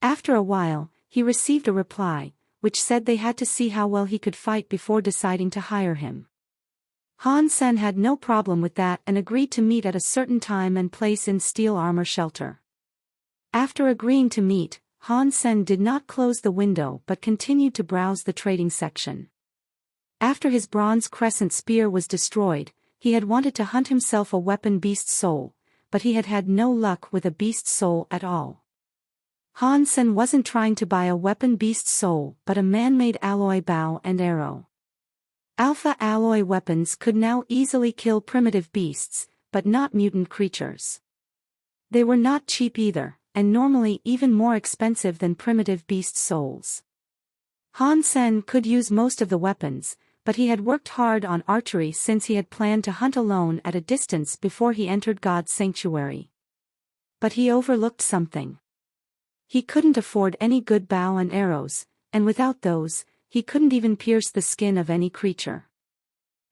After a while, he received a reply, which said they had to see how well he could fight before deciding to hire him. Han Sen had no problem with that and agreed to meet at a certain time and place in steel armor shelter. After agreeing to meet, Han Sen did not close the window but continued to browse the trading section. After his bronze crescent spear was destroyed, he had wanted to hunt himself a weapon beast soul, but he had had no luck with a beast soul at all. Han Sen wasn't trying to buy a weapon beast soul but a man-made alloy bow and arrow. Alpha alloy weapons could now easily kill primitive beasts, but not mutant creatures. They were not cheap either, and normally even more expensive than primitive beast souls. Han Sen could use most of the weapons, but he had worked hard on archery since he had planned to hunt alone at a distance before he entered God's sanctuary. But he overlooked something. He couldn't afford any good bow and arrows, and without those, he couldn't even pierce the skin of any creature.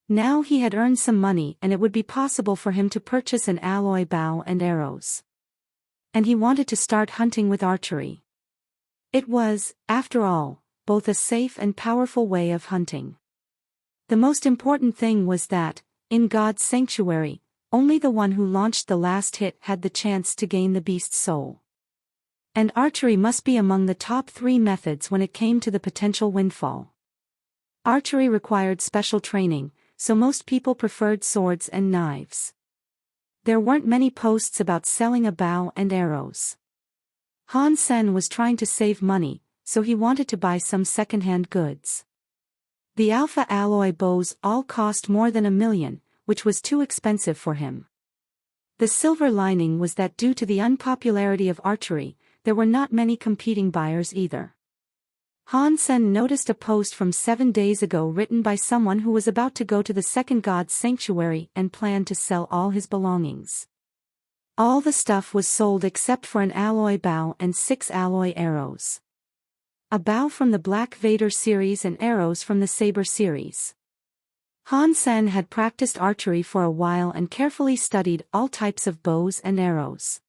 Now he had earned some money and it would be possible for him to purchase an alloy bow and arrows. And he wanted to start hunting with archery. It was, after all, both a safe and powerful way of hunting. The most important thing was that, in God's sanctuary, only the one who launched the last hit had the chance to gain the beast's soul. And archery must be among the top 3 methods when it came to the potential windfall. Archery required special training, so most people preferred swords and knives. There weren't many posts about selling a bow and arrows. Han Sen was trying to save money, so he wanted to buy some second-hand goods. The alpha alloy bows all cost more than $1 million, which was too expensive for him. The silver lining was that due to the unpopularity of archery, there were not many competing buyers either. Han Sen noticed a post from 7 days ago written by someone who was about to go to the second god's sanctuary and planned to sell all his belongings. All the stuff was sold except for an alloy bow and 6 alloy arrows. A bow from the Black Vader series and arrows from the Saber series. Han Sen had practiced archery for a while and carefully studied all types of bows and arrows.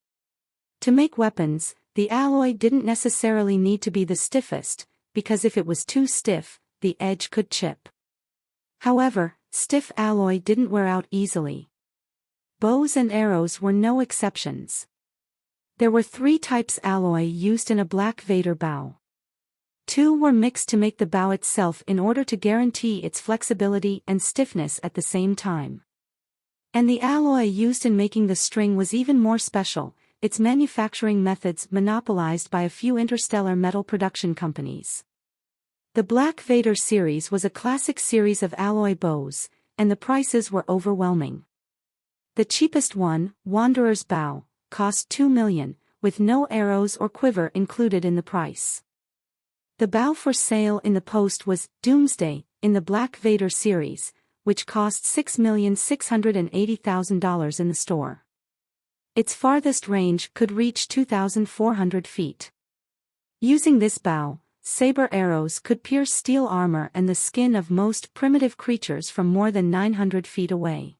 To make weapons, the alloy didn't necessarily need to be the stiffest, because if it was too stiff, the edge could chip. However, stiff alloy didn't wear out easily. Bows and arrows were no exceptions. There were 3 types alloy used in a Black Vader bow. 2 were mixed to make the bow itself in order to guarantee its flexibility and stiffness at the same time. And the alloy used in making the string was even more special, its manufacturing methods monopolized by a few interstellar metal production companies. The Black Vader series was a classic series of alloy bows, and the prices were overwhelming. The cheapest one, Wanderer's Bow, cost $2 million, with no arrows or quiver included in the price. The bow for sale in the post was Doomsday, in the Black Vader series, which cost $6,680,000 in the store. Its farthest range could reach 2,400 feet. Using this bow, saber arrows could pierce steel armor and the skin of most primitive creatures from more than 900 feet away.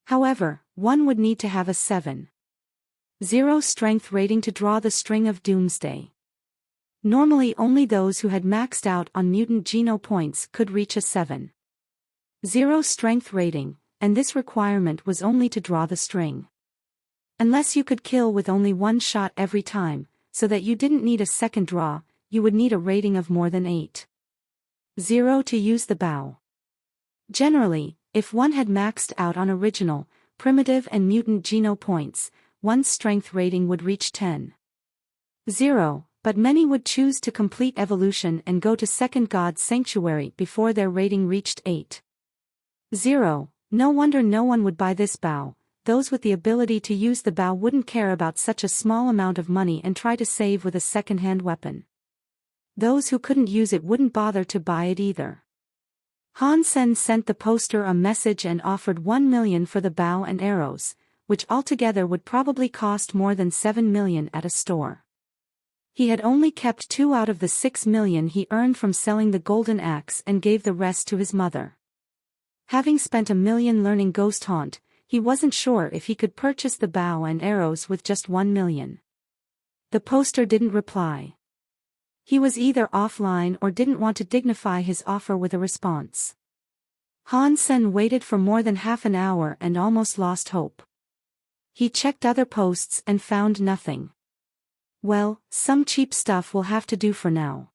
However, one would need to have a 7.0 strength rating to draw the string of Doomsday. Normally only those who had maxed out on mutant geno points could reach a 7.0 strength rating, and this requirement was only to draw the string. Unless you could kill with only 1 shot every time, so that you didn't need a second draw, you would need a rating of more than 8.0 to use the bow. Generally, if one had maxed out on original, primitive and mutant geno points, one's strength rating would reach 10.0, but many would choose to complete evolution and go to second god's sanctuary before their rating reached 8.0. No wonder no one would buy this bow, those with the ability to use the bow wouldn't care about such a small amount of money and try to save with a second-hand weapon. Those who couldn't use it wouldn't bother to buy it either. Han Sen sent the poster a message and offered 1 million for the bow and arrows, which altogether would probably cost more than 7 million at a store. He had only kept 2 out of the 6 million he earned from selling the golden axe and gave the rest to his mother. Having spent 1 million learning Ghost Haunt, he wasn't sure if he could purchase the bow and arrows with just 1 million. The poster didn't reply. He was either offline or didn't want to dignify his offer with a response. Han Sen waited for more than half an hour and almost lost hope. He checked other posts and found nothing. Well, some cheap stuff will have to do for now.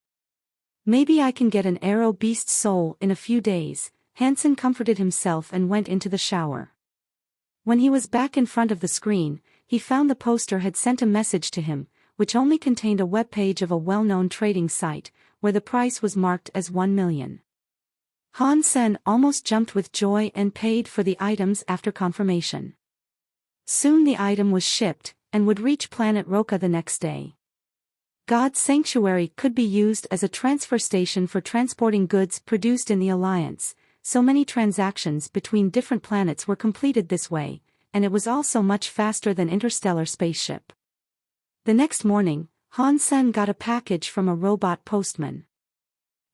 Maybe I can get an arrow beast soul in a few days, Hansen comforted himself and went into the shower. When he was back in front of the screen, he found the poster had sent a message to him, which only contained a webpage of a well-known trading site, where the price was marked as 1 million. Han Sen almost jumped with joy and paid for the items after confirmation. Soon the item was shipped, and would reach planet Roka the next day. God's Sanctuary could be used as a transfer station for transporting goods produced in the Alliance, so many transactions between different planets were completed this way, and it was also much faster than interstellar spaceship. The next morning, Han Sen got a package from a robot postman.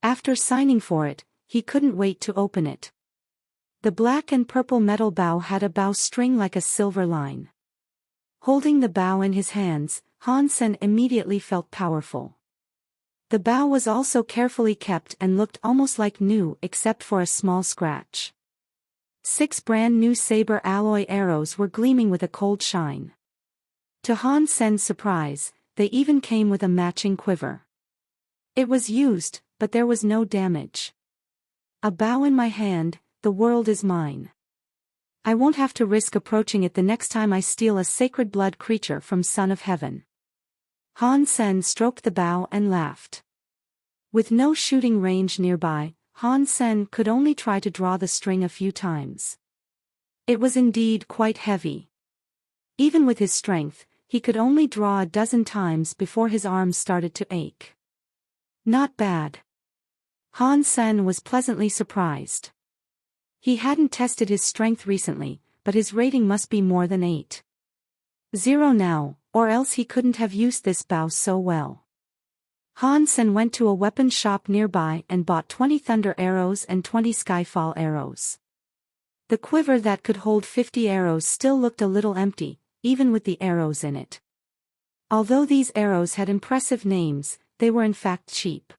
After signing for it, he couldn't wait to open it. The black and purple metal bow had a bowstring like a silver line. Holding the bow in his hands, Han Sen immediately felt powerful. The bow was also carefully kept and looked almost like new except for a small scratch. 6 brand new saber alloy arrows were gleaming with a cold shine. To Han Sen's surprise, they even came with a matching quiver. It was used, but there was no damage. A bow in my hand, the world is mine. I won't have to risk approaching it the next time I steal a sacred blood creature from Son of Heaven. Han Sen stroked the bow and laughed. With no shooting range nearby, Han Sen could only try to draw the string a few times. It was indeed quite heavy. Even with his strength, he could only draw a dozen times before his arms started to ache. Not bad. Han Sen was pleasantly surprised. He hadn't tested his strength recently, but his rating must be more than 8.0 now, or else he couldn't have used this bow so well. Han Sen went to a weapon shop nearby and bought 20 thunder arrows and 20 skyfall arrows. The quiver that could hold 50 arrows still looked a little empty, even with the arrows in it. Although these arrows had impressive names, they were in fact cheap.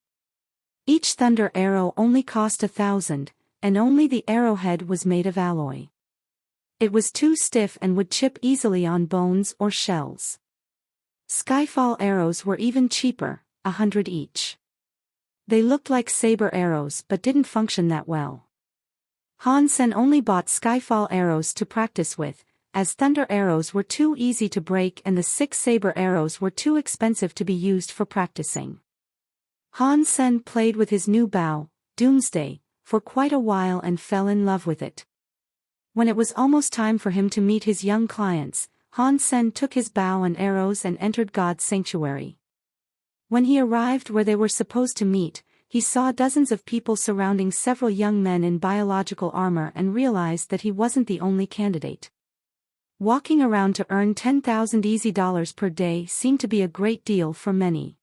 Each thunder arrow only cost 1,000, and only the arrowhead was made of alloy. It was too stiff and would chip easily on bones or shells. Skyfall arrows were even cheaper, 100 each. They looked like saber arrows but didn't function that well. Han Sen only bought skyfall arrows to practice with, as thunder arrows were too easy to break and the 6 saber arrows were too expensive to be used for practicing. Han Sen played with his new bow, Doomsday, for quite a while and fell in love with it. When it was almost time for him to meet his young clients, Han Sen took his bow and arrows and entered God's Sanctuary. When he arrived where they were supposed to meet, he saw dozens of people surrounding several young men in biological armor and realized that he wasn't the only candidate. Walking around to earn 10,000 easy dollars per day seemed to be a great deal for many.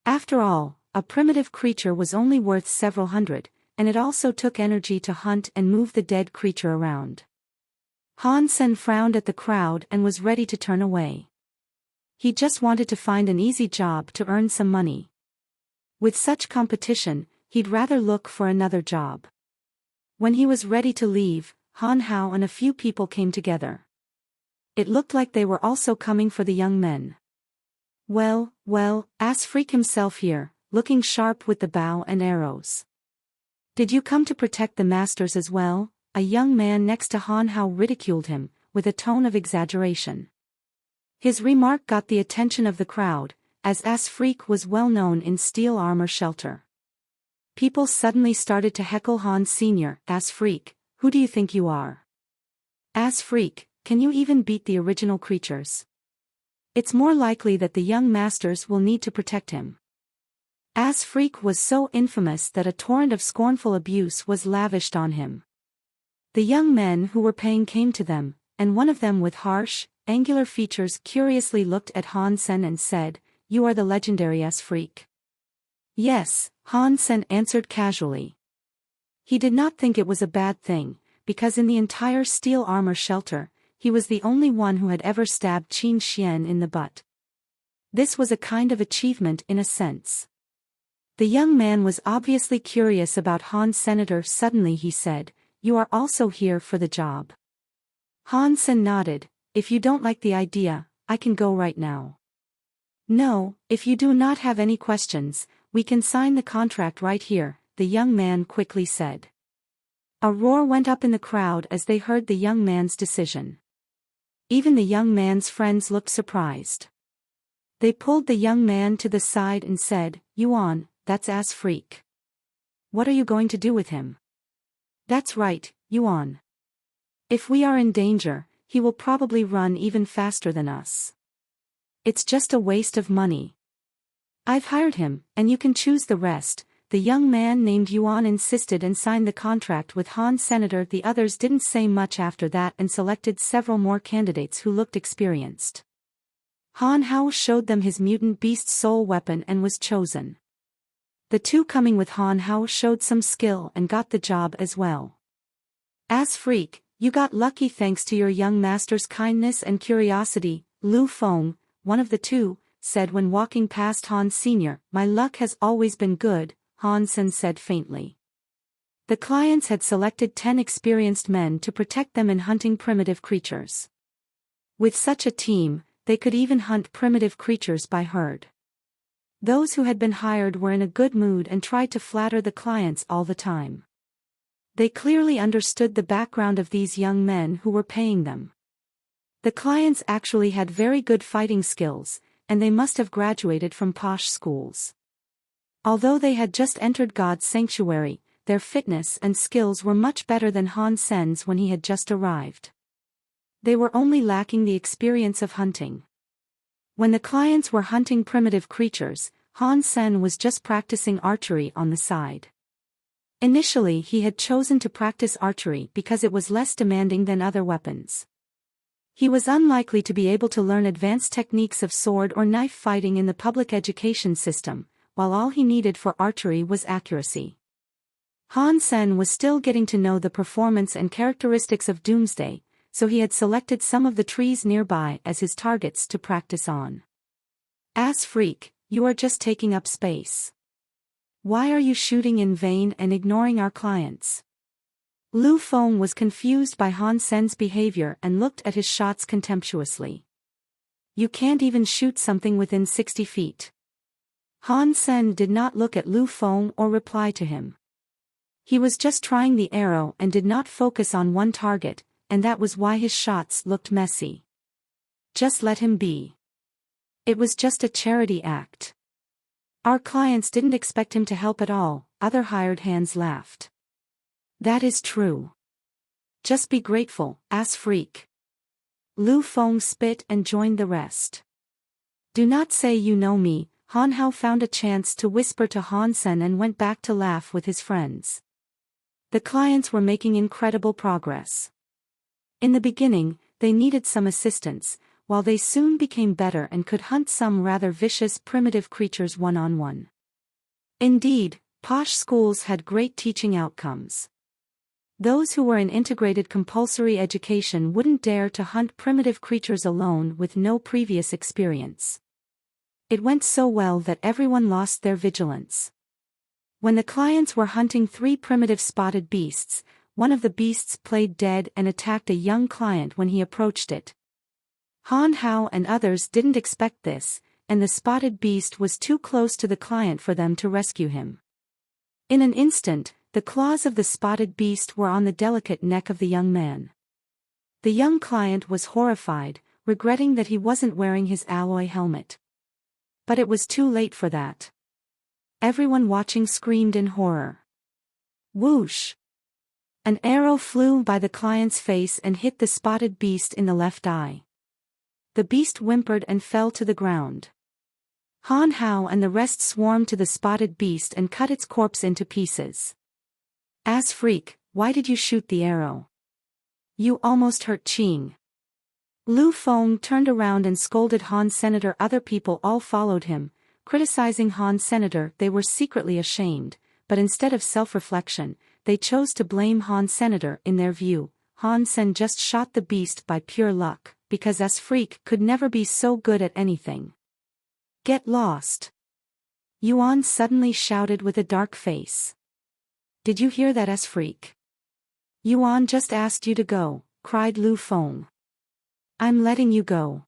After all, a primitive creature was only worth several hundred, and it also took energy to hunt and move the dead creature around. Han Sen frowned at the crowd and was ready to turn away. He just wanted to find an easy job to earn some money. With such competition, he'd rather look for another job. When he was ready to leave, Han Hao and a few people came together. It looked like they were also coming for the young men. Well, Ass Freak himself here, looking sharp with the bow and arrows. Did you come to protect the masters as well? A young man next to Han Hao ridiculed him, with a tone of exaggeration. His remark got the attention of the crowd, as Ass Freak was well known in steel armor shelter. People suddenly started to heckle Han Sr. Ass Freak, who do you think you are? Ass Freak, can you even beat the original creatures? It's more likely that the young masters will need to protect him. Ass Freak was so infamous that a torrent of scornful abuse was lavished on him. The young men who were paying came to them, and one of them with harsh, angular features curiously looked at Han Sen and said, "You are the legendary Ass Freak." "Yes," Han Sen answered casually. He did not think it was a bad thing, because in the entire steel armor shelter, he was the only one who had ever stabbed Qin Xian in the butt. This was a kind of achievement in a sense. The young man was obviously curious about Han Senator. Suddenly he said, "You are also here for the job." Han Sen nodded. "If you don't like the idea, I can go right now." "No, if you do not have any questions, we can sign the contract right here," the young man quickly said. A roar went up in the crowd as they heard the young man's decision. Even the young man's friends looked surprised. They pulled the young man to the side and said, "Yuan, that's Ass Freak. What are you going to do with him?" "That's right, Yuan. If we are in danger, he will probably run even faster than us. It's just a waste of money. I've hired him, and you can choose the rest." The young man named Yuan insisted and signed the contract with Han Senator. The others didn't say much after that and selected several more candidates who looked experienced. Han Hao showed them his mutant beast soul weapon and was chosen. The two coming with Han Hao showed some skill and got the job as well. "Ass Freak, you got lucky thanks to your young master's kindness and curiosity," Lu Feng, one of the two, said when walking past Han Sr. "My luck has always been good," Han Sen said faintly. The clients had selected 10 experienced men to protect them in hunting primitive creatures. With such a team, they could even hunt primitive creatures by herd. Those who had been hired were in a good mood and tried to flatter the clients all the time. They clearly understood the background of these young men who were paying them. The clients actually had very good fighting skills, and they must have graduated from posh schools. Although they had just entered God's sanctuary, their fitness and skills were much better than Han Sen's when he had just arrived. They were only lacking the experience of hunting. When the clients were hunting primitive creatures, Han Sen was just practicing archery on the side. Initially he had chosen to practice archery because it was less demanding than other weapons. He was unlikely to be able to learn advanced techniques of sword or knife fighting in the public education system, while all he needed for archery was accuracy. Han Sen was still getting to know the performance and characteristics of Doomsday, so he had selected some of the trees nearby as his targets to practice on. "Ass Freak, you are just taking up space. Why are you shooting in vain and ignoring our clients?" Lu Feng was confused by Han Sen's behavior and looked at his shots contemptuously. "You can't even shoot something within 60 feet. Han Sen did not look at Lu Feng or reply to him. He was just trying the arrow and did not focus on one target, and that was why his shots looked messy. Just let him be. It was just a charity act. Our clients didn't expect him to help at all," other hired hands laughed. "That is true. Just be grateful, Ass Freak." Lu Feng spit and joined the rest. "Do not say you know me," Han Hao found a chance to whisper to Han Sen and went back to laugh with his friends. The clients were making incredible progress. In the beginning, they needed some assistance, while they soon became better and could hunt some rather vicious primitive creatures one-on-one. Indeed, posh schools had great teaching outcomes. Those who were in integrated compulsory education wouldn't dare to hunt primitive creatures alone with no previous experience. It went so well that everyone lost their vigilance. When the clients were hunting 3 primitive spotted beasts, one of the beasts played dead and attacked a young client when he approached it. Han Hao and others didn't expect this, and the spotted beast was too close to the client for them to rescue him. In an instant, the claws of the spotted beast were on the delicate neck of the young man. The young client was horrified, regretting that he wasn't wearing his alloy helmet. But it was too late for that. Everyone watching screamed in horror. Whoosh! An arrow flew by the client's face and hit the spotted beast in the left eye. The beast whimpered and fell to the ground. Han Hao and the rest swarmed to the spotted beast and cut its corpse into pieces. "Ass freak, why did you shoot the arrow? You almost hurt Qing." Lu Feng turned around and scolded Han Senator. Other people all followed him, criticizing Han Senator. They were secretly ashamed, but instead of self-reflection, they chose to blame Han Senator. In their view, Han Sen just shot the beast by pure luck, because S Freak could never be so good at anything. "Get lost!" Yuan suddenly shouted with a dark face. "Did you hear that, S Freak? Yuan just asked you to go," cried Lu Feng. "I'm letting you go."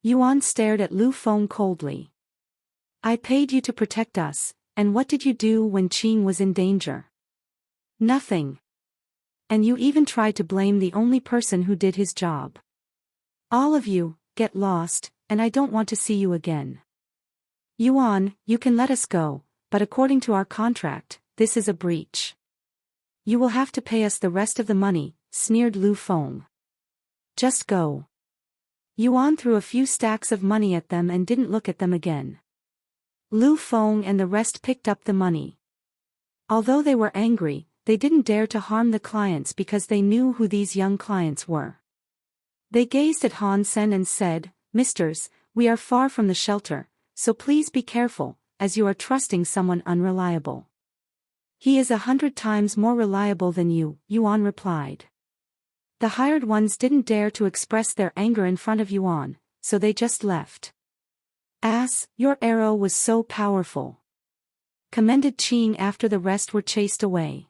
Yuan stared at Lu Feng coldly. "I paid you to protect us, and what did you do when Qing was in danger?" "Nothing. And you even tried to blame the only person who did his job. All of you, get lost, and I don't want to see you again." "Yuan, you can let us go, but according to our contract, this is a breach. You will have to pay us the rest of the money," sneered Lu Feng. "Just go." Yuan threw a few stacks of money at them and didn't look at them again. Lu Feng and the rest picked up the money. Although they were angry, they didn't dare to harm the clients because they knew who these young clients were. They gazed at Han Sen and said, "Misters, we are far from the shelter, so please be careful, as you are trusting someone unreliable." "He is 100 times more reliable than you," Yuan replied. The hired ones didn't dare to express their anger in front of Yuan, so they just left. "Ass, your arrow was so powerful," commended Qing after the rest were chased away.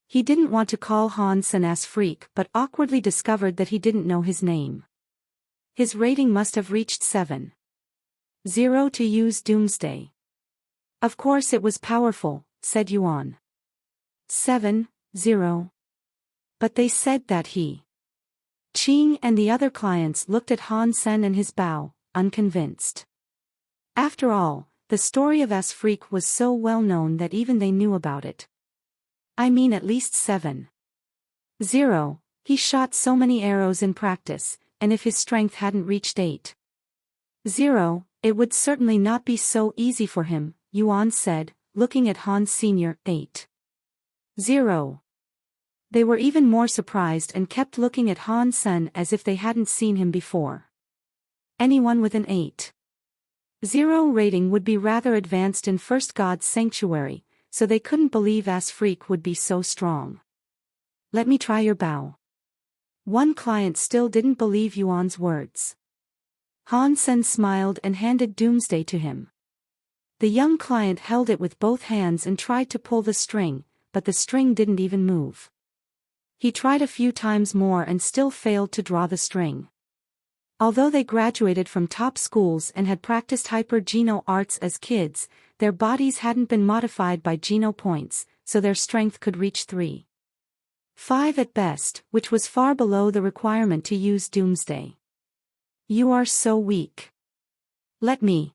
He didn't want to call Han Sen ass freak but awkwardly discovered that he didn't know his name. His rating must have reached 7.0 to use Doomsday. "Of course it was powerful," said Yuan. 7.0. But they said that he. Qing and the other clients looked at Han Sen and his bow, unconvinced. After all, the story of S Freak was so well known that even they knew about it. I mean at least 7.0. He shot so many arrows in practice, and if his strength hadn't reached 8.0, it would certainly not be so easy for him, Yuan said, looking at Han Sr. 8.0. They were even more surprised and kept looking at Han Sen as if they hadn't seen him before. Anyone with an 8.0 rating would be rather advanced in First God's Sanctuary, so they couldn't believe S Freak would be so strong. "Let me try your bow." One client still didn't believe Yuan's words. Han Sen smiled and handed Doomsday to him. The young client held it with both hands and tried to pull the string, but the string didn't even move. He tried a few times more and still failed to draw the string. Although they graduated from top schools and had practiced hyper-geno arts as kids, their bodies hadn't been modified by geno points, so their strength could reach 3.5 at best, which was far below the requirement to use Doomsday. "You are so weak. Let me."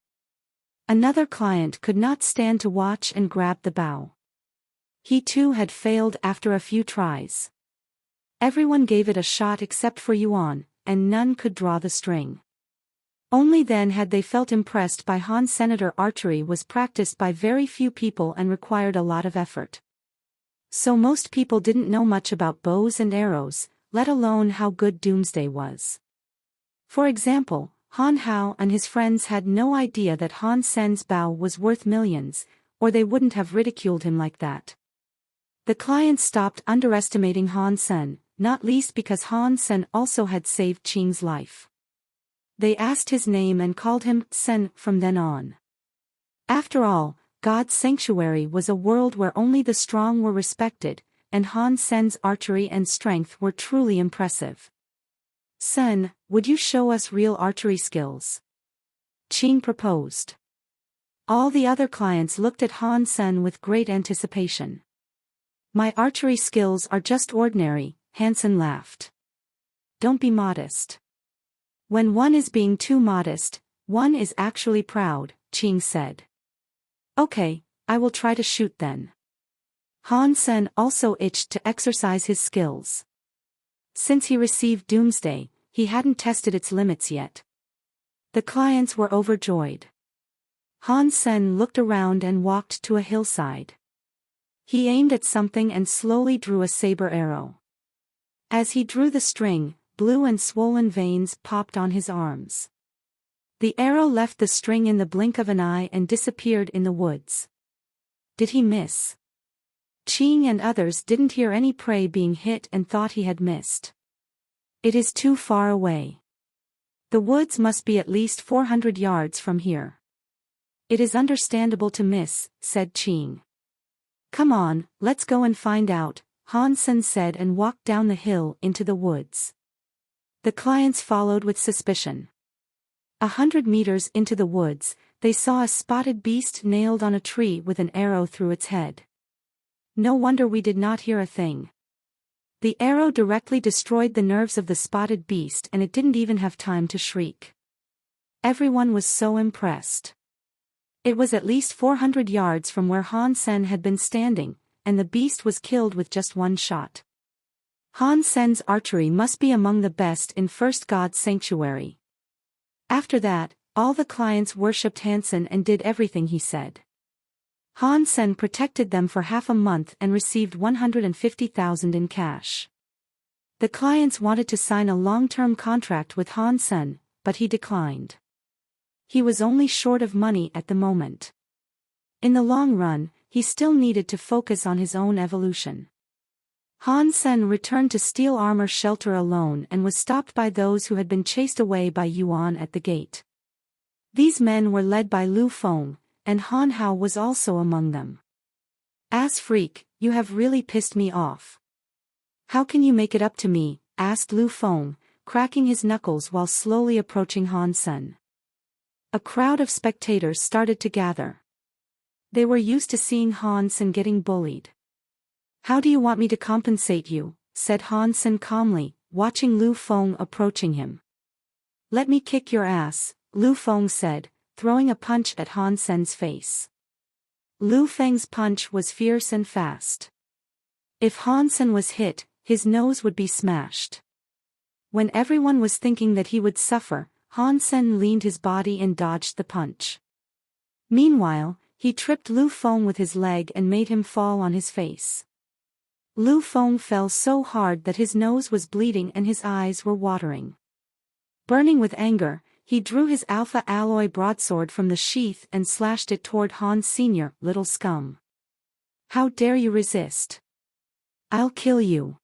Another client could not stand to watch and grabbed the bow. He too had failed after a few tries. Everyone gave it a shot except for Yuan, and none could draw the string. Only then had they felt impressed by Han Senator. Archery was practiced by very few people and required a lot of effort. So most people didn't know much about bows and arrows, let alone how good Doomsday was. For example, Han Hao and his friends had no idea that Han Sen's bow was worth millions, or they wouldn't have ridiculed him like that. The clients stopped underestimating Han Sen, not least because Han Sen also had saved Qing's life. They asked his name and called him Sen from then on. After all, God's Sanctuary was a world where only the strong were respected, and Han Sen's archery and strength were truly impressive. "Sen, would you show us real archery skills?" Qing proposed. All the other clients looked at Han Sen with great anticipation. "My archery skills are just ordinary," Hansen laughed. "Don't be modest. When one is being too modest, one is actually proud," Qing said. "Okay, I will try to shoot then." Han Sen also itched to exercise his skills. Since he received Doomsday, he hadn't tested its limits yet. The clients were overjoyed. Han Sen looked around and walked to a hillside. He aimed at something and slowly drew a saber arrow. As he drew the string, blue and swollen veins popped on his arms. The arrow left the string in the blink of an eye and disappeared in the woods. Did he miss? Qing and others didn't hear any prey being hit and thought he had missed. It is too far away. The woods must be at least 400 yards from here. It is understandable to miss, said Qing. Come on, let's go and find out, Han Sen said and walked down the hill into the woods. The clients followed with suspicion. 100 meters into the woods, they saw a spotted beast nailed on a tree with an arrow through its head. No wonder we did not hear a thing. The arrow directly destroyed the nerves of the spotted beast and it didn't even have time to shriek. Everyone was so impressed. It was at least 400 yards from where Han Sen had been standing, and the beast was killed with just one shot. Han Sen's archery must be among the best in First God's Sanctuary. After that, all the clients worshipped Han Sen and did everything he said. Han Sen protected them for half a month and received 150,000 in cash. The clients wanted to sign a long-term contract with Han Sen, but he declined. He was only short of money at the moment. In the long run, he still needed to focus on his own evolution. Han Sen returned to Steel Armor Shelter alone and was stopped by those who had been chased away by Yuan at the gate. These men were led by Lu Feng, and Han Hao was also among them. "Ass freak, you have really pissed me off. How can you make it up to me?" asked Lu Feng, cracking his knuckles while slowly approaching Han Sen. A crowd of spectators started to gather. They were used to seeing Han Sen getting bullied. "How do you want me to compensate you?" said Han Sen calmly, watching Lu Feng approaching him. "Let me kick your ass," Lu Feng said, throwing a punch at Han Sen's face. Lu Feng's punch was fierce and fast. If Han Sen was hit, his nose would be smashed. When everyone was thinking that he would suffer, Han Sen leaned his body and dodged the punch. Meanwhile, he tripped Lu Feng with his leg and made him fall on his face. Lu Feng fell so hard that his nose was bleeding and his eyes were watering. Burning with anger, he drew his alpha alloy broadsword from the sheath and slashed it toward Han Sr., "Little scum. How dare you resist? I'll kill you."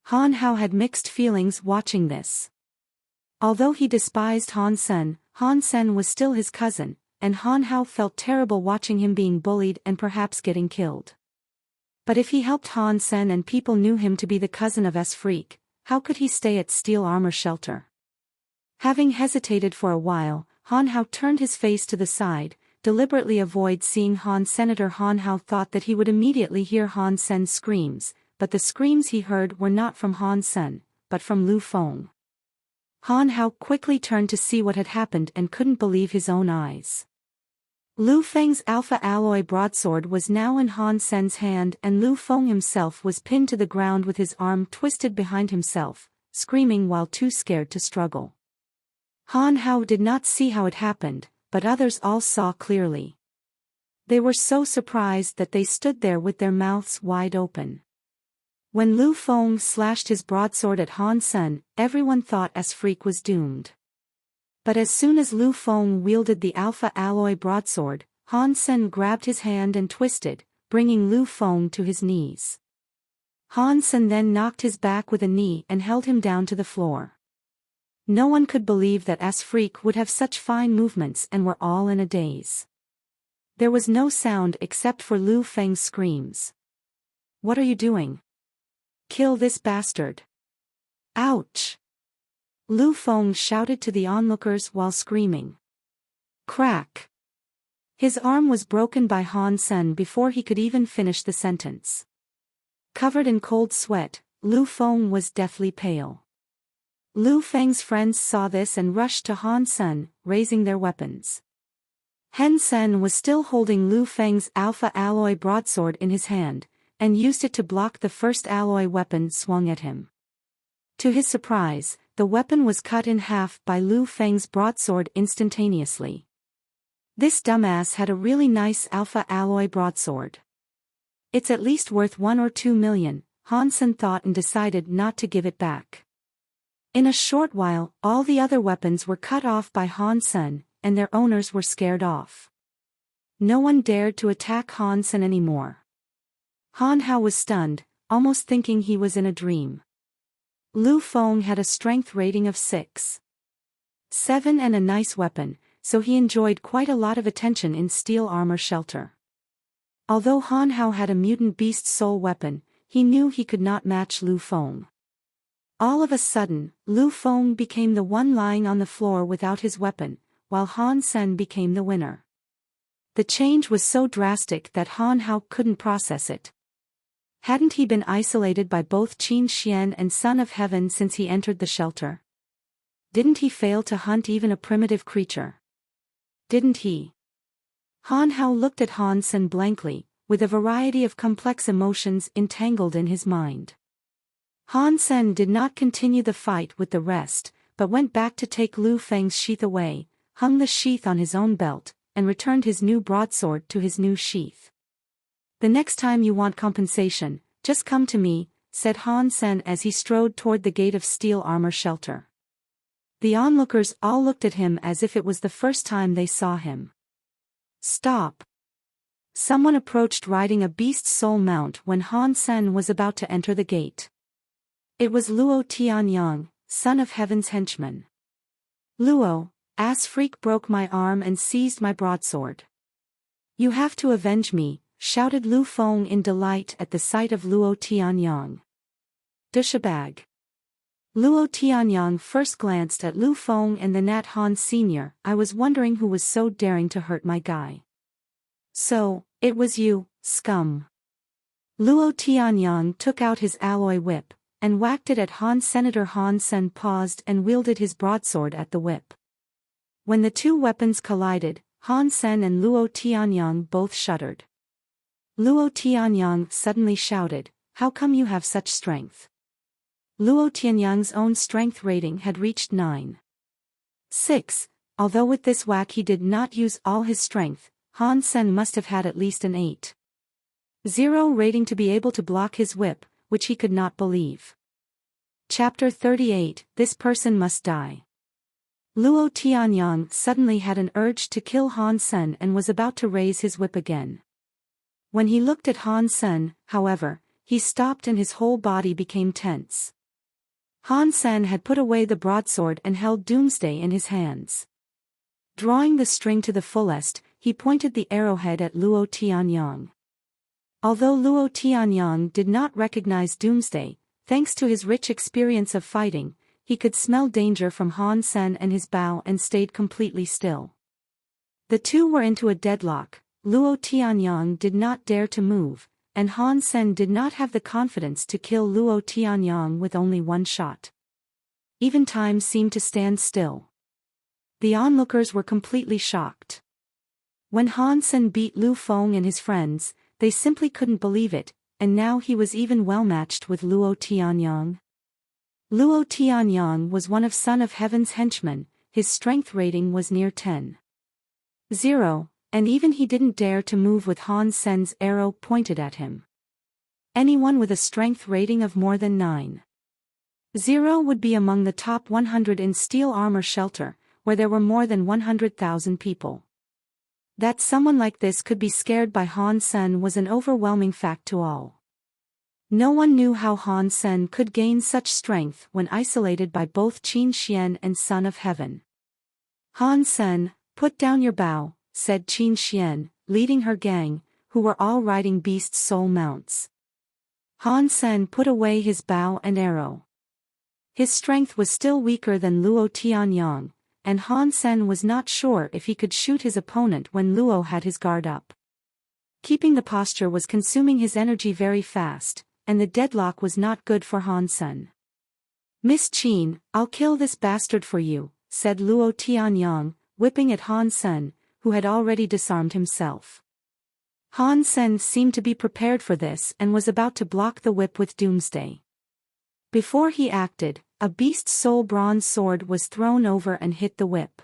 Han Hao had mixed feelings watching this. Although he despised Han Sen was still his cousin, and Han Hao felt terrible watching him being bullied and perhaps getting killed. But if he helped Han Sen and people knew him to be the cousin of S-Freak, how could he stay at Steel Armor Shelter? Having hesitated for a while, Han Hao turned his face to the side, deliberately avoid seeing Han. Senator Han Hao thought that he would immediately hear Han Sen's screams, but the screams he heard were not from Han Sen, but from Lu Feng. Han Hao quickly turned to see what had happened and couldn't believe his own eyes. Lu Feng's alpha alloy broadsword was now in Han Sen's hand and Lu Feng himself was pinned to the ground with his arm twisted behind himself, screaming while too scared to struggle. Han Hao did not see how it happened, but others all saw clearly. They were so surprised that they stood there with their mouths wide open. When Lu Feng slashed his broadsword at Han Sen, everyone thought S-Freak was doomed. But as soon as Lu Feng wielded the alpha alloy broadsword, Han Sen grabbed his hand and twisted, bringing Lu Feng to his knees. Han Sen then knocked his back with a knee and held him down to the floor. No one could believe that S-Freak would have such fine movements and were all in a daze. There was no sound except for Lu Feng's screams. "What are you doing? Kill this bastard." "Ouch!" Lu Feng shouted to the onlookers while screaming. Crack! His arm was broken by Han Sen before he could even finish the sentence. Covered in cold sweat, Lu Feng was deathly pale. Lu Feng's friends saw this and rushed to Han Sen, raising their weapons. Han Sen was still holding Lu Feng's alpha alloy broadsword in his hand, and used it to block the first alloy weapon swung at him. To his surprise, the weapon was cut in half by Lu Feng's broadsword instantaneously. This dumbass had a really nice alpha alloy broadsword. It's at least worth 1 or 2 million, Han Sen thought and decided not to give it back. In a short while, all the other weapons were cut off by Han Sen, and their owners were scared off. No one dared to attack Han Sen anymore. Han Hao was stunned, almost thinking he was in a dream. Lu Feng had a strength rating of 6.7 and a nice weapon, so he enjoyed quite a lot of attention in steel armor shelter. Although Han Hao had a mutant beast soul weapon, he knew he could not match Lu Feng. All of a sudden, Lu Feng became the one lying on the floor without his weapon, while Han Sen became the winner. The change was so drastic that Han Hao couldn't process it. Hadn't he been isolated by both Qin Xian and Son of Heaven since he entered the shelter? Didn't he fail to hunt even a primitive creature? Didn't he? Han Hao looked at Han Sen blankly, with a variety of complex emotions entangled in his mind. Han Sen did not continue the fight with the rest, but went back to take Lu Feng's sheath away, hung the sheath on his own belt, and returned his new broadsword to his new sheath. "The next time you want compensation, just come to me," said Han Sen as he strode toward the gate of steel armor shelter. The onlookers all looked at him as if it was the first time they saw him. "Stop!" Someone approached riding a beast soul mount when Han Sen was about to enter the gate. It was Luo Tianyang, Son of Heaven's henchman. "Luo, ass freak broke my arm and seized my broadsword. You have to avenge me," shouted Lu Feng in delight at the sight of Luo Tianyang. Dushabag. Luo Tianyang first glanced at Lu Feng and then at Han Sr. "I was wondering who was so daring to hurt my guy." "So, it was you, scum." Luo Tianyang took out his alloy whip, and whacked it at Han. Senator Han Sen paused and wielded his broadsword at the whip. When the two weapons collided, Han Sen and Luo Tianyang both shuddered. Luo Tianyang suddenly shouted, "How come you have such strength?" Luo Tianyang's own strength rating had reached 9.6. Although with this whack he did not use all his strength, Han Sen must have had at least an 8.0 rating to be able to block his whip, which he could not believe. Chapter 38, This Person Must Die. Luo Tianyang suddenly had an urge to kill Han Sen and was about to raise his whip again. When he looked at Han Sen, however, he stopped and his whole body became tense. Han Sen had put away the broadsword and held Doomsday in his hands. Drawing the string to the fullest, he pointed the arrowhead at Luo Tianyang. Although Luo Tianyang did not recognize Doomsday, thanks to his rich experience of fighting, he could smell danger from Han Sen and his bow and stayed completely still. The two were into a deadlock. Luo Tianyang did not dare to move, and Han Sen did not have the confidence to kill Luo Tianyang with only one shot. Even time seemed to stand still. The onlookers were completely shocked. When Han Sen beat Lu Feng and his friends, they simply couldn't believe it, and now he was even well matched with Luo Tianyang. Luo Tianyang was one of Son of Heaven's henchmen, his strength rating was near 10.0. And even he didn't dare to move with Han Sen's arrow pointed at him. Anyone with a strength rating of more than 9.0 would be among the top 100 in steel armor shelter, where there were more than 100,000 people. That someone like this could be scared by Han Sen was an overwhelming fact to all. No one knew how Han Sen could gain such strength when isolated by both Qin Xian and Son of Heaven. "Han Sen, put down your bow," said Qin Xian, leading her gang, who were all riding beast soul mounts. Han Sen put away his bow and arrow. His strength was still weaker than Luo Tianyang, and Han Sen was not sure if he could shoot his opponent when Luo had his guard up. Keeping the posture was consuming his energy very fast, and the deadlock was not good for Han Sen. "Miss Qin, I'll kill this bastard for you," said Luo Tianyang, whipping at Han Sen, who had already disarmed himself. Han Sen seemed to be prepared for this and was about to block the whip with Doomsday. Before he acted, a beast soul bronze sword was thrown over and hit the whip.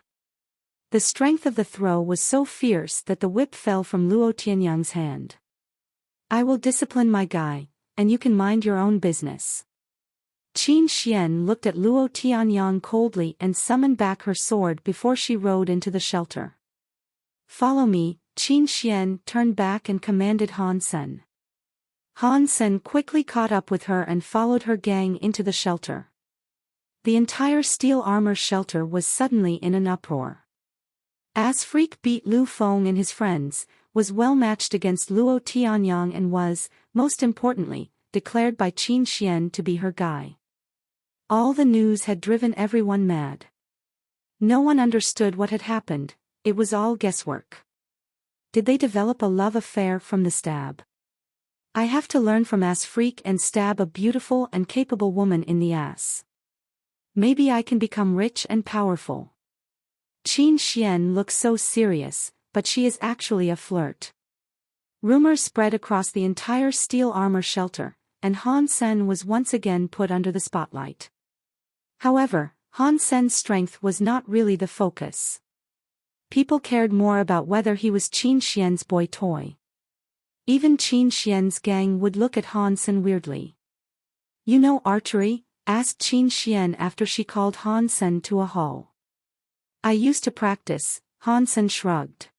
The strength of the throw was so fierce that the whip fell from Luo Tianyang's hand. "I will discipline my guy, and you can mind your own business." Qin Xian looked at Luo Tianyang coldly and summoned back her sword before she rode into the shelter. "Follow me," Qin Xian turned back and commanded Han Sen. Han Sen quickly caught up with her and followed her gang into the shelter. The entire steel armor shelter was suddenly in an uproar. As Freak beat Lu Feng and his friends, was well matched against Luo Tianyang and was, most importantly, declared by Qin Xian to be her guy. All the news had driven everyone mad. No one understood what had happened, it was all guesswork. Did they develop a love affair from the stab? I have to learn from As Freak and stab a beautiful and capable woman in the ass. Maybe I can become rich and powerful. Qin Xian looks so serious, but she is actually a flirt. Rumors spread across the entire steel armor shelter, and Han Sen was once again put under the spotlight. However, Han Sen's strength was not really the focus. People cared more about whether he was Qin Xian's boy toy. Even Qin Xian's gang would look at Han Sen weirdly. "You know archery?" asked Qin Xian after she called Han Sen to a hall. "I used to practice," Han Sen shrugged.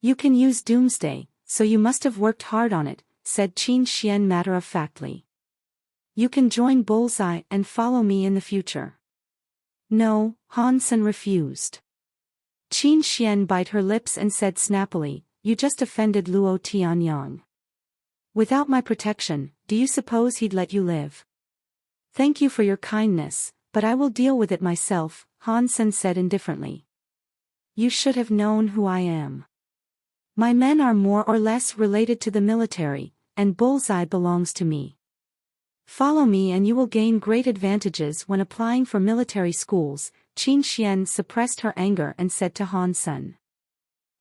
"You can use Doomsday, so you must have worked hard on it," said Qin Xian matter-of-factly. "You can join Bullseye and follow me in the future." "No," Han Sen refused. Qin Xian bit her lips and said snappily, "You just offended Luo Tianyang. Without my protection, do you suppose he'd let you live?" "Thank you for your kindness, but I will deal with it myself," Han Sen said indifferently. "You should have known who I am. My men are more or less related to the military, and Bullseye belongs to me. Follow me and you will gain great advantages when applying for military schools." Qin Xian suppressed her anger and said to Han Sen,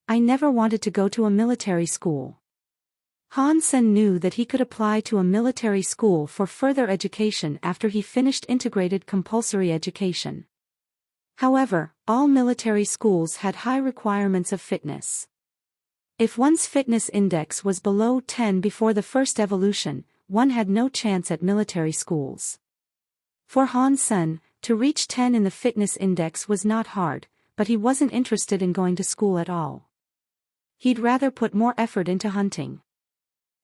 "I never wanted to go to a military school." Han Sen knew that he could apply to a military school for further education after he finished integrated compulsory education. However, all military schools had high requirements of fitness. If one's fitness index was below 10 before the first evolution, one had no chance at military schools. For Han Sen, to reach 10 in the fitness index was not hard, but he wasn't interested in going to school at all. He'd rather put more effort into hunting.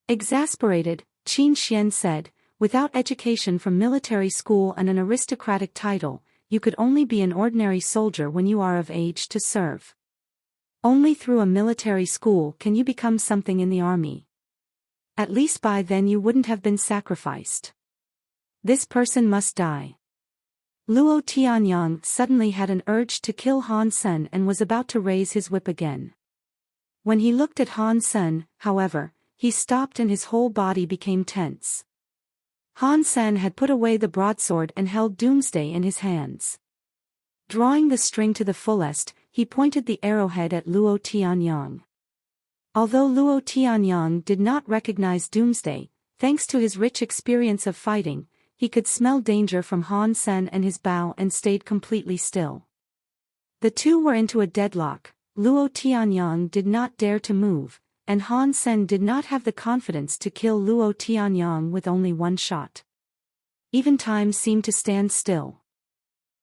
Exasperated, Qin Xian said, "Without education from military school and an aristocratic title, you could only be an ordinary soldier when you are of age to serve. Only through a military school can you become something in the army. At least by then you wouldn't have been sacrificed. This person must die." Luo Tianyang suddenly had an urge to kill Han Sen and was about to raise his whip again. When he looked at Han Sen, however, he stopped and his whole body became tense. Han Sen had put away the broadsword and held Doomsday in his hands. Drawing the string to the fullest, he pointed the arrowhead at Luo Tianyang. Although Luo Tianyang did not recognize Doomsday, thanks to his rich experience of fighting, he could smell danger from Han Sen and his bow and stayed completely still. The two were into a deadlock. Luo Tianyang did not dare to move, and Han Sen did not have the confidence to kill Luo Tianyang with only one shot. Even time seemed to stand still.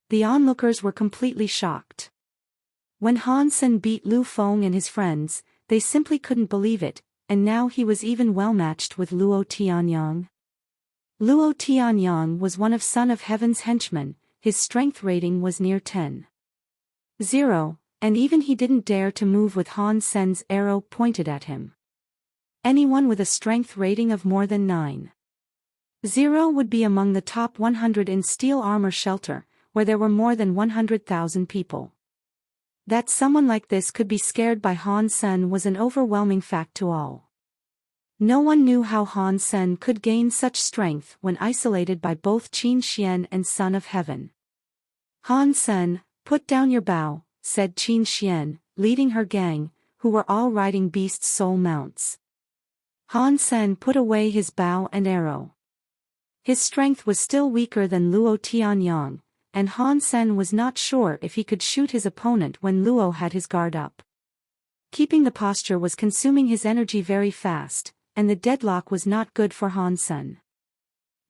The onlookers were completely shocked. When Han Sen beat Lu Feng and his friends, they simply couldn't believe it, and now he was even well matched with Luo Tianyang. Luo Tianyang was one of Son of Heaven's henchmen, his strength rating was near 10.0, and even he didn't dare to move with Han Sen's arrow pointed at him. Anyone with a strength rating of more than 9.0 would be among the top 100 in steel armor shelter, where there were more than 100,000 people. That someone like this could be scared by Han Sen was an overwhelming fact to all. No one knew how Han Sen could gain such strength when isolated by both Qin Xian and Son of Heaven. "Han Sen, put down your bow," said Qin Xian, leading her gang, who were all riding beast soul mounts. Han Sen put away his bow and arrow. His strength was still weaker than Luo Tianyang, and Han Sen was not sure if he could shoot his opponent when Luo had his guard up. Keeping the posture was consuming his energy very fast, and the deadlock was not good for Han Sen.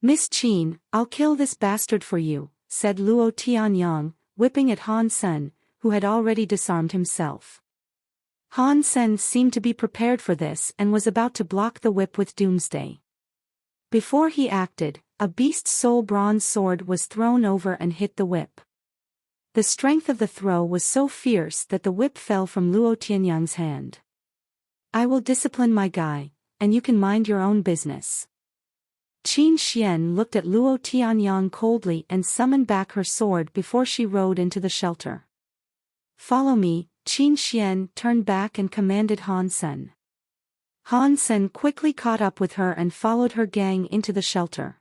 "Miss Qin, I'll kill this bastard for you," said Luo Tianyang, whipping at Han Sen, who had already disarmed himself. Han Sen seemed to be prepared for this and was about to block the whip with Doomsday. Before he acted, a beast soul bronze sword was thrown over and hit the whip. The strength of the throw was so fierce that the whip fell from Luo Tianyang's hand. "I will discipline my guy, and you can mind your own business." Qin Xian looked at Luo Tianyang coldly and summoned back her sword before she rode into the shelter. "Follow me," Qin Xian turned back and commanded Han Sen. Han Sen quickly caught up with her and followed her gang into the shelter.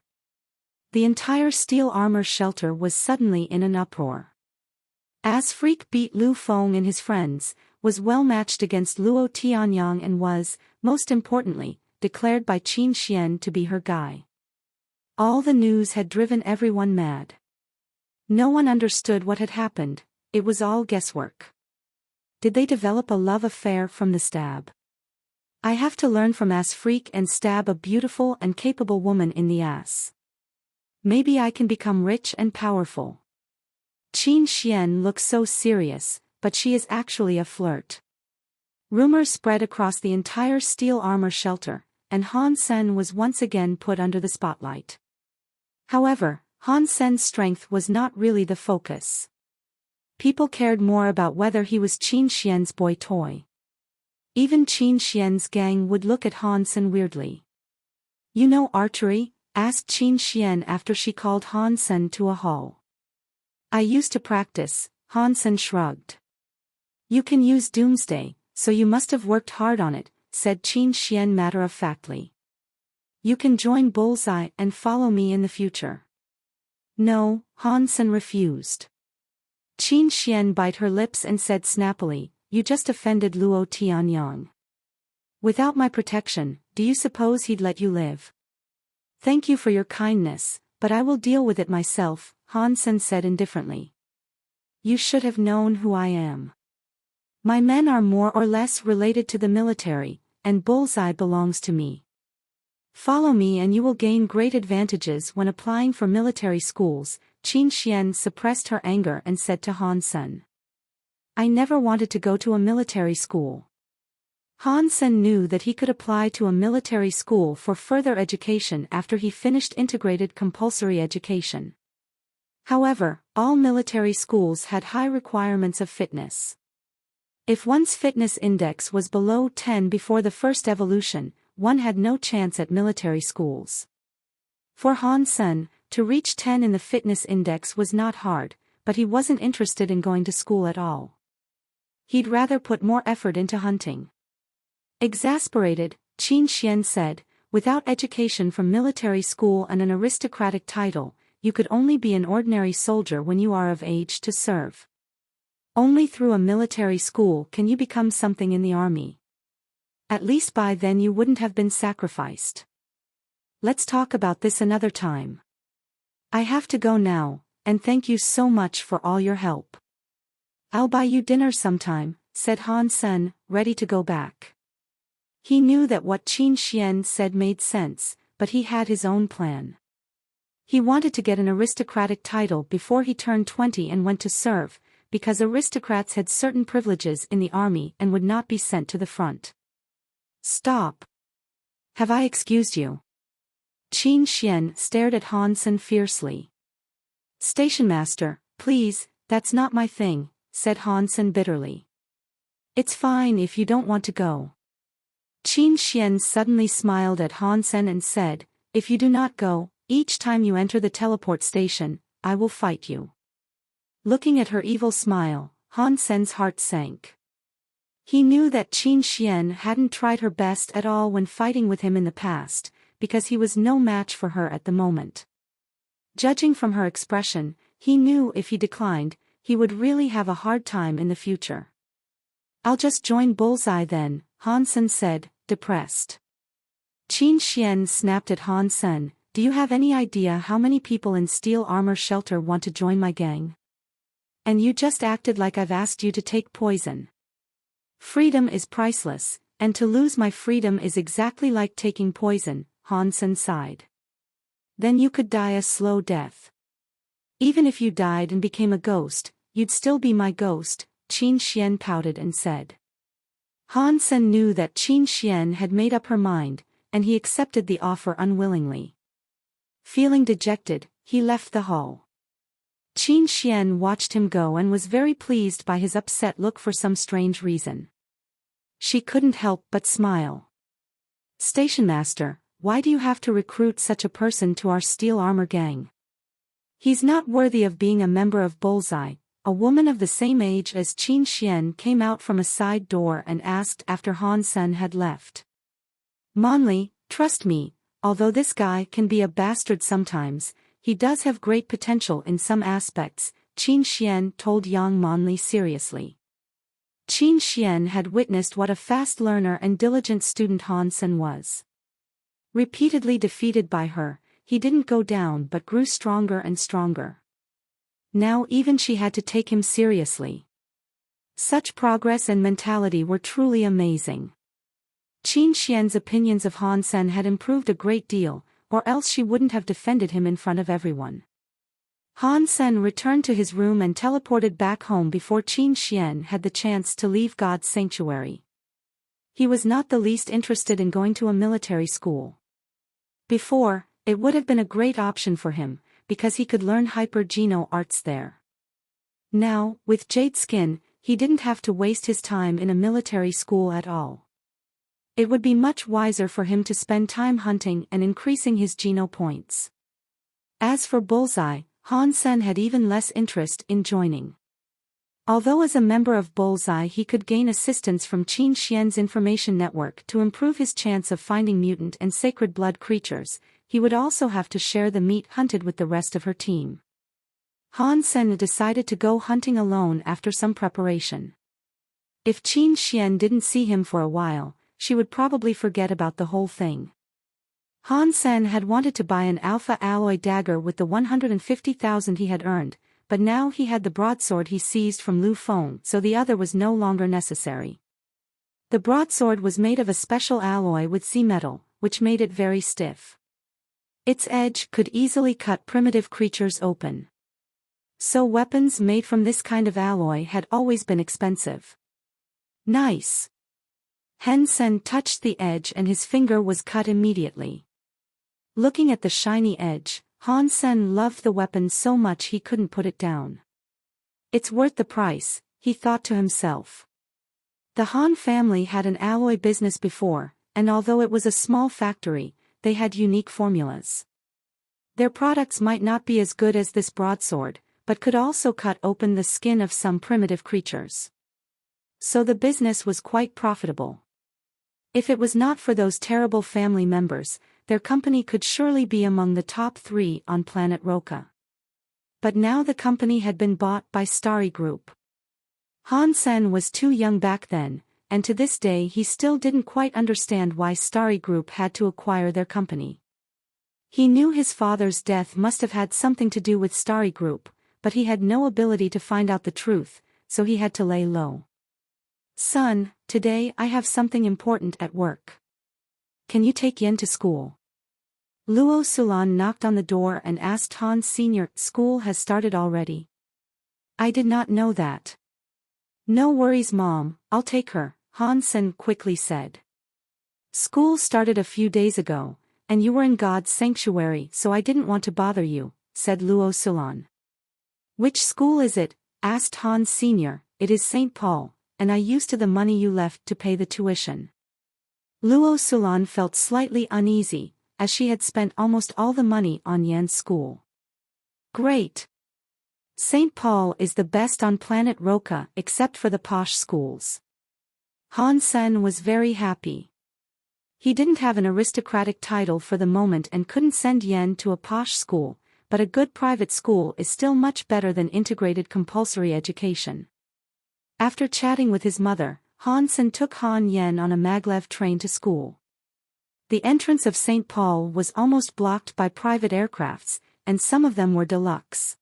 The entire steel armor shelter was suddenly in an uproar. As Freak beat Lu Feng and his friends, was well matched against Luo Tianyang and was, most importantly, declared by Qin Xian to be her guy. All the news had driven everyone mad. No one understood what had happened, it was all guesswork. Did they develop a love affair from the stab? I have to learn from Ass Freak and stab a beautiful and capable woman in the ass. Maybe I can become rich and powerful. Qin Xian looks so serious, but she is actually a flirt. Rumors spread across the entire steel armor shelter, and Han Sen was once again put under the spotlight. However, Han Sen's strength was not really the focus. People cared more about whether he was Qin Xian's boy toy. Even Qin Xian's gang would look at Han Sen weirdly. "You know archery?" asked Qin Xian after she called Han Sen to a halt. "I used to practice," Han Sen shrugged. "You can use Doomsday, so you must have worked hard on it," said Qin Xian matter-of-factly. "You can join Bullseye and follow me in the future." "No," Han Sen refused. Qin Xian bit her lips and said snappily, "You just offended Luo Tianyang. Without my protection, do you suppose he'd let you live?" "Thank you for your kindness, but I will deal with it myself," Han Sen said indifferently. "You should have known who I am. My men are more or less related to the military, and Bullseye belongs to me. Follow me and you will gain great advantages when applying for military schools." Qin Xian suppressed her anger and said to Han Sen, "I never wanted to go to a military school." Han Sen knew that he could apply to a military school for further education after he finished integrated compulsory education. However, all military schools had high requirements of fitness. If one's fitness index was below 10 before the first evolution, one had no chance at military schools. For Han Sen, to reach 10 in the fitness index was not hard, but he wasn't interested in going to school at all. He'd rather put more effort into hunting. Exasperated, Qin Xian said, "Without education from military school and an aristocratic title, you could only be an ordinary soldier when you are of age to serve. Only through a military school can you become something in the army. At least by then you wouldn't have been sacrificed. Let's talk about this another time. I have to go now, and thank you so much for all your help." "I'll buy you dinner sometime," said Han Sen, ready to go back. He knew that what Qin Xian said made sense, but he had his own plan. He wanted to get an aristocratic title before he turned 20 and went to serve, because aristocrats had certain privileges in the army and would not be sent to the front. "Stop! Have I excused you?" Qin Xian stared at Han Sen fiercely. "Station master, please, that's not my thing," said Han Sen bitterly. "It's fine if you don't want to go." Qin Xian suddenly smiled at Han Sen and said, "If you do not go, each time you enter the teleport station, I will fight you." Looking at her evil smile, Han Sen's heart sank. He knew that Qin Xian hadn't tried her best at all when fighting with him in the past, because he was no match for her at the moment. Judging from her expression, he knew if he declined, he would really have a hard time in the future. "I'll just join Bullseye then," Han Sen said, depressed. Qin Xian snapped at Han Sen, "Do you have any idea how many people in steel armor shelter want to join my gang? And you just acted like I've asked you to take poison. Freedom is priceless, and to lose my freedom is exactly like taking poison," Han Sen sighed. "Then you could die a slow death. Even if you died and became a ghost, you'd still be my ghost," Qin Xian pouted and said. Han Sen knew that Qin Xian had made up her mind, and he accepted the offer unwillingly. Feeling dejected, he left the hall. Qin Xian watched him go and was very pleased by his upset look for some strange reason. She couldn't help but smile. "Station master, why do you have to recruit such a person to our steel armor gang? He's not worthy of being a member of Bullseye." A woman of the same age as Qin Xian came out from a side door and asked after Han Sen had left. "Monli, trust me, although this guy can be a bastard sometimes, he does have great potential in some aspects," Qin Xian told young Monli seriously. Qin Xian had witnessed what a fast learner and diligent student Han Sen was. Repeatedly defeated by her, he didn't go down but grew stronger and stronger. Now even she had to take him seriously. Such progress and mentality were truly amazing. Qin Xian's opinions of Han Sen had improved a great deal, or else she wouldn't have defended him in front of everyone. Han Sen returned to his room and teleported back home before Qin Xian had the chance to leave God's sanctuary. He was not the least interested in going to a military school. Before, it would have been a great option for him, because he could learn hyper-geno arts there. Now, with Jade Skin, he didn't have to waste his time in a military school at all. It would be much wiser for him to spend time hunting and increasing his geno points. As for Bullseye, Han Sen had even less interest in joining. Although as a member of Bullseye he could gain assistance from Qin Xian's information network to improve his chance of finding mutant and sacred blood creatures, he would also have to share the meat hunted with the rest of her team. Han Sen decided to go hunting alone after some preparation. If Qin Xian didn't see him for a while, she would probably forget about the whole thing. Han Sen had wanted to buy an alpha alloy dagger with the 150,000 he had earned, but now he had the broadsword he seized from Lu Feng, so the other was no longer necessary. The broadsword was made of a special alloy with sea metal, which made it very stiff. Its edge could easily cut primitive creatures open. So weapons made from this kind of alloy had always been expensive. "Nice." Han Sen touched the edge and his finger was cut immediately. Looking at the shiny edge, Han Sen loved the weapon so much he couldn't put it down. "It's worth the price," he thought to himself. The Han family had an alloy business before, and although it was a small factory, they had unique formulas. Their products might not be as good as this broadsword, but could also cut open the skin of some primitive creatures. So the business was quite profitable. If it was not for those terrible family members, their company could surely be among the top 3 on planet Roka. But now the company had been bought by Starry Group. Han Sen was too young back then, and to this day he still didn't quite understand why Starry Group had to acquire their company. He knew his father's death must have had something to do with Starry Group, but he had no ability to find out the truth, so he had to lay low. "Son, today I have something important at work. Can you take Yen to school?" Luo Sulan knocked on the door and asked Han Sr., "School has started already?" "I did not know that." "No worries Mom, I'll take her," Han Sen quickly said. "School started a few days ago, and you were in God's sanctuary so I didn't want to bother you," said Luo Sulan. "Which school is it?" asked Han Sr. "It is St. Paul, and I used to the money you left to pay the tuition." Luo Sulan felt slightly uneasy, as she had spent almost all the money on Yan's school. "Great! St. Paul is the best on planet Roka except for the posh schools." Han Sen was very happy. He didn't have an aristocratic title for the moment and couldn't send Yen to a posh school, but a good private school is still much better than integrated compulsory education. After chatting with his mother, Han Sen took Han Yen on a maglev train to school. The entrance of St. Paul was almost blocked by private aircrafts, and some of them were deluxe.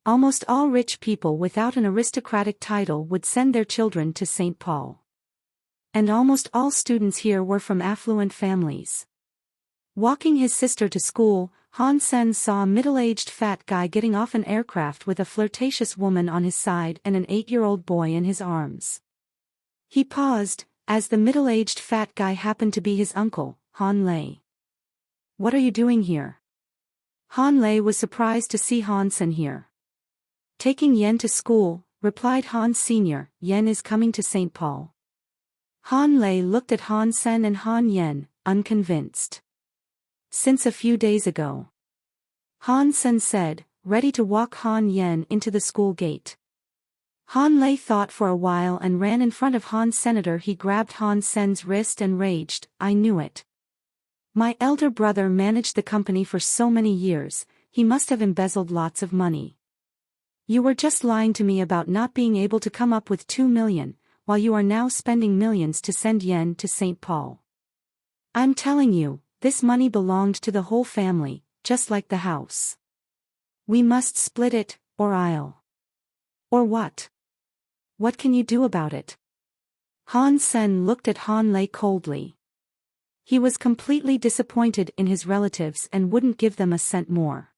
Almost all rich people without an aristocratic title would send their children to St. Paul. And almost all students here were from affluent families. Walking his sister to school, Han Sen saw a middle-aged fat guy getting off an aircraft with a flirtatious woman on his side and an 8-year-old boy in his arms. He paused, as the middle-aged fat guy happened to be his uncle, Han Lei. "What are you doing here?" Han Lei was surprised to see Han Sen here. "Taking Yen to school," replied Han Sr., "Yen is coming to St. Paul." Han Lei looked at Han Sen and Han Yen, unconvinced. "Since a few days ago," Han Sen said, ready to walk Han Yen into the school gate. Han Lei thought for a while and ran in front of Han Senator. He grabbed Han Sen's wrist and raged, "I knew it. My elder brother managed the company for so many years, he must have embezzled lots of money. You were just lying to me about not being able to come up with 2 million, while you are now spending millions to send Yen to St. Paul. I'm telling you, this money belonged to the whole family, just like the house. We must split it, or I'll..." "Or what? What can you do about it?" Han Sen looked at Han Lei coldly. He was completely disappointed in his relatives and wouldn't give them a cent more.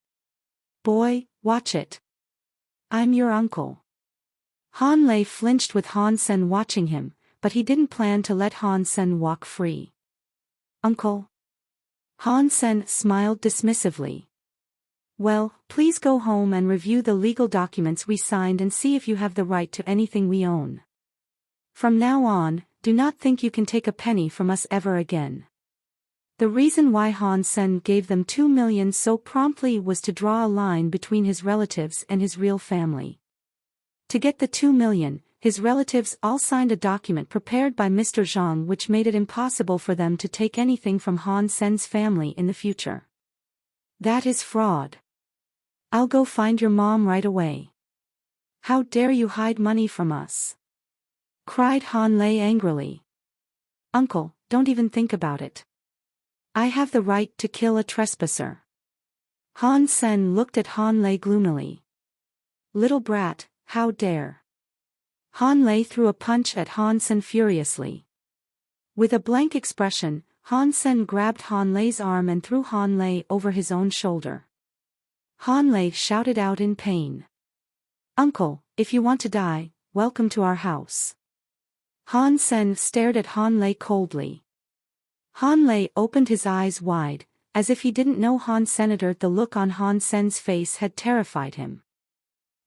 "Boy, watch it. I'm your uncle." Han Lei flinched with Han Sen watching him, but he didn't plan to let Han Sen walk free. "Uncle?" Han Sen smiled dismissively. "Well, please go home and review the legal documents we signed and see if you have the right to anything we own. From now on, do not think you can take a penny from us ever again." The reason why Han Sen gave them 2 million so promptly was to draw a line between his relatives and his real family. To get the 2 million, his relatives all signed a document prepared by Mr. Zhang which made it impossible for them to take anything from Han Sen's family in the future. "That is fraud. I'll go find your mom right away. How dare you hide money from us?" cried Han Lei angrily. "Uncle, don't even think about it. I have the right to kill a trespasser." Han Sen looked at Han Lei gloomily. "Little brat, how dare." Han Lei threw a punch at Han Sen furiously. With a blank expression, Han Sen grabbed Han Lei's arm and threw Han Lei over his own shoulder. Han Lei shouted out in pain. "Uncle, if you want to die, welcome to our house." Han Sen stared at Han Lei coldly. Han Lei opened his eyes wide, as if he didn't know Han Senator. The look on Han Sen's face had terrified him.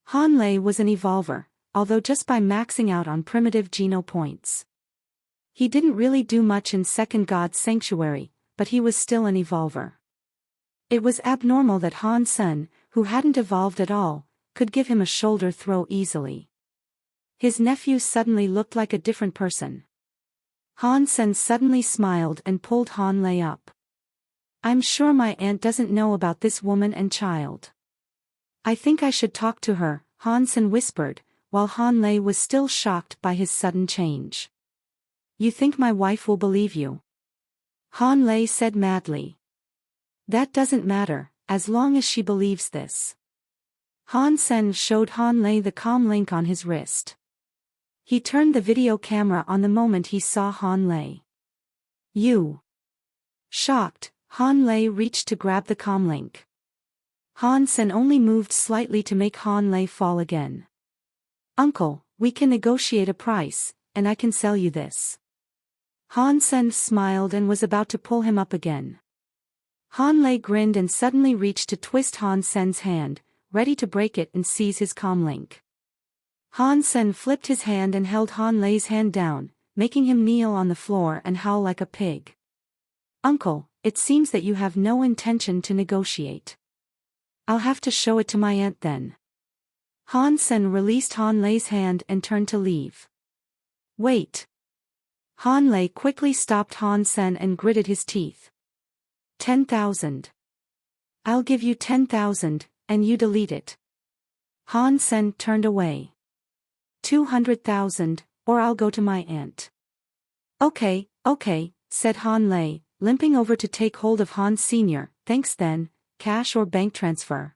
Han Lei was an evolver, although just by maxing out on primitive geno points. He didn't really do much in Second God's Sanctuary, but he was still an evolver. It was abnormal that Han Sen, who hadn't evolved at all, could give him a shoulder throw easily. His nephew suddenly looked like a different person. Han Sen suddenly smiled and pulled Han Lei up. "I'm sure my aunt doesn't know about this woman and child. I think I should talk to her," Han Sen whispered, while Han Lei was still shocked by his sudden change. "You think my wife will believe you?" Han Lei said madly. "That doesn't matter, as long as she believes this." Han Sen showed Han Lei the comm link on his wrist. He turned the video camera on the moment he saw Han Lei. "You." Shocked, Han Lei reached to grab the comlink. Han Sen only moved slightly to make Han Lei fall again. "Uncle, we can negotiate a price, and I can sell you this." Han Sen smiled and was about to pull him up again. Han Lei grinned and suddenly reached to twist Han Sen's hand, ready to break it and seize his comlink. Han Sen flipped his hand and held Han Lei's hand down, making him kneel on the floor and howl like a pig. "Uncle, it seems that you have no intention to negotiate. I'll have to show it to my aunt then." Han Sen released Han Lei's hand and turned to leave. "Wait." Han Lei quickly stopped Han Sen and gritted his teeth. 10,000. I'll give you 10,000, and you delete it." Han Sen turned away. 200,000, or I'll go to my aunt." Okay," said Han Lei, limping over to take hold of Han Sr. Thanks then, cash or bank transfer?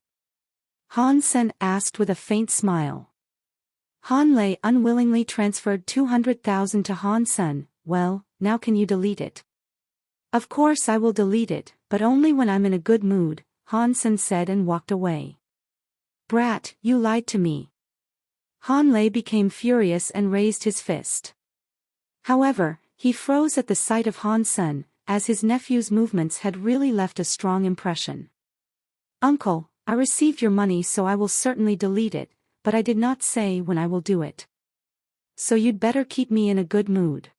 Han Sen asked with a faint smile. Han Lei unwillingly transferred 200,000 to Han Sen. Well, now can you delete it? Of course I will delete it, but only when I'm in a good mood, Han Sen said and walked away. Brat, you lied to me. Han Lei became furious and raised his fist. However, he froze at the sight of Han Sen, as his nephew's movements had really left a strong impression. Uncle, I received your money, so I will certainly delete it, but I did not say when I will do it. So you'd better keep me in a good mood.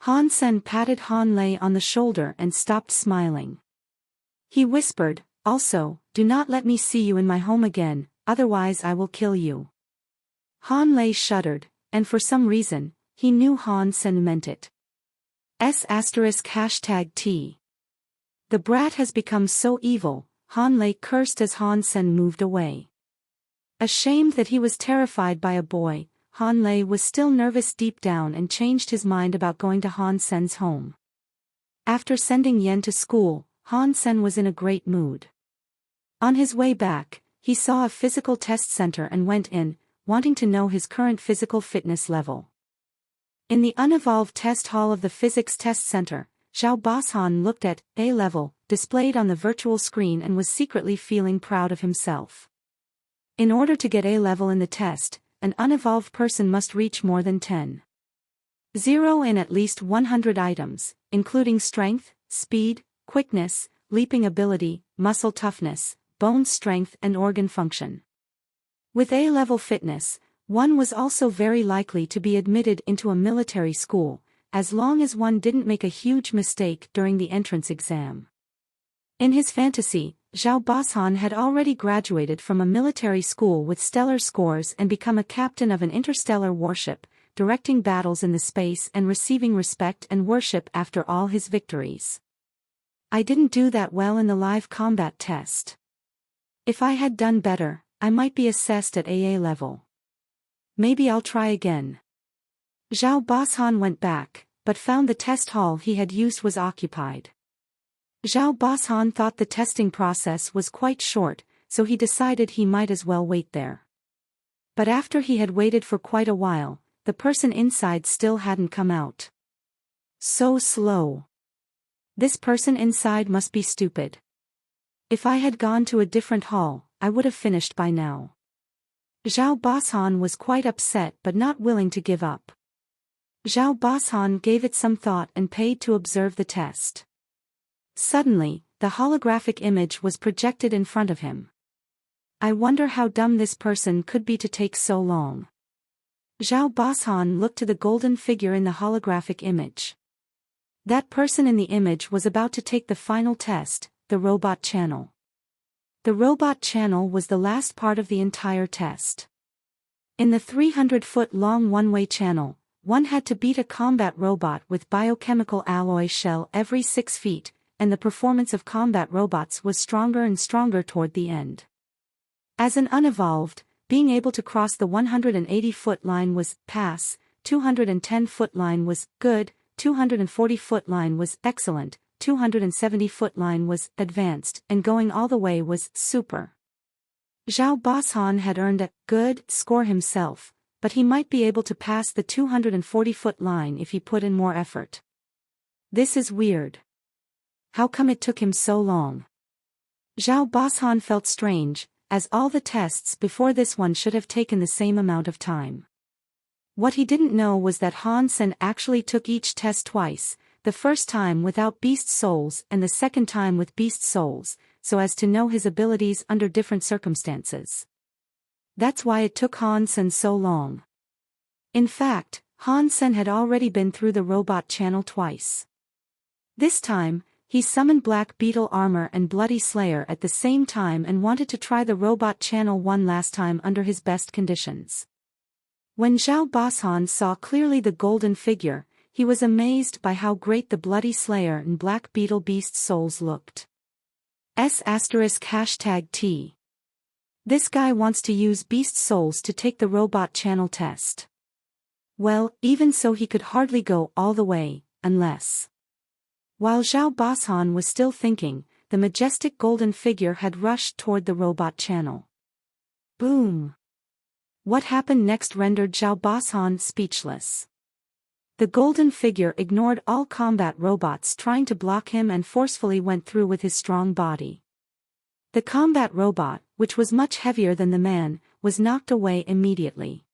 Han Sen patted Han Lei on the shoulder and stopped smiling. He whispered, also, do not let me see you in my home again, otherwise I will kill you. Han Lei shuddered, and for some reason, he knew Han Sen meant it. *T. The brat has become so evil, Han Lei cursed as Han Sen moved away. Ashamed that he was terrified by a boy, Han Lei was still nervous deep down and changed his mind about going to Han Sen's home. After sending Yen to school, Han Sen was in a great mood. On his way back, he saw a physical test center and went in, wanting to know his current physical fitness level. In the unevolved test hall of the physics test center, Zhao Bashan looked at A level, displayed on the virtual screen, and was secretly feeling proud of himself. In order to get A level in the test, an unevolved person must reach more than 10.0 in at least 100 items, including strength, speed, quickness, leaping ability, muscle toughness, bone strength and organ function. With A-level fitness, one was also very likely to be admitted into a military school, as long as one didn't make a huge mistake during the entrance exam. In his fantasy, Zhao Bashan had already graduated from a military school with stellar scores and become a captain of an interstellar warship, directing battles in the space and receiving respect and worship after all his victories. I didn't do that well in the live combat test. If I had done better, I might be assessed at AA level. Maybe I'll try again. Zhao Bashan went back, but found the test hall he had used was occupied. Zhao Bashan thought the testing process was quite short, so he decided he might as well wait there. But after he had waited for quite a while, the person inside still hadn't come out. So slow. This person inside must be stupid. If I had gone to a different hall, I would have finished by now. Zhao Bashan was quite upset but not willing to give up. Zhao Bashan gave it some thought and paid to observe the test. Suddenly, the holographic image was projected in front of him. I wonder how dumb this person could be to take so long. Zhao Bashan looked to the golden figure in the holographic image. That person in the image was about to take the final test, the robot channel. The robot channel was the last part of the entire test. In the 300-foot-long one-way channel, one had to beat a combat robot with biochemical alloy shell every 6 feet, and the performance of combat robots was stronger and stronger toward the end. As an unevolved, being able to cross the 180-foot line was pass, 210-foot line was good, 240-foot line was excellent, 270-foot line was advanced, and going all the way was super. Zhao Bashan had earned a good score himself, but he might be able to pass the 240-foot line if he put in more effort. This is weird. How come it took him so long? Zhao Bashan felt strange, as all the tests before this one should have taken the same amount of time. What he didn't know was that Han Sen actually took each test twice, the first time without beast souls and the second time with beast souls, so as to know his abilities under different circumstances. That's why it took Han Sen so long. In fact, Han Sen had already been through the robot channel twice. This time, he summoned Black Beetle Armor and Bloody Slayer at the same time and wanted to try the robot channel one last time under his best conditions. When Zhao Bashan saw clearly the golden figure, he was amazed by how great the Bloody Slayer and Black Beetle Beast souls looked. *T. This guy wants to use beast souls to take the robot channel test. Well, even so he could hardly go all the way, unless... While Zhao Bashan was still thinking, the majestic golden figure had rushed toward the robot channel. Boom! What happened next rendered Zhao Bashan speechless. The golden figure ignored all combat robots trying to block him and forcefully went through with his strong body. The combat robot, which was much heavier than the man, was knocked away immediately.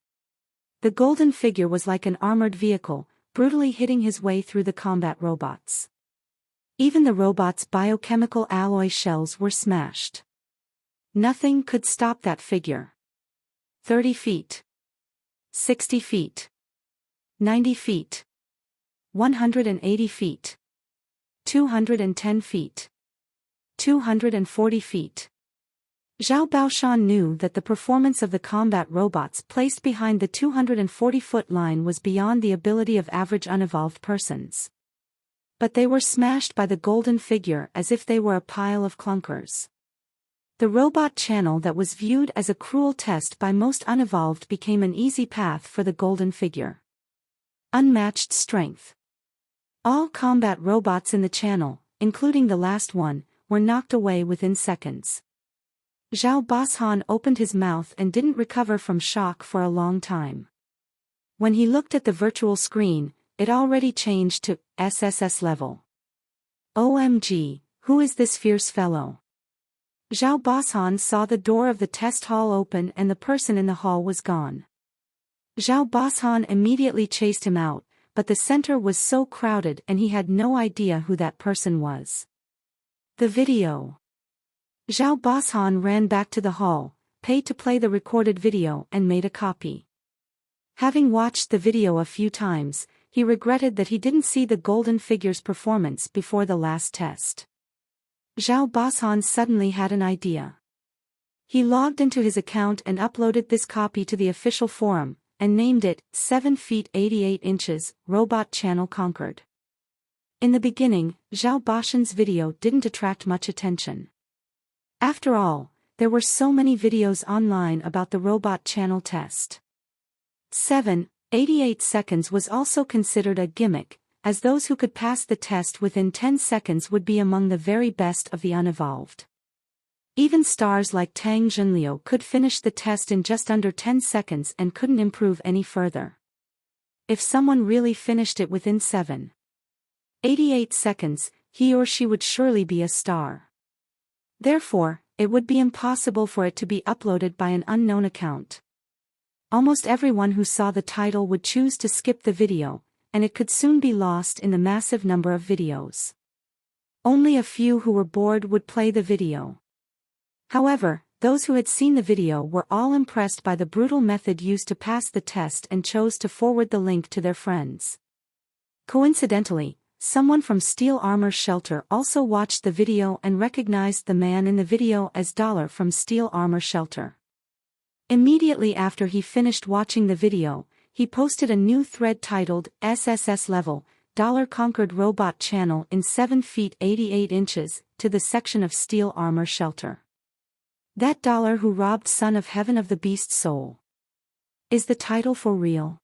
The golden figure was like an armored vehicle, brutally hitting his way through the combat robots. Even the robot's biochemical alloy shells were smashed. Nothing could stop that figure. 30 feet. 60 feet. 90 feet. 180 feet. 210 feet. 240 feet. Zhao Bashan knew that the performance of the combat robots placed behind the 240-foot line was beyond the ability of average unevolved persons. But they were smashed by the golden figure as if they were a pile of clunkers. The robot channel that was viewed as a cruel test by most unevolved became an easy path for the golden figure. Unmatched strength. All combat robots in the channel, including the last one, were knocked away within seconds. Zhao Bashan opened his mouth and didn't recover from shock for a long time. When he looked at the virtual screen, it already changed to SSS level. OMG, who is this fierce fellow? Zhao Bashan saw the door of the test hall open and the person in the hall was gone. Zhao Bashan immediately chased him out, but the center was so crowded and he had no idea who that person was. The video. Zhao Bashan ran back to the hall, paid to play the recorded video and made a copy. Having watched the video a few times, he regretted that he didn't see the golden figure's performance before the last test. Zhao Bashan suddenly had an idea. He logged into his account and uploaded this copy to the official forum, and named it 7 feet 88 inches, Robot Channel Conquered. In the beginning, Zhao Bashan's video didn't attract much attention. After all, there were so many videos online about the robot channel test. 7:88 seconds was also considered a gimmick, as those who could pass the test within 10 seconds would be among the very best of the unevolved. Even stars like Tang Zhenliu could finish the test in just under 10 seconds and couldn't improve any further. If someone really finished it within 7:88 seconds, he or she would surely be a star. Therefore, it would be impossible for it to be uploaded by an unknown account. Almost everyone who saw the title would choose to skip the video, and it could soon be lost in the massive number of videos. Only a few who were bored would play the video. However, those who had seen the video were all impressed by the brutal method used to pass the test and chose to forward the link to their friends. Coincidentally, someone from Steel Armor Shelter also watched the video and recognized the man in the video as Dollar from Steel Armor Shelter. Immediately after he finished watching the video, he posted a new thread titled SSS Level, Dollar Conquered Robot Channel in 7 feet 88 inches, to the section of Steel Armor Shelter. That Dollar who robbed Son of Heaven of the Beast Soul. Is the title for real?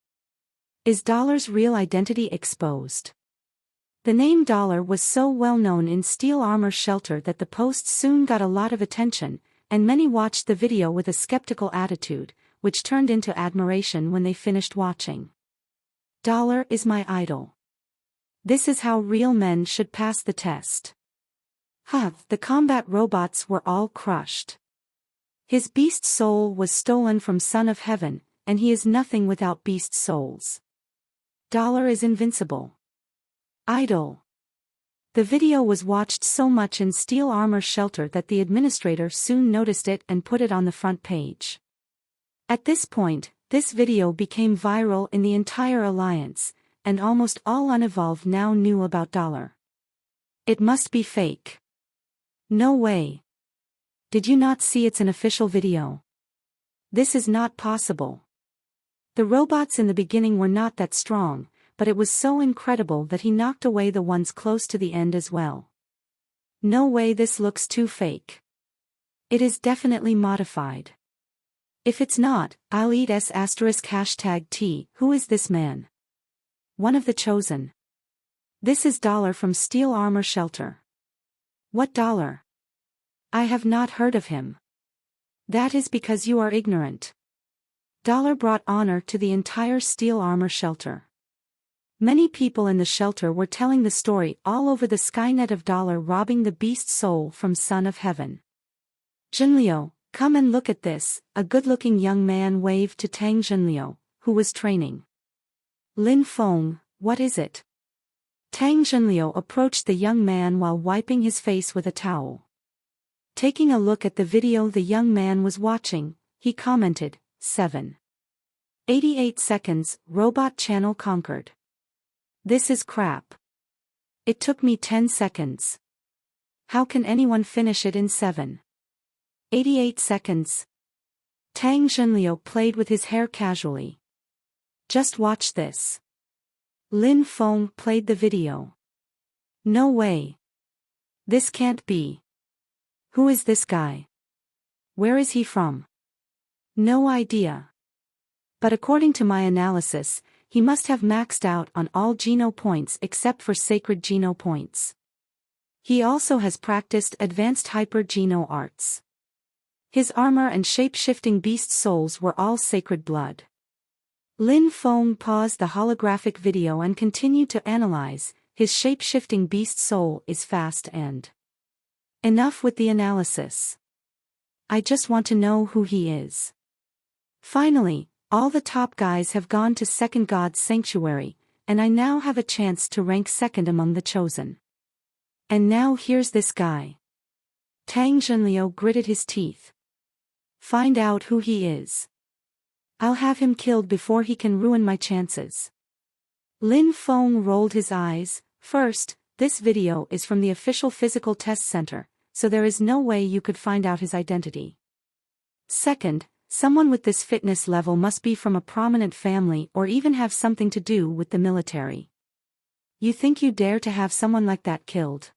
Is Dollar's real identity exposed? The name Dollar was so well known in Steel Armor Shelter that the post soon got a lot of attention, and many watched the video with a skeptical attitude, which turned into admiration when they finished watching. Dollar is my idol. This is how real men should pass the test. The combat robots were all crushed. His beast soul was stolen from Son of Heaven, and he is nothing without beast souls. Dollar is invincible. Idol. The video was watched so much in Steel Armor Shelter that the administrator soon noticed it and put it on the front page. At this point, this video became viral in the entire alliance, and almost all unevolved now knew about Dollar. It must be fake. No way. Did you not see it's an official video? This is not possible. The robots in the beginning were not that strong, but it was so incredible that he knocked away the ones close to the end as well. No way, this looks too fake. It is definitely modified. If it's not, I'll eat #T. Who is this man? One of the chosen. This is Dollar from Steel Armor Shelter. What Dollar? I have not heard of him. That is because you are ignorant. Dollar brought honor to the entire Steel Armor Shelter. Many people in the shelter were telling the story all over the Skynet of Dollar robbing the beast soul from Son of Heaven. Zhenliu, come and look at this, a good-looking young man waved to Tang Zhenliu, who was training. Lin Feng, what is it? Tang Zhenliu approached the young man while wiping his face with a towel. Taking a look at the video the young man was watching, he commented, 7:88 seconds, robot channel conquered. This is crap. It took me 10 seconds. How can anyone finish it in 7:88 seconds? Tang Zhenliu played with his hair casually. Just watch this. Lin Feng played the video. No way. This can't be. Who is this guy? Where is he from? No idea. But according to my analysis, he must have maxed out on all Geno points except for sacred Geno points. He also has practiced advanced hyper Geno arts. His armor and shape-shifting beast souls were all sacred blood. Lin Feng paused the holographic video and continued to analyze. His shape-shifting beast soul is fast and... Enough with the analysis. I just want to know who he is. Finally, all the top guys have gone to second God's sanctuary, and I now have a chance to rank second among the chosen. And now here's this guy. Tang Zhenliu gritted his teeth. Find out who he is. I'll have him killed before he can ruin my chances. Lin Feng rolled his eyes. First, this video is from the official physical test center, so there is no way you could find out his identity. Second, someone with this fitness level must be from a prominent family or even have something to do with the military. You think you dare to have someone like that killed?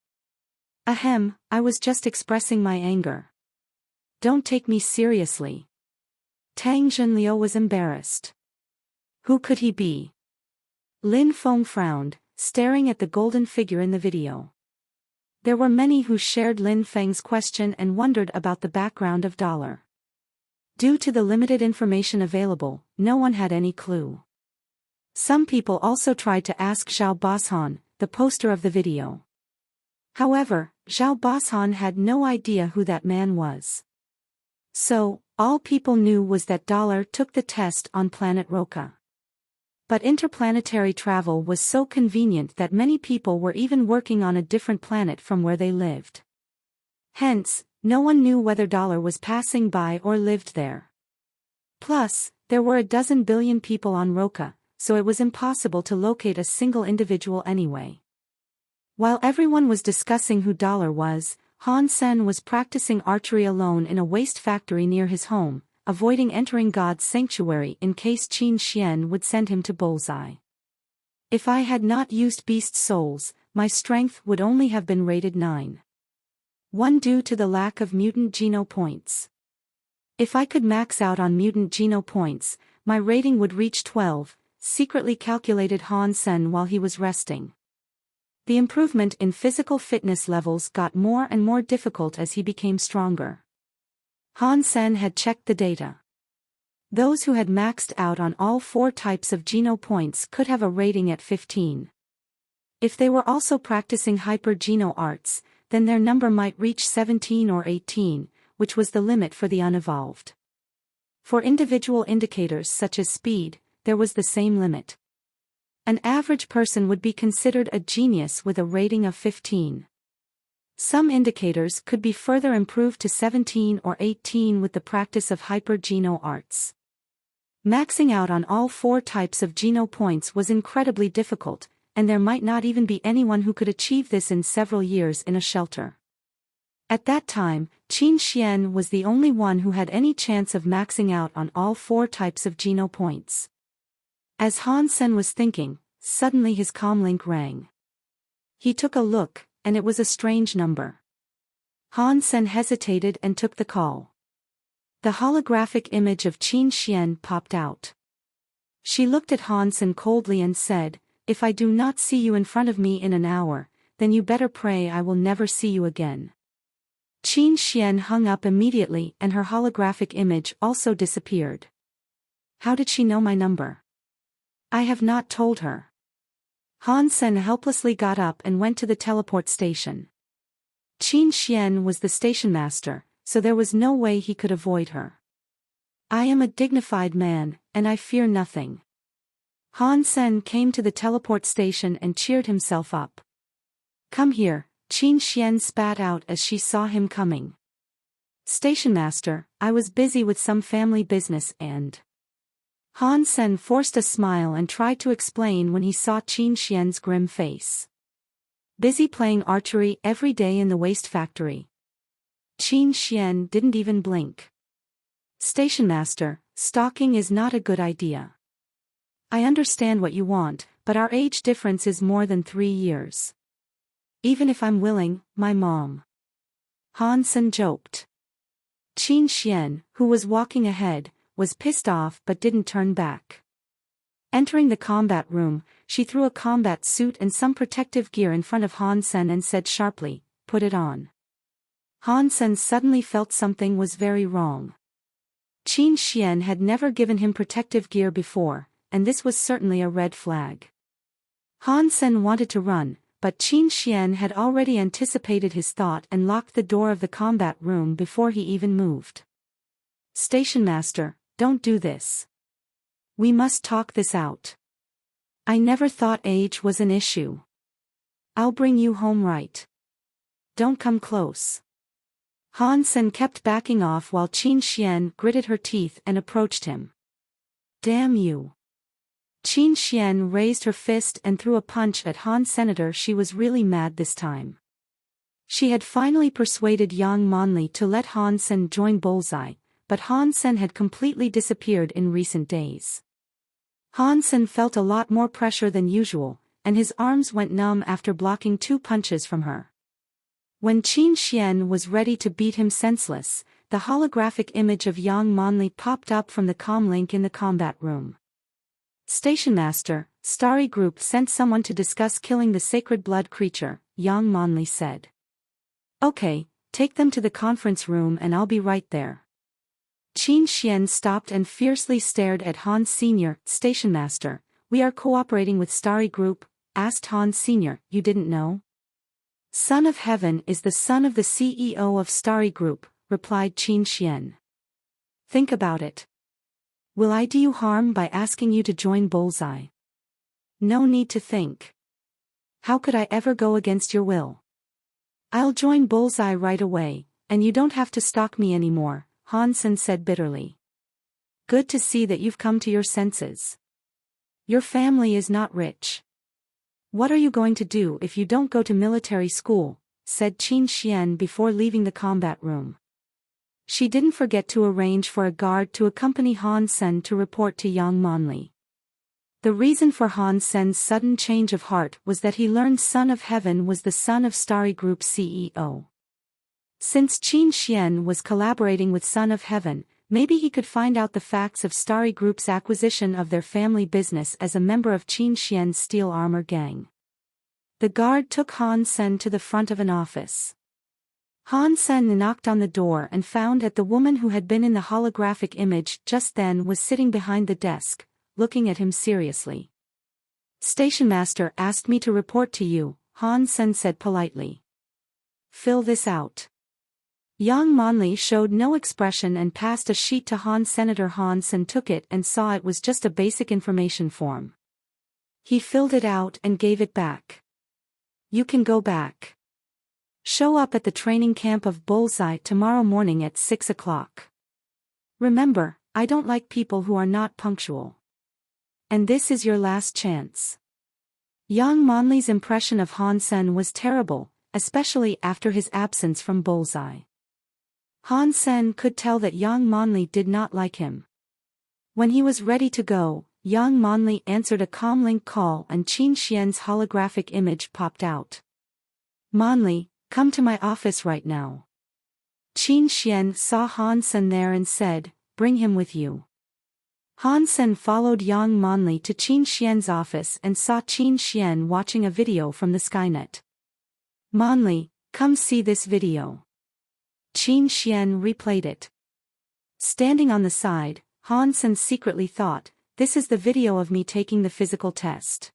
Ahem, I was just expressing my anger. Don't take me seriously. Tang Zhenliu was embarrassed. Who could he be? Lin Feng frowned, staring at the golden figure in the video. There were many who shared Lin Feng's question and wondered about the background of Dollar. Due to the limited information available, no one had any clue. Some people also tried to ask Zhao Boshan, the poster of the video. However, Zhao Boshan had no idea who that man was. So, all people knew was that Dollar took the test on planet Roka. But interplanetary travel was so convenient that many people were even working on a different planet from where they lived. Hence, no one knew whether Dollar was passing by or lived there. Plus, there were 12 billion people on Roka, so it was impossible to locate a single individual anyway. While everyone was discussing who Dollar was, Han Sen was practicing archery alone in a waste factory near his home, avoiding entering God's sanctuary in case Qin Xian would send him to Bullseye. If I had not used beast souls, my strength would only have been rated 9. 1 due to the lack of mutant Geno points. If I could max out on mutant Geno points, my rating would reach 12, secretly calculated Han Sen while he was resting. The improvement in physical fitness levels got more and more difficult as he became stronger. Han Sen had checked the data. Those who had maxed out on all 4 types of Geno points could have a rating at 15. If they were also practicing hyper Geno arts, then their number might reach 17 or 18, which was the limit for the unevolved. For individual indicators such as speed, there was the same limit. An average person would be considered a genius with a rating of 15. Some indicators could be further improved to 17 or 18 with the practice of hyper Geno arts. Maxing out on all 4 types of Geno points was incredibly difficult, and there might not even be anyone who could achieve this in several years in a shelter. At that time, Qin Xian was the only one who had any chance of maxing out on all 4 types of Geno points. As Han Sen was thinking, suddenly his comlink rang. He took a look, and it was a strange number. Han Sen hesitated and took the call. The holographic image of Qin Xian popped out. She looked at Han Sen coldly and said, if I do not see you in front of me in an hour, then you better pray I will never see you again. Qin Xian hung up immediately and her holographic image also disappeared. How did she know my number? I have not told her. Han Sen helplessly got up and went to the teleport station. Qin Xian was the station master, so there was no way he could avoid her. I am a dignified man, and I fear nothing. Han Sen came to the teleport station and cheered himself up. Come here, Qin Xian spat out as she saw him coming. Station master, I was busy with some family business and... Han Sen forced a smile and tried to explain when he saw Qin Xian's grim face. Busy playing archery every day in the waste factory. Qin Xian didn't even blink. Station master, stalking is not a good idea. I understand what you want, but our age difference is more than 3 years. Even if I'm willing, my mom. Han Sen joked. Qin Xian, who was walking ahead, was pissed off but didn't turn back. Entering the combat room, she threw a combat suit and some protective gear in front of Han Sen and said sharply, "Put it on." Han Sen suddenly felt something was very wrong. Qin Xian had never given him protective gear before, and this was certainly a red flag. Han Sen wanted to run, but Qin Xian had already anticipated his thought and locked the door of the combat room before he even moved. Station master, don't do this. We must talk this out. I never thought age was an issue. I'll bring you home right. Don't come close. Han Sen kept backing off while Qin Xian gritted her teeth and approached him. Damn you. Qin Xian raised her fist and threw a punch at Han Senator. She was really mad this time. She had finally persuaded Yang Monli to let Han Sen join Bullseye, but Han Sen had completely disappeared in recent days. Han Sen felt a lot more pressure than usual, and his arms went numb after blocking 2 punches from her. When Qin Xian was ready to beat him senseless, the holographic image of Yang Monli popped up from the comlink in the combat room. Station master, Starry Group sent someone to discuss killing the sacred blood creature, Yang Monli said. Okay, take them to the conference room and I'll be right there. Qin Xian stopped and fiercely stared at Han Sr. Station master, we are cooperating with Starry Group, asked Han Sr. You didn't know? Son of Heaven is the son of the CEO of Starry Group, replied Qin Xian. Think about it. Will I do you harm by asking you to join Bullseye? No need to think. How could I ever go against your will? I'll join Bullseye right away, and you don't have to stalk me anymore, Han Sen said bitterly. Good to see that you've come to your senses. Your family is not rich. What are you going to do if you don't go to military school? Said Qin Xian before leaving the combat room. She didn't forget to arrange for a guard to accompany Han Sen to report to Yang Monli. The reason for Han Sen's sudden change of heart was that he learned Son of Heaven was the son of Starry Group CEO. Since Qin Xian was collaborating with Son of Heaven, maybe he could find out the facts of Starry Group's acquisition of their family business as a member of Qin Xian's steel armor gang. The guard took Han Sen to the front of an office. Han Sen knocked on the door and found that the woman who had been in the holographic image just then was sitting behind the desk, looking at him seriously. Station master asked me to report to you, Han Sen said politely. Fill this out. Yang Monli showed no expression and passed a sheet to Han Senator. Han Sen took it and saw it was just a basic information form. He filled it out and gave it back. You can go back. Show up at the training camp of Bullseye tomorrow morning at 6 o'clock. Remember, I don't like people who are not punctual. And this is your last chance. Yang Monli's impression of Han Sen was terrible, especially after his absence from Bullseye. Han Sen could tell that Yang Monli did not like him. When he was ready to go, Yang Monli answered a comlink call and Qin Xian's holographic image popped out. Monli, come to my office right now. Qin Xian saw Han Sen there and said, bring him with you. Han Sen followed Yang Monli to Qin Xian's office and saw Qin Xian watching a video from the Skynet. "Monli, come see this video." Qin Xian replayed it. Standing on the side, Han Sen secretly thought, "This is the video of me taking the physical test.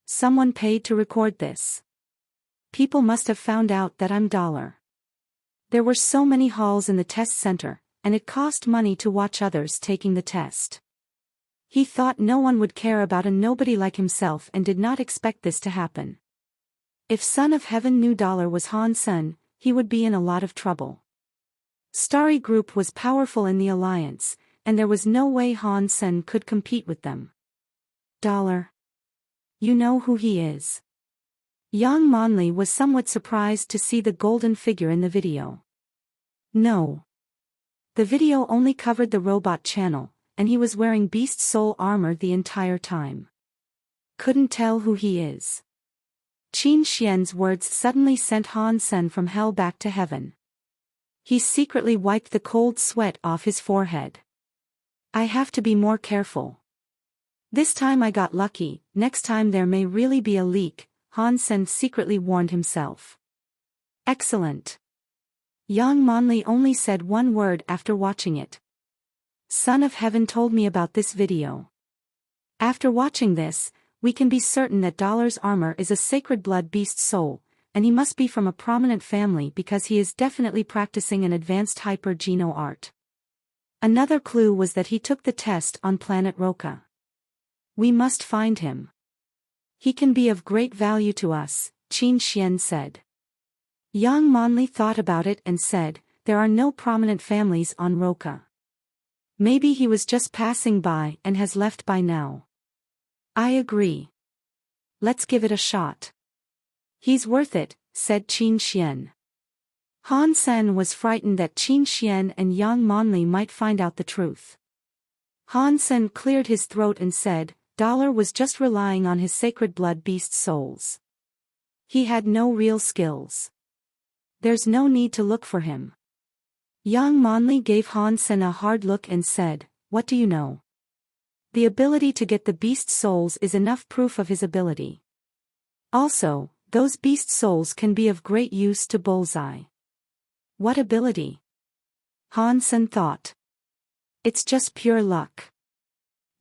Someone paid to record this. People must have found out that I'm $. There were so many halls in the test center, and it cost money to watch others taking the test." He thought no one would care about a nobody like himself and did not expect this to happen. If Son of Heaven knew $. Was Han Sen, he would be in a lot of trouble. Starry Group was powerful in the alliance, and there was no way Han Sen could compete with them. $. You know who he is? Yang Monli was somewhat surprised to see the golden figure in the video. No. The video only covered the robot channel, and he was wearing beast soul armor the entire time. Couldn't tell who he is. Qin Xian's words suddenly sent Han Sen from hell back to heaven. He secretly wiped the cold sweat off his forehead. "I have to be more careful. This time I got lucky, next time there may really be a leak," Han Sen secretly warned himself. "Excellent." Yang Monli only said one word after watching it. "Son of Heaven told me about this video. After watching this, we can be certain that $'s armor is a sacred blood beast soul, and he must be from a prominent family because he is definitely practicing an advanced hyper-geno art." Another clue was that he took the test on planet Roka. "We must find him. He can be of great value to us," Qin Xian said. Yang Monli thought about it and said, "There are no prominent families on Roka. Maybe he was just passing by and has left by now." "I agree. Let's give it a shot." "He's worth it," said Qin Xian. Han Sen was frightened that Qin Xian and Yang Monli might find out the truth. Han Sen cleared his throat and said, $' was just relying on his sacred blood beast souls. He had no real skills. There's no need to look for him." Yang Monli gave Han Sen a hard look and said, "What do you know? The ability to get the beast souls is enough proof of his ability. Also, those beast souls can be of great use to Bullseye." "What ability?" Han Sen thought. "It's just pure luck."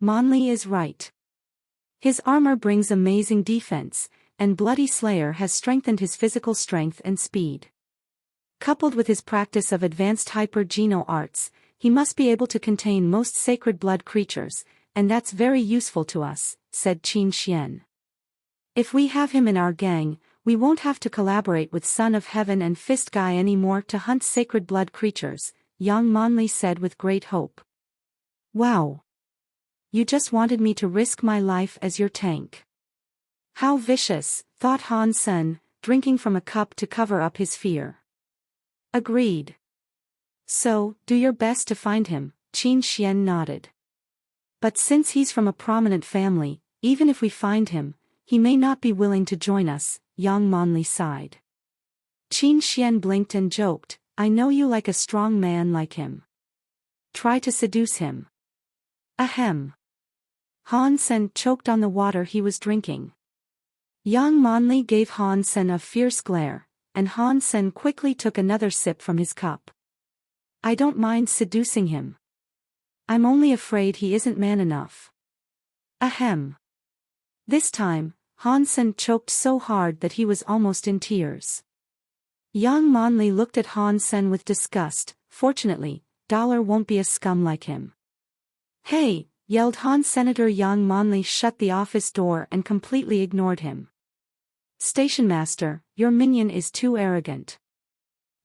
Monli is right. His armor brings amazing defense, and Bloody Slayer has strengthened his physical strength and speed. Coupled with his practice of advanced hyper-geno arts, he must be able to contain most sacred blood creatures, and that's very useful to us, said Qin Xian. If we have him in our gang, we won't have to collaborate with Son of Heaven and Fist Guy anymore to hunt sacred blood creatures, Yang Monli said with great hope. Wow! You just wanted me to risk my life as your tank. How vicious, thought Han Sen, drinking from a cup to cover up his fear. Agreed. So, do your best to find him, Qin Xian nodded. But since he's from a prominent family, even if we find him, he may not be willing to join us, Yang Monli sighed. Qin Xian blinked and joked, I know you like a strong man like him. Try to seduce him. Ahem. Han Sen choked on the water he was drinking. Yang Monli gave Han Sen a fierce glare, and Han Sen quickly took another sip from his cup. I don't mind seducing him. I'm only afraid he isn't man enough. Ahem. This time, Han Sen choked so hard that he was almost in tears. Yang Monli looked at Han Sen with disgust. Fortunately, Dollar won't be a scum like him. Hey, yelled Han. Senator Yang Monli shut the office door and completely ignored him. Station master, your minion is too arrogant.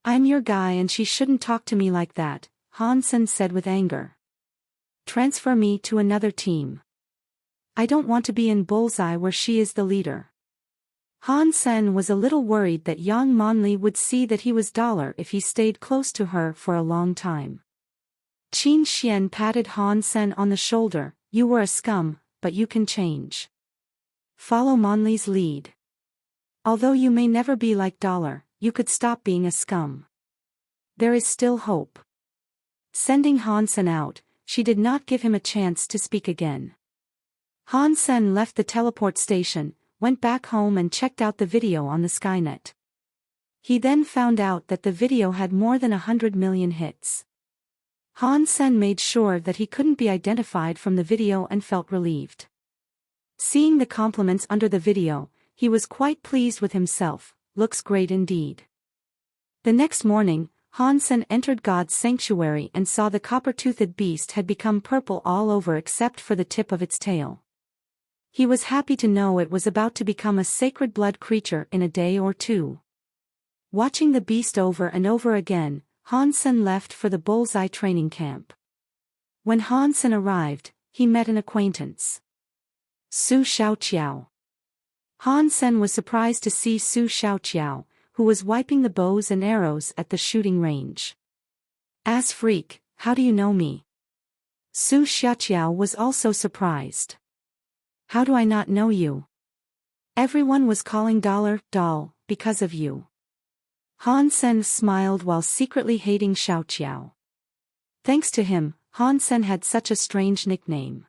I'm your guy and she shouldn't talk to me like that, Han Sen said with anger. Transfer me to another team. I don't want to be in Bullseye where she is the leader. Han Sen was a little worried that Yang Monli would see that he was Dollar if he stayed close to her for a long time. Qin Xian patted Han Sen on the shoulder, you were a scum, but you can change. Follow Monli's lead. Although you may never be like Dollar, you could stop being a scum. There is still hope. Sending Han Sen out, she did not give him a chance to speak again. Han Sen left the teleport station, went back home and checked out the video on the Skynet. He then found out that the video had more than 100 million hits. Han Sen made sure that he couldn't be identified from the video and felt relieved. Seeing the compliments under the video, he was quite pleased with himself. Looks great indeed. The next morning, Han Sen entered God's sanctuary and saw the copper-toothed beast had become purple all over except for the tip of its tail. He was happy to know it was about to become a sacred blood creature in a day or two. Watching the beast over and over again, Han Sen left for the Bullseye training camp. When Han Sen arrived, he met an acquaintance. Su Xiaoqiao. Han Sen was surprised to see Su Xiaoqiao, who was wiping the bows and arrows at the shooting range. "Ass freak, how do you know me?" Su Xiaoqiao was also surprised. "How do I not know you? Everyone was calling doll, because of you." Han Sen smiled while secretly hating Xiaoqiao. Thanks to him, Han Sen had such a strange nickname.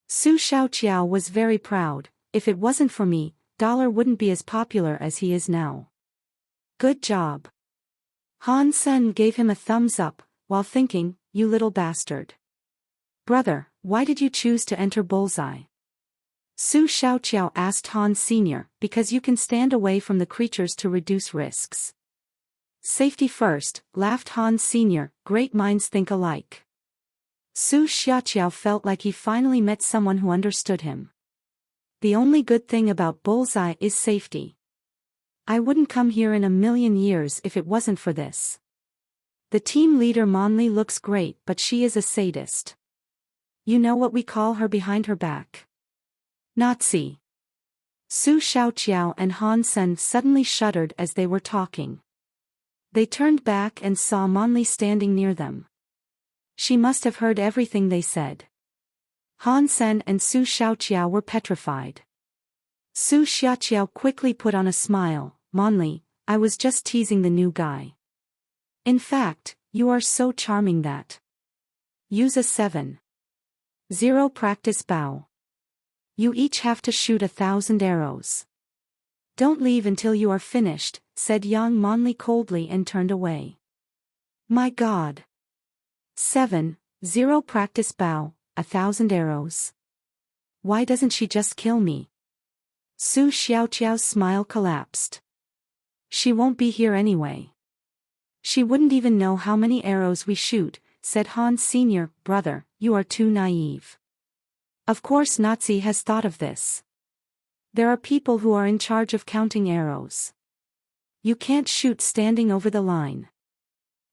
Su Xiaoqiao was very proud. "If it wasn't for me, Dollar wouldn't be as popular as he is now." "Good job." Han Sen gave him a thumbs up, while thinking, "You little bastard. Brother, why did you choose to enter Bullseye?" Su Xiaoqiao asked Han Sr. "Because you can stand away from the creatures to reduce risks." "Safety first," laughed Han Sr., "great minds think alike." Su Xiaoqiao felt like he finally met someone who understood him. "The only good thing about Bullseye is safety. I wouldn't come here in a million years if it wasn't for this. The team leader Monli looks great but she is a sadist. You know what we call her behind her back? Nazi." Su Xiaoqiao and Han Sen suddenly shuddered as they were talking. They turned back and saw Monli standing near them. She must have heard everything they said. Han Sen and Su Xiaoqiao were petrified. Su Xiaoqiao quickly put on a smile. "Monli, I was just teasing the new guy. In fact, you are so charming that. Use a 7-0 practice bow. You each have to shoot 1,000 arrows. Don't leave until you are finished," said young Monli coldly and turned away. "My God. 7-0 practice bow, 1,000 arrows. Why doesn't she just kill me?" Su Xiaoqiao's smile collapsed. "She won't be here anyway. She wouldn't even know how many arrows we shoot," said Han Sr. "Brother, you are too naive. Of course Nazi has thought of this. There are people who are in charge of counting arrows. You can't shoot standing over the line.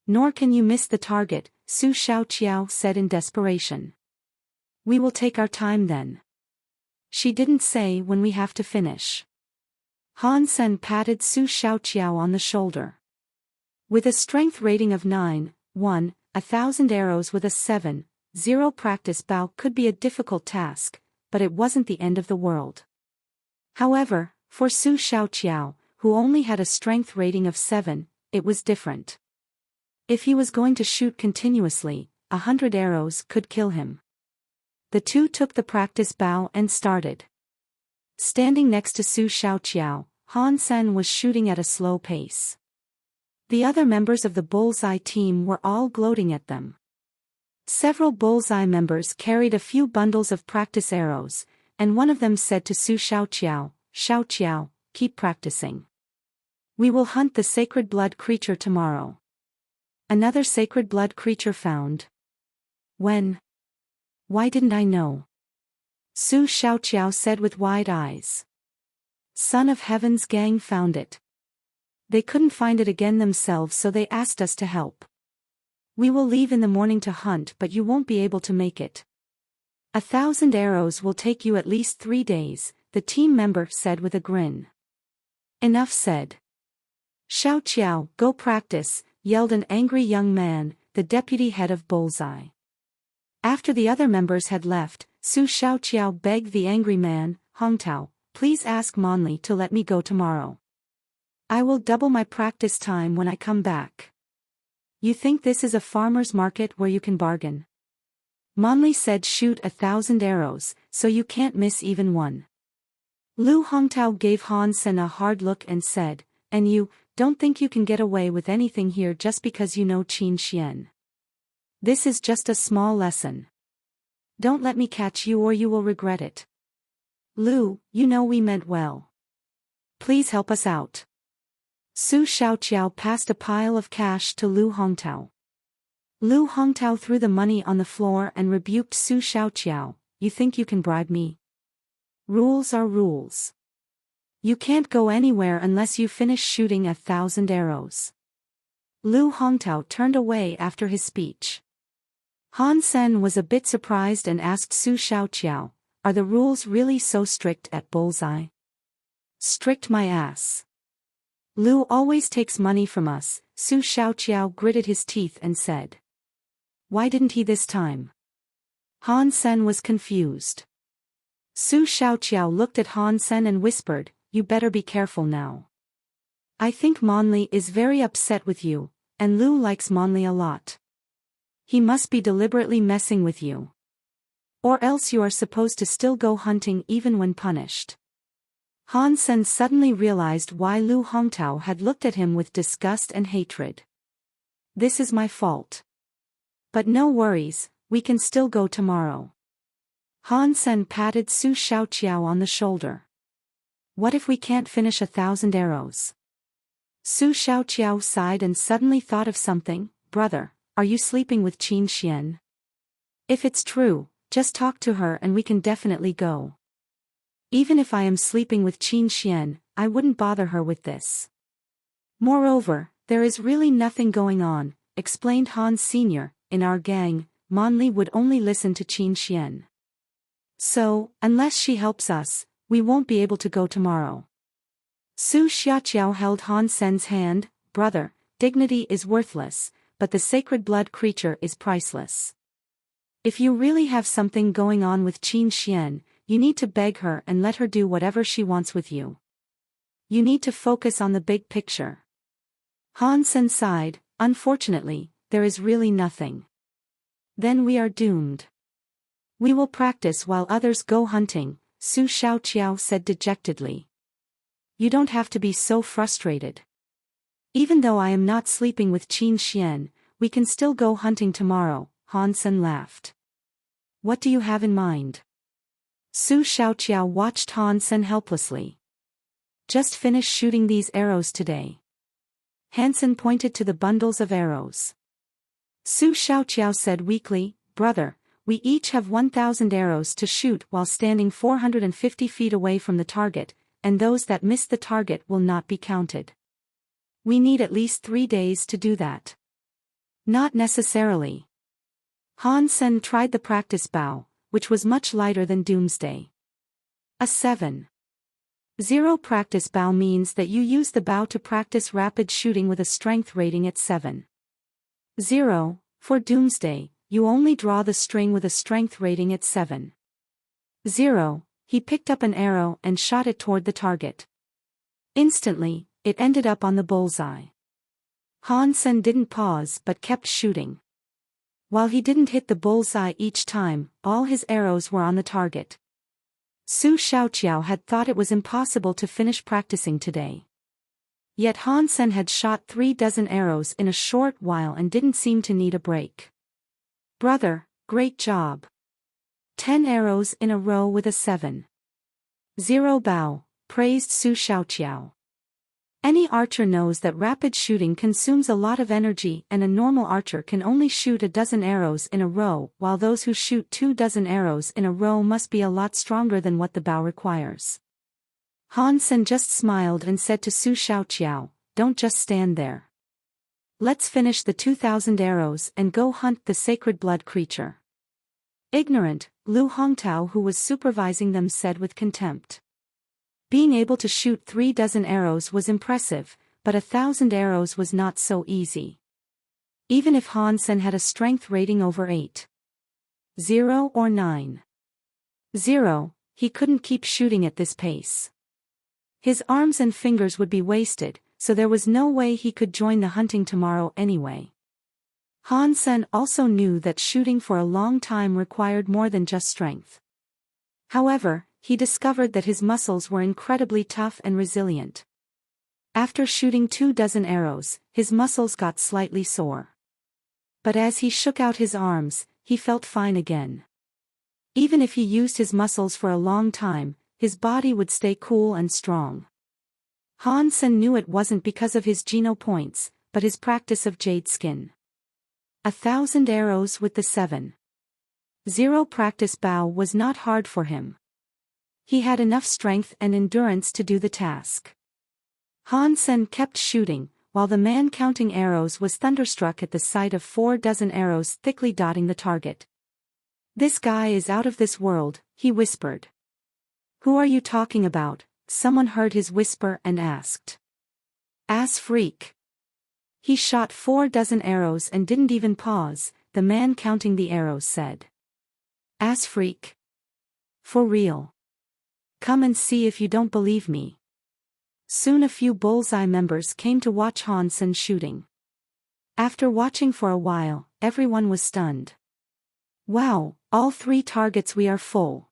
Nor can you miss the target," Su Xiaoqiao said in desperation. "We will take our time then. She didn't say when we have to finish." Han Sen patted Su Xiaoqiao on the shoulder. With a strength rating of 9-1, 1,000 arrows with a 7-0 practice bow could be a difficult task, but it wasn't the end of the world. However, for Su Xiaoqiao, who only had a strength rating of 7, it was different. If he was going to shoot continuously, 100 arrows could kill him. The two took the practice bow and started. Standing next to Su Xiaoqiao, Han Sen was shooting at a slow pace. The other members of the Bullseye team were all gloating at them. Several Bullseye members carried a few bundles of practice arrows, and one of them said to Su Xiaoqiao, "Xiaoqiao, keep practicing. We will hunt the sacred blood creature tomorrow." Another sacred blood creature found. "When? Why didn't I know?" Su Xiaoqiao said with wide eyes. "Son of Heaven's gang found it. They couldn't find it again themselves, so they asked us to help. We will leave in the morning to hunt, but you won't be able to make it. 1,000 arrows will take you at least 3 days, the team member said with a grin. Enough said. "Xiaoqiao, go practice," yelled an angry young man, the deputy head of Bullseye. After the other members had left, Su Xiaoqiao begged the angry man, "Hongtao, please ask Monli to let me go tomorrow. I will double my practice time when I come back. You think this is a farmer's market where you can bargain? Monli said shoot 1,000 arrows, so you can't miss even one. Lu Hongtao gave Han Sen a hard look and said, and you, don't think you can get away with anything here just because you know Qin Xian. This is just a small lesson. Don't let me catch you or you will regret it. Lu, you know we meant well. Please help us out. Su Shaoqiao passed a pile of cash to Lu Hongtao. Lu Hongtao threw the money on the floor and rebuked Su Shaoqiao, you think you can bribe me? Rules are rules. You can't go anywhere unless you finish shooting 1,000 arrows. Lu Hongtao turned away after his speech. Han Sen was a bit surprised and asked Su Shaoqiao, are the rules really so strict at Bullseye? Strict my ass. Lu always takes money from us, Su Shaoqiao gritted his teeth and said. Why didn't he this time? Han Sen was confused. Su Shaoqiao looked at Han Sen and whispered, you better be careful now. I think Monli is very upset with you, and Lu likes Monli a lot. He must be deliberately messing with you. Or else you are supposed to still go hunting even when punished. Han Sen suddenly realized why Lu Hongtao had looked at him with disgust and hatred. This is my fault. But no worries, we can still go tomorrow. Han Sen patted Su Shaoqiao on the shoulder. What if we can't finish 1,000 arrows? Su Shaoqiao sighed and suddenly thought of something. Brother, are you sleeping with Qin Xian? If it's true, just talk to her and we can definitely go. Even if I am sleeping with Qin Xian, I wouldn't bother her with this. Moreover, there is really nothing going on, explained Han Sr., in our gang, Monli would only listen to Qin Xian. So, unless she helps us, we won't be able to go tomorrow. Su Shaoqiao held Han Sen's hand, brother, dignity is worthless, but the sacred blood creature is priceless. If you really have something going on with Qin Xian, you need to beg her and let her do whatever she wants with you. You need to focus on the big picture. Han Sen sighed, unfortunately, there is really nothing. Then we are doomed. We will practice while others go hunting, Su Shaoqiao said dejectedly. You don't have to be so frustrated. Even though I am not sleeping with Qin Xian, we can still go hunting tomorrow, Han Sen laughed. What do you have in mind? Su Shaoqiao watched Han Sen helplessly. Just finish shooting these arrows today. Han Sen pointed to the bundles of arrows. Su Shaoqiao said weakly, brother, we each have 1,000 arrows to shoot while standing 450 feet away from the target, and those that miss the target will not be counted. We need at least 3 days to do that. Not necessarily. Han Sen tried the practice bow, which was much lighter than Doomsday. A 7.0 practice bow means that you use the bow to practice rapid shooting with a strength rating at 7.0. For Doomsday, you only draw the string with a strength rating at 7.0. He picked up an arrow and shot it toward the target. Instantly, it ended up on the bullseye. Han Sen didn't pause but kept shooting. While he didn't hit the bullseye each time, all his arrows were on the target. Su Shaoqiao had thought it was impossible to finish practicing today. Yet Han Sen had shot 36 arrows in a short while and didn't seem to need a break. Brother, great job. 10 arrows in a row with a 7.0 bow, praised Su Shaoqiao. Any archer knows that rapid shooting consumes a lot of energy and a normal archer can only shoot 12 arrows in a row, while those who shoot 24 arrows in a row must be a lot stronger than what the bow requires. Han Sen just smiled and said to Su Shaoqiao, don't just stand there. Let's finish the 2,000 arrows and go hunt the sacred blood creature. Ignorant, Lu Hongtao who was supervising them said with contempt. Being able to shoot 36 arrows was impressive, but 1,000 arrows was not so easy. Even if Han Sen had a strength rating over 8.0 or 9.0, he couldn't keep shooting at this pace. His arms and fingers would be wasted, so there was no way he could join the hunting tomorrow anyway. Han Sen also knew that shooting for a long time required more than just strength. However, he discovered that his muscles were incredibly tough and resilient. After shooting 24 arrows, his muscles got slightly sore. But as he shook out his arms, he felt fine again. Even if he used his muscles for a long time, his body would stay cool and strong. Han Sen knew it wasn't because of his Geno points, but his practice of jade skin. 1,000 arrows with the 7-0 practice bow was not hard for him. He had enough strength and endurance to do the task. Han Sen kept shooting, while the man counting arrows was thunderstruck at the sight of 24 arrows thickly dotting the target. "This guy is out of this world," he whispered. "Who are you talking about?" someone heard his whisper and asked. "Ass freak. He shot 24 arrows and didn't even pause," the man counting the arrows said. "Ass freak? For real? Come and see if you don't believe me." Soon a few Bullseye members came to watch Han Sen shooting. After watching for a while, everyone was stunned. "Wow, all 3 targets, we are full.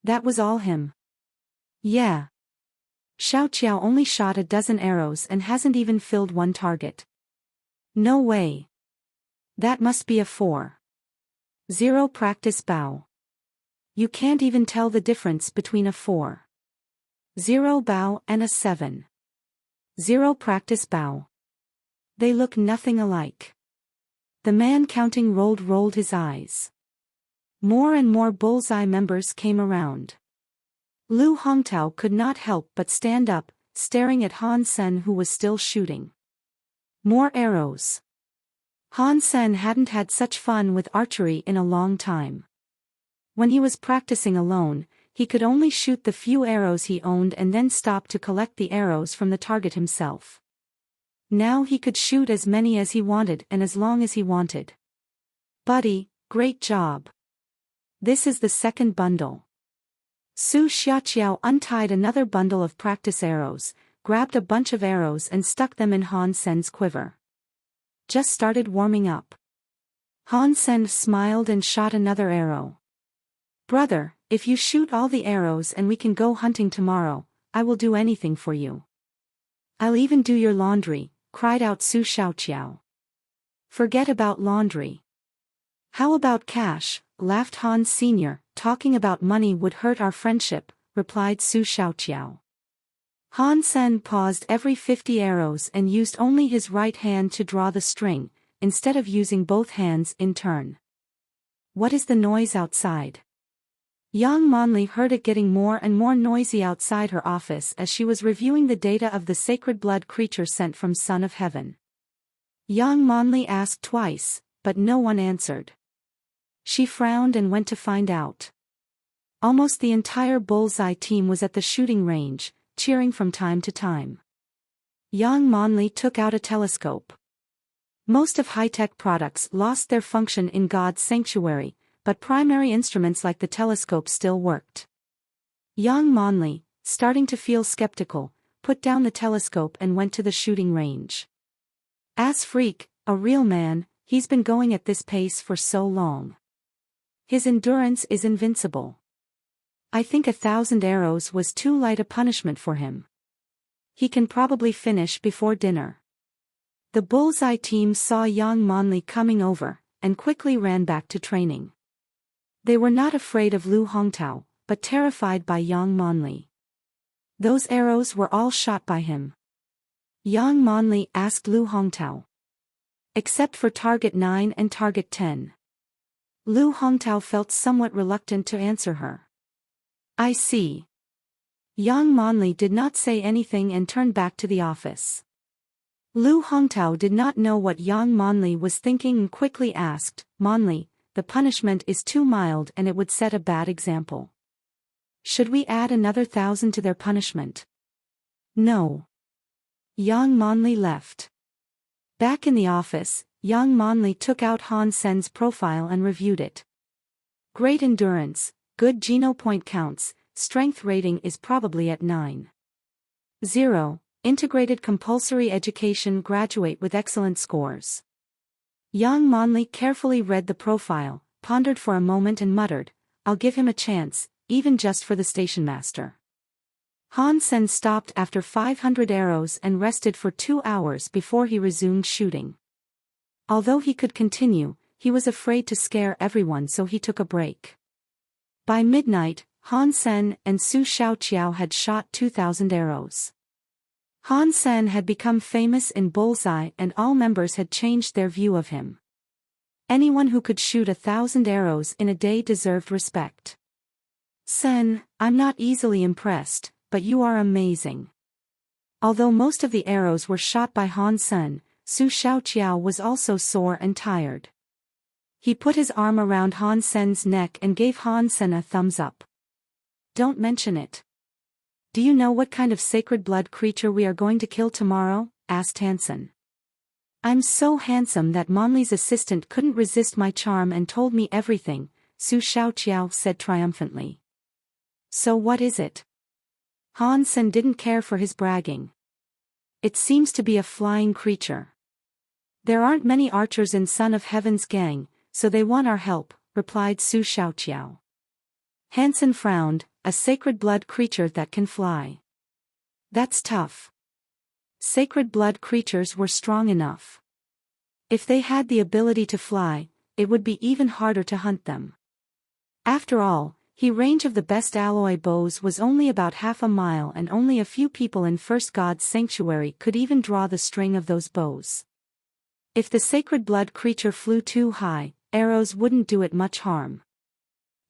That was all him." "Yeah. Xiaoqiao only shot 12 arrows and hasn't even filled 1 target." "No way. That must be a 4-0 practice bow. You can't even tell the difference between a 4-0 bow and a 7-0 practice bow. They look nothing alike." The man counting rolled his eyes. More and more Bullseye members came around. Lu Hongtao could not help but stand up, staring at Han Sen, who was still shooting. More arrows. Han Sen hadn't had such fun with archery in a long time. When he was practicing alone, he could only shoot the few arrows he owned and then stop to collect the arrows from the target himself. Now he could shoot as many as he wanted and as long as he wanted. "Buddy, great job. This is the second bundle." Su Xiaoqiao untied another bundle of practice arrows, grabbed a bunch of arrows and stuck them in Han Sen's quiver. "Just started warming up." Han Sen smiled and shot another arrow. "Brother, if you shoot all the arrows and we can go hunting tomorrow, I will do anything for you." "I'll even do your laundry," cried out Su Xiaoqiao. "Forget about laundry. How about cash?" laughed Han Sr. "Talking about money would hurt our friendship," replied Su Xiaoqiao. Han Sen paused every 50 arrows and used only his right hand to draw the string, instead of using both hands in turn. "What is the noise outside?" Yang Monli heard it getting more and more noisy outside her office as she was reviewing the data of the sacred blood creature sent from Son of Heaven. Yang Monli asked twice, but no one answered. She frowned and went to find out. Almost the entire Bullseye team was at the shooting range, cheering from time to time. Yang Monli took out a telescope. Most of high-tech products lost their function in God's sanctuary, but primary instruments like the telescope still worked. Yang Monli, starting to feel skeptical, put down the telescope and went to the shooting range. "Ass freak, a real man, he's been going at this pace for so long. His endurance is invincible. I think 1,000 arrows was too light a punishment for him. He can probably finish before dinner." The Bullseye team saw Yang Monli coming over, and quickly ran back to training. They were not afraid of Lu Hongtao, but terrified by Yang Monli. Those arrows were all shot by him. Yang Monli asked Lu Hongtao. "Except for target 9 and target 10. Lu Hongtao felt somewhat reluctant to answer her. "I see." Yang Monli did not say anything and turned back to the office. Lu Hongtao did not know what Yang Monli was thinking and quickly asked, "Monli, the punishment is too mild and it would set a bad example. Should we add another 1,000 to their punishment?" "No." Yang Monli left. Back in the office, Yang Monli took out Han Sen's profile and reviewed it. Great endurance, good Geno point counts, strength rating is probably at 9.0, integrated compulsory education, graduate with excellent scores. Yang Monli carefully read the profile, pondered for a moment and muttered, "I'll give him a chance, even just for the station master." Han Sen stopped after 500 arrows and rested for 2 hours before he resumed shooting. Although he could continue, he was afraid to scare everyone, so he took a break. By midnight, Han Sen and Su Shaoqiao had shot 2,000 arrows. Han Sen had become famous in Bullseye and all members had changed their view of him. Anyone who could shoot 1,000 arrows in a day deserved respect. "Sen, I'm not easily impressed, but you are amazing." Although most of the arrows were shot by Han Sen, Su Shaoqiao was also sore and tired. He put his arm around Han Sen's neck and gave Han Sen a thumbs up. "Don't mention it." "Do you know what kind of sacred blood creature we are going to kill tomorrow?" asked Han Sen. "I'm so handsome that Monli's assistant couldn't resist my charm and told me everything," Su Shaoqiao said triumphantly. "So what is it?" Han Sen didn't care for his bragging. "It seems to be a flying creature. There aren't many archers in Son of Heaven's gang, so they want our help," replied Su Shaoqiao. Han Sen frowned. "A sacred blood creature that can fly. That's tough." Sacred blood creatures were strong enough. If they had the ability to fly, it would be even harder to hunt them. After all, the range of the best alloy bows was only about half a mile and only a few people in First God's Sanctuary could even draw the string of those bows. If the sacred blood creature flew too high, arrows wouldn't do it much harm.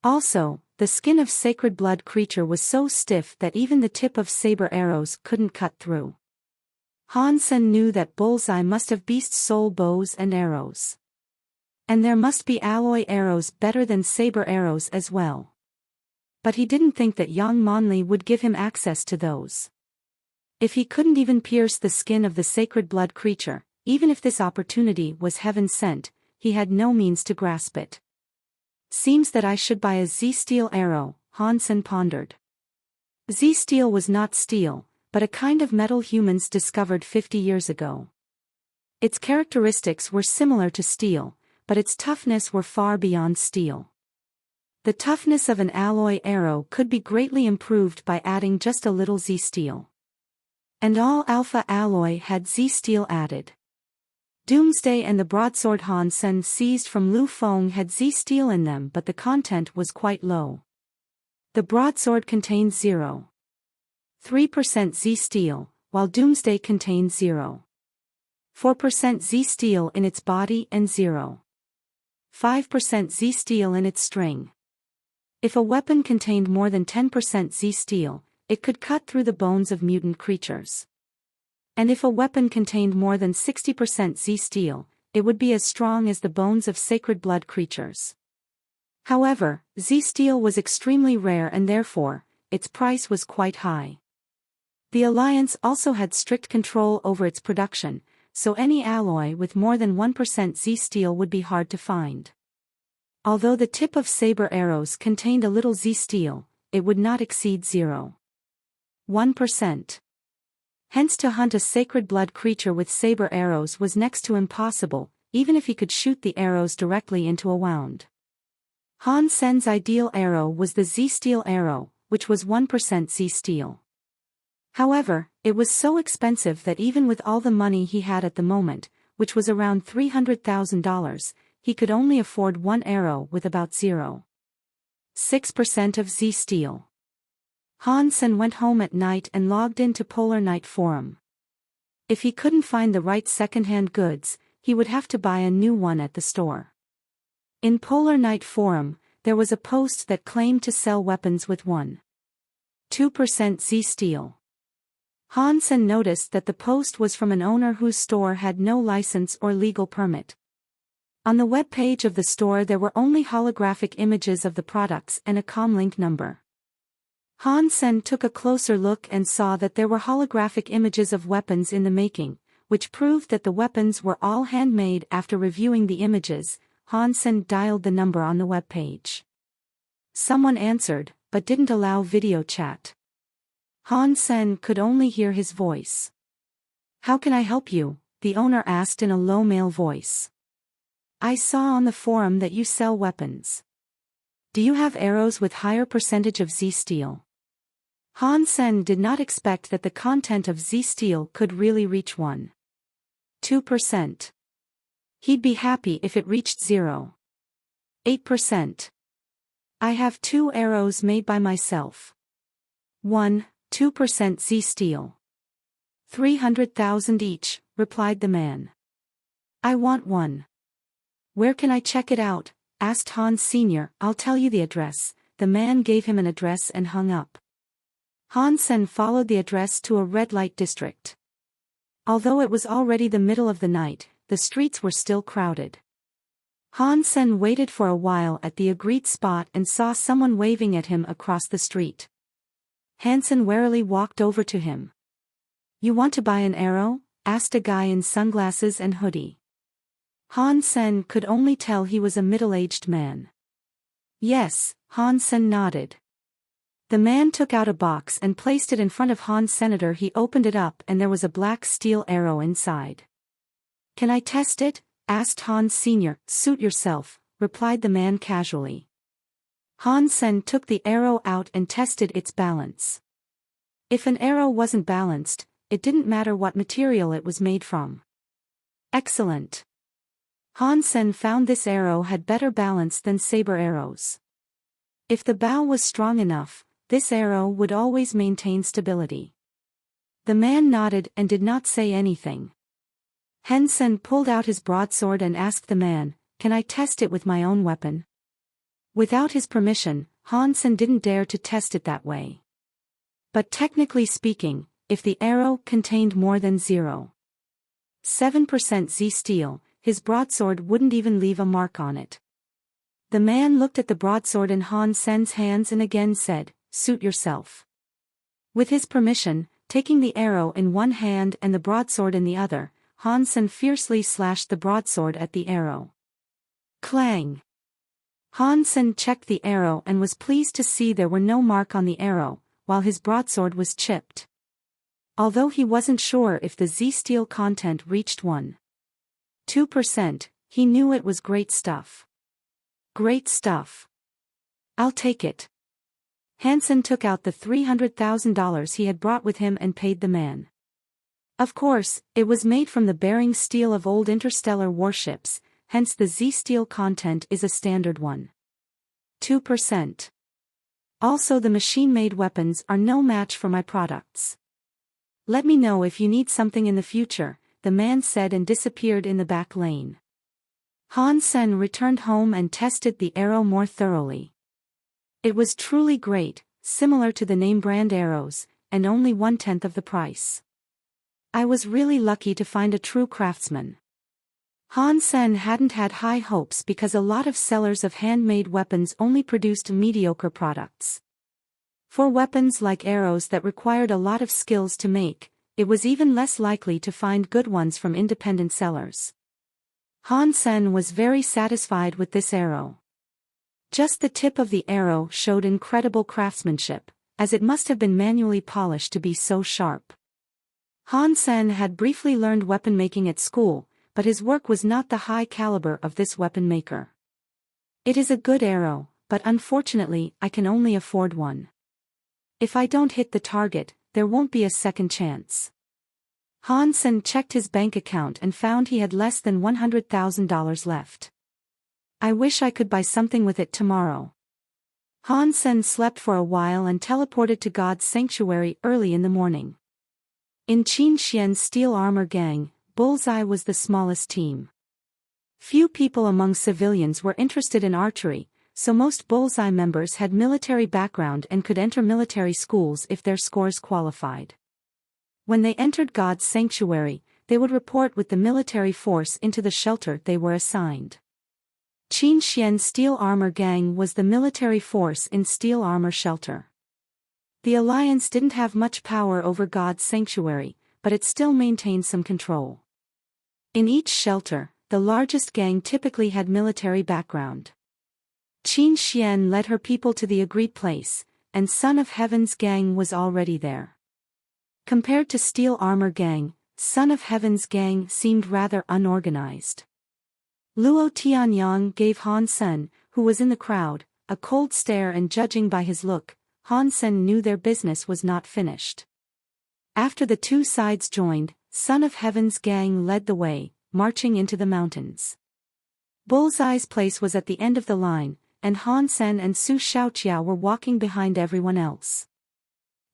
Also, the skin of sacred blood creature was so stiff that even the tip of saber arrows couldn't cut through. Han Sen knew that Bullseye must have beast soul bows and arrows. And there must be alloy arrows better than saber arrows as well. But he didn't think that Yang Monli would give him access to those. If he couldn't even pierce the skin of the sacred blood creature, even if this opportunity was heaven sent, he had no means to grasp it. "Seems that I should buy a Z-steel arrow," Han Sen pondered. Z-steel was not steel, but a kind of metal humans discovered 50 years ago. Its characteristics were similar to steel, but its toughness were far beyond steel. The toughness of an alloy arrow could be greatly improved by adding just a little Z-steel. And all alpha alloy had Z-steel added. Doomsday and the broadsword Han Sen seized from Lu Feng had Z-steel in them, but the content was quite low. The broadsword contained 0.3% Z-steel, while Doomsday contained 0.4% Z-steel in its body and 0.5% Z-steel in its string. If a weapon contained more than 10% Z-steel, it could cut through the bones of mutant creatures. And if a weapon contained more than 60% Z-steel, it would be as strong as the bones of sacred blood creatures. However, Z-steel was extremely rare and therefore, its price was quite high. The Alliance also had strict control over its production, so any alloy with more than 1% Z-steel would be hard to find. Although the tip of saber arrows contained a little Z-steel, it would not exceed 0.1%. Hence to hunt a sacred blood creature with saber arrows was next to impossible, even if he could shoot the arrows directly into a wound. Han Sen's ideal arrow was the Z-steel arrow, which was 1% Z-steel. However, it was so expensive that even with all the money he had at the moment, which was around $300,000, he could only afford one arrow with about 0.6% of Z-steel. Han Sen went home at night and logged into Polar Night Forum. If he couldn't find the right second-hand goods, he would have to buy a new one at the store. In Polar Night Forum, there was a post that claimed to sell weapons with 1.2% Z-steel. Han Sen noticed that the post was from an owner whose store had no license or legal permit. On the web page of the store there were only holographic images of the products and a comlink number. Han Sen took a closer look and saw that there were holographic images of weapons in the making, which proved that the weapons were all handmade. After reviewing the images, Han Sen dialed the number on the web page. Someone answered, but didn't allow video chat. Han Sen could only hear his voice. "How can I help you?" the owner asked in a low male voice. I saw on the forum that you sell weapons. Do you have arrows with higher percentage of Z steel? Han Sen did not expect that the content of Z steel could really reach 2%. He'd be happy if it reached 0.8%. I have 2 arrows made by myself. 2% Z steel. 300,000 each, replied the man. I want one. Where can I check it out? Asked Han Sr. I'll tell you the address. The man gave him an address and hung up. Han Sen followed the address to a red light district. Although it was already the middle of the night, the streets were still crowded. Han Sen waited for a while at the agreed spot and saw someone waving at him across the street. Hansen warily walked over to him. You want to buy an arrow? Asked a guy in sunglasses and hoodie. Han Sen could only tell he was a middle-aged man. Yes, Han Sen nodded. The man took out a box and placed it in front of Han Senator. He opened it up and there was a black steel arrow inside. Can I test it? Asked Han Sr. Suit yourself, replied the man casually. Han Sen took the arrow out and tested its balance. If an arrow wasn't balanced, it didn't matter what material it was made from. Excellent. Han Sen found this arrow had better balance than saber arrows. If the bow was strong enough, this arrow would always maintain stability. The man nodded and did not say anything. Hansen pulled out his broadsword and asked the man, Can I test it with my own weapon? Without his permission, Hansen didn't dare to test it that way. But technically speaking, if the arrow contained more than 0.7% Z steel, his broadsword wouldn't even leave a mark on it. The man looked at the broadsword in Han Sen's hands and again said, Suit yourself. With his permission, taking the arrow in one hand and the broadsword in the other, Han Sen fiercely slashed the broadsword at the arrow. Clang! Han Sen checked the arrow and was pleased to see there were no mark on the arrow, while his broadsword was chipped. Although he wasn't sure if the Z steel content reached 2%, he knew it was great stuff. Great stuff. I'll take it. Hansen took out the $300,000 he had brought with him and paid the man. Of course, it was made from the bearing steel of old interstellar warships, hence the Z steel content is a standard 2%. Also, the machine-made weapons are no match for my products. Let me know if you need something in the future, the man said and disappeared in the back lane. Han Sen returned home and tested the arrow more thoroughly. It was truly great, similar to the name brand arrows, and only 1/10 of the price. I was really lucky to find a true craftsman. Han Sen hadn't had high hopes because a lot of sellers of handmade weapons only produced mediocre products. For weapons like arrows that required a lot of skills to make, it was even less likely to find good ones from independent sellers. Han Sen was very satisfied with this arrow. Just the tip of the arrow showed incredible craftsmanship, as it must have been manually polished to be so sharp. Han Sen had briefly learned weapon making at school, but his work was not the high caliber of this weapon maker. It is a good arrow, but unfortunately I can only afford one. If I don't hit the target, there won't be a second chance. Han Sen checked his bank account and found he had less than $100,000 left. I wish I could buy something with it tomorrow. Han Sen slept for a while and teleported to God's sanctuary early in the morning. In Qin Xian's steel armor gang, Bullseye was the smallest team. Few people among civilians were interested in archery, so most Bullseye members had military background and could enter military schools if their scores qualified. When they entered God's sanctuary, they would report with the military force into the shelter they were assigned. Qin Xian's steel armor gang was the military force in steel armor shelter. The Alliance didn't have much power over God's sanctuary, but it still maintained some control. In each shelter, the largest gang typically had military background. Qin Xian led her people to the agreed place, and Son of Heaven's gang was already there. Compared to Steel Armor gang, Son of Heaven's gang seemed rather unorganized. Luo Tianyang gave Han Sen, who was in the crowd, a cold stare, and judging by his look, Han Sen knew their business was not finished. After the two sides joined, Son of Heaven's gang led the way, marching into the mountains. Bullseye's place was at the end of the line, and Han Sen and Su Xiaoqiao were walking behind everyone else.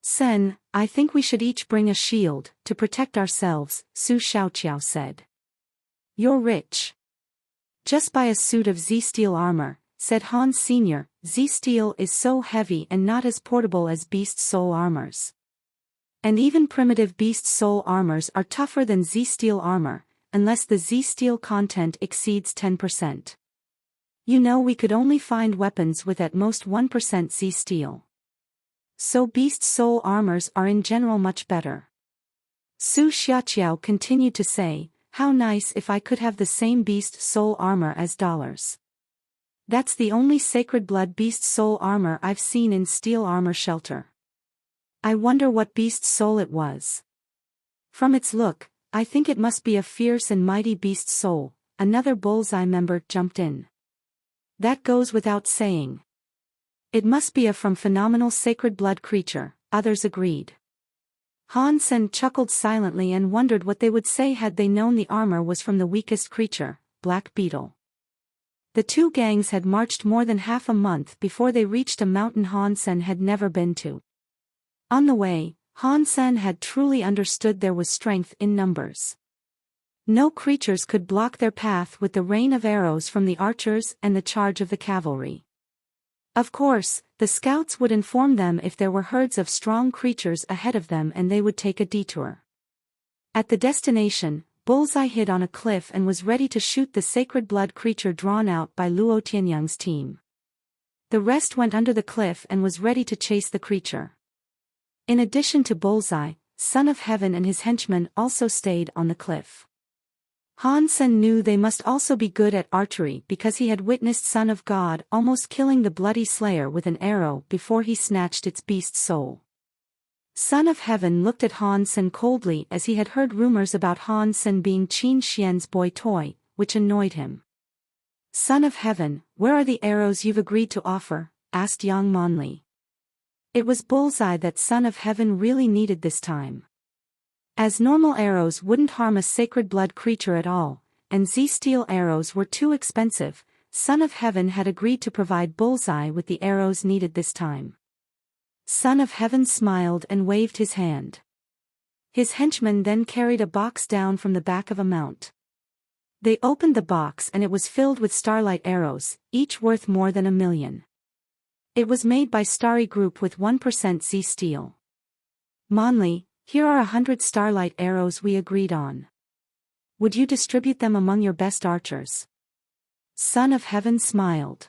Sen, I think we should each bring a shield, to protect ourselves, Su Xiaoqiao said. You're rich. Just buy a suit of Z-steel armor, said Han Sr., Z-steel is so heavy and not as portable as beast soul armors. And even primitive beast soul armors are tougher than Z-steel armor, unless the Z-steel content exceeds 10%. You know, we could only find weapons with at most 1% Z-steel. So beast soul armors are in general much better. Su Xiaoqiao continued to say, how nice if I could have the same beast soul armor as dollars. That's the only sacred blood beast soul armor I've seen in steel armor shelter. I wonder what beast soul it was. From its look, I think it must be a fierce and mighty beast soul, another Bullseye member jumped in. That goes without saying. It must be a from phenomenal sacred blood creature, others agreed. Han Sen chuckled silently and wondered what they would say had they known the armor was from the weakest creature, Black Beetle. The two gangs had marched more than half a month before they reached a mountain Han Sen had never been to. On the way, Han Sen had truly understood there was strength in numbers. No creatures could block their path with the rain of arrows from the archers and the charge of the cavalry. Of course, the scouts would inform them if there were herds of strong creatures ahead of them and they would take a detour. At the destination, Bullseye hid on a cliff and was ready to shoot the sacred blood creature drawn out by Luo Tianyang's team. The rest went under the cliff and was ready to chase the creature. In addition to Bullseye, Son of Heaven and his henchmen also stayed on the cliff. Han Sen knew they must also be good at archery because he had witnessed Son of God almost killing the bloody slayer with an arrow before he snatched its beast soul. Son of Heaven looked at Han Sen coldly as he had heard rumors about Han Sen being Qin Xian's boy toy, which annoyed him. Son of Heaven, where are the arrows you've agreed to offer? Asked Yang Monli. It was Bullseye that Son of Heaven really needed this time. As normal arrows wouldn't harm a sacred blood creature at all, and Z-steel arrows were too expensive, Son of Heaven had agreed to provide Bullseye with the arrows needed this time. Son of Heaven smiled and waved his hand. His henchmen then carried a box down from the back of a mount. They opened the box and it was filled with starlight arrows, each worth more than 1 million. It was made by Starry Group with 1% Z-steel. Monli, here are 100 starlight arrows we agreed on. Would you distribute them among your best archers? Son of Heaven smiled.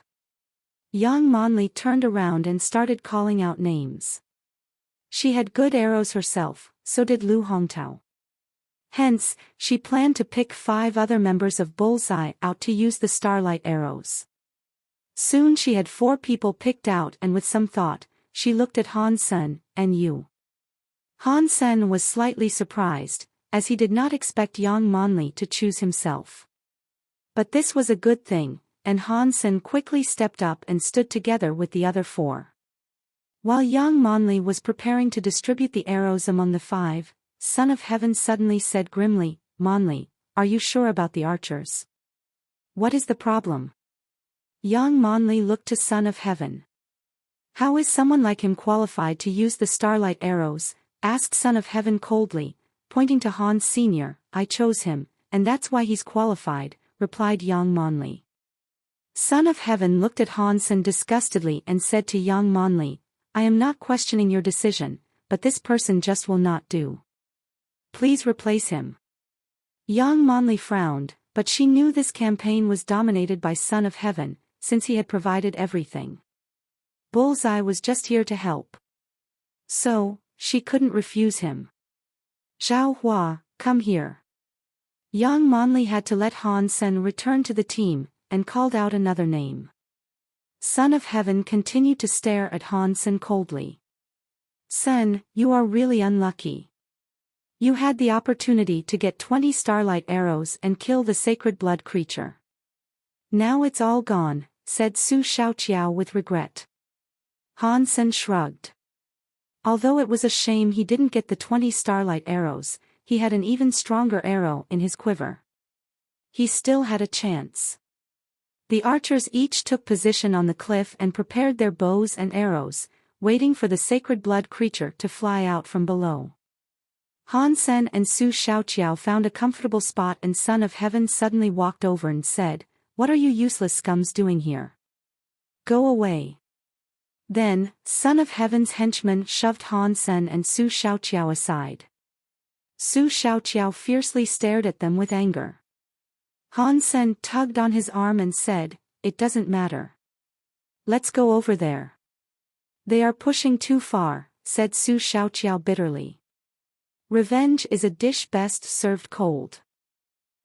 Yang Monli turned around and started calling out names. She had good arrows herself, so did Lu Hongtao. Hence, she planned to pick 5 other members of Bullseye out to use the starlight arrows. Soon she had 4 people picked out, and with some thought, she looked at Han Sen and Yu. Han Sen was slightly surprised, as he did not expect Yang Monli to choose himself. But this was a good thing, and Han Sen quickly stepped up and stood together with the other 4. While Yang Monli was preparing to distribute the arrows among the 5, Son of Heaven suddenly said grimly, Monli, are you sure about the archers? What is the problem? Yang Monli looked to Son of Heaven. How is someone like him qualified to use the starlight arrows? Asked Son of Heaven coldly, pointing to Han Sr., I chose him, and that's why he's qualified, replied Yang Monli. Son of Heaven looked at Han Sen disgustedly and said to Yang Monli, I am not questioning your decision, but this person just will not do. Please replace him. Yang Monli frowned, but she knew this campaign was dominated by Son of Heaven, since he had provided everything. Bullseye was just here to help. So, she couldn't refuse him. Zhao Hua, come here. Yang Monli had to let Han Sen return to the team, and called out another name. Son of Heaven continued to stare at Han Sen coldly. Sen, you are really unlucky. You had the opportunity to get 20 starlight arrows and kill the sacred blood creature. Now it's all gone, said Su Xiaoqiao with regret. Han Sen shrugged. Although it was a shame he didn't get the 20 starlight arrows, he had an even stronger arrow in his quiver. He still had a chance. The archers each took position on the cliff and prepared their bows and arrows, waiting for the sacred blood creature to fly out from below. Han Sen and Su Xiaoqiao found a comfortable spot, and Son of Heaven suddenly walked over and said, "What are you useless scums doing here? Go away." Then, Son of Heaven's henchman shoved Han Sen and Su Xiaoqiao aside. Su Xiaoqiao fiercely stared at them with anger. Han Sen tugged on his arm and said, "It doesn't matter. Let's go over there." "They are pushing too far," said Su Xiaoqiao bitterly. "Revenge is a dish best served cold.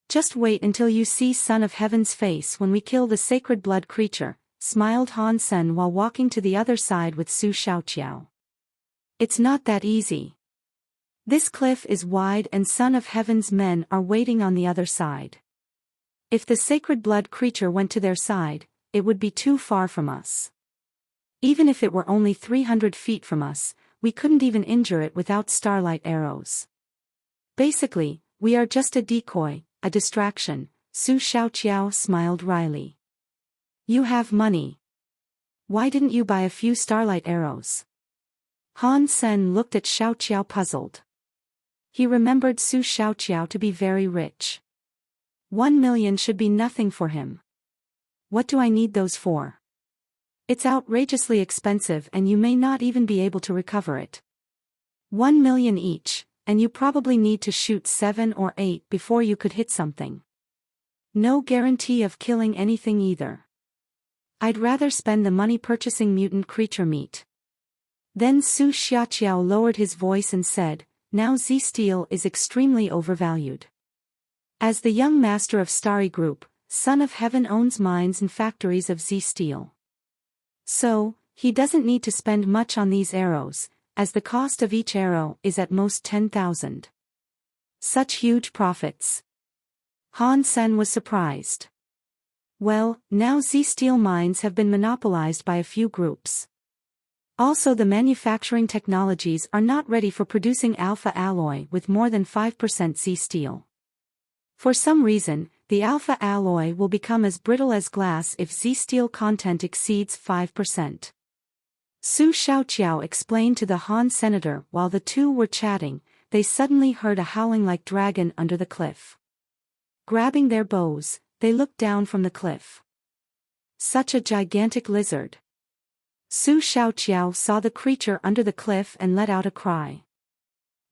Just wait until you see Son of Heaven's face when we kill the sacred blood creature," smiled Han Sen while walking to the other side with Su Xiaoqiao. "It's not that easy. This cliff is wide and Son of Heaven's men are waiting on the other side. If the sacred blood creature went to their side, it would be too far from us. Even if it were only 300 feet from us, we couldn't even injure it without starlight arrows. Basically, we are just a decoy, a distraction." Su Xiaoqiao smiled wryly. "You have money. Why didn't you buy a few starlight arrows?" Han Sen looked at Xiaoqiao puzzled. He remembered Su Xiaoqiao to be very rich. 1 million should be nothing for him. "What do I need those for? It's outrageously expensive and you may not even be able to recover it. 1 million each, and you probably need to shoot 7 or 8 before you could hit something. No guarantee of killing anything either. I'd rather spend the money purchasing mutant creature meat." Then Su Xiaoqiao lowered his voice and said, "Now Z-Steel is extremely overvalued. As the young master of Starry Group, Son of Heaven owns mines and factories of Z-Steel. So, he doesn't need to spend much on these arrows, as the cost of each arrow is at most 10,000. Such huge profits." Han Sen was surprised. Well, now Z-Steel mines have been monopolized by a few groups. Also, the manufacturing technologies are not ready for producing alpha alloy with more than 5% Z-Steel. For some reason, the alpha alloy will become as brittle as glass if Z-Steel content exceeds 5%. Su Xiaoqiao explained to the Han senator. While the two were chatting, they suddenly heard a howling like dragon under the cliff. Grabbing their bows, they looked down from the cliff. Such a gigantic lizard. Su Xiaoqiao saw the creature under the cliff and let out a cry.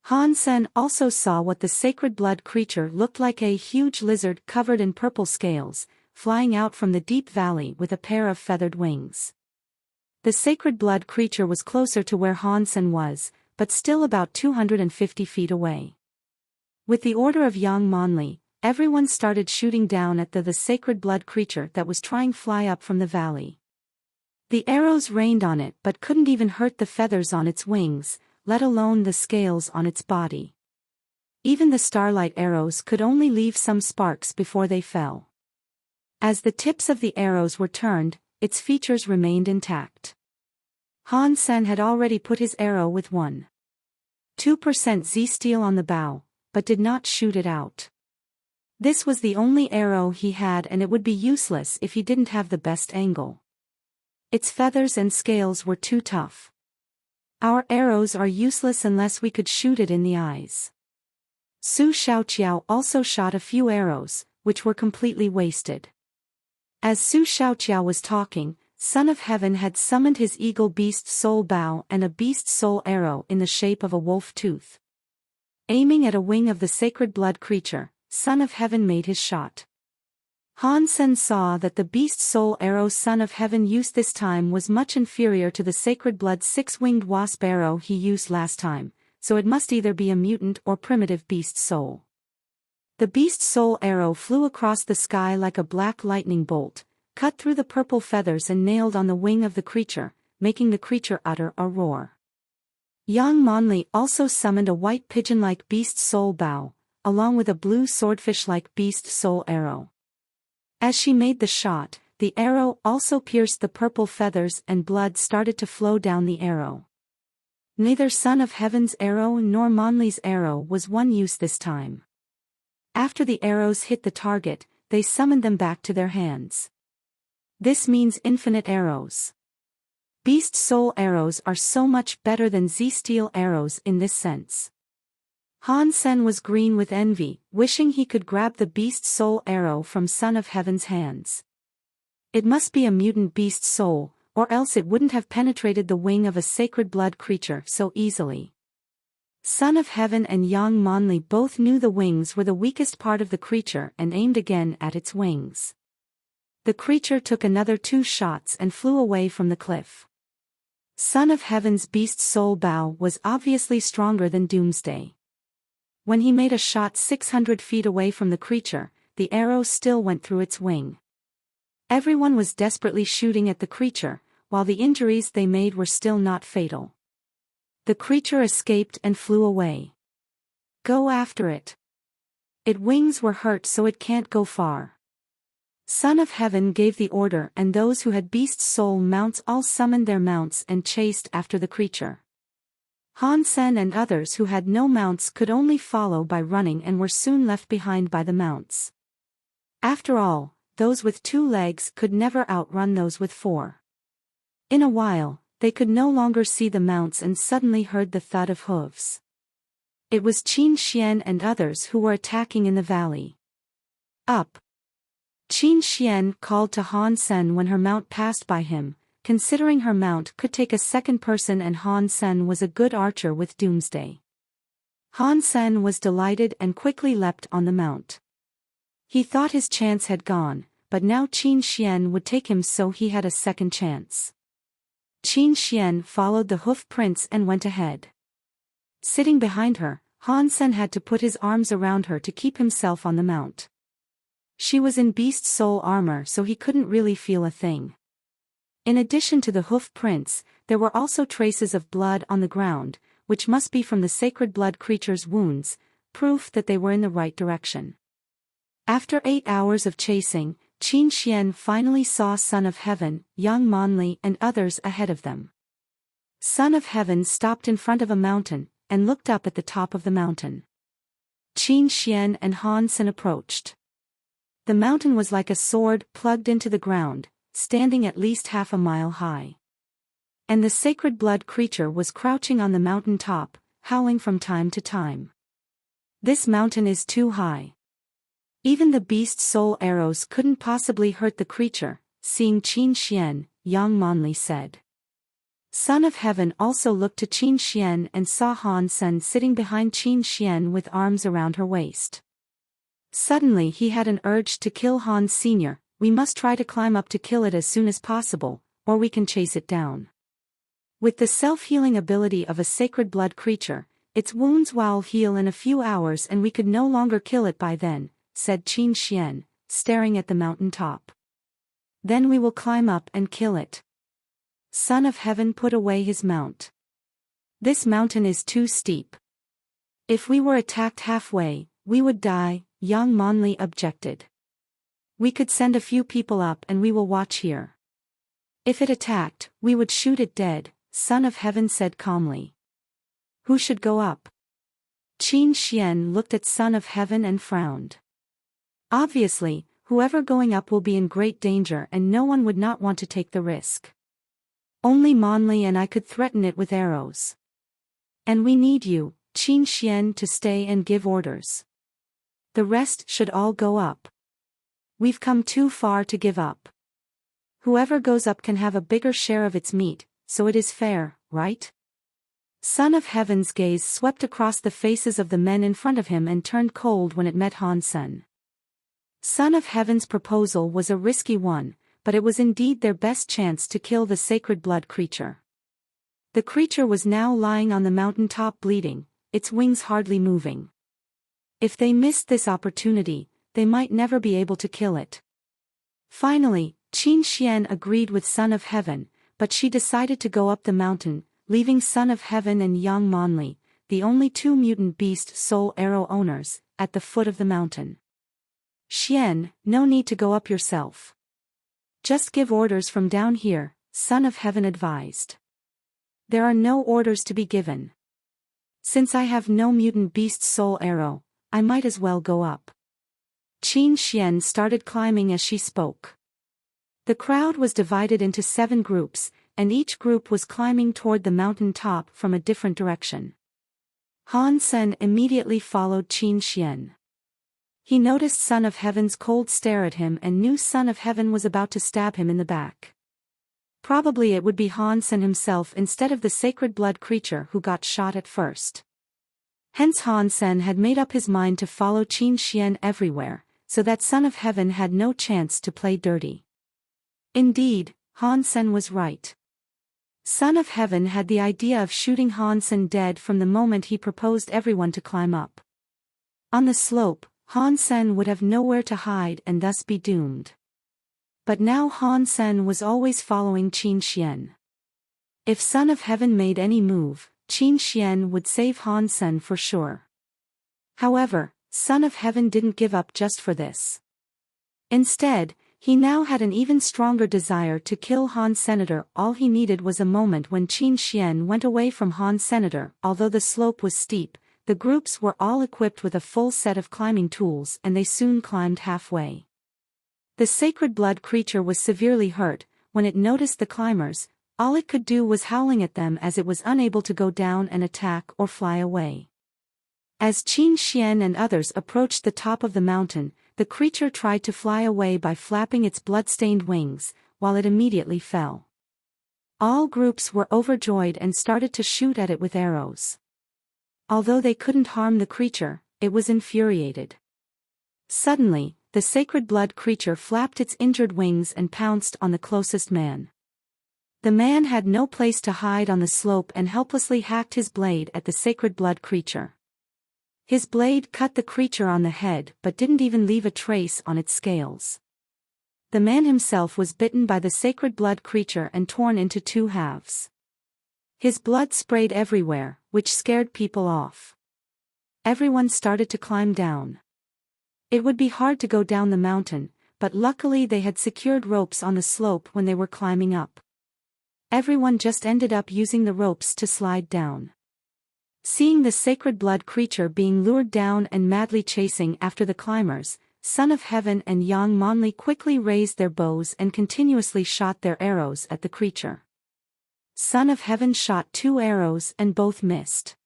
Han Sen also saw what the sacred blood creature looked like, a huge lizard covered in purple scales, flying out from the deep valley with a pair of feathered wings. The sacred blood creature was closer to where Han Sen was, but still about 250 feet away. With the order of Yang Monli, everyone started shooting down at the sacred blood creature that was trying to fly up from the valley. The arrows rained on it but couldn't even hurt the feathers on its wings, let alone the scales on its body. Even the starlight arrows could only leave some sparks before they fell. As the tips of the arrows were turned, its features remained intact. Han Sen had already put his arrow with 1.2% Z-Steel on the bow, but did not shoot it out. This was the only arrow he had, and it would be useless if he didn't have the best angle. Its feathers and scales were too tough. "Our arrows are useless unless we could shoot it in the eyes." Su Xiaoqiao also shot a few arrows, which were completely wasted. As Su Xiaoqiao was talking, Son of Heaven had summoned his eagle beast soul bow and a beast soul arrow in the shape of a wolf tooth. Aiming at a wing of the sacred blood creature, Son of Heaven made his shot. Han Sen saw that the beast soul arrow Son of Heaven used this time was much inferior to the sacred blood 6-winged wasp arrow he used last time, so it must either be a mutant or primitive beast soul. The beast soul arrow flew across the sky like a black lightning bolt, cut through the purple feathers and nailed on the wing of the creature, making the creature utter a roar. Yang Monli also summoned a white pigeon-like beast soul bow, along with a blue swordfish-like beast soul arrow. As she made the shot, the arrow also pierced the purple feathers and blood started to flow down the arrow. Neither Son of Heaven's arrow nor Monli's arrow was one use this time. After the arrows hit the target, they summoned them back to their hands. This means infinite arrows. Beast soul arrows are so much better than Z-steel arrows in this sense. Han Sen was green with envy, wishing he could grab the beast soul arrow from Son of Heaven's hands. It must be a mutant beast soul, or else it wouldn't have penetrated the wing of a sacred blood creature so easily. Son of Heaven and Yang Monli both knew the wings were the weakest part of the creature and aimed again at its wings. The creature took another 2 shots and flew away from the cliff. Son of Heaven's beast soul bow was obviously stronger than Doomsday. When he made a shot 600 feet away from the creature, the arrow still went through its wing. Everyone was desperately shooting at the creature, while the injuries they made were still not fatal. The creature escaped and flew away. Go after it. Its wings were hurt so it can't go far. Son of Heaven gave the order and those who had beast soul mounts all summoned their mounts and chased after the creature. Han Sen and others who had no mounts could only follow by running and were soon left behind by the mounts. After all, those with 2 legs could never outrun those with 4. In a while, they could no longer see the mounts and suddenly heard the thud of hooves. It was Qin Xian and others who were attacking in the valley. Up! Qin Xian called to Han Sen when her mount passed by him, considering her mount could take a second person and Han Sen was a good archer with Doomsday. Han Sen was delighted and quickly leapt on the mount. He thought his chance had gone, but now Qin Xian would take him so he had a second chance. Qin Xian followed the hoof prints and went ahead. Sitting behind her, Han Sen had to put his arms around her to keep himself on the mount. She was in beast soul armor so he couldn't really feel a thing. In addition to the hoof prints, there were also traces of blood on the ground, which must be from the sacred blood creature's wounds, proof that they were in the right direction. After 8 hours of chasing, Qin Xian finally saw Son of Heaven, Yang Monli and others ahead of them. Son of Heaven stopped in front of a mountain, and looked up at the top of the mountain. Qin Xian and Han Sen approached. The mountain was like a sword plugged into the ground, standing at least half a mile high. And the sacred blood creature was crouching on the mountain top, howling from time to time. This mountain is too high. Even the beast soul arrows couldn't possibly hurt the creature, seeing Qin Xian, Yang Monli said. Son of Heaven also looked to Qin Xian and saw Han Sen sitting behind Qin Xian with arms around her waist. Suddenly he had an urge to kill Han Sr. We must try to climb up to kill it as soon as possible, or we can chase it down. With the self-healing ability of a sacred blood creature, its wounds will heal in a few hours and we could no longer kill it by then, said Qin Xian, staring at the mountain top. Then we will climb up and kill it. Son of Heaven put away his mount. This mountain is too steep. If we were attacked halfway, we would die, Yang Monli objected. We could send a few people up and we will watch here. If it attacked, we would shoot it dead, Son of Heaven said calmly. Who should go up? Qin Xian looked at Son of Heaven and frowned. Obviously, whoever going up will be in great danger and no one would not want to take the risk. Only Monli and I could threaten it with arrows. And we need you, Qin Xian, to stay and give orders. The rest should all go up. We've come too far to give up. Whoever goes up can have a bigger share of its meat, so it is fair, right? Son of Heaven's gaze swept across the faces of the men in front of him and turned cold when it met Han Sen. Son of Heaven's proposal was a risky one, but it was indeed their best chance to kill the sacred blood creature. The creature was now lying on the mountain top bleeding, its wings hardly moving. If they missed this opportunity, they might never be able to kill it. Finally, Qin Xian agreed with Son of Heaven, but she decided to go up the mountain, leaving Son of Heaven and Yang Monli, the only 2 mutant beast soul arrow owners, at the foot of the mountain. Xian, no need to go up yourself. Just give orders from down here, Son of Heaven advised. There are no orders to be given. Since I have no mutant beast soul arrow, I might as well go up. Qin Xian started climbing as she spoke. The crowd was divided into 7 groups, and each group was climbing toward the mountain top from a different direction. Han Sen immediately followed Qin Xian. He noticed Son of Heaven's cold stare at him and knew Son of Heaven was about to stab him in the back. Probably it would be Han Sen himself instead of the sacred blood creature who got shot at first. Hence Han Sen had made up his mind to follow Qin Xian everywhere, so that Son of Heaven had no chance to play dirty. Indeed, Han Sen was right. Son of Heaven had the idea of shooting Han Sen dead from the moment he proposed everyone to climb up. On the slope, Han Sen would have nowhere to hide and thus be doomed. But now Han Sen was always following Qin Xian. If Son of Heaven made any move, Qin Xian would save Han Sen for sure. However, Son of Heaven didn't give up just for this. Instead, he now had an even stronger desire to kill Han Senator. All he needed was a moment when Qin Xian went away from Han Senator. Although the slope was steep, the groups were all equipped with a full set of climbing tools and they soon climbed halfway. The sacred blood creature was severely hurt. When it noticed the climbers, all it could do was howling at them as it was unable to go down and attack or fly away. As Qin Xian and others approached the top of the mountain, the creature tried to fly away by flapping its blood-stained wings, while it immediately fell. All groups were overjoyed and started to shoot at it with arrows. Although they couldn't harm the creature, it was infuriated. Suddenly, the sacred blood creature flapped its injured wings and pounced on the closest man. The man had no place to hide on the slope and helplessly hacked his blade at the sacred blood creature. His blade cut the creature on the head but didn't even leave a trace on its scales. The man himself was bitten by the sacred blood creature and torn into 2 halves. His blood sprayed everywhere, which scared people off. Everyone started to climb down. It would be hard to go down the mountain, but luckily they had secured ropes on the slope when they were climbing up. Everyone just ended up using the ropes to slide down. Seeing the sacred blood creature being lured down and madly chasing after the climbers, Son of Heaven and Yang Monli quickly raised their bows and continuously shot their arrows at the creature. Son of Heaven shot 2 arrows and both missed.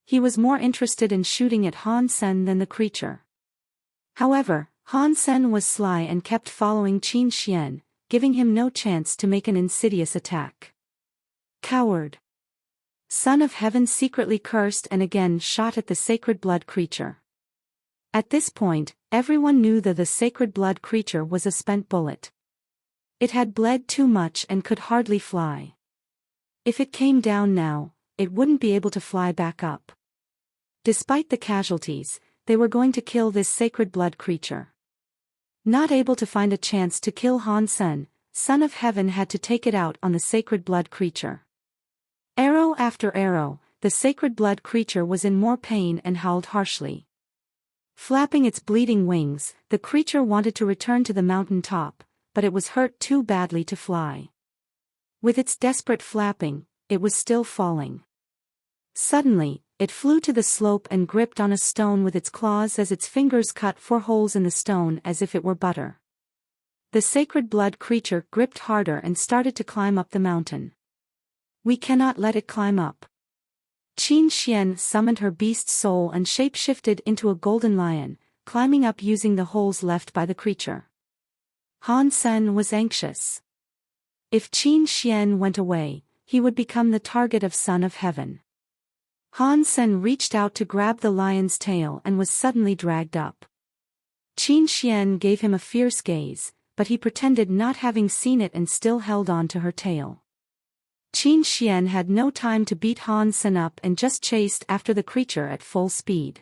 He was more interested in shooting at Han Sen than the creature. However, Han Sen was sly and kept following Qin Xian, giving him no chance to make an insidious attack. Coward! Son of Heaven secretly cursed and again shot at the sacred blood creature. At this point, everyone knew that the sacred blood creature was a spent bullet. It had bled too much and could hardly fly. If it came down now, it wouldn't be able to fly back up. Despite the casualties, they were going to kill this sacred blood creature. Not able to find a chance to kill Han Sen, Son of Heaven had to take it out on the sacred blood creature. Arrow after arrow, the sacred blood creature was in more pain and howled harshly. Flapping its bleeding wings, the creature wanted to return to the mountain top, but it was hurt too badly to fly. With its desperate flapping, it was still falling. Suddenly, it flew to the slope and gripped on a stone with its claws as its fingers cut 4 holes in the stone as if it were butter. The sacred blood creature gripped harder and started to climb up the mountain. We cannot let it climb up. Qin Xian summoned her beast soul and shape-shifted into a golden lion, climbing up using the holes left by the creature. Han Sen was anxious. If Qin Xian went away, he would become the target of Son of Heaven. Han Sen reached out to grab the lion's tail and was suddenly dragged up. Qin Xian gave him a fierce gaze, but he pretended not having seen it and still held on to her tail. Qin Xian had no time to beat Han Sen up and just chased after the creature at full speed.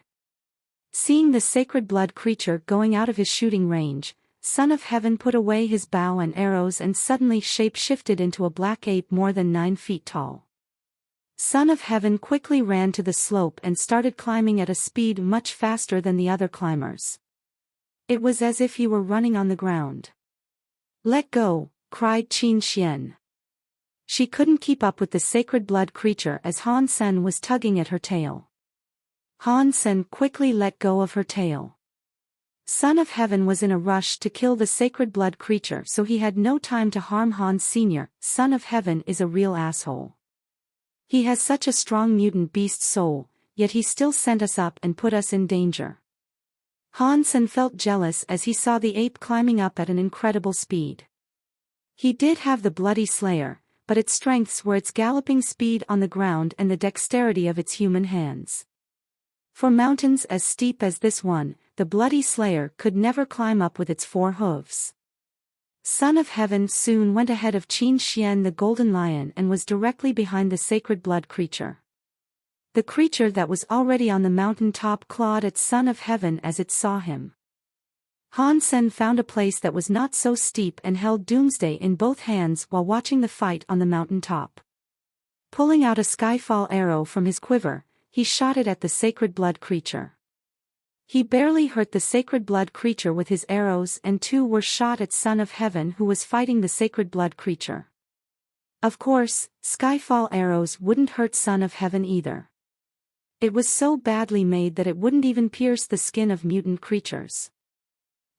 Seeing the sacred blood creature going out of his shooting range, Son of Heaven put away his bow and arrows and suddenly shape-shifted into a black ape more than 9 feet tall. Son of Heaven quickly ran to the slope and started climbing at a speed much faster than the other climbers. It was as if he were running on the ground. "Let go," cried Qin Xian. She couldn't keep up with the sacred blood creature as Han Sen was tugging at her tail. Han Sen quickly let go of her tail. Son of Heaven was in a rush to kill the sacred blood creature, so he had no time to harm Han Sr. Son of Heaven is a real asshole. He has such a strong mutant beast soul, yet he still sent us up and put us in danger. Han Sen felt jealous as he saw the ape climbing up at an incredible speed. He did have the bloody slayer, but its strengths were its galloping speed on the ground and the dexterity of its human hands. For mountains as steep as this one, the bloody slayer could never climb up with its 4 hooves. Son of Heaven soon went ahead of Qin Xian the golden lion and was directly behind the sacred blood creature. The creature that was already on the mountain top clawed at Son of Heaven as it saw him. Han Sen found a place that was not so steep and held Doomsday in both hands while watching the fight on the mountain top. Pulling out a skyfall arrow from his quiver, he shot it at the sacred blood creature. He barely hurt the sacred blood creature with his arrows, and 2 were shot at Son of Heaven, who was fighting the sacred blood creature. Of course, skyfall arrows wouldn't hurt Son of Heaven either. It was so badly made that it wouldn't even pierce the skin of mutant creatures.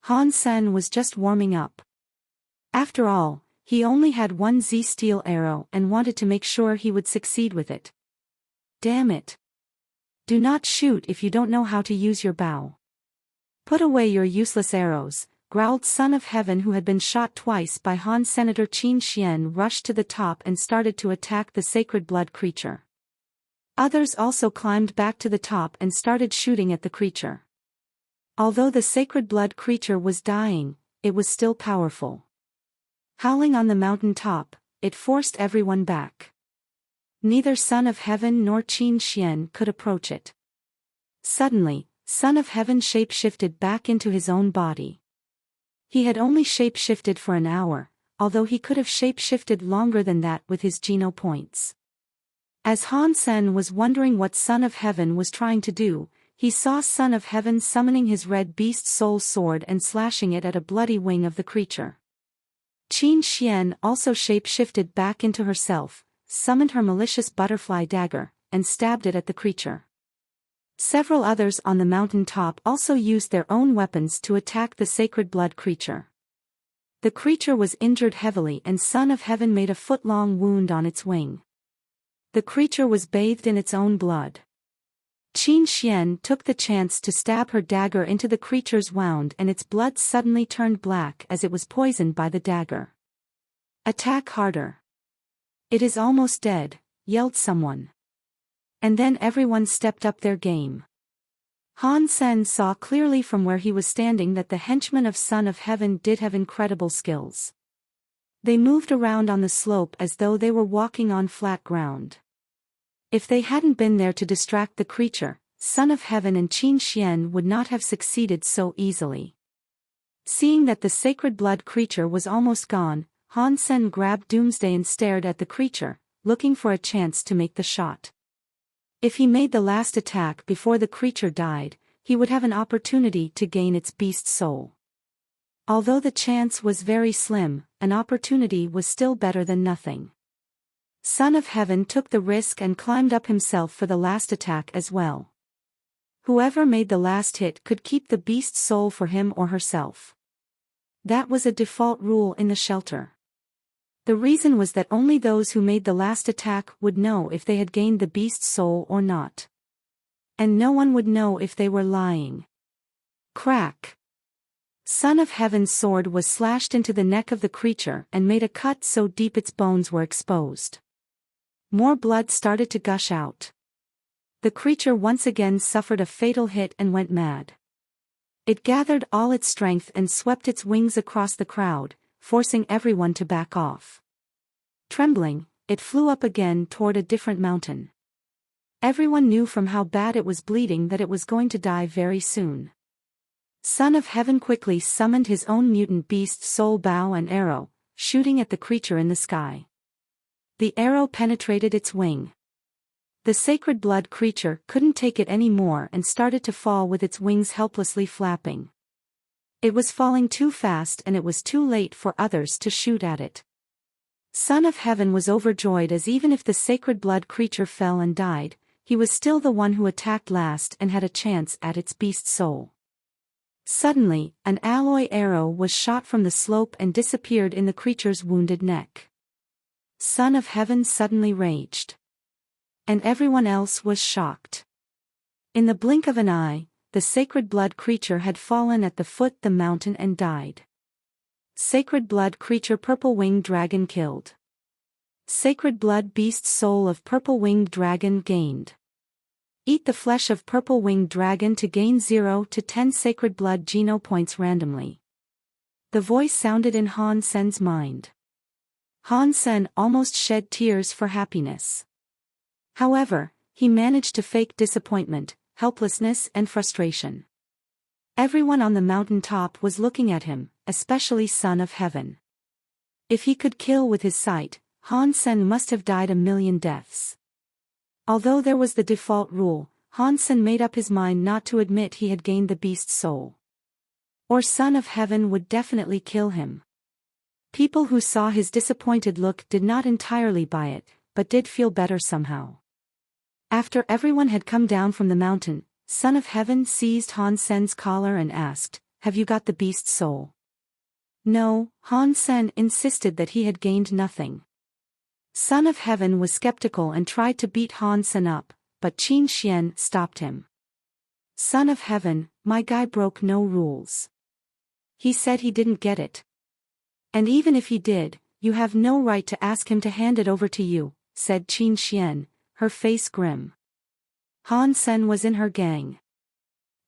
Han Sen was just warming up. After all, he only had 1 Z-steel arrow and wanted to make sure he would succeed with it. Damn it. Do not shoot if you don't know how to use your bow. Put away your useless arrows, growled Son of Heaven, who had been shot twice by Han. Senator Qin Xian rushed to the top and started to attack the sacred blood creature. Others also climbed back to the top and started shooting at the creature. Although the sacred blood creature was dying, it was still powerful. Howling on the mountain top, it forced everyone back. Neither Son of Heaven nor Qin Xian could approach it. Suddenly, Son of Heaven shape-shifted back into his own body. He had only shape-shifted for an hour, although he could have shape-shifted longer than that with his Geno points. As Han Sen was wondering what Son of Heaven was trying to do, he saw Son of Heaven summoning his red beast soul sword and slashing it at a bloody wing of the creature. Qin Xian also shape-shifted back into herself, summoned her malicious butterfly dagger, and stabbed it at the creature. Several others on the mountain top also used their own weapons to attack the sacred blood creature. The creature was injured heavily, and Son of Heaven made a foot-long wound on its wing. The creature was bathed in its own blood. Qin Xian took the chance to stab her dagger into the creature's wound, and its blood suddenly turned black as it was poisoned by the dagger. "Attack harder. It is almost dead," yelled someone. And then everyone stepped up their game. Han Sen saw clearly from where he was standing that the henchmen of Son of Heaven did have incredible skills. They moved around on the slope as though they were walking on flat ground. If they hadn't been there to distract the creature, Son of Heaven and Qin Xian would not have succeeded so easily. Seeing that the sacred blood creature was almost gone, Han Sen grabbed Doomsday and stared at the creature, looking for a chance to make the shot. If he made the last attack before the creature died, he would have an opportunity to gain its beast soul. Although the chance was very slim, an opportunity was still better than nothing. Son of Heaven took the risk and climbed up himself for the last attack as well. Whoever made the last hit could keep the beast soul for him or herself. That was a default rule in the shelter. The reason was that only those who made the last attack would know if they had gained the beast soul or not. And no one would know if they were lying. Crack! Son of Heaven's sword was slashed into the neck of the creature and made a cut so deep its bones were exposed. More blood started to gush out. The creature once again suffered a fatal hit and went mad. It gathered all its strength and swept its wings across the crowd, forcing everyone to back off. Trembling, it flew up again toward a different mountain. Everyone knew from how bad it was bleeding that it was going to die very soon. Son of Heaven quickly summoned his own mutant beast soul bow and arrow, shooting at the creature in the sky. The arrow penetrated its wing. The sacred blood creature couldn't take it anymore and started to fall with its wings helplessly flapping. It was falling too fast and it was too late for others to shoot at it. Son of Heaven was overjoyed, as even if the sacred blood creature fell and died, he was still the one who attacked last and had a chance at its beast soul. Suddenly, an alloy arrow was shot from the slope and disappeared in the creature's wounded neck. Son of Heaven suddenly raged. And everyone else was shocked. In the blink of an eye, the sacred blood creature had fallen at the foot of the mountain and died. Sacred blood creature purple-winged dragon killed. Sacred blood beast soul of purple-winged dragon gained. Eat the flesh of purple-winged dragon to gain 0 to 10 sacred blood geno points randomly. The voice sounded in Han Sen's mind. Han Sen almost shed tears for happiness. However, he managed to fake disappointment, helplessness and frustration. Everyone on the mountain top was looking at him, especially Son of Heaven. If he could kill with his sight, Han Sen must have died 1,000,000 deaths. Although there was the default rule, Han Sen made up his mind not to admit he had gained the beast soul. Or Son of Heaven would definitely kill him. People who saw his disappointed look did not entirely buy it, but did feel better somehow. After everyone had come down from the mountain, Son of Heaven seized Han Sen's collar and asked, "Have you got the beast soul?" No, Han Sen insisted that he had gained nothing. Son of Heaven was skeptical and tried to beat Han Sen up, but Qin Xian stopped him. Son of Heaven, my guy broke no rules. He said he didn't get it. And even if he did, you have no right to ask him to hand it over to you, said Qin Xian, her face grim. Han Sen was in her gang.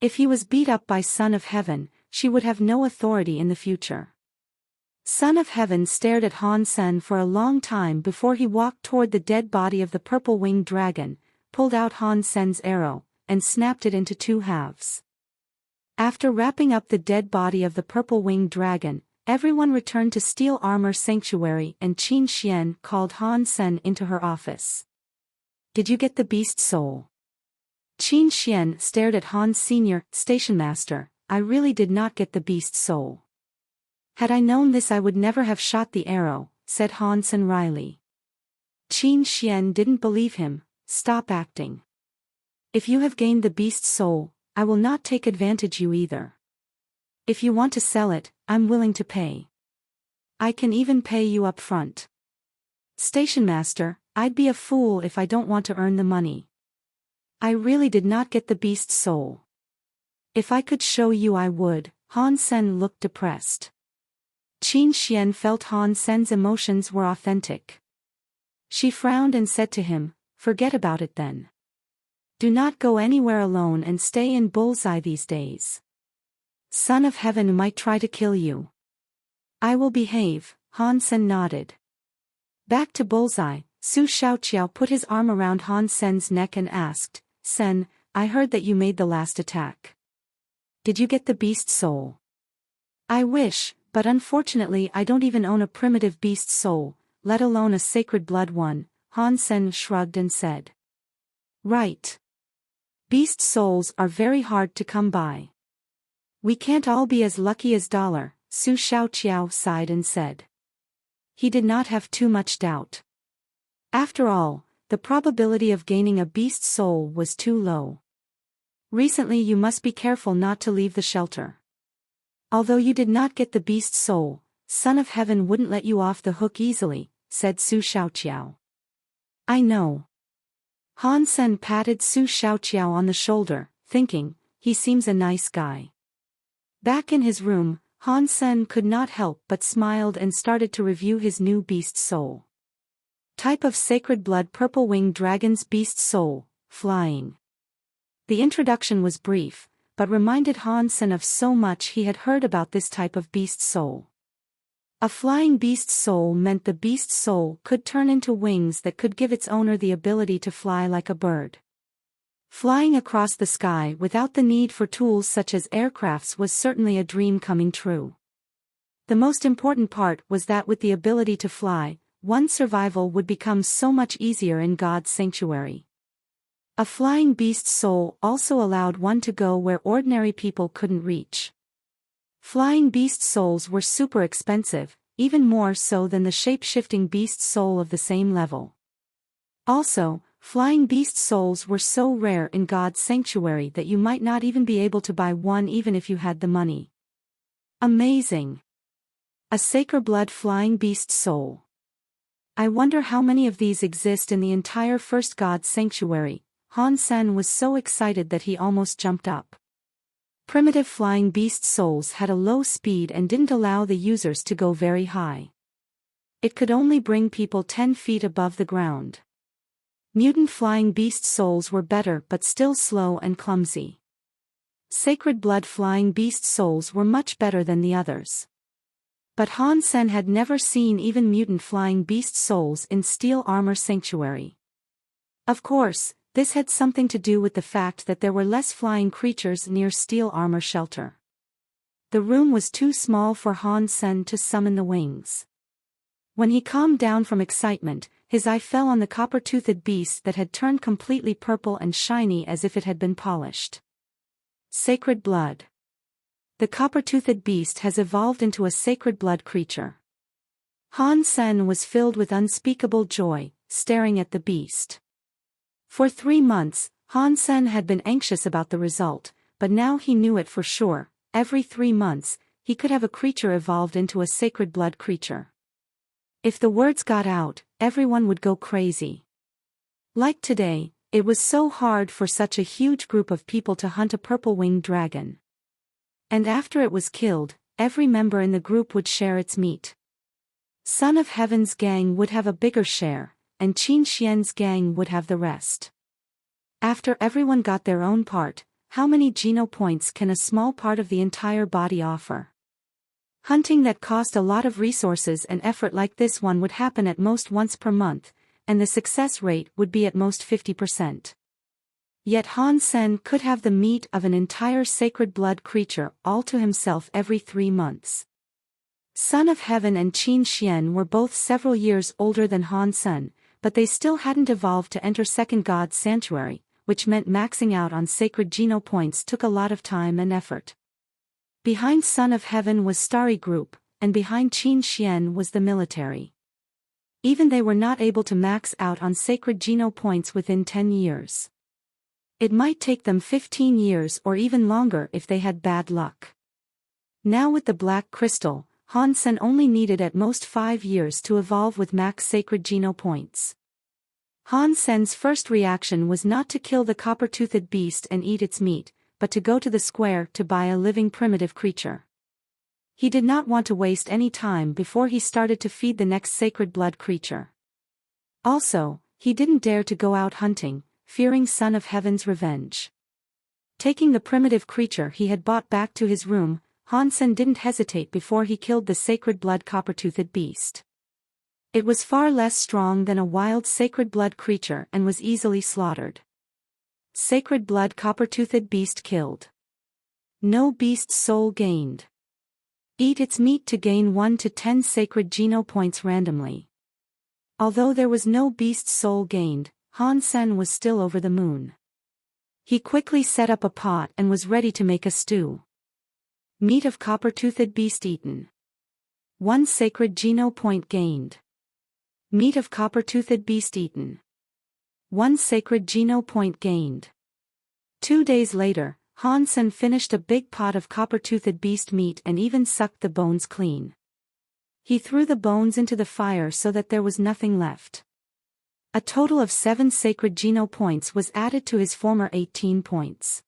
If he was beat up by Son of Heaven, she would have no authority in the future. Son of Heaven stared at Han Sen for a long time before he walked toward the dead body of the purple-winged dragon, pulled out Han Sen's arrow, and snapped it into 2 halves. After wrapping up the dead body of the purple-winged dragon, everyone returned to Steel Armor Sanctuary and Qin Xian called Han Sen into her office. Did you get the beast soul? Qin Xian stared at Han Senior, Station Master. I really did not get the beast soul. Had I known this I would never have shot the arrow, said Han Sen wryly. Qin Xian didn't believe him. Stop acting. If you have gained the beast soul, I will not take advantage you either. If you want to sell it, I'm willing to pay. I can even pay you up front. Station Master, I'd be a fool if I don't want to earn the money. I really did not get the beast soul. If I could show you I would. Han Sen looked depressed. Qin Xian felt Han Sen's emotions were authentic. She frowned and said to him, forget about it then. Do not go anywhere alone and stay in Bullseye these days. Son of Heaven might try to kill you. I will behave, Han Sen nodded. Back to Bullseye, Su Shaoqiao put his arm around Han Sen's neck and asked, Sen, I heard that you made the last attack. Did you get the beast soul? I wish, but unfortunately I don't even own a primitive beast soul, let alone a sacred blood one, Han Sen shrugged and said. Right. Beast souls are very hard to come by. We can't all be as lucky as Dollar, Su Shaoqiao sighed and said. He did not have too much doubt. After all, the probability of gaining a beast soul was too low. Recently you must be careful not to leave the shelter. Although you did not get the beast soul, Son of Heaven wouldn't let you off the hook easily, said Su Shaoqiao. I know. Han Sen patted Su Shaoqiao on the shoulder, thinking, he seems a nice guy. Back in his room, Han Sen could not help but smiled and started to review his new beast soul. Type of sacred blood purple-winged dragon's beast soul, flying. The introduction was brief, but reminded Han Sen of so much he had heard about this type of beast soul. A flying beast soul meant the beast soul could turn into wings that could give its owner the ability to fly like a bird. Flying across the sky without the need for tools such as aircrafts was certainly a dream coming true. The most important part was that with the ability to fly, one's survival would become so much easier in God's sanctuary. A flying beast soul also allowed one to go where ordinary people couldn't reach. Flying beast souls were super expensive, even more so than the shape-shifting beast soul of the same level. Also, flying beast souls were so rare in God's sanctuary that you might not even be able to buy one even if you had the money. Amazing! A sacred blood flying beast soul. I wonder how many of these exist in the entire first God's sanctuary. Han Sen was so excited that he almost jumped up. Primitive flying beast souls had a low speed and didn't allow the users to go very high. It could only bring people 10 feet above the ground. Mutant flying beast souls were better but still slow and clumsy. Sacred blood flying beast souls were much better than the others. But Han Sen had never seen even mutant flying beast souls in Steel Armor Sanctuary. Of course, this had something to do with the fact that there were less flying creatures near Steel Armor Shelter. The room was too small for Han Sen to summon the wings. When he calmed down from excitement, his eye fell on the copper-toothed beast that had turned completely purple and shiny as if it had been polished. Sacred blood. The copper-toothed beast has evolved into a sacred blood creature. Han Sen was filled with unspeakable joy, staring at the beast. For 3 months, Han Sen had been anxious about the result, but now he knew it for sure. Every 3 months, he could have a creature evolved into a sacred blood creature. If the words got out, everyone would go crazy. Like today, it was so hard for such a huge group of people to hunt a purple-winged dragon. And after it was killed, every member in the group would share its meat. Son of Heaven's gang would have a bigger share, and Qin Xian's gang would have the rest. After everyone got their own part, how many geno points can a small part of the entire body offer? Hunting that cost a lot of resources and effort like this one would happen at most once per month, and the success rate would be at most 50%. Yet Han Sen could have the meat of an entire sacred blood creature all to himself every 3 months. Son of Heaven and Qin Xian were both several years older than Han Sen, but they still hadn't evolved to enter Second God's Sanctuary, which meant maxing out on sacred geno points took a lot of time and effort. Behind Son of Heaven was Starry Group, and behind Qin Xian was the military. Even they were not able to max out on sacred geno points within 10 years. It might take them 15 years or even longer if they had bad luck. Now with the black crystal, Han Sen only needed at most 5 years to evolve with max sacred geno points. Han Sen's first reaction was not to kill the copper-toothed beast and eat its meat, but to go to the square to buy a living primitive creature. He did not want to waste any time before he started to feed the next sacred blood creature. Also, he didn't dare to go out hunting, fearing Son of Heaven's revenge. Taking the primitive creature he had bought back to his room, Han Sen didn't hesitate before he killed the sacred blood copper-toothed beast. It was far less strong than a wild sacred blood creature and was easily slaughtered. Sacred blood copper-toothed beast killed. No beast soul gained. Eat its meat to gain 1 to 10 sacred geno points randomly. Although there was no beast soul gained, Han Sen was still over the moon. He quickly set up a pot and was ready to make a stew. Meat of copper-toothed beast eaten. 1 sacred geno point gained. Meat of copper-toothed beast eaten. 1 sacred geno point gained. 2 days later, Han Sen finished a big pot of copper-toothed beast meat and even sucked the bones clean. He threw the bones into the fire so that there was nothing left. A total of 7 sacred geno points was added to his former 18 points.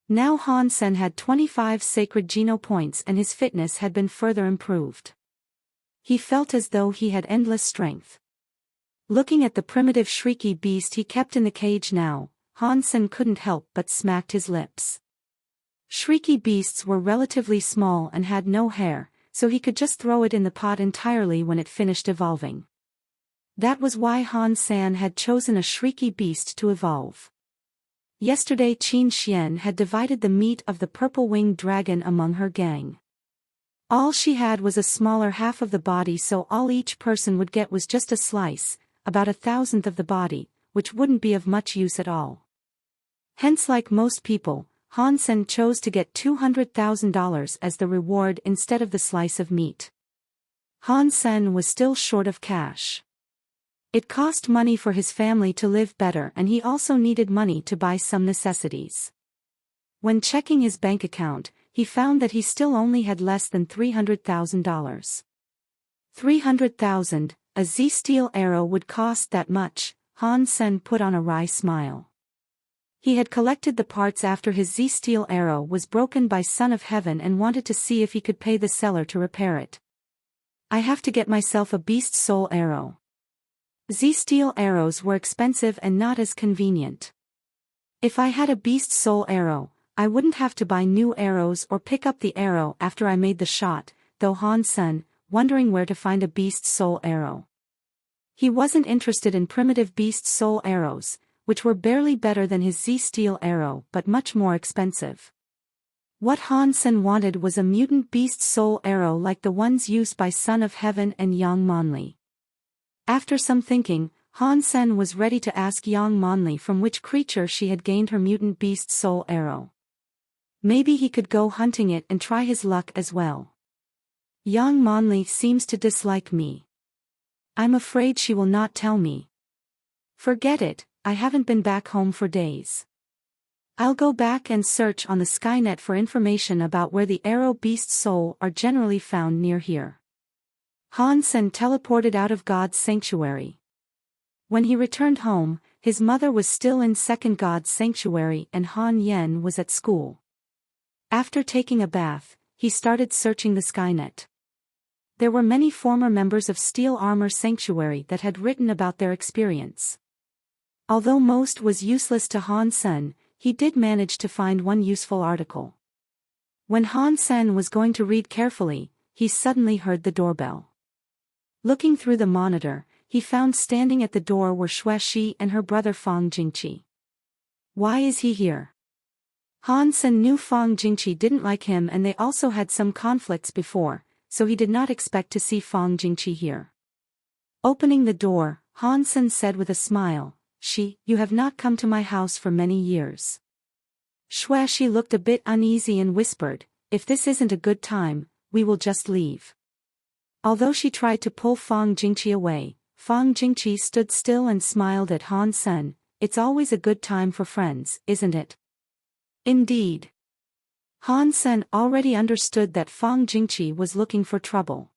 Now Han Sen had 25 sacred geno points and his fitness had been further improved. He felt as though he had endless strength. Looking at the primitive shrieky beast he kept in the cage now, Han Sen couldn't help but smacked his lips. Shrieky beasts were relatively small and had no hair, so he could just throw it in the pot entirely when it finished evolving. That was why Han Sen had chosen a shrieky beast to evolve. Yesterday Qin Xian had divided the meat of the purple-winged dragon among her gang. All she had was a smaller half of the body, so all each person would get was just a slice, about 1/1000th of the body, which wouldn't be of much use at all. Hence, like most people, Han Sen chose to get $200,000 as the reward instead of the slice of meat. Han Sen was still short of cash. It cost money for his family to live better, and he also needed money to buy some necessities. When checking his bank account, he found that he still only had less than $300,000. $300,000, a Z-steel arrow would cost that much. Han Sen put on a wry smile. He had collected the parts after his Z-steel arrow was broken by Son of Heaven and wanted to see if he could pay the seller to repair it. I have to get myself a beast soul arrow. Z-steel arrows were expensive and not as convenient. If I had a beast soul arrow, I wouldn't have to buy new arrows or pick up the arrow after I made the shot, though Han Sen, wondering where to find a beast soul arrow. He wasn't interested in primitive beast soul arrows, which were barely better than his Z-steel arrow but much more expensive. What Han Sen wanted was a mutant beast soul arrow like the ones used by Son of Heaven and Yang Monli. After some thinking, Han Sen was ready to ask Yang Monli from which creature she had gained her mutant beast soul arrow. Maybe he could go hunting it and try his luck as well. Yang Monli seems to dislike me. I'm afraid she will not tell me. Forget it, I haven't been back home for days. I'll go back and search on the Skynet for information about where the arrow beast soul are generally found near here. Han Sen teleported out of God's sanctuary. When he returned home, his mother was still in second God's sanctuary and Han Yen was at school. After taking a bath, he started searching the Skynet. There were many former members of Steel Armor Sanctuary that had written about their experience. Although most was useless to Han Sen, he did manage to find one useful article. When Han Sen was going to read carefully, he suddenly heard the doorbell. Looking through the monitor, he found standing at the door were Xuexi and her brother Fang Jingqi. Why is he here? Han Sen knew Fang Jingqi didn't like him and they also had some conflicts before, so he did not expect to see Fang Jingqi here. Opening the door, Han Sen said with a smile, You have not come to my house for many years. Xuexi looked a bit uneasy and whispered, if this isn't a good time, we will just leave. Although she tried to pull Fang Jingqi away, Fang Jingqi stood still and smiled at Han Sen. It's always a good time for friends, isn't it? Indeed. Han Sen already understood that Fang Jingqi was looking for trouble.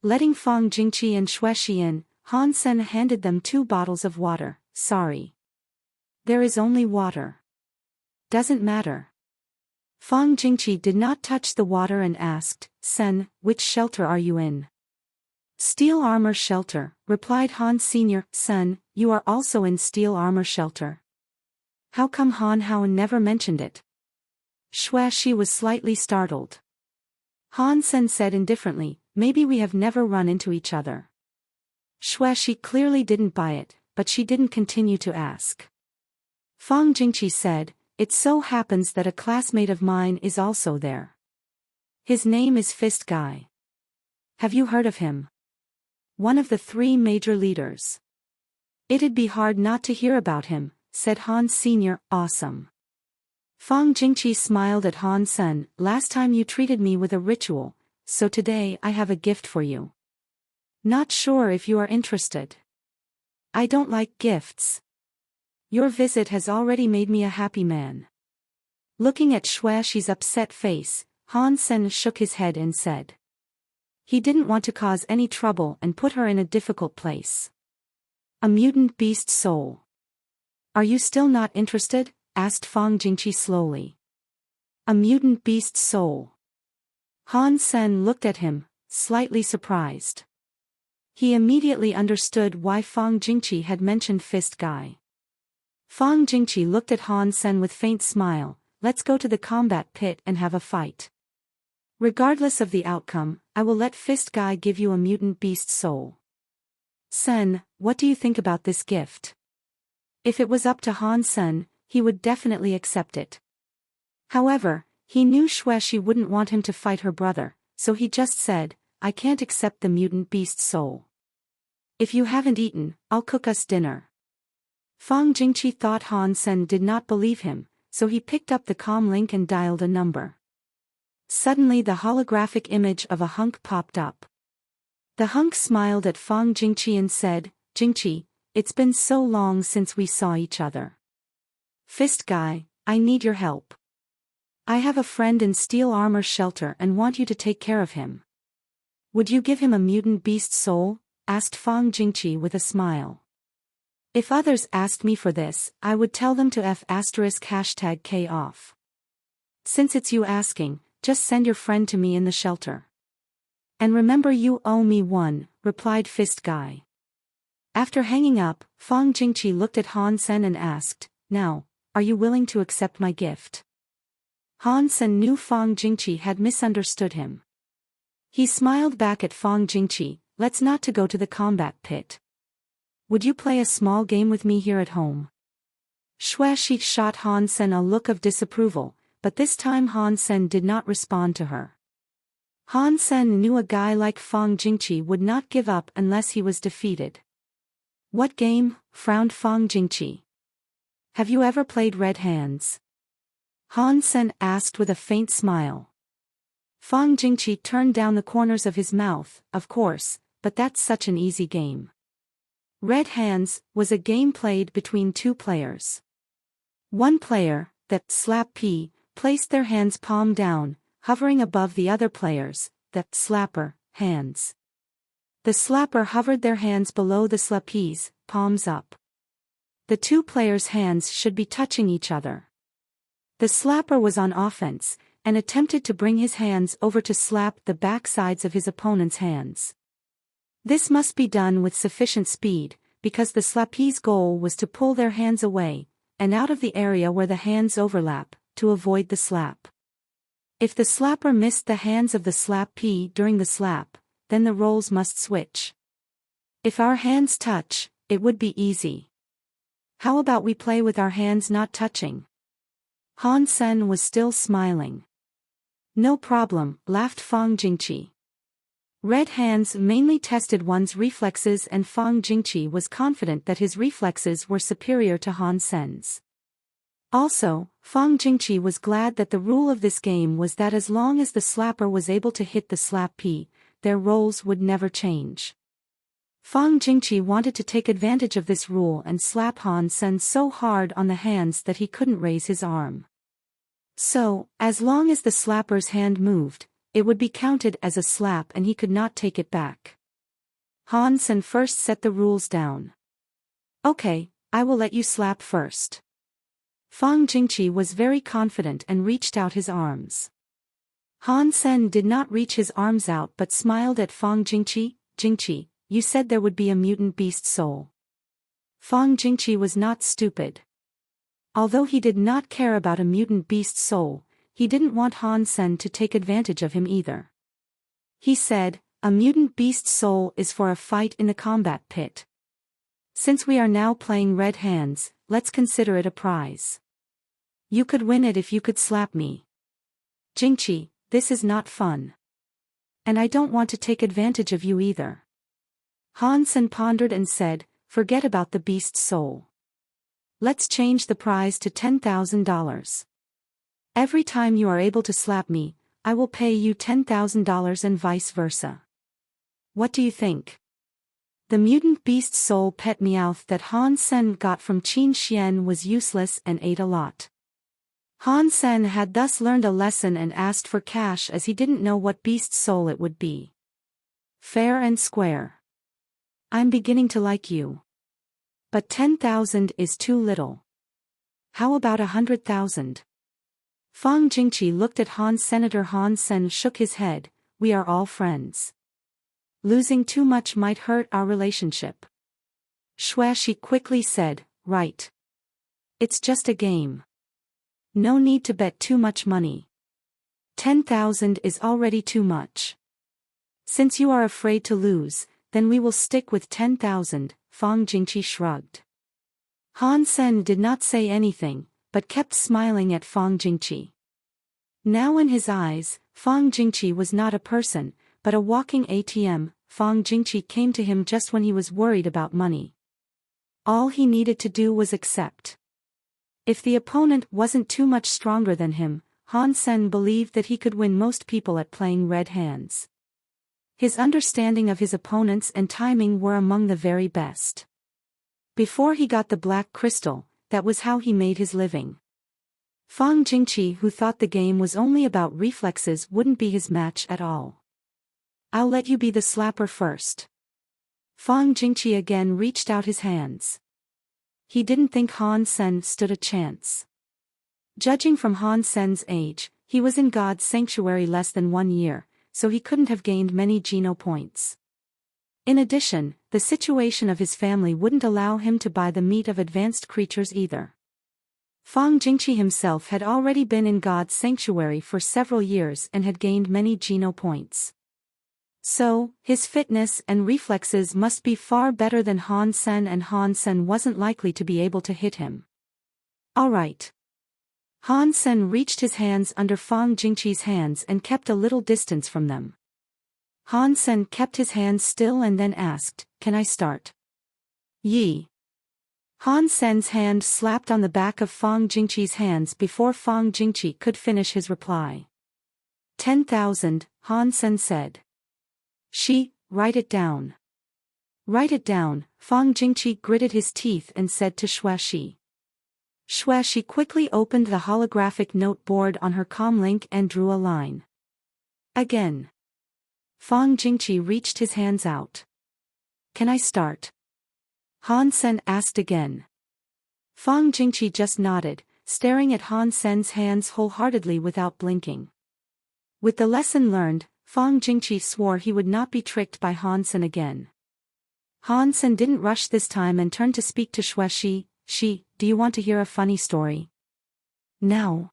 Letting Fang Jingqi and Xuexi in, Han Sen handed them 2 bottles of water. Sorry. There is only water. Doesn't matter. Fang Jingqi did not touch the water and asked, Sen, which shelter are you in? Steel Armor Shelter, replied Han Sr. Sen, you are also in Steel Armor Shelter. How come Han Haoen never mentioned it? Xuexi was slightly startled. Han Sen said indifferently, maybe we have never run into each other. Xuexi clearly didn't buy it, but she didn't continue to ask. Fang Jingqi said, it so happens that a classmate of mine is also there. His name is Fist Guy. Have you heard of him? One of the 3 major leaders. It'd be hard not to hear about him, said Han Sr. Awesome. Fang Jingqi smiled at Han Sen. Last time you treated me with a ritual, so today I have a gift for you. Not sure if you are interested. I don't like gifts. Your visit has already made me a happy man. Looking at Xuexi's upset face, Han Sen shook his head and said. He didn't want to cause any trouble and put her in a difficult place. A mutant beast soul. Are you still not interested? Asked Fang Jingqi slowly. A mutant beast soul. Han Sen looked at him, slightly surprised. He immediately understood why Fang Jingqi had mentioned Fist Guy. Fang Jingqi looked at Han Sen with faint smile, let's go to the combat pit and have a fight. Regardless of the outcome, I will let Fist Guy give you a mutant beast soul. Sen, what do you think about this gift? If it was up to Han Sen, he would definitely accept it. However, he knew Xuexi wouldn't want him to fight her brother, so he just said, I can't accept the mutant beast soul. If you haven't eaten, I'll cook us dinner. Fang Jingqi thought Han Sen did not believe him, so he picked up the comm link and dialed a number. Suddenly the holographic image of a hunk popped up. The hunk smiled at Fang Jingqi and said, "Jingqi, it's been so long since we saw each other. Fist guy, I need your help. I have a friend in steel armor shelter and want you to take care of him. Would you give him a mutant beast soul?" asked Fang Jingqi with a smile. "If others asked me for this, I would tell them to #K off. Since it's you asking, just send your friend to me in the shelter. And remember you owe me one," replied Fist Guy. After hanging up, Fang Jingqi looked at Han Sen and asked, "Now, are you willing to accept my gift?" Han Sen knew Fang Jingqi had misunderstood him. He smiled back at Fang Jingqi, "Let's not to go to the combat pit. Would you play a small game with me here at home?" Xue Shi shot Han Sen a look of disapproval, but this time Han Sen did not respond to her. Han Sen knew a guy like Fang Jingqi would not give up unless he was defeated. "What game?" frowned Fang Jingqi. "Have you ever played Red Hands?" Han Sen asked with a faint smile. Fang Jingqi turned down the corners of his mouth. "Of course, but that's such an easy game." Red Hands was a game played between two players. One player, the slap P, placed their hands palm down, hovering above the other players, the slapper, hands. The slapper hovered their hands below the slappees, palms up. The two players' hands should be touching each other. The slapper was on offense, and attempted to bring his hands over to slap the backsides of his opponent's hands. This must be done with sufficient speed, because the slappee's goal was to pull their hands away, and out of the area where the hands overlap, to avoid the slap. If the slapper missed the hands of the slappee during the slap, then the roles must switch. If our hands touch, it would be easy. How about we play with our hands not touching? Han Sen was still smiling. "No problem," laughed Fang Jingqi. Red Hands mainly tested one's reflexes, and Fang Jingqi was confident that his reflexes were superior to Han Sen's. Also, Fang Jingqi was glad that the rule of this game was that as long as the slapper was able to hit the slappee, their roles would never change. Fang Jingqi wanted to take advantage of this rule and slap Han Sen so hard on the hands that he couldn't raise his arm. So, as long as the slapper's hand moved, it would be counted as a slap and he could not take it back. Han Sen first set the rules down. "Okay, I will let you slap first." Fang Jingqi was very confident and reached out his arms. Han Sen did not reach his arms out but smiled at Fang Jingqi. "Jingqi, you said there would be a mutant beast soul." Fang Jingqi was not stupid. Although he did not care about a mutant beast soul, he didn't want Han Sen to take advantage of him either. He said, "A mutant beast soul is for a fight in the combat pit. Since we are now playing Red Hands, let's consider it a prize. You could win it if you could slap me." "Jingqi, this is not fun. And I don't want to take advantage of you either." Han Sen pondered and said, "Forget about the beast soul. Let's change the prize to $10,000. Every time you are able to slap me, I will pay you $10,000 and vice versa. What do you think?" The mutant beast soul pet Meowth that Han Sen got from Qin Xian was useless and ate a lot. Han Sen had thus learned a lesson and asked for cash as he didn't know what beast soul it would be. "Fair and square. I'm beginning to like you. But 10,000 is too little. How about 100,000? Fang Jingqi looked at Han Senator. Han Sen shook his head. "We are all friends. Losing too much might hurt our relationship." Xue Shi quickly said, "Right. It's just a game. No need to bet too much money. 10,000 is already too much. Since you are afraid to lose, then we will stick with 10,000, Fang Jingqi shrugged. Han Sen did not say anything, but kept smiling at Fang Jingqi. Now in his eyes, Fang Jingqi was not a person, but a walking ATM. Fang Jingqi came to him just when he was worried about money. All he needed to do was accept. If the opponent wasn't too much stronger than him, Han Sen believed that he could win most people at playing red hands. His understanding of his opponents and timing were among the very best. Before he got the black crystal, that was how he made his living. Fang Jingqi, who thought the game was only about reflexes, wouldn't be his match at all. "I'll let you be the slapper first." Fang Jingqi again reached out his hands. He didn't think Han Sen stood a chance. Judging from Han Sen's age, he was in God's sanctuary less than 1 year, so he couldn't have gained many Geno points. In addition, the situation of his family wouldn't allow him to buy the meat of advanced creatures either. Fang Jingqi himself had already been in God's sanctuary for several years and had gained many Geno points. So, his fitness and reflexes must be far better than Han Sen, and Han Sen wasn't likely to be able to hit him. All right. Han Sen reached his hands under Fang Jingqi's hands and kept a little distance from them. Han Sen kept his hands still and then asked, "Can I start?" "Yi." Han Sen's hand slapped on the back of Fang Jingqi's hands before Fang Jingqi could finish his reply. 10,000, Han Sen said. Write it down." "Write it down," Fang Jingqi gritted his teeth and said to Xuexi. Xuexi quickly opened the holographic note board on her comlink and drew a line. Again. Fang Jingqi reached his hands out. "Can I start?" Han Sen asked again. Fang Jingqi just nodded, staring at Han Sen's hands wholeheartedly without blinking. With the lesson learned, Fang Jingqi swore he would not be tricked by Han Sen again. Han Sen didn't rush this time and turned to speak to Xuexi. "Do you want to hear a funny story?" "Now?"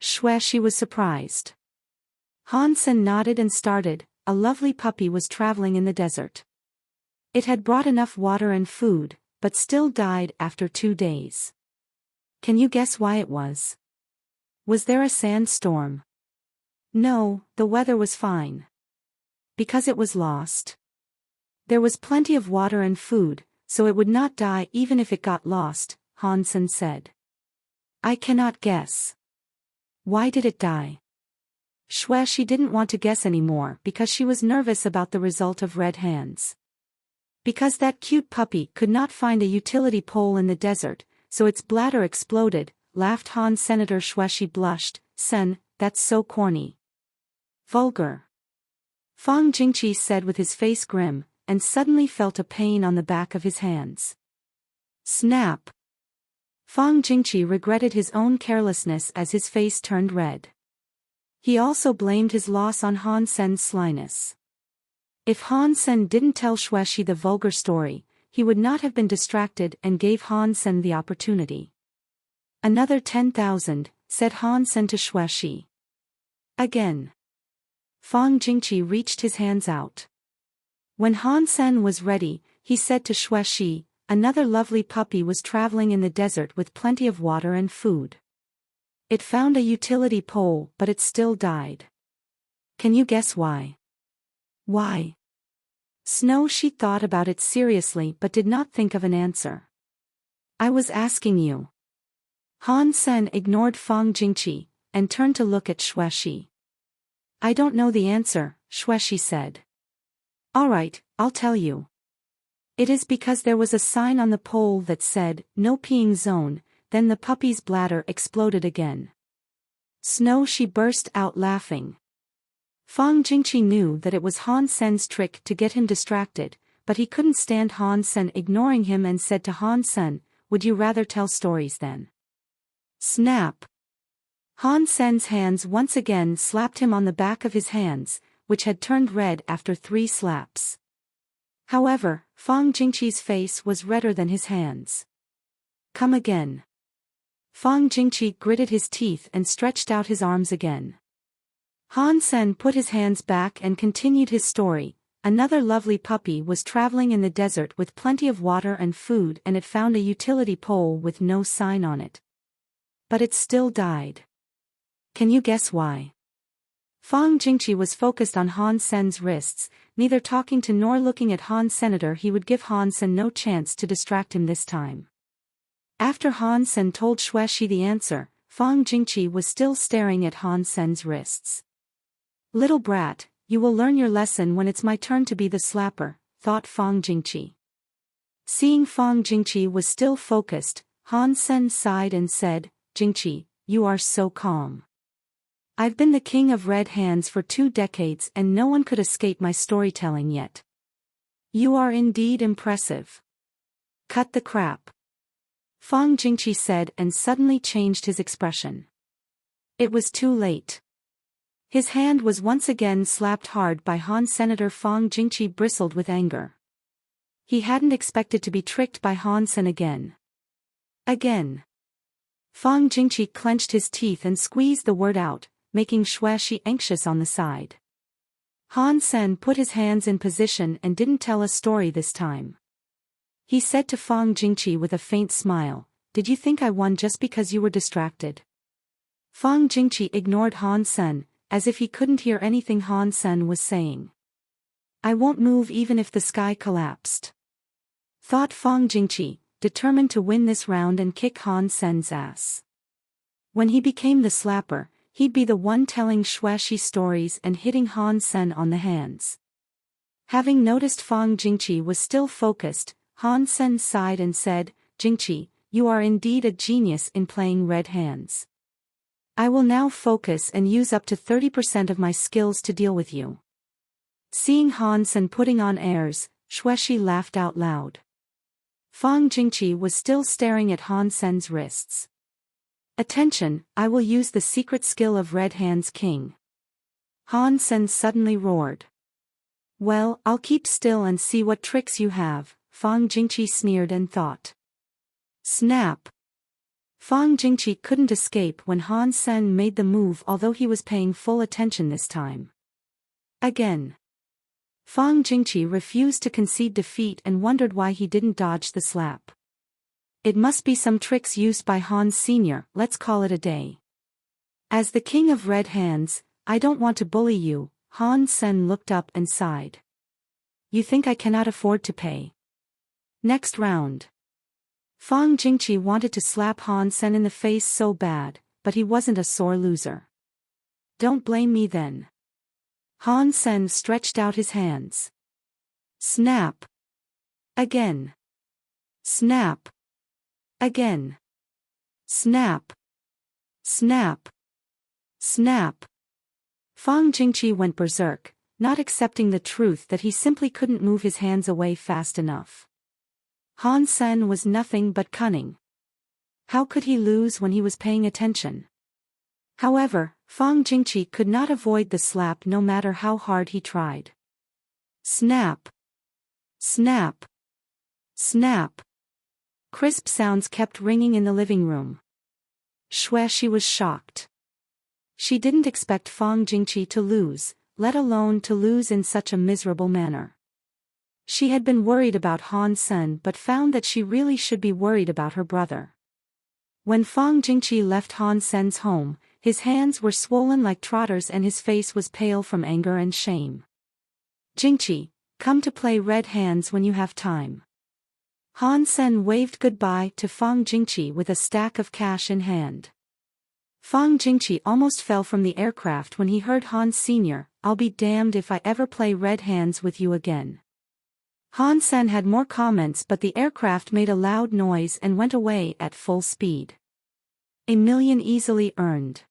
Xuexi was surprised. Han Sen nodded and started. A lovely puppy was traveling in the desert. It had brought enough water and food, but still died after 2 days. Can you guess why it was? Was there a sandstorm? No, the weather was fine. Because it was lost. There was plenty of water and food, so it would not die even if it got lost, Han Sen said. I cannot guess. Why did it die? Xuexi didn't want to guess anymore because she was nervous about the result of red hands. Because that cute puppy could not find a utility pole in the desert, so its bladder exploded, laughed Han. Senator Xuexi blushed. "Sen, that's so corny. Vulgar." Fang Jingqi said with his face grim, and suddenly felt a pain on the back of his hands. Snap! Fang Jingqi regretted his own carelessness as his face turned red. He also blamed his loss on Han Sen's slyness. If Han Sen didn't tell Xuexi the vulgar story, he would not have been distracted and gave Han Sen the opportunity. Another 10,000, said Han Sen to Xuexi. Again. Fang Jingqi reached his hands out. When Han Sen was ready, he said to Xuexi, another lovely puppy was traveling in the desert with plenty of water and food. It found a utility pole, but it still died. Can you guess why? Why? She thought about it seriously but did not think of an answer. I was asking you. Han Sen ignored Fang Jingqi, and turned to look at Xuexi. I don't know the answer, Xuexi said. Alright, I'll tell you. It is because there was a sign on the pole that said, no peeing zone, then the puppy's bladder exploded again. She burst out laughing. Fang Jingqi knew that it was Han Sen's trick to get him distracted, but he couldn't stand Han Sen ignoring him and said to Han Sen, would you rather tell stories then? Snap! Han Sen's hands once again slapped him on the back of his hands, which had turned red after 3 slaps. However, Fang Jingqi's face was redder than his hands. Come again. Fang Jingqi gritted his teeth and stretched out his arms again. Han Sen put his hands back and continued his story. Another lovely puppy was traveling in the desert with plenty of water and food, and it found a utility pole with no sign on it. But it still died. Can you guess why? Fang Jingqi was focused on Han Sen's wrists, neither talking to nor looking at Han Senator. He would give Han Sen no chance to distract him this time. After Han Sen told Xueshi the answer, Fang Jingqi was still staring at Han Sen's wrists. Little brat, you will learn your lesson when it's my turn to be the slapper, thought Fang Jingqi. Seeing Fang Jingqi was still focused, Han Sen sighed and said, Jingqi, you are so calm. I've been the king of red hands for 2 decades and no one could escape my storytelling yet. You are indeed impressive. Cut the crap. Fang Jingqi said and suddenly changed his expression. It was too late. His hand was once again slapped hard by Han. Senator Fang Jingqi bristled with anger. He hadn't expected to be tricked by Han Sen again. Fang Jingqi clenched his teeth and squeezed the word out, making Xueshi anxious on the side. Han Sen put his hands in position and didn't tell a story this time. He said to Fang Jingqi with a faint smile, did you think I won just because you were distracted? Fang Jingqi ignored Han Sen, as if he couldn't hear anything Han Sen was saying. I won't move even if the sky collapsed. Thought Fang Jingqi, determined to win this round and kick Han Sen's ass. When he became the slapper, he'd be the one telling Xueshi stories and hitting Han Sen on the hands. Having noticed Fang Jingqi was still focused, Han Sen sighed and said, Jingqi, you are indeed a genius in playing red hands. I will now focus and use up to 30% of my skills to deal with you. Seeing Han Sen putting on airs, Xueshi laughed out loud. Fang Jingqi was still staring at Han Sen's wrists. Attention, I will use the secret skill of Red Hands King. Han Sen suddenly roared. Well, I'll keep still and see what tricks you have, Fang Jingqi sneered and thought. Snap! Fang Jingqi couldn't escape when Han Sen made the move, although he was paying full attention this time. Again. Fang Jingqi refused to concede defeat and wondered why he didn't dodge the slap. It must be some tricks used by Han Sr., let's call it a day. As the king of red hands, I don't want to bully you, Han Sen looked up and sighed. You think I cannot afford to pay? Next round. Fang Jingqi wanted to slap Han Sen in the face so bad, but he wasn't a sore loser. Don't blame me then. Han Sen stretched out his hands. Snap. Again. Snap. Again. Snap. Snap. Snap. Fang Jingqi went berserk, not accepting the truth that he simply couldn't move his hands away fast enough. Han Sen was nothing but cunning. How could he lose when he was paying attention? However, Fang Jingqi could not avoid the slap no matter how hard he tried. Snap. Snap. Snap. Crisp sounds kept ringing in the living room. Xueshi was shocked. She didn't expect Fang Jingqi to lose, let alone to lose in such a miserable manner. She had been worried about Han Sen but found that she really should be worried about her brother. When Fang Jingqi left Han Sen's home, his hands were swollen like trotters and his face was pale from anger and shame. Jingqi, come to play red hands when you have time. Han Sen waved goodbye to Fang Jingqi with a stack of cash in hand. Fang Jingqi almost fell from the aircraft when he heard Han Sr., I'll be damned if I ever play red hands with you again. Han Sen had more comments but the aircraft made a loud noise and went away at full speed. $1 million easily earned.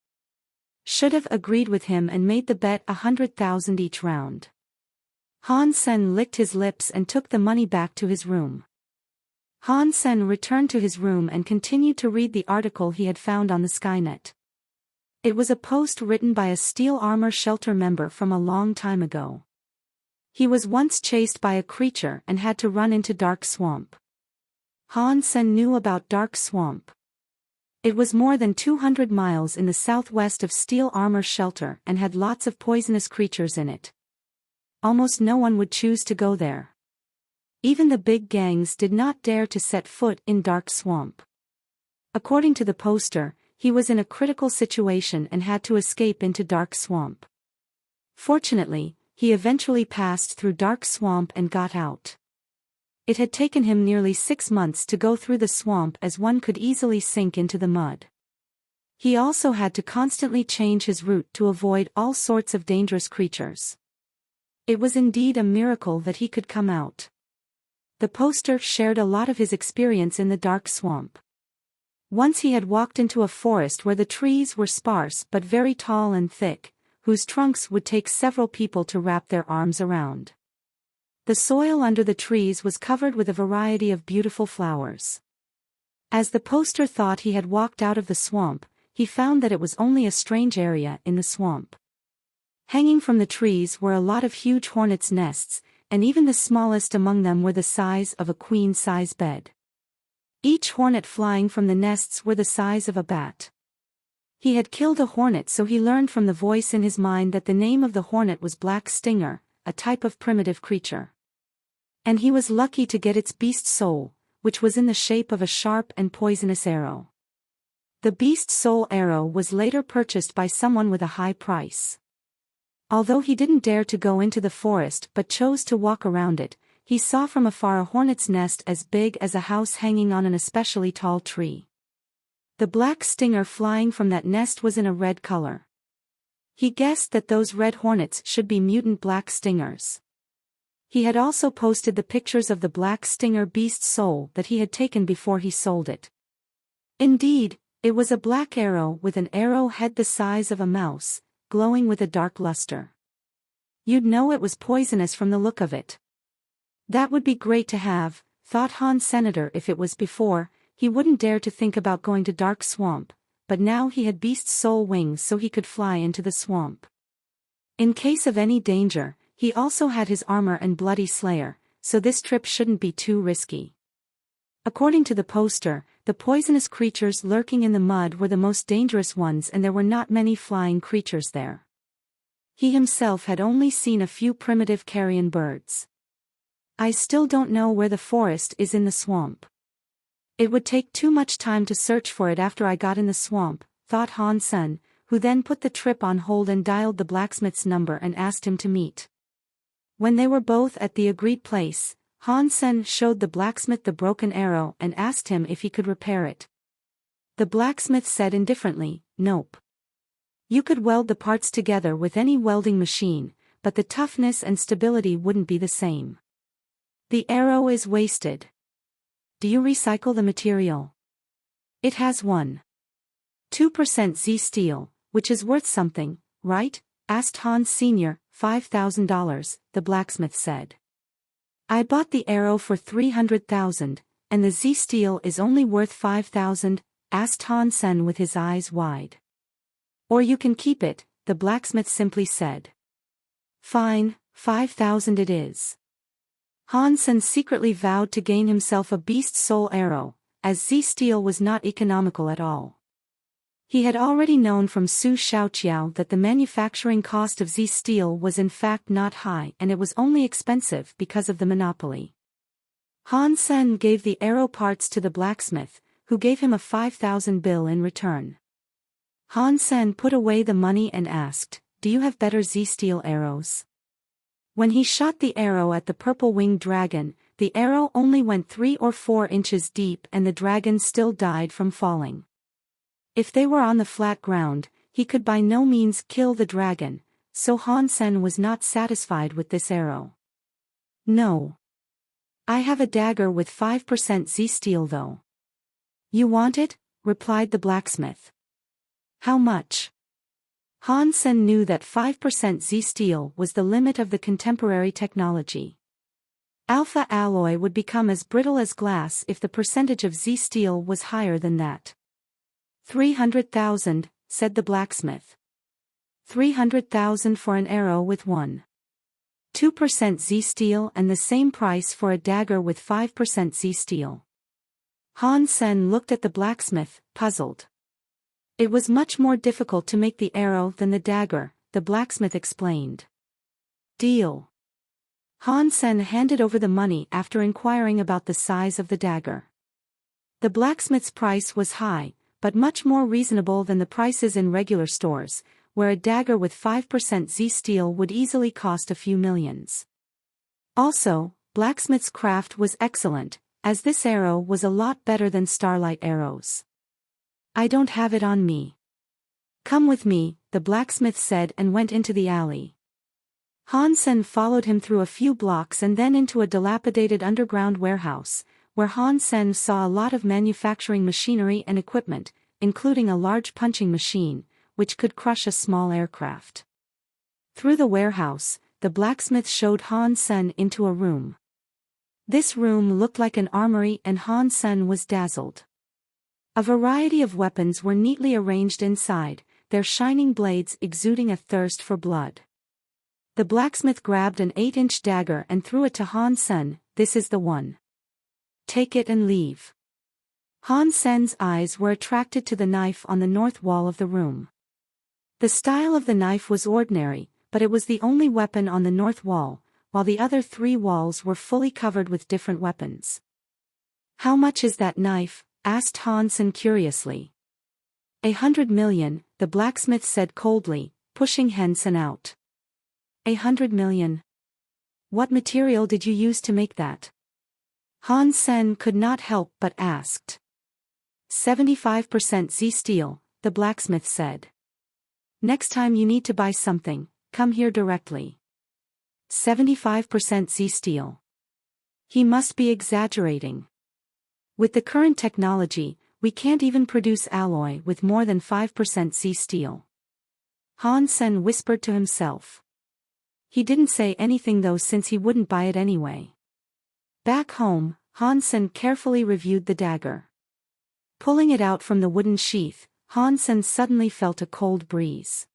Should have agreed with him and made the bet 100,000 each round. Han Sen licked his lips and took the money back to his room. Han Sen returned to his room and continued to read the article he had found on the Skynet. It was a post written by a Steel Armor Shelter member from a long time ago. He was once chased by a creature and had to run into Dark Swamp. Han Sen knew about Dark Swamp. It was more than 200 miles in the southwest of Steel Armor Shelter and had lots of poisonous creatures in it. Almost no one would choose to go there. Even the big gangs did not dare to set foot in Dark Swamp. According to the poster, he was in a critical situation and had to escape into Dark Swamp. Fortunately, he eventually passed through Dark Swamp and got out. It had taken him nearly 6 months to go through the swamp, as one could easily sink into the mud. He also had to constantly change his route to avoid all sorts of dangerous creatures. It was indeed a miracle that he could come out. The poster shared a lot of his experience in the dark swamp. Once he had walked into a forest where the trees were sparse but very tall and thick, whose trunks would take several people to wrap their arms around. The soil under the trees was covered with a variety of beautiful flowers. As the poster thought he had walked out of the swamp, he found that it was only a strange area in the swamp. Hanging from the trees were a lot of huge hornets' nests, and even the smallest among them were the size of a queen-size bed. Each hornet flying from the nests were the size of a bat. He had killed a hornet, so he learned from the voice in his mind that the name of the hornet was Black Stinger, a type of primitive creature. And he was lucky to get its beast soul, which was in the shape of a sharp and poisonous arrow. The beast soul arrow was later purchased by someone with a high price. Although he didn't dare to go into the forest but chose to walk around it, he saw from afar a hornet's nest as big as a house hanging on an especially tall tree. The black stinger flying from that nest was in a red color. He guessed that those red hornets should be mutant black stingers. He had also posted the pictures of the black stinger beast soul that he had taken before he sold it. Indeed, it was a black arrow with an arrow head the size of a mouse, glowing with a dark luster. You'd know it was poisonous from the look of it. That would be great to have, thought Han Senator. If it was before, he wouldn't dare to think about going to Dark Swamp, but now he had beast soul wings so he could fly into the swamp. In case of any danger, he also had his armor and bloody slayer, so this trip shouldn't be too risky. According to the poster, the poisonous creatures lurking in the mud were the most dangerous ones, and there were not many flying creatures there. He himself had only seen a few primitive carrion birds. I still don't know where the forest is in the swamp. It would take too much time to search for it after I got in the swamp, thought Han Sen, who then put the trip on hold and dialed the blacksmith's number and asked him to meet. When they were both at the agreed place, Han Sen showed the blacksmith the broken arrow and asked him if he could repair it. The blacksmith said indifferently, "Nope. You could weld the parts together with any welding machine, but the toughness and stability wouldn't be the same. The arrow is wasted. Do you recycle the material? It has 1.2% Z steel, which is worth something, right?" asked Hans Sr. $5,000, the blacksmith said. "I bought the arrow for 300,000, and the Z steel is only worth 5,000, asked Han Sen with his eyes wide. "Or you can keep it," the blacksmith simply said. "Fine, 5,000 it is." Han Sen secretly vowed to gain himself a beast soul arrow, as Z steel was not economical at all. He had already known from Su Xiaoqiao that the manufacturing cost of Z steel was in fact not high, and it was only expensive because of the monopoly. Han Sen gave the arrow parts to the blacksmith, who gave him a 5,000 bill in return. Han Sen put away the money and asked, "Do you have better Z steel arrows?" When he shot the arrow at the purple-winged dragon, the arrow only went 3 or 4 inches deep and the dragon still died from falling. If they were on the flat ground, he could by no means kill the dragon, so Han Sen was not satisfied with this arrow. "No. I have a dagger with 5% Z steel though." "You want it?" replied the blacksmith. "How much?" Han Sen knew that 5% Z steel was the limit of the contemporary technology. Alpha alloy would become as brittle as glass if the percentage of Z steel was higher than that. 300,000, said the blacksmith. 300,000 for an arrow with 1.2% Z steel and the same price for a dagger with 5% Z steel. Han Sen looked at the blacksmith, puzzled. It was much more difficult to make the arrow than the dagger, the blacksmith explained. "Deal." Han Sen handed over the money after inquiring about the size of the dagger. The blacksmith's price was high, but much more reasonable than the prices in regular stores, where a dagger with 5% Z steel would easily cost a few millions. Also, Blacksmith's craft was excellent, as this arrow was a lot better than starlight arrows. I don't have it on me. Come with me, the blacksmith said and went into the alley. Han Sen followed him through a few blocks and then into a dilapidated underground warehouse, where Han Sen saw a lot of manufacturing machinery and equipment, including a large punching machine, which could crush a small aircraft. Through the warehouse, the blacksmith showed Han Sen into a room. This room looked like an armory and Han Sen was dazzled. A variety of weapons were neatly arranged inside, their shining blades exuding a thirst for blood. The blacksmith grabbed an 8-inch dagger and threw it to Han Sen. This is the one. Take it and leave. Han Sen's eyes were attracted to the knife on the north wall of the room. The style of the knife was ordinary, but it was the only weapon on the north wall, while the other 3 walls were fully covered with different weapons. How much is that knife? Asked Han Sen curiously. 100 million, the blacksmith said coldly, pushing Han Sen out. 100 million. What material did you use to make that? Han Sen could not help but asked. 75% Z steel, the blacksmith said. Next time you need to buy something, come here directly. 75% Z steel. He must be exaggerating. With the current technology, we can't even produce alloy with more than 5% Z steel. Han Sen whispered to himself. He didn't say anything though since he wouldn't buy it anyway. Back home, Han Sen carefully reviewed the dagger. Pulling it out from the wooden sheath, Han Sen suddenly felt a cold breeze.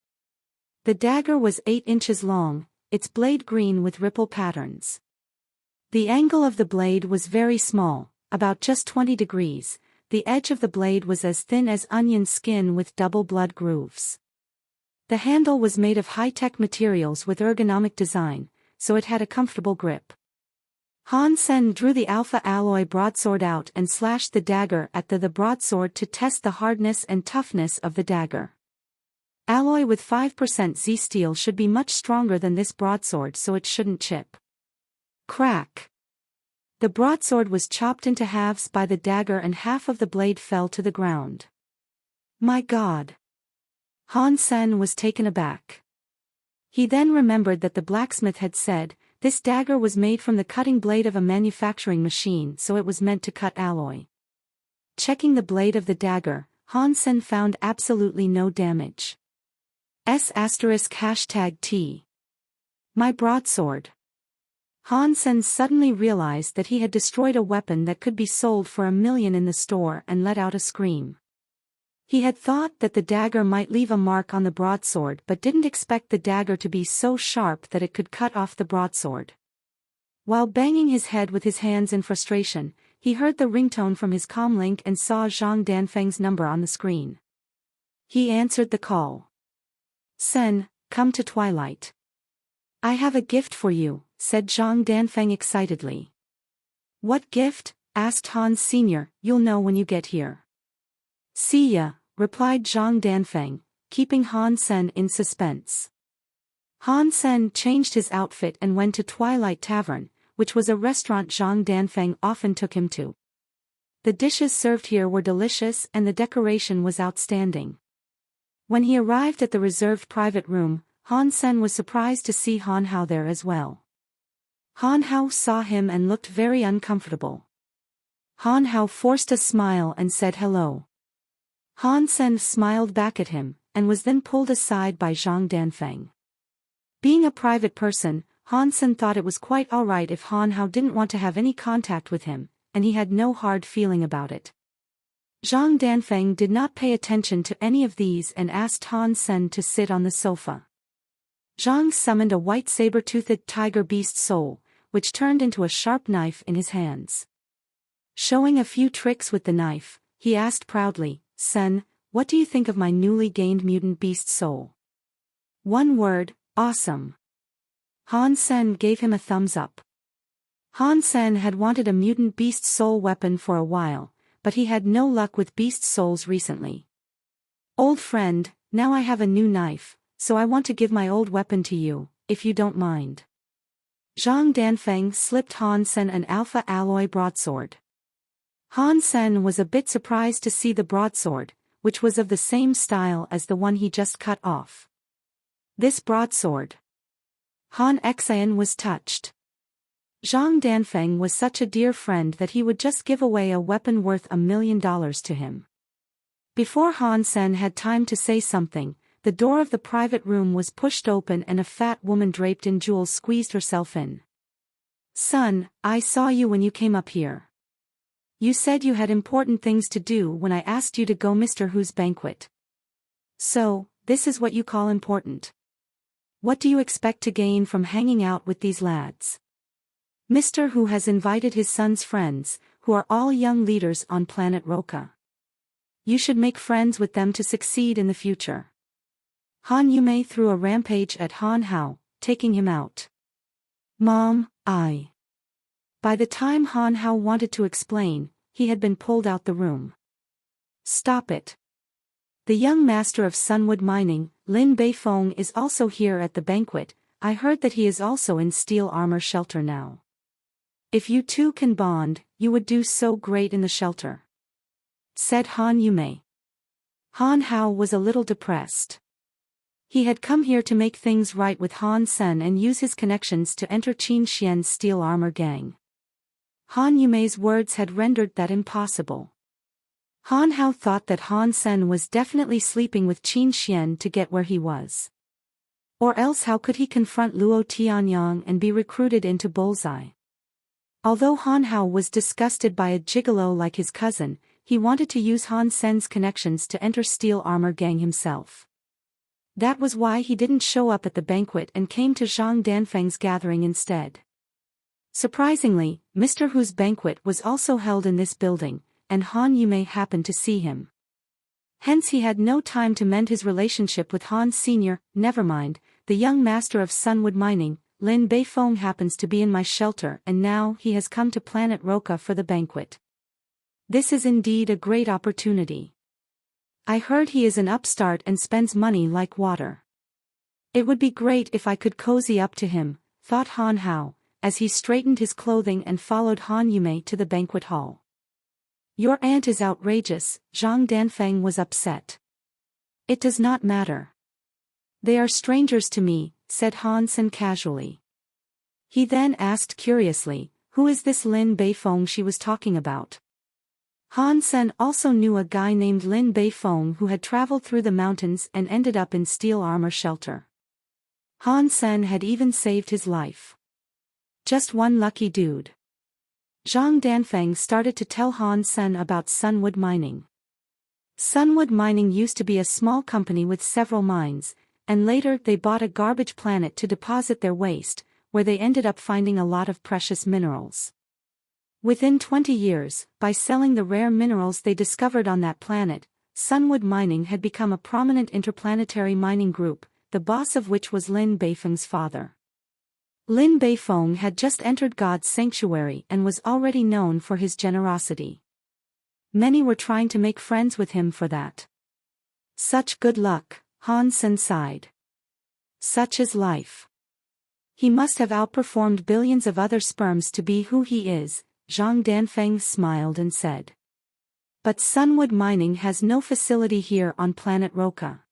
The dagger was 8 inches long, its blade green with ripple patterns. The angle of the blade was very small, about just 20 degrees, the edge of the blade was as thin as onion skin with double blood grooves. The handle was made of high-tech materials with ergonomic design, so it had a comfortable grip. Han Sen drew the alpha alloy broadsword out and slashed the dagger at the broadsword to test the hardness and toughness of the dagger. Alloy with 5% Z steel should be much stronger than this broadsword, so it shouldn't chip. Crack! The broadsword was chopped into halves by the dagger and half of the blade fell to the ground. My God! Han Sen was taken aback. He then remembered that the blacksmith had said, this dagger was made from the cutting blade of a manufacturing machine, so it was meant to cut alloy. Checking the blade of the dagger, Han Sen found absolutely no damage. *#T. My broadsword. Han Sen suddenly realized that he had destroyed a weapon that could be sold for $1 million in the store and let out a scream. He had thought that the dagger might leave a mark on the broadsword but didn't expect the dagger to be so sharp that it could cut off the broadsword. While banging his head with his hands in frustration, he heard the ringtone from his comlink and saw Zhang Danfeng's number on the screen. He answered the call. Sen, come to Twilight. I have a gift for you, said Zhang Danfeng excitedly. What gift? Asked Hans Sr. You'll know when you get here. See ya, replied Zhang Danfeng, keeping Han Sen in suspense. Han Sen changed his outfit and went to Twilight Tavern, which was a restaurant Zhang Danfeng often took him to. The dishes served here were delicious and the decoration was outstanding. When he arrived at the reserved private room, Han Sen was surprised to see Han Hao there as well. Han Hao saw him and looked very uncomfortable. Han Hao forced a smile and said hello. Han Sen smiled back at him, and was then pulled aside by Zhang Danfeng. Being a private person, Han Sen thought it was quite alright if Han Hao didn't want to have any contact with him, and he had no hard feeling about it. Zhang Danfeng did not pay attention to any of these and asked Han Sen to sit on the sofa. Zhang summoned a white saber-toothed tiger beast soul, which turned into a sharp knife in his hands. Showing a few tricks with the knife, he asked proudly, Sen, what do you think of my newly gained mutant beast soul? One word, awesome. Han Sen gave him a thumbs up. Han Sen had wanted a mutant beast soul weapon for a while, but he had no luck with beast souls recently. Old friend, now I have a new knife, so I want to give my old weapon to you, if you don't mind. Zhang Danfeng slipped Han Sen an alpha alloy broadsword. Han Sen was a bit surprised to see the broadsword, which was of the same style as the one he just cut off. This broadsword. Han Xian was touched. Zhang Danfeng was such a dear friend that he would just give away a weapon worth $1 million to him. Before Han Sen had time to say something, the door of the private room was pushed open and a fat woman draped in jewels squeezed herself in. "Son, I saw you when you came up here. You said you had important things to do when I asked you to go Mr. Hu's banquet. So, this is what you call important. What do you expect to gain from hanging out with these lads? Mr. Hu has invited his son's friends, who are all young leaders on planet Roka. You should make friends with them to succeed in the future." Han Yumei threw a rampage at Han Hao, taking him out. "Mom, I..." By the time Han Hao wanted to explain, he had been pulled out the room. "Stop it. The young master of Sunwood Mining, Lin Beifeng, is also here at the banquet. I heard that he is also in steel armor shelter now. If you two can bond, you would do so great in the shelter," said Han Yumei. Han Hao was a little depressed. He had come here to make things right with Han Sen and use his connections to enter Qin Xian's steel armor gang. Han Yumei's words had rendered that impossible. Han Hao thought that Han Sen was definitely sleeping with Qin Xian to get where he was. Or else how could he confront Luo Tianyang and be recruited into Bullseye? Although Han Hao was disgusted by a gigolo like his cousin, he wanted to use Han Sen's connections to enter steel armor gang himself. That was why he didn't show up at the banquet and came to Zhang Danfeng's gathering instead. Surprisingly, Mr. Hu's banquet was also held in this building, and Han Yumei happened to see him. Hence he had no time to mend his relationship with Han Sr. Never mind, the young master of Sunwood Mining, Lin Beifeng, happens to be in my shelter and now he has come to planet Roka for the banquet. This is indeed a great opportunity. I heard he is an upstart and spends money like water. It would be great if I could cozy up to him, thought Han Hao, as he straightened his clothing and followed Han Yumei to the banquet hall. Your aunt is outrageous, Zhang Danfeng was upset. It does not matter. They are strangers to me, said Han Sen casually. He then asked curiously, who is this Lin Beifeng she was talking about? Han Sen also knew a guy named Lin Beifeng who had traveled through the mountains and ended up in steel armor shelter. Han Sen had even saved his life. Just one lucky dude. Zhang Danfeng started to tell Han Sen about Sunwood Mining. Sunwood Mining used to be a small company with several mines, and later they bought a garbage planet to deposit their waste, where they ended up finding a lot of precious minerals. Within 20 years, by selling the rare minerals they discovered on that planet, Sunwood Mining had become a prominent interplanetary mining group, the boss of which was Lin Beifeng's father. Lin Beifeng had just entered God's sanctuary and was already known for his generosity. Many were trying to make friends with him for that. Such good luck, Han Sen sighed. Such is life. He must have outperformed billions of other sperms to be who he is, Zhang Danfeng smiled and said. But Sunwood Mining has no facility here on planet Roka.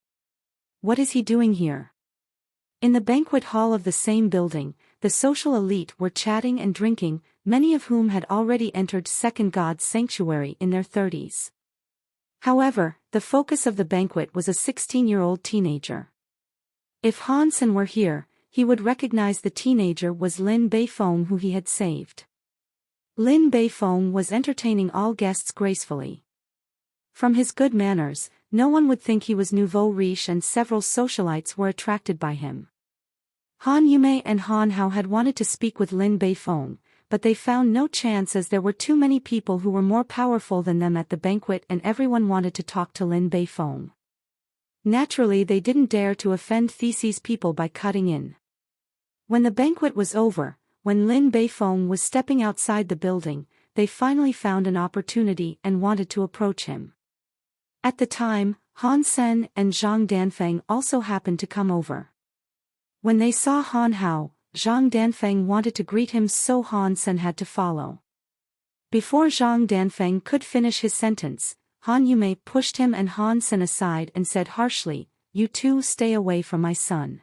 What is he doing here? In the banquet hall of the same building, the social elite were chatting and drinking, many of whom had already entered Second God's sanctuary in their 30s. However, the focus of the banquet was a 16-year-old teenager. If Han Sen were here, he would recognize the teenager was Lin Beifeng who he had saved. Lin Beifeng was entertaining all guests gracefully. From his good manners, no one would think he was nouveau riche, and several socialites were attracted by him. Han Yumei and Han Hao had wanted to speak with Lin Beifeng, but they found no chance as there were too many people who were more powerful than them at the banquet and everyone wanted to talk to Lin Beifeng. Naturally they didn't dare to offend Theses people by cutting in. When the banquet was over, when Lin Beifeng was stepping outside the building, they finally found an opportunity and wanted to approach him. At the time, Han Sen and Zhang Danfeng also happened to come over. When they saw Han Hao, Zhang Danfeng wanted to greet him, so Han Sen had to follow. Before Zhang Danfeng could finish his sentence, Han Yumei pushed him and Han Sen aside and said harshly, "You two stay away from my son.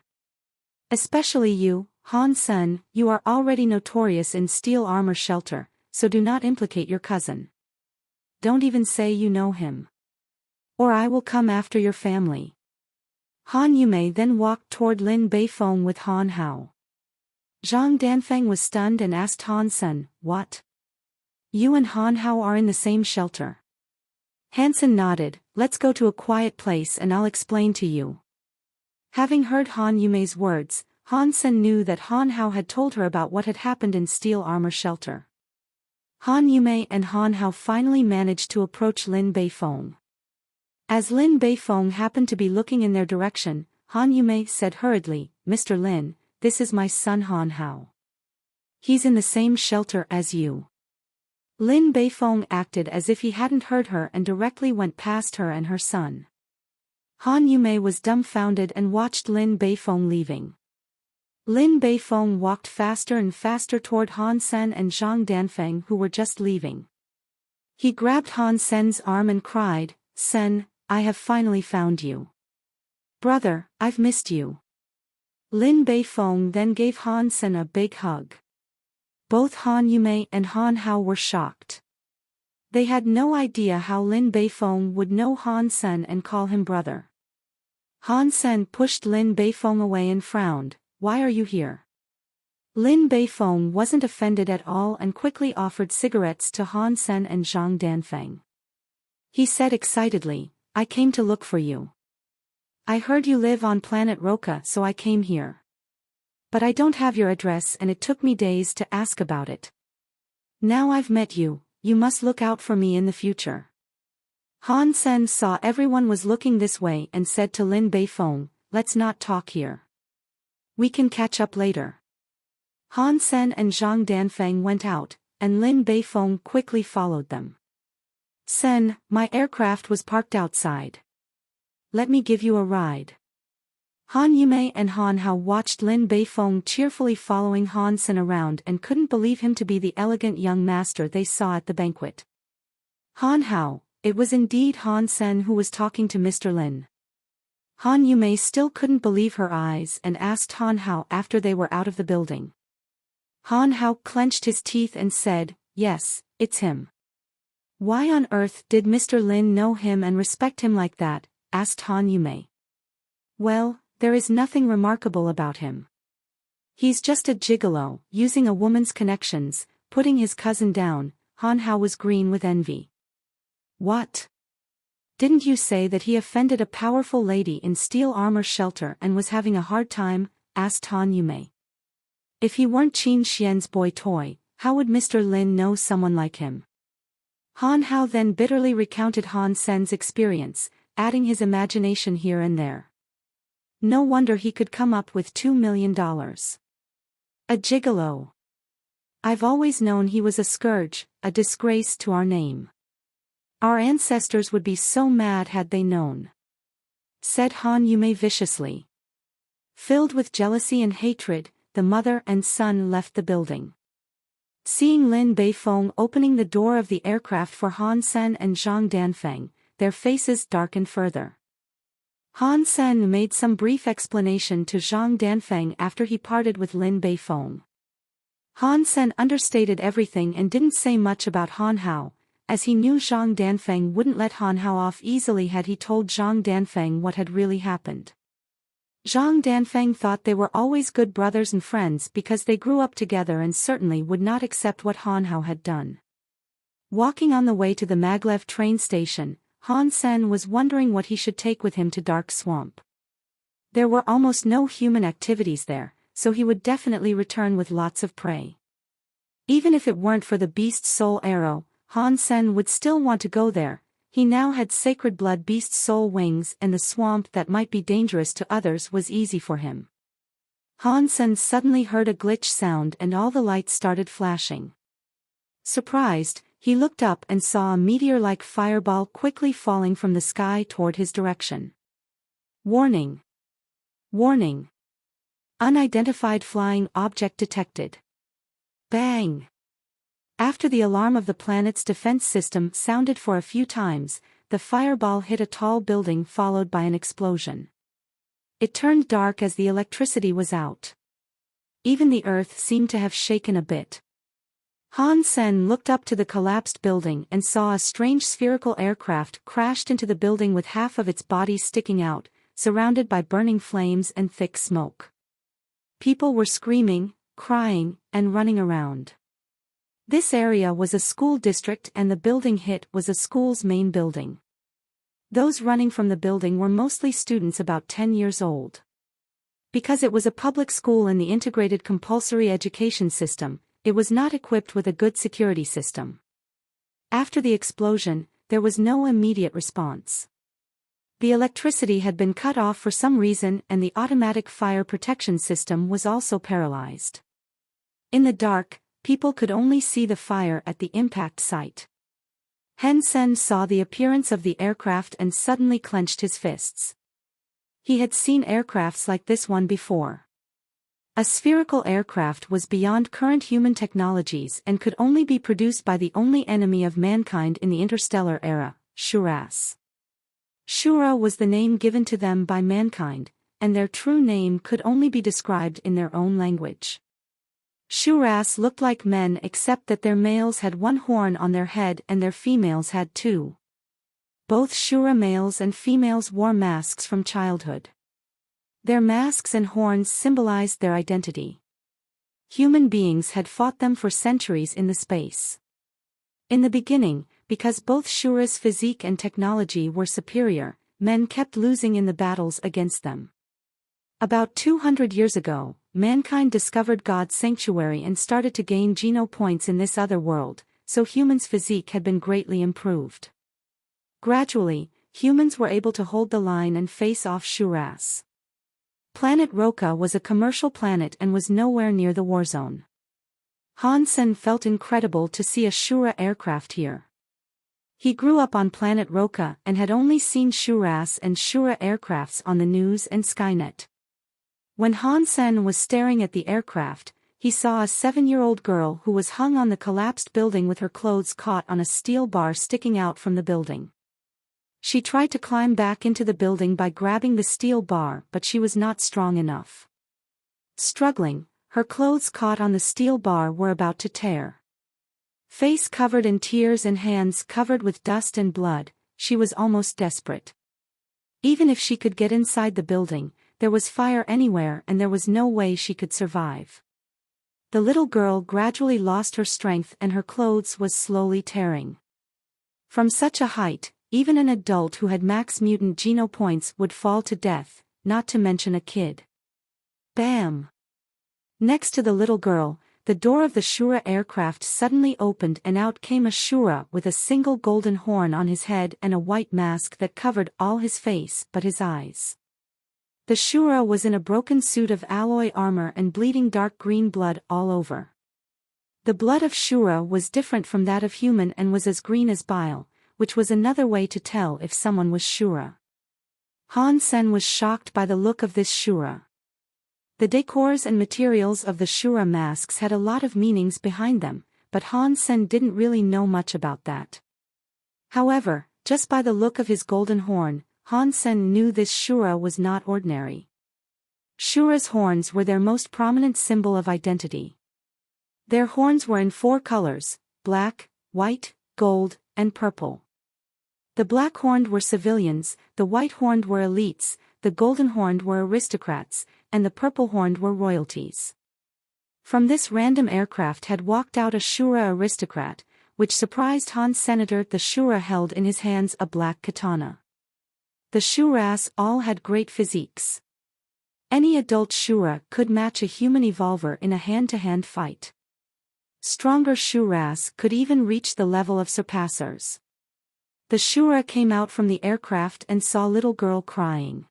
Especially you, Han Sen, you are already notorious in steel armor shelter, so do not implicate your cousin. Don't even say you know him. Or I will come after your family." Han Yumei then walked toward Lin Beifeng with Han Hao. Zhang Danfeng was stunned and asked Han Sen, "What? You and Han Hao are in the same shelter?" Hansen nodded, "Let's go to a quiet place and I'll explain to you." Having heard Han Yumei's words, Han Sen knew that Han Hao had told her about what had happened in steel armor shelter. Han Yumei and Han Hao finally managed to approach Lin Beifeng. As Lin Beifeng happened to be looking in their direction, Han Yumei said hurriedly, "Mr. Lin, this is my son Han Hao. He's in the same shelter as you." Lin Beifeng acted as if he hadn't heard her and directly went past her and her son. Han Yumei was dumbfounded and watched Lin Beifeng leaving. Lin Beifeng walked faster and faster toward Han Sen and Zhang Danfeng, who were just leaving. He grabbed Han Sen's arm and cried, "Sen, I have finally found you. Brother, I've missed you." Lin Beifeng then gave Han Sen a big hug. Both Han Yumei and Han Hao were shocked. They had no idea how Lin Beifeng would know Han Sen and call him brother. Han Sen pushed Lin Beifeng away and frowned, "Why are you here?" Lin Beifeng wasn't offended at all and quickly offered cigarettes to Han Sen and Zhang Danfeng. He said excitedly, "I came to look for you. I heard you live on planet Roca, so I came here. But I don't have your address and it took me days to ask about it. Now I've met you, you must look out for me in the future." Han Sen saw everyone was looking this way and said to Lin Beifeng, "Let's not talk here. We can catch up later." Han Sen and Zhang Danfeng went out, and Lin Beifeng quickly followed them. "Sen, my aircraft was parked outside. Let me give you a ride." Han Yumei and Han Hao watched Lin Beifeng cheerfully following Han Sen around and couldn't believe him to be the elegant young master they saw at the banquet. Han Hao, it was indeed Han Sen who was talking to Mr. Lin. Han Yumei still couldn't believe her eyes and asked Han Hao after they were out of the building. Han Hao clenched his teeth and said, "Yes, it's him." "Why on earth did Mr. Lin know him and respect him like that?" asked Han Yumei. "Well, there is nothing remarkable about him. He's just a gigolo, using a woman's connections, putting his cousin down." Han Hao was green with envy. "What? Didn't you say that he offended a powerful lady in steel armor shelter and was having a hard time?" asked Han Yumei. "If he weren't Qin Xian's boy toy, how would Mr. Lin know someone like him?" Han Hao then bitterly recounted Han Sen's experience, adding his imagination here and there. No wonder he could come up with $2 million. A gigolo. I've always known he was a scourge, a disgrace to our name. Our ancestors would be so mad had they known," said Han Yumei viciously. Filled with jealousy and hatred, the mother and son left the building. Seeing Lin Beifeng opening the door of the aircraft for Han Sen and Zhang Danfeng, their faces darkened further. Han Sen made some brief explanation to Zhang Danfeng after he parted with Lin Beifeng. Han Sen understated everything and didn't say much about Han Hao, as he knew Zhang Danfeng wouldn't let Han Hao off easily had he told Zhang Danfeng what had really happened. Zhang Danfeng thought they were always good brothers and friends because they grew up together and certainly would not accept what Han Hao had done. Walking on the way to the Maglev train station, Han Sen was wondering what he should take with him to Dark Swamp. There were almost no human activities there, so he would definitely return with lots of prey. Even if it weren't for the beast soul arrow, Han Sen would still want to go there. He now had sacred blood beast soul wings and the swamp that might be dangerous to others was easy for him. Han Sen suddenly heard a glitch sound and all the lights started flashing. Surprised, he looked up and saw a meteor-like fireball quickly falling from the sky toward his direction. "Warning! Warning! Unidentified flying object detected. Bang! After the alarm of the planet's defense system sounded for a few times, the fireball hit a tall building followed by an explosion. It turned dark as the electricity was out. Even the earth seemed to have shaken a bit. Han Sen looked up to the collapsed building and saw a strange spherical aircraft crashed into the building with half of its body sticking out, surrounded by burning flames and thick smoke. People were screaming, crying, and running around. This area was a school district and the building hit was a school's main building. Those running from the building were mostly students about 10 years old. Because it was a public school in the integrated compulsory education system, it was not equipped with a good security system. After the explosion, there was no immediate response. The electricity had been cut off for some reason and the automatic fire protection system was also paralyzed. In the dark, people could only see the fire at the impact site. Han Sen saw the appearance of the aircraft and suddenly clenched his fists. He had seen aircrafts like this one before. A spherical aircraft was beyond current human technologies and could only be produced by the only enemy of mankind in the interstellar era, Shuras. Shura was the name given to them by mankind, and their true name could only be described in their own language. Shuras looked like men except that their males had one horn on their head and their females had two. Both Shura males and females wore masks from childhood. Their masks and horns symbolized their identity. Human beings had fought them for centuries in the space. In the beginning, because both Shura's physique and technology were superior, men kept losing in the battles against them. About 200 years ago, mankind discovered God's sanctuary and started to gain geno points in this other world, so humans' physique had been greatly improved. Gradually, humans were able to hold the line and face off Shuras. Planet Roka was a commercial planet and was nowhere near the war zone. Han Sen felt incredible to see a Shura aircraft here. He grew up on planet Roka and had only seen Shuras and Shura aircrafts on the news and Skynet. When Han Sen was staring at the aircraft, he saw a 7-year-old girl who was hung on the collapsed building with her clothes caught on a steel bar sticking out from the building. She tried to climb back into the building by grabbing the steel bar, but she was not strong enough. Struggling, her clothes caught on the steel bar were about to tear. Face covered in tears and hands covered with dust and blood, she was almost desperate. Even if she could get inside the building, there was fire anywhere and there was no way she could survive. The little girl gradually lost her strength and her clothes was slowly tearing. From such a height, even an adult who had max mutant geno points would fall to death, not to mention a kid. Bam! Next to the little girl, the door of the Shura aircraft suddenly opened and out came a Shura with a single golden horn on his head and a white mask that covered all his face but his eyes. The Shura was in a broken suit of alloy armor and bleeding dark green blood all over. The blood of Shura was different from that of human and was as green as bile, which was another way to tell if someone was Shura. Han Sen was shocked by the look of this Shura. The decors and materials of the Shura masks had a lot of meanings behind them, but Han Sen didn't really know much about that. However, just by the look of his golden horn, Han Sen knew this Shura was not ordinary. Shura's horns were their most prominent symbol of identity. Their horns were in 4 colors: black, white, gold, and purple. The black-horned were civilians, the white-horned were elites, the golden-horned were aristocrats, and the purple-horned were royalties. From this random aircraft had walked out a Shura aristocrat, which surprised Han Senator. The Shura held in his hands a black katana. The Shuras all had great physiques. Any adult Shura could match a human evolver in a hand-to-hand fight. Stronger Shuras could even reach the level of surpassers. The Shura came out from the aircraft and saw little girl crying.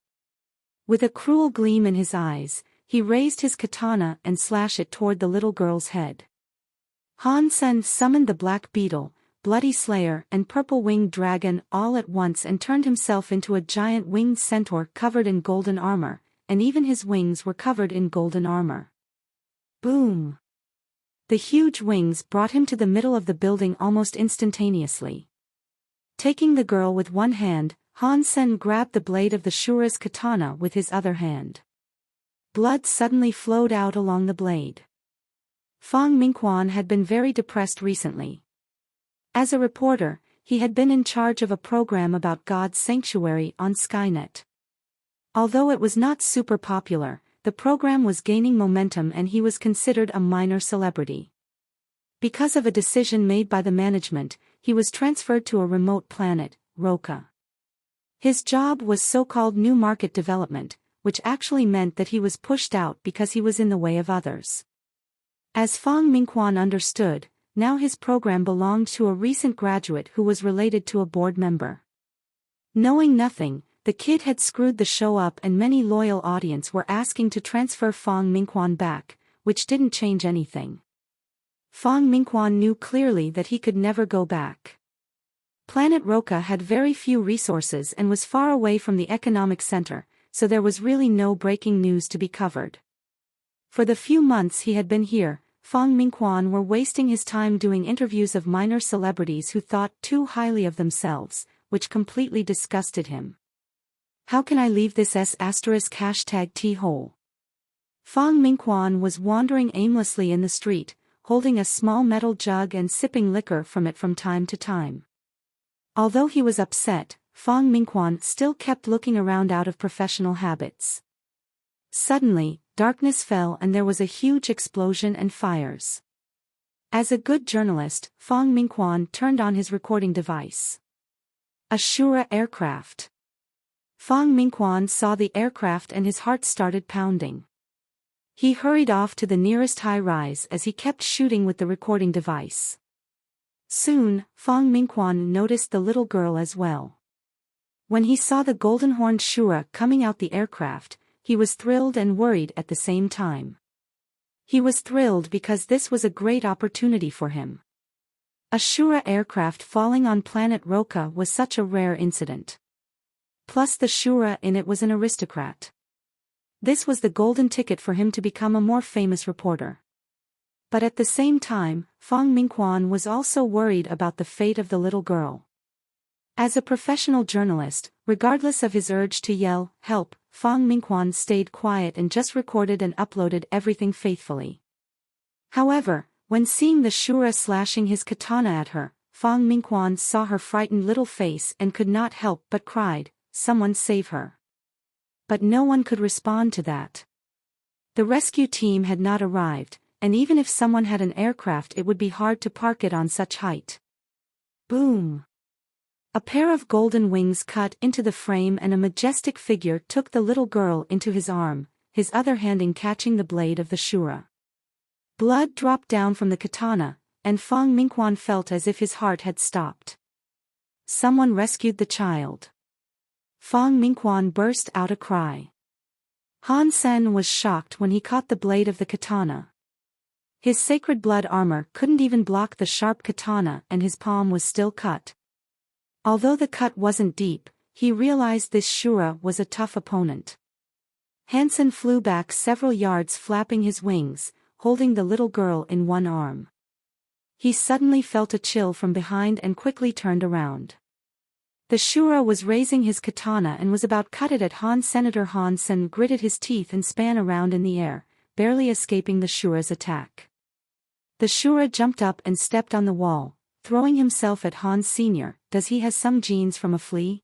With a cruel gleam in his eyes, he raised his katana and slashed it toward the little girl's head. Han Sen summoned the Black Beetle, Bloody Slayer and Purple-Winged Dragon all at once and turned himself into a giant winged centaur covered in golden armor, and even his wings were covered in golden armor. Boom! The huge wings brought him to the middle of the building almost instantaneously. Taking the girl with one hand, Han Sen grabbed the blade of the Shura's katana with his other hand. Blood suddenly flowed out along the blade. Fang Mingquan had been very depressed recently. As a reporter, he had been in charge of a program about God's sanctuary on Skynet. Although it was not super popular, the program was gaining momentum and he was considered a minor celebrity. Because of a decision made by the management, he was transferred to a remote planet, Roka. His job was so-called new market development, which actually meant that he was pushed out because he was in the way of others. As Fang Mingquan understood, now his program belonged to a recent graduate who was related to a board member. Knowing nothing, the kid had screwed the show up and many loyal audience were asking to transfer Fang Mingquan back, which didn't change anything. Fang Mingquan knew clearly that he could never go back. Planet Roka had very few resources and was far away from the economic center, so there was really no breaking news to be covered. For the few months he had been here, Fang Mingquan were wasting his time doing interviews of minor celebrities who thought too highly of themselves, which completely disgusted him. How can I leave this *T-hole? Fang Mingquan was wandering aimlessly in the street, holding a small metal jug and sipping liquor from it from time to time. Although he was upset, Fang Mingquan still kept looking around out of professional habits. Suddenly, darkness fell and there was a huge explosion and fires. As a good journalist, Fang Mingquan turned on his recording device. A Shura aircraft. Fang Mingquan saw the aircraft and his heart started pounding. He hurried off to the nearest high-rise as he kept shooting with the recording device. Soon, Fang Mingquan noticed the little girl as well. When he saw the golden-horned Shura coming out the aircraft, he was thrilled and worried at the same time. He was thrilled because this was a great opportunity for him. A Shura aircraft falling on planet Roka was such a rare incident. Plus the Shura in it was an aristocrat. This was the golden ticket for him to become a more famous reporter. But at the same time, Fang Mingquan was also worried about the fate of the little girl. As a professional journalist, regardless of his urge to yell, "Help!" Fang Mingquan stayed quiet and just recorded and uploaded everything faithfully. However, when seeing the Shura slashing his katana at her, Fang Mingquan saw her frightened little face and could not help but cried, "Someone save her." But no one could respond to that. The rescue team had not arrived, and even if someone had an aircraft it would be hard to park it on such height. Boom! A pair of golden wings cut into the frame and a majestic figure took the little girl into his arm, his other hand catching the blade of the Shura. Blood dropped down from the katana, and Fang Mingquan felt as if his heart had stopped. Someone rescued the child. Fang Mingquan burst out a cry. Han Sen was shocked when he caught the blade of the katana. His sacred blood armor couldn't even block the sharp katana and his palm was still cut. Although the cut wasn't deep, he realized this Shura was a tough opponent. Hansen flew back several yards flapping his wings, holding the little girl in one arm. He suddenly felt a chill from behind and quickly turned around. The Shura was raising his katana and was about cut it at Han. Senator Hansen gritted his teeth and span around in the air, barely escaping the Shura's attack. The Shura jumped up and stepped on the wall, throwing himself at Hans Sr. Does he has some genes from a flea?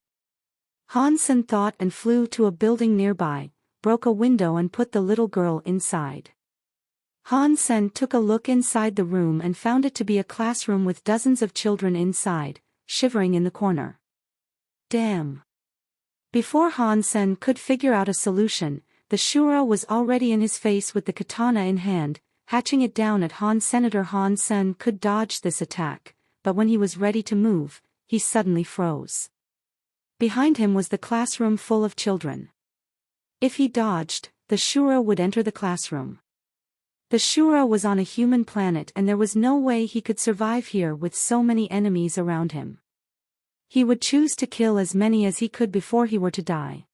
Hansen thought and flew to a building nearby, broke a window and put the little girl inside. Hansen took a look inside the room and found it to be a classroom with dozens of children inside, shivering in the corner. Damn! Before Hansen could figure out a solution, the Shura was already in his face with the katana in hand, hatching it down at Han. Senator Hansen could dodge this attack, but when he was ready to move, he suddenly froze. Behind him was the classroom full of children. If he dodged, the Shura would enter the classroom. The Shura was on a human planet and there was no way he could survive here with so many enemies around him. He would choose to kill as many as he could before he were to die.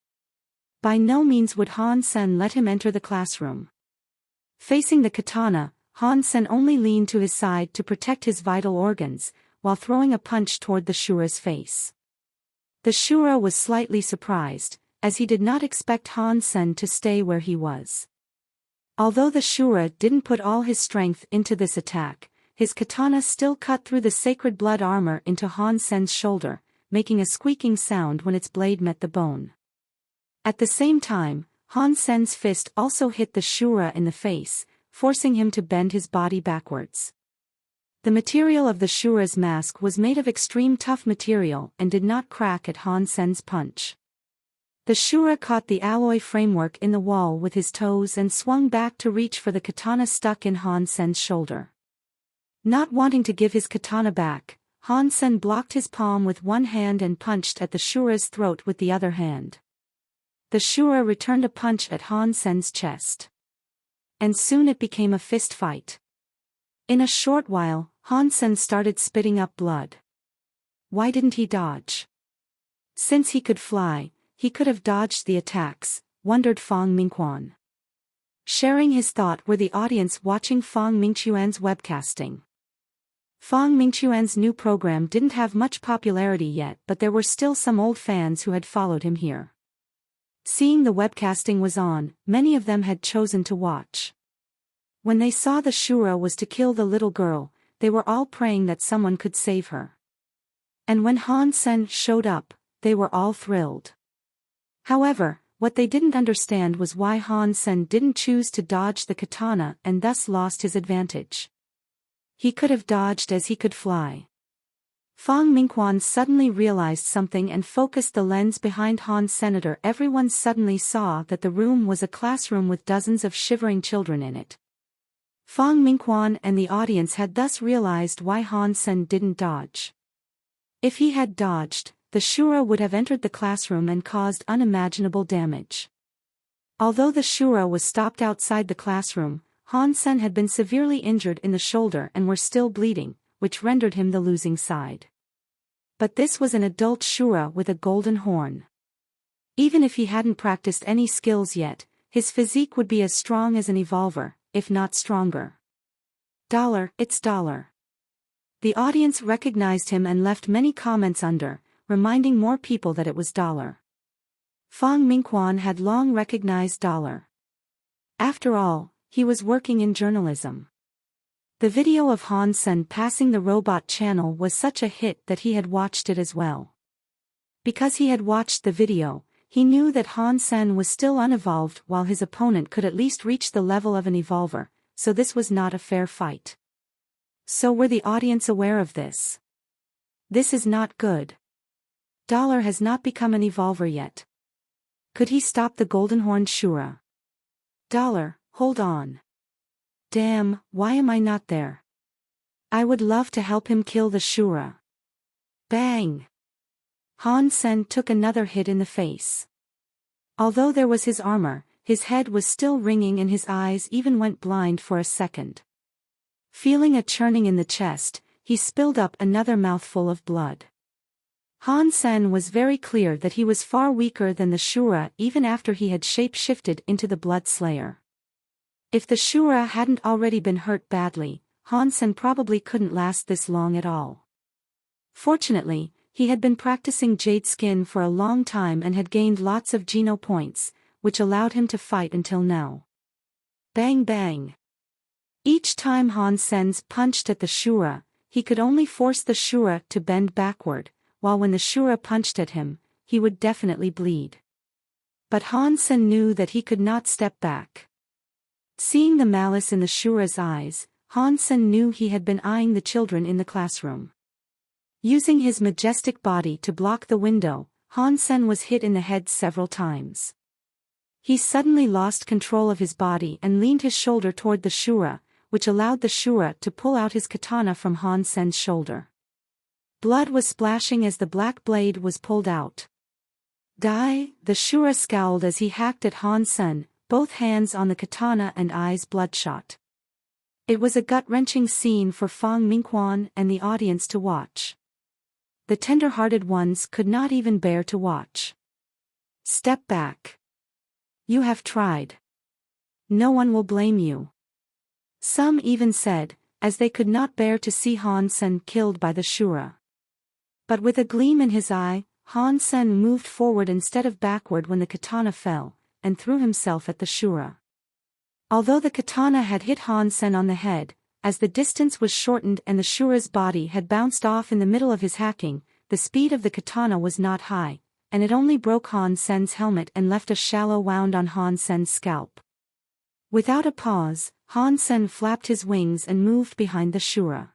By no means would Han Sen let him enter the classroom. Facing the katana, Han Sen only leaned to his side to protect his vital organs, while throwing a punch toward the Shura's face. The Shura was slightly surprised, as he did not expect Han Sen to stay where he was. Although the Shura didn't put all his strength into this attack, his katana still cut through the sacred blood armor into Han Sen's shoulder, making a squeaking sound when its blade met the bone. At the same time, Han Sen's fist also hit the Shura in the face, forcing him to bend his body backwards. The material of the Shura's mask was made of extreme tough material and did not crack at Han Sen's punch. The Shura caught the alloy framework in the wall with his toes and swung back to reach for the katana stuck in Han Sen's shoulder. Not wanting to give his katana back, Han Sen blocked his palm with one hand and punched at the Shura's throat with the other hand. The Shura returned a punch at Han Sen's chest. And soon it became a fist fight. In a short while, Han Sen started spitting up blood. Why didn't he dodge? Since he could fly, he could have dodged the attacks, wondered Fang Mingquan. Sharing his thought were the audience watching Fang Mingquan's webcasting. Fang Mingquan's new program didn't have much popularity yet, but there were still some old fans who had followed him here. Seeing the webcasting was on, many of them had chosen to watch. When they saw the Shura was to kill the little girl, they were all praying that someone could save her. And when Han Sen showed up, they were all thrilled. However, what they didn't understand was why Han Sen didn't choose to dodge the katana and thus lost his advantage. He could have dodged as he could fly. Fang Mingquan suddenly realized something and focused the lens behind Han Senator. Everyone suddenly saw that the room was a classroom with dozens of shivering children in it. Fang Mingquan and the audience had thus realized why Han Sen didn't dodge. If he had dodged, the Shura would have entered the classroom and caused unimaginable damage. Although the Shura was stopped outside the classroom, Han Sen had been severely injured in the shoulder and were still bleeding, which rendered him the losing side. But this was an adult Shura with a golden horn. Even if he hadn't practiced any skills yet, his physique would be as strong as an evolver, if not stronger. It's $. The audience recognized him and left many comments under, reminding more people that it was $. Fang Mingquan had long recognized $. After all, he was working in journalism. The video of Han Sen passing the robot channel was such a hit that he had watched it as well. Because he had watched the video, he knew that Han Sen was still unevolved while his opponent could at least reach the level of an evolver, so this was not a fair fight. So were the audience aware of this? This is not good. $. Has not become an evolver yet. Could he stop the Golden Horned Shura? $. Hold on. Damn, why am I not there? I would love to help him kill the Shura. Bang! Han Sen took another hit in the face. Although there was his armor, his head was still ringing and his eyes even went blind for a second. Feeling a churning in the chest, he spilled up another mouthful of blood. Han Sen was very clear that he was far weaker than the Shura even after he had shape-shifted into the Blood Slayer. If the Shura hadn't already been hurt badly, Han Sen probably couldn't last this long at all. Fortunately, he had been practicing Jade Skin for a long time and had gained lots of Geno points, which allowed him to fight until now. Bang bang! Each time Han Sen punched at the Shura, he could only force the Shura to bend backward, while when the Shura punched at him, he would definitely bleed. But Han Sen knew that he could not step back. Seeing the malice in the Shura's eyes, Han Sen knew he had been eyeing the children in the classroom. Using his majestic body to block the window, Han Sen was hit in the head several times. He suddenly lost control of his body and leaned his shoulder toward the Shura, which allowed the Shura to pull out his katana from Han Sen's shoulder. Blood was splashing as the black blade was pulled out. Die! The Shura scowled as he hacked at Han Sen, both hands on the katana and eyes bloodshot. It was a gut-wrenching scene for Fang Mingquan and the audience to watch. The tender-hearted ones could not even bear to watch. Step back. You have tried. No one will blame you. Some even said, as they could not bear to see Han Sen killed by the Shura. But with a gleam in his eye, Han Sen moved forward instead of backward when the katana fell, and threw himself at the Shura. Although the katana had hit Han Sen on the head, as the distance was shortened and the Shura's body had bounced off in the middle of his hacking, the speed of the katana was not high, and it only broke Han Sen's helmet and left a shallow wound on Han Sen's scalp. Without a pause, Han Sen flapped his wings and moved behind the Shura.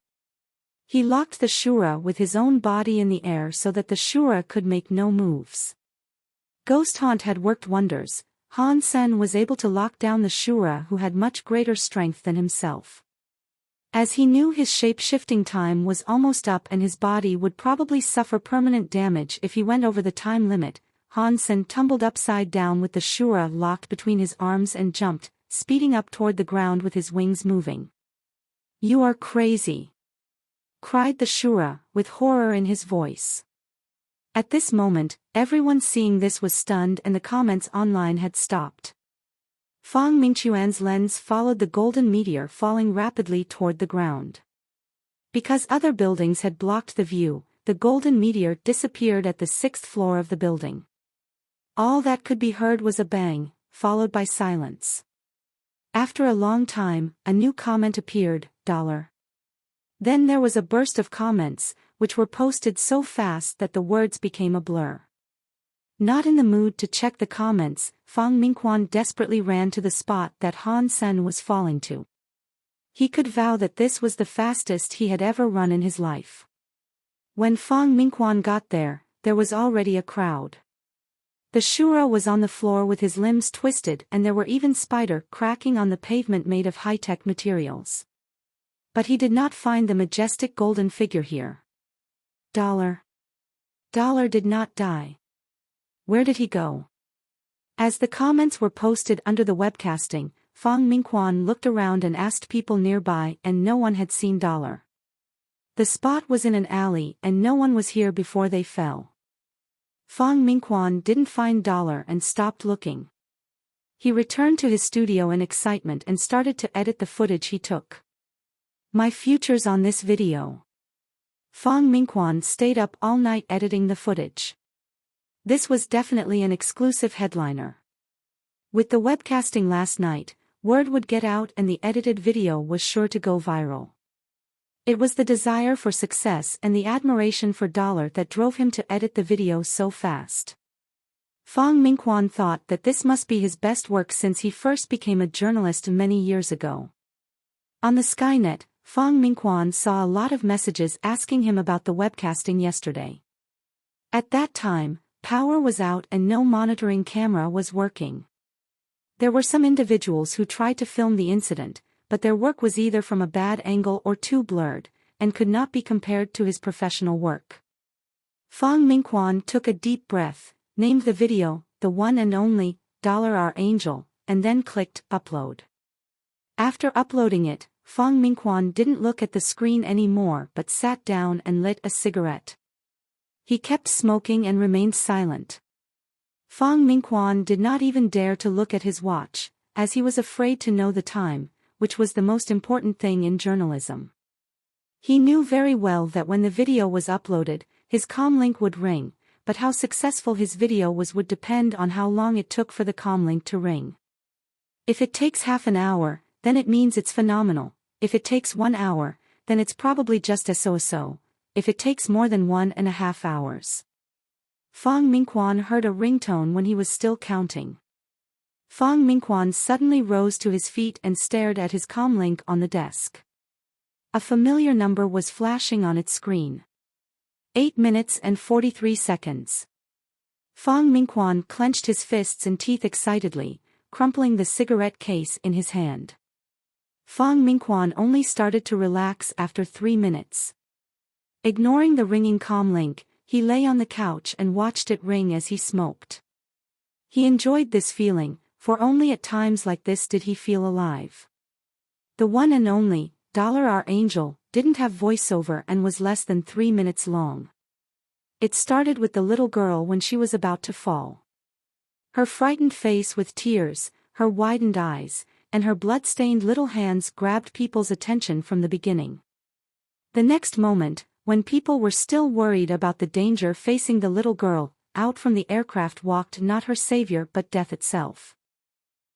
He locked the Shura with his own body in the air so that the Shura could make no moves. Ghost Haunt had worked wonders. Han Sen was able to lock down the Shura, who had much greater strength than himself. As he knew his shape-shifting time was almost up and his body would probably suffer permanent damage if he went over the time limit, Han Sen tumbled upside down with the Shura locked between his arms and jumped, speeding up toward the ground with his wings moving. "You are crazy!" cried the Shura, with horror in his voice. At this moment, everyone seeing this was stunned and the comments online had stopped. Fang Mingquan's lens followed the golden meteor falling rapidly toward the ground. Because other buildings had blocked the view, the golden meteor disappeared at the 6th floor of the building. All that could be heard was a bang, followed by silence. After a long time, a new comment appeared, $. Then there was a burst of comments, which were posted so fast that the words became a blur. Not in the mood to check the comments, Fang Mingquan desperately ran to the spot that Han Sen was falling to. He could vow that this was the fastest he had ever run in his life. When Fang Mingquan got there, there was already a crowd. The Shura was on the floor with his limbs twisted and there were even spider cracking on the pavement made of high-tech materials. But he did not find the majestic golden figure here. $. Did not die. Where did he go? As the comments were posted under the webcasting, Fang Mingquan looked around and asked people nearby and no one had seen $. The spot was in an alley and no one was here before they fell. Fang Mingquan didn't find $. And stopped looking. He returned to his studio in excitement and started to edit the footage he took. My future's on this video. Fang Mingquan stayed up all night editing the footage. This was definitely an exclusive headliner. With the webcasting last night, word would get out and the edited video was sure to go viral. It was the desire for success and the admiration for $. That drove him to edit the video so fast. Fang Mingquan thought that this must be his best work since he first became a journalist many years ago. On the Skynet, Fang Mingquan saw a lot of messages asking him about the webcasting yesterday. At that time, power was out and no monitoring camera was working. There were some individuals who tried to film the incident, but their work was either from a bad angle or too blurred, and could not be compared to his professional work. Fang Mingquan took a deep breath, named the video, "The One and Only, $Our Angel," and then clicked Upload. After uploading it, Fang Mingquan didn't look at the screen anymore but sat down and lit a cigarette. He kept smoking and remained silent. Fang Mingquan did not even dare to look at his watch, as he was afraid to know the time, which was the most important thing in journalism. He knew very well that when the video was uploaded, his comlink would ring, but how successful his video was would depend on how long it took for the comlink to ring. If it takes half an hour, then it means it's phenomenal. If it takes 1 hour, then it's probably just a so-so. If it takes more than 1.5 hours. Fang Mingquan heard a ringtone when he was still counting. Fang Mingquan suddenly rose to his feet and stared at his comlink on the desk. A familiar number was flashing on its screen. 8 minutes and 43 seconds. Fang Mingquan clenched his fists and teeth excitedly, crumpling the cigarette case in his hand. Fang Mingquan only started to relax after 3 minutes. Ignoring the ringing comlink, he lay on the couch and watched it ring as he smoked. He enjoyed this feeling, for only at times like this did he feel alive. The One and Only, $Our Angel, didn't have voiceover and was less than 3 minutes long. It started with the little girl when she was about to fall. Her frightened face with tears, her widened eyes, and her blood-stained little hands grabbed people's attention from the beginning. The next moment, when people were still worried about the danger facing the little girl, out from the aircraft walked not her savior but death itself.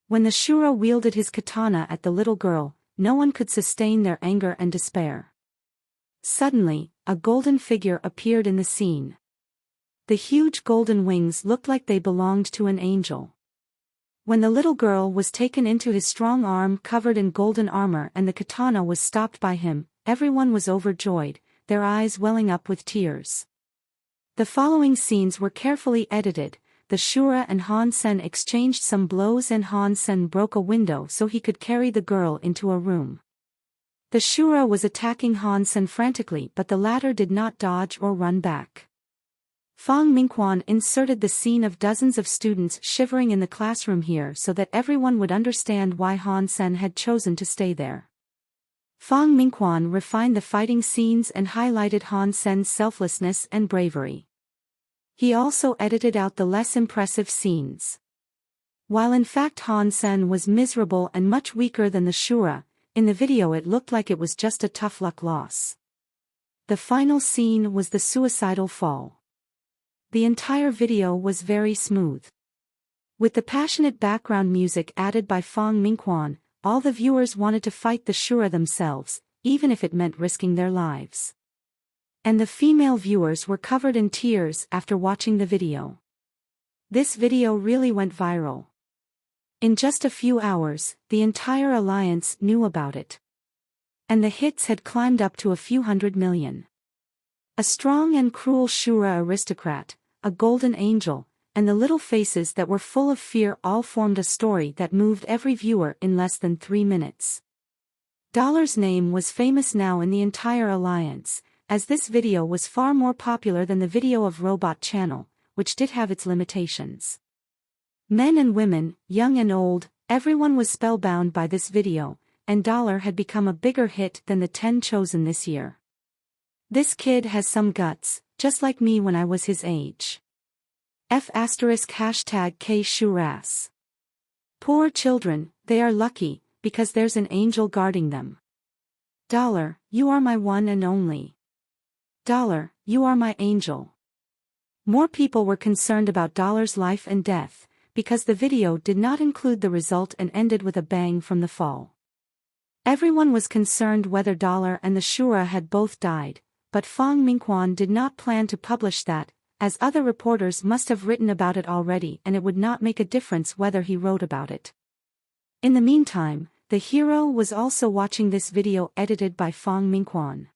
When the Shura wielded his katana at the little girl, no one could sustain their anger and despair. Suddenly, a golden figure appeared in the scene. The huge golden wings looked like they belonged to an angel. When the little girl was taken into his strong arm covered in golden armor and the katana was stopped by him, everyone was overjoyed, their eyes welling up with tears. The following scenes were carefully edited. The Shura and Han Sen exchanged some blows and Han Sen broke a window so he could carry the girl into a room. The Shura was attacking Han Sen frantically but the latter did not dodge or run back. Fang Mingquan inserted the scene of dozens of students shivering in the classroom here so that everyone would understand why Han Sen had chosen to stay there. Fang Mingquan refined the fighting scenes and highlighted Han Sen's selflessness and bravery. He also edited out the less impressive scenes. While in fact Han Sen was miserable and much weaker than the Shura, in the video it looked like it was just a tough luck loss. The final scene was the suicidal fall. The entire video was very smooth. With the passionate background music added by Fang Mingquan, all the viewers wanted to fight the Shura themselves, even if it meant risking their lives. And the female viewers were covered in tears after watching the video. This video really went viral. In just a few hours, the entire alliance knew about it. And the hits had climbed up to a few 100 million. A strong and cruel Shura aristocrat, a golden angel, and the little faces that were full of fear all formed a story that moved every viewer in less than 3 minutes. Dollar's name was famous now in the entire alliance, as this video was far more popular than the video of Robot Channel, which did have its limitations. Men and women, young and old, everyone was spellbound by this video, and Dollar had become a bigger hit than the 10 chosen this year. This kid has some guts, just like me when I was his age. #K Shuras. Poor children, they are lucky, because there's an angel guarding them. Dollar, you are my one and only. Dollar, you are my angel. More people were concerned about Dollar's life and death, because the video did not include the result and ended with a bang from the fall. Everyone was concerned whether Dollar and the Shura had both died, but Fang Mingquan did not plan to publish that, as other reporters must have written about it already and it would not make a difference whether he wrote about it. In the meantime, the hero was also watching this video edited by Fang Mingquan.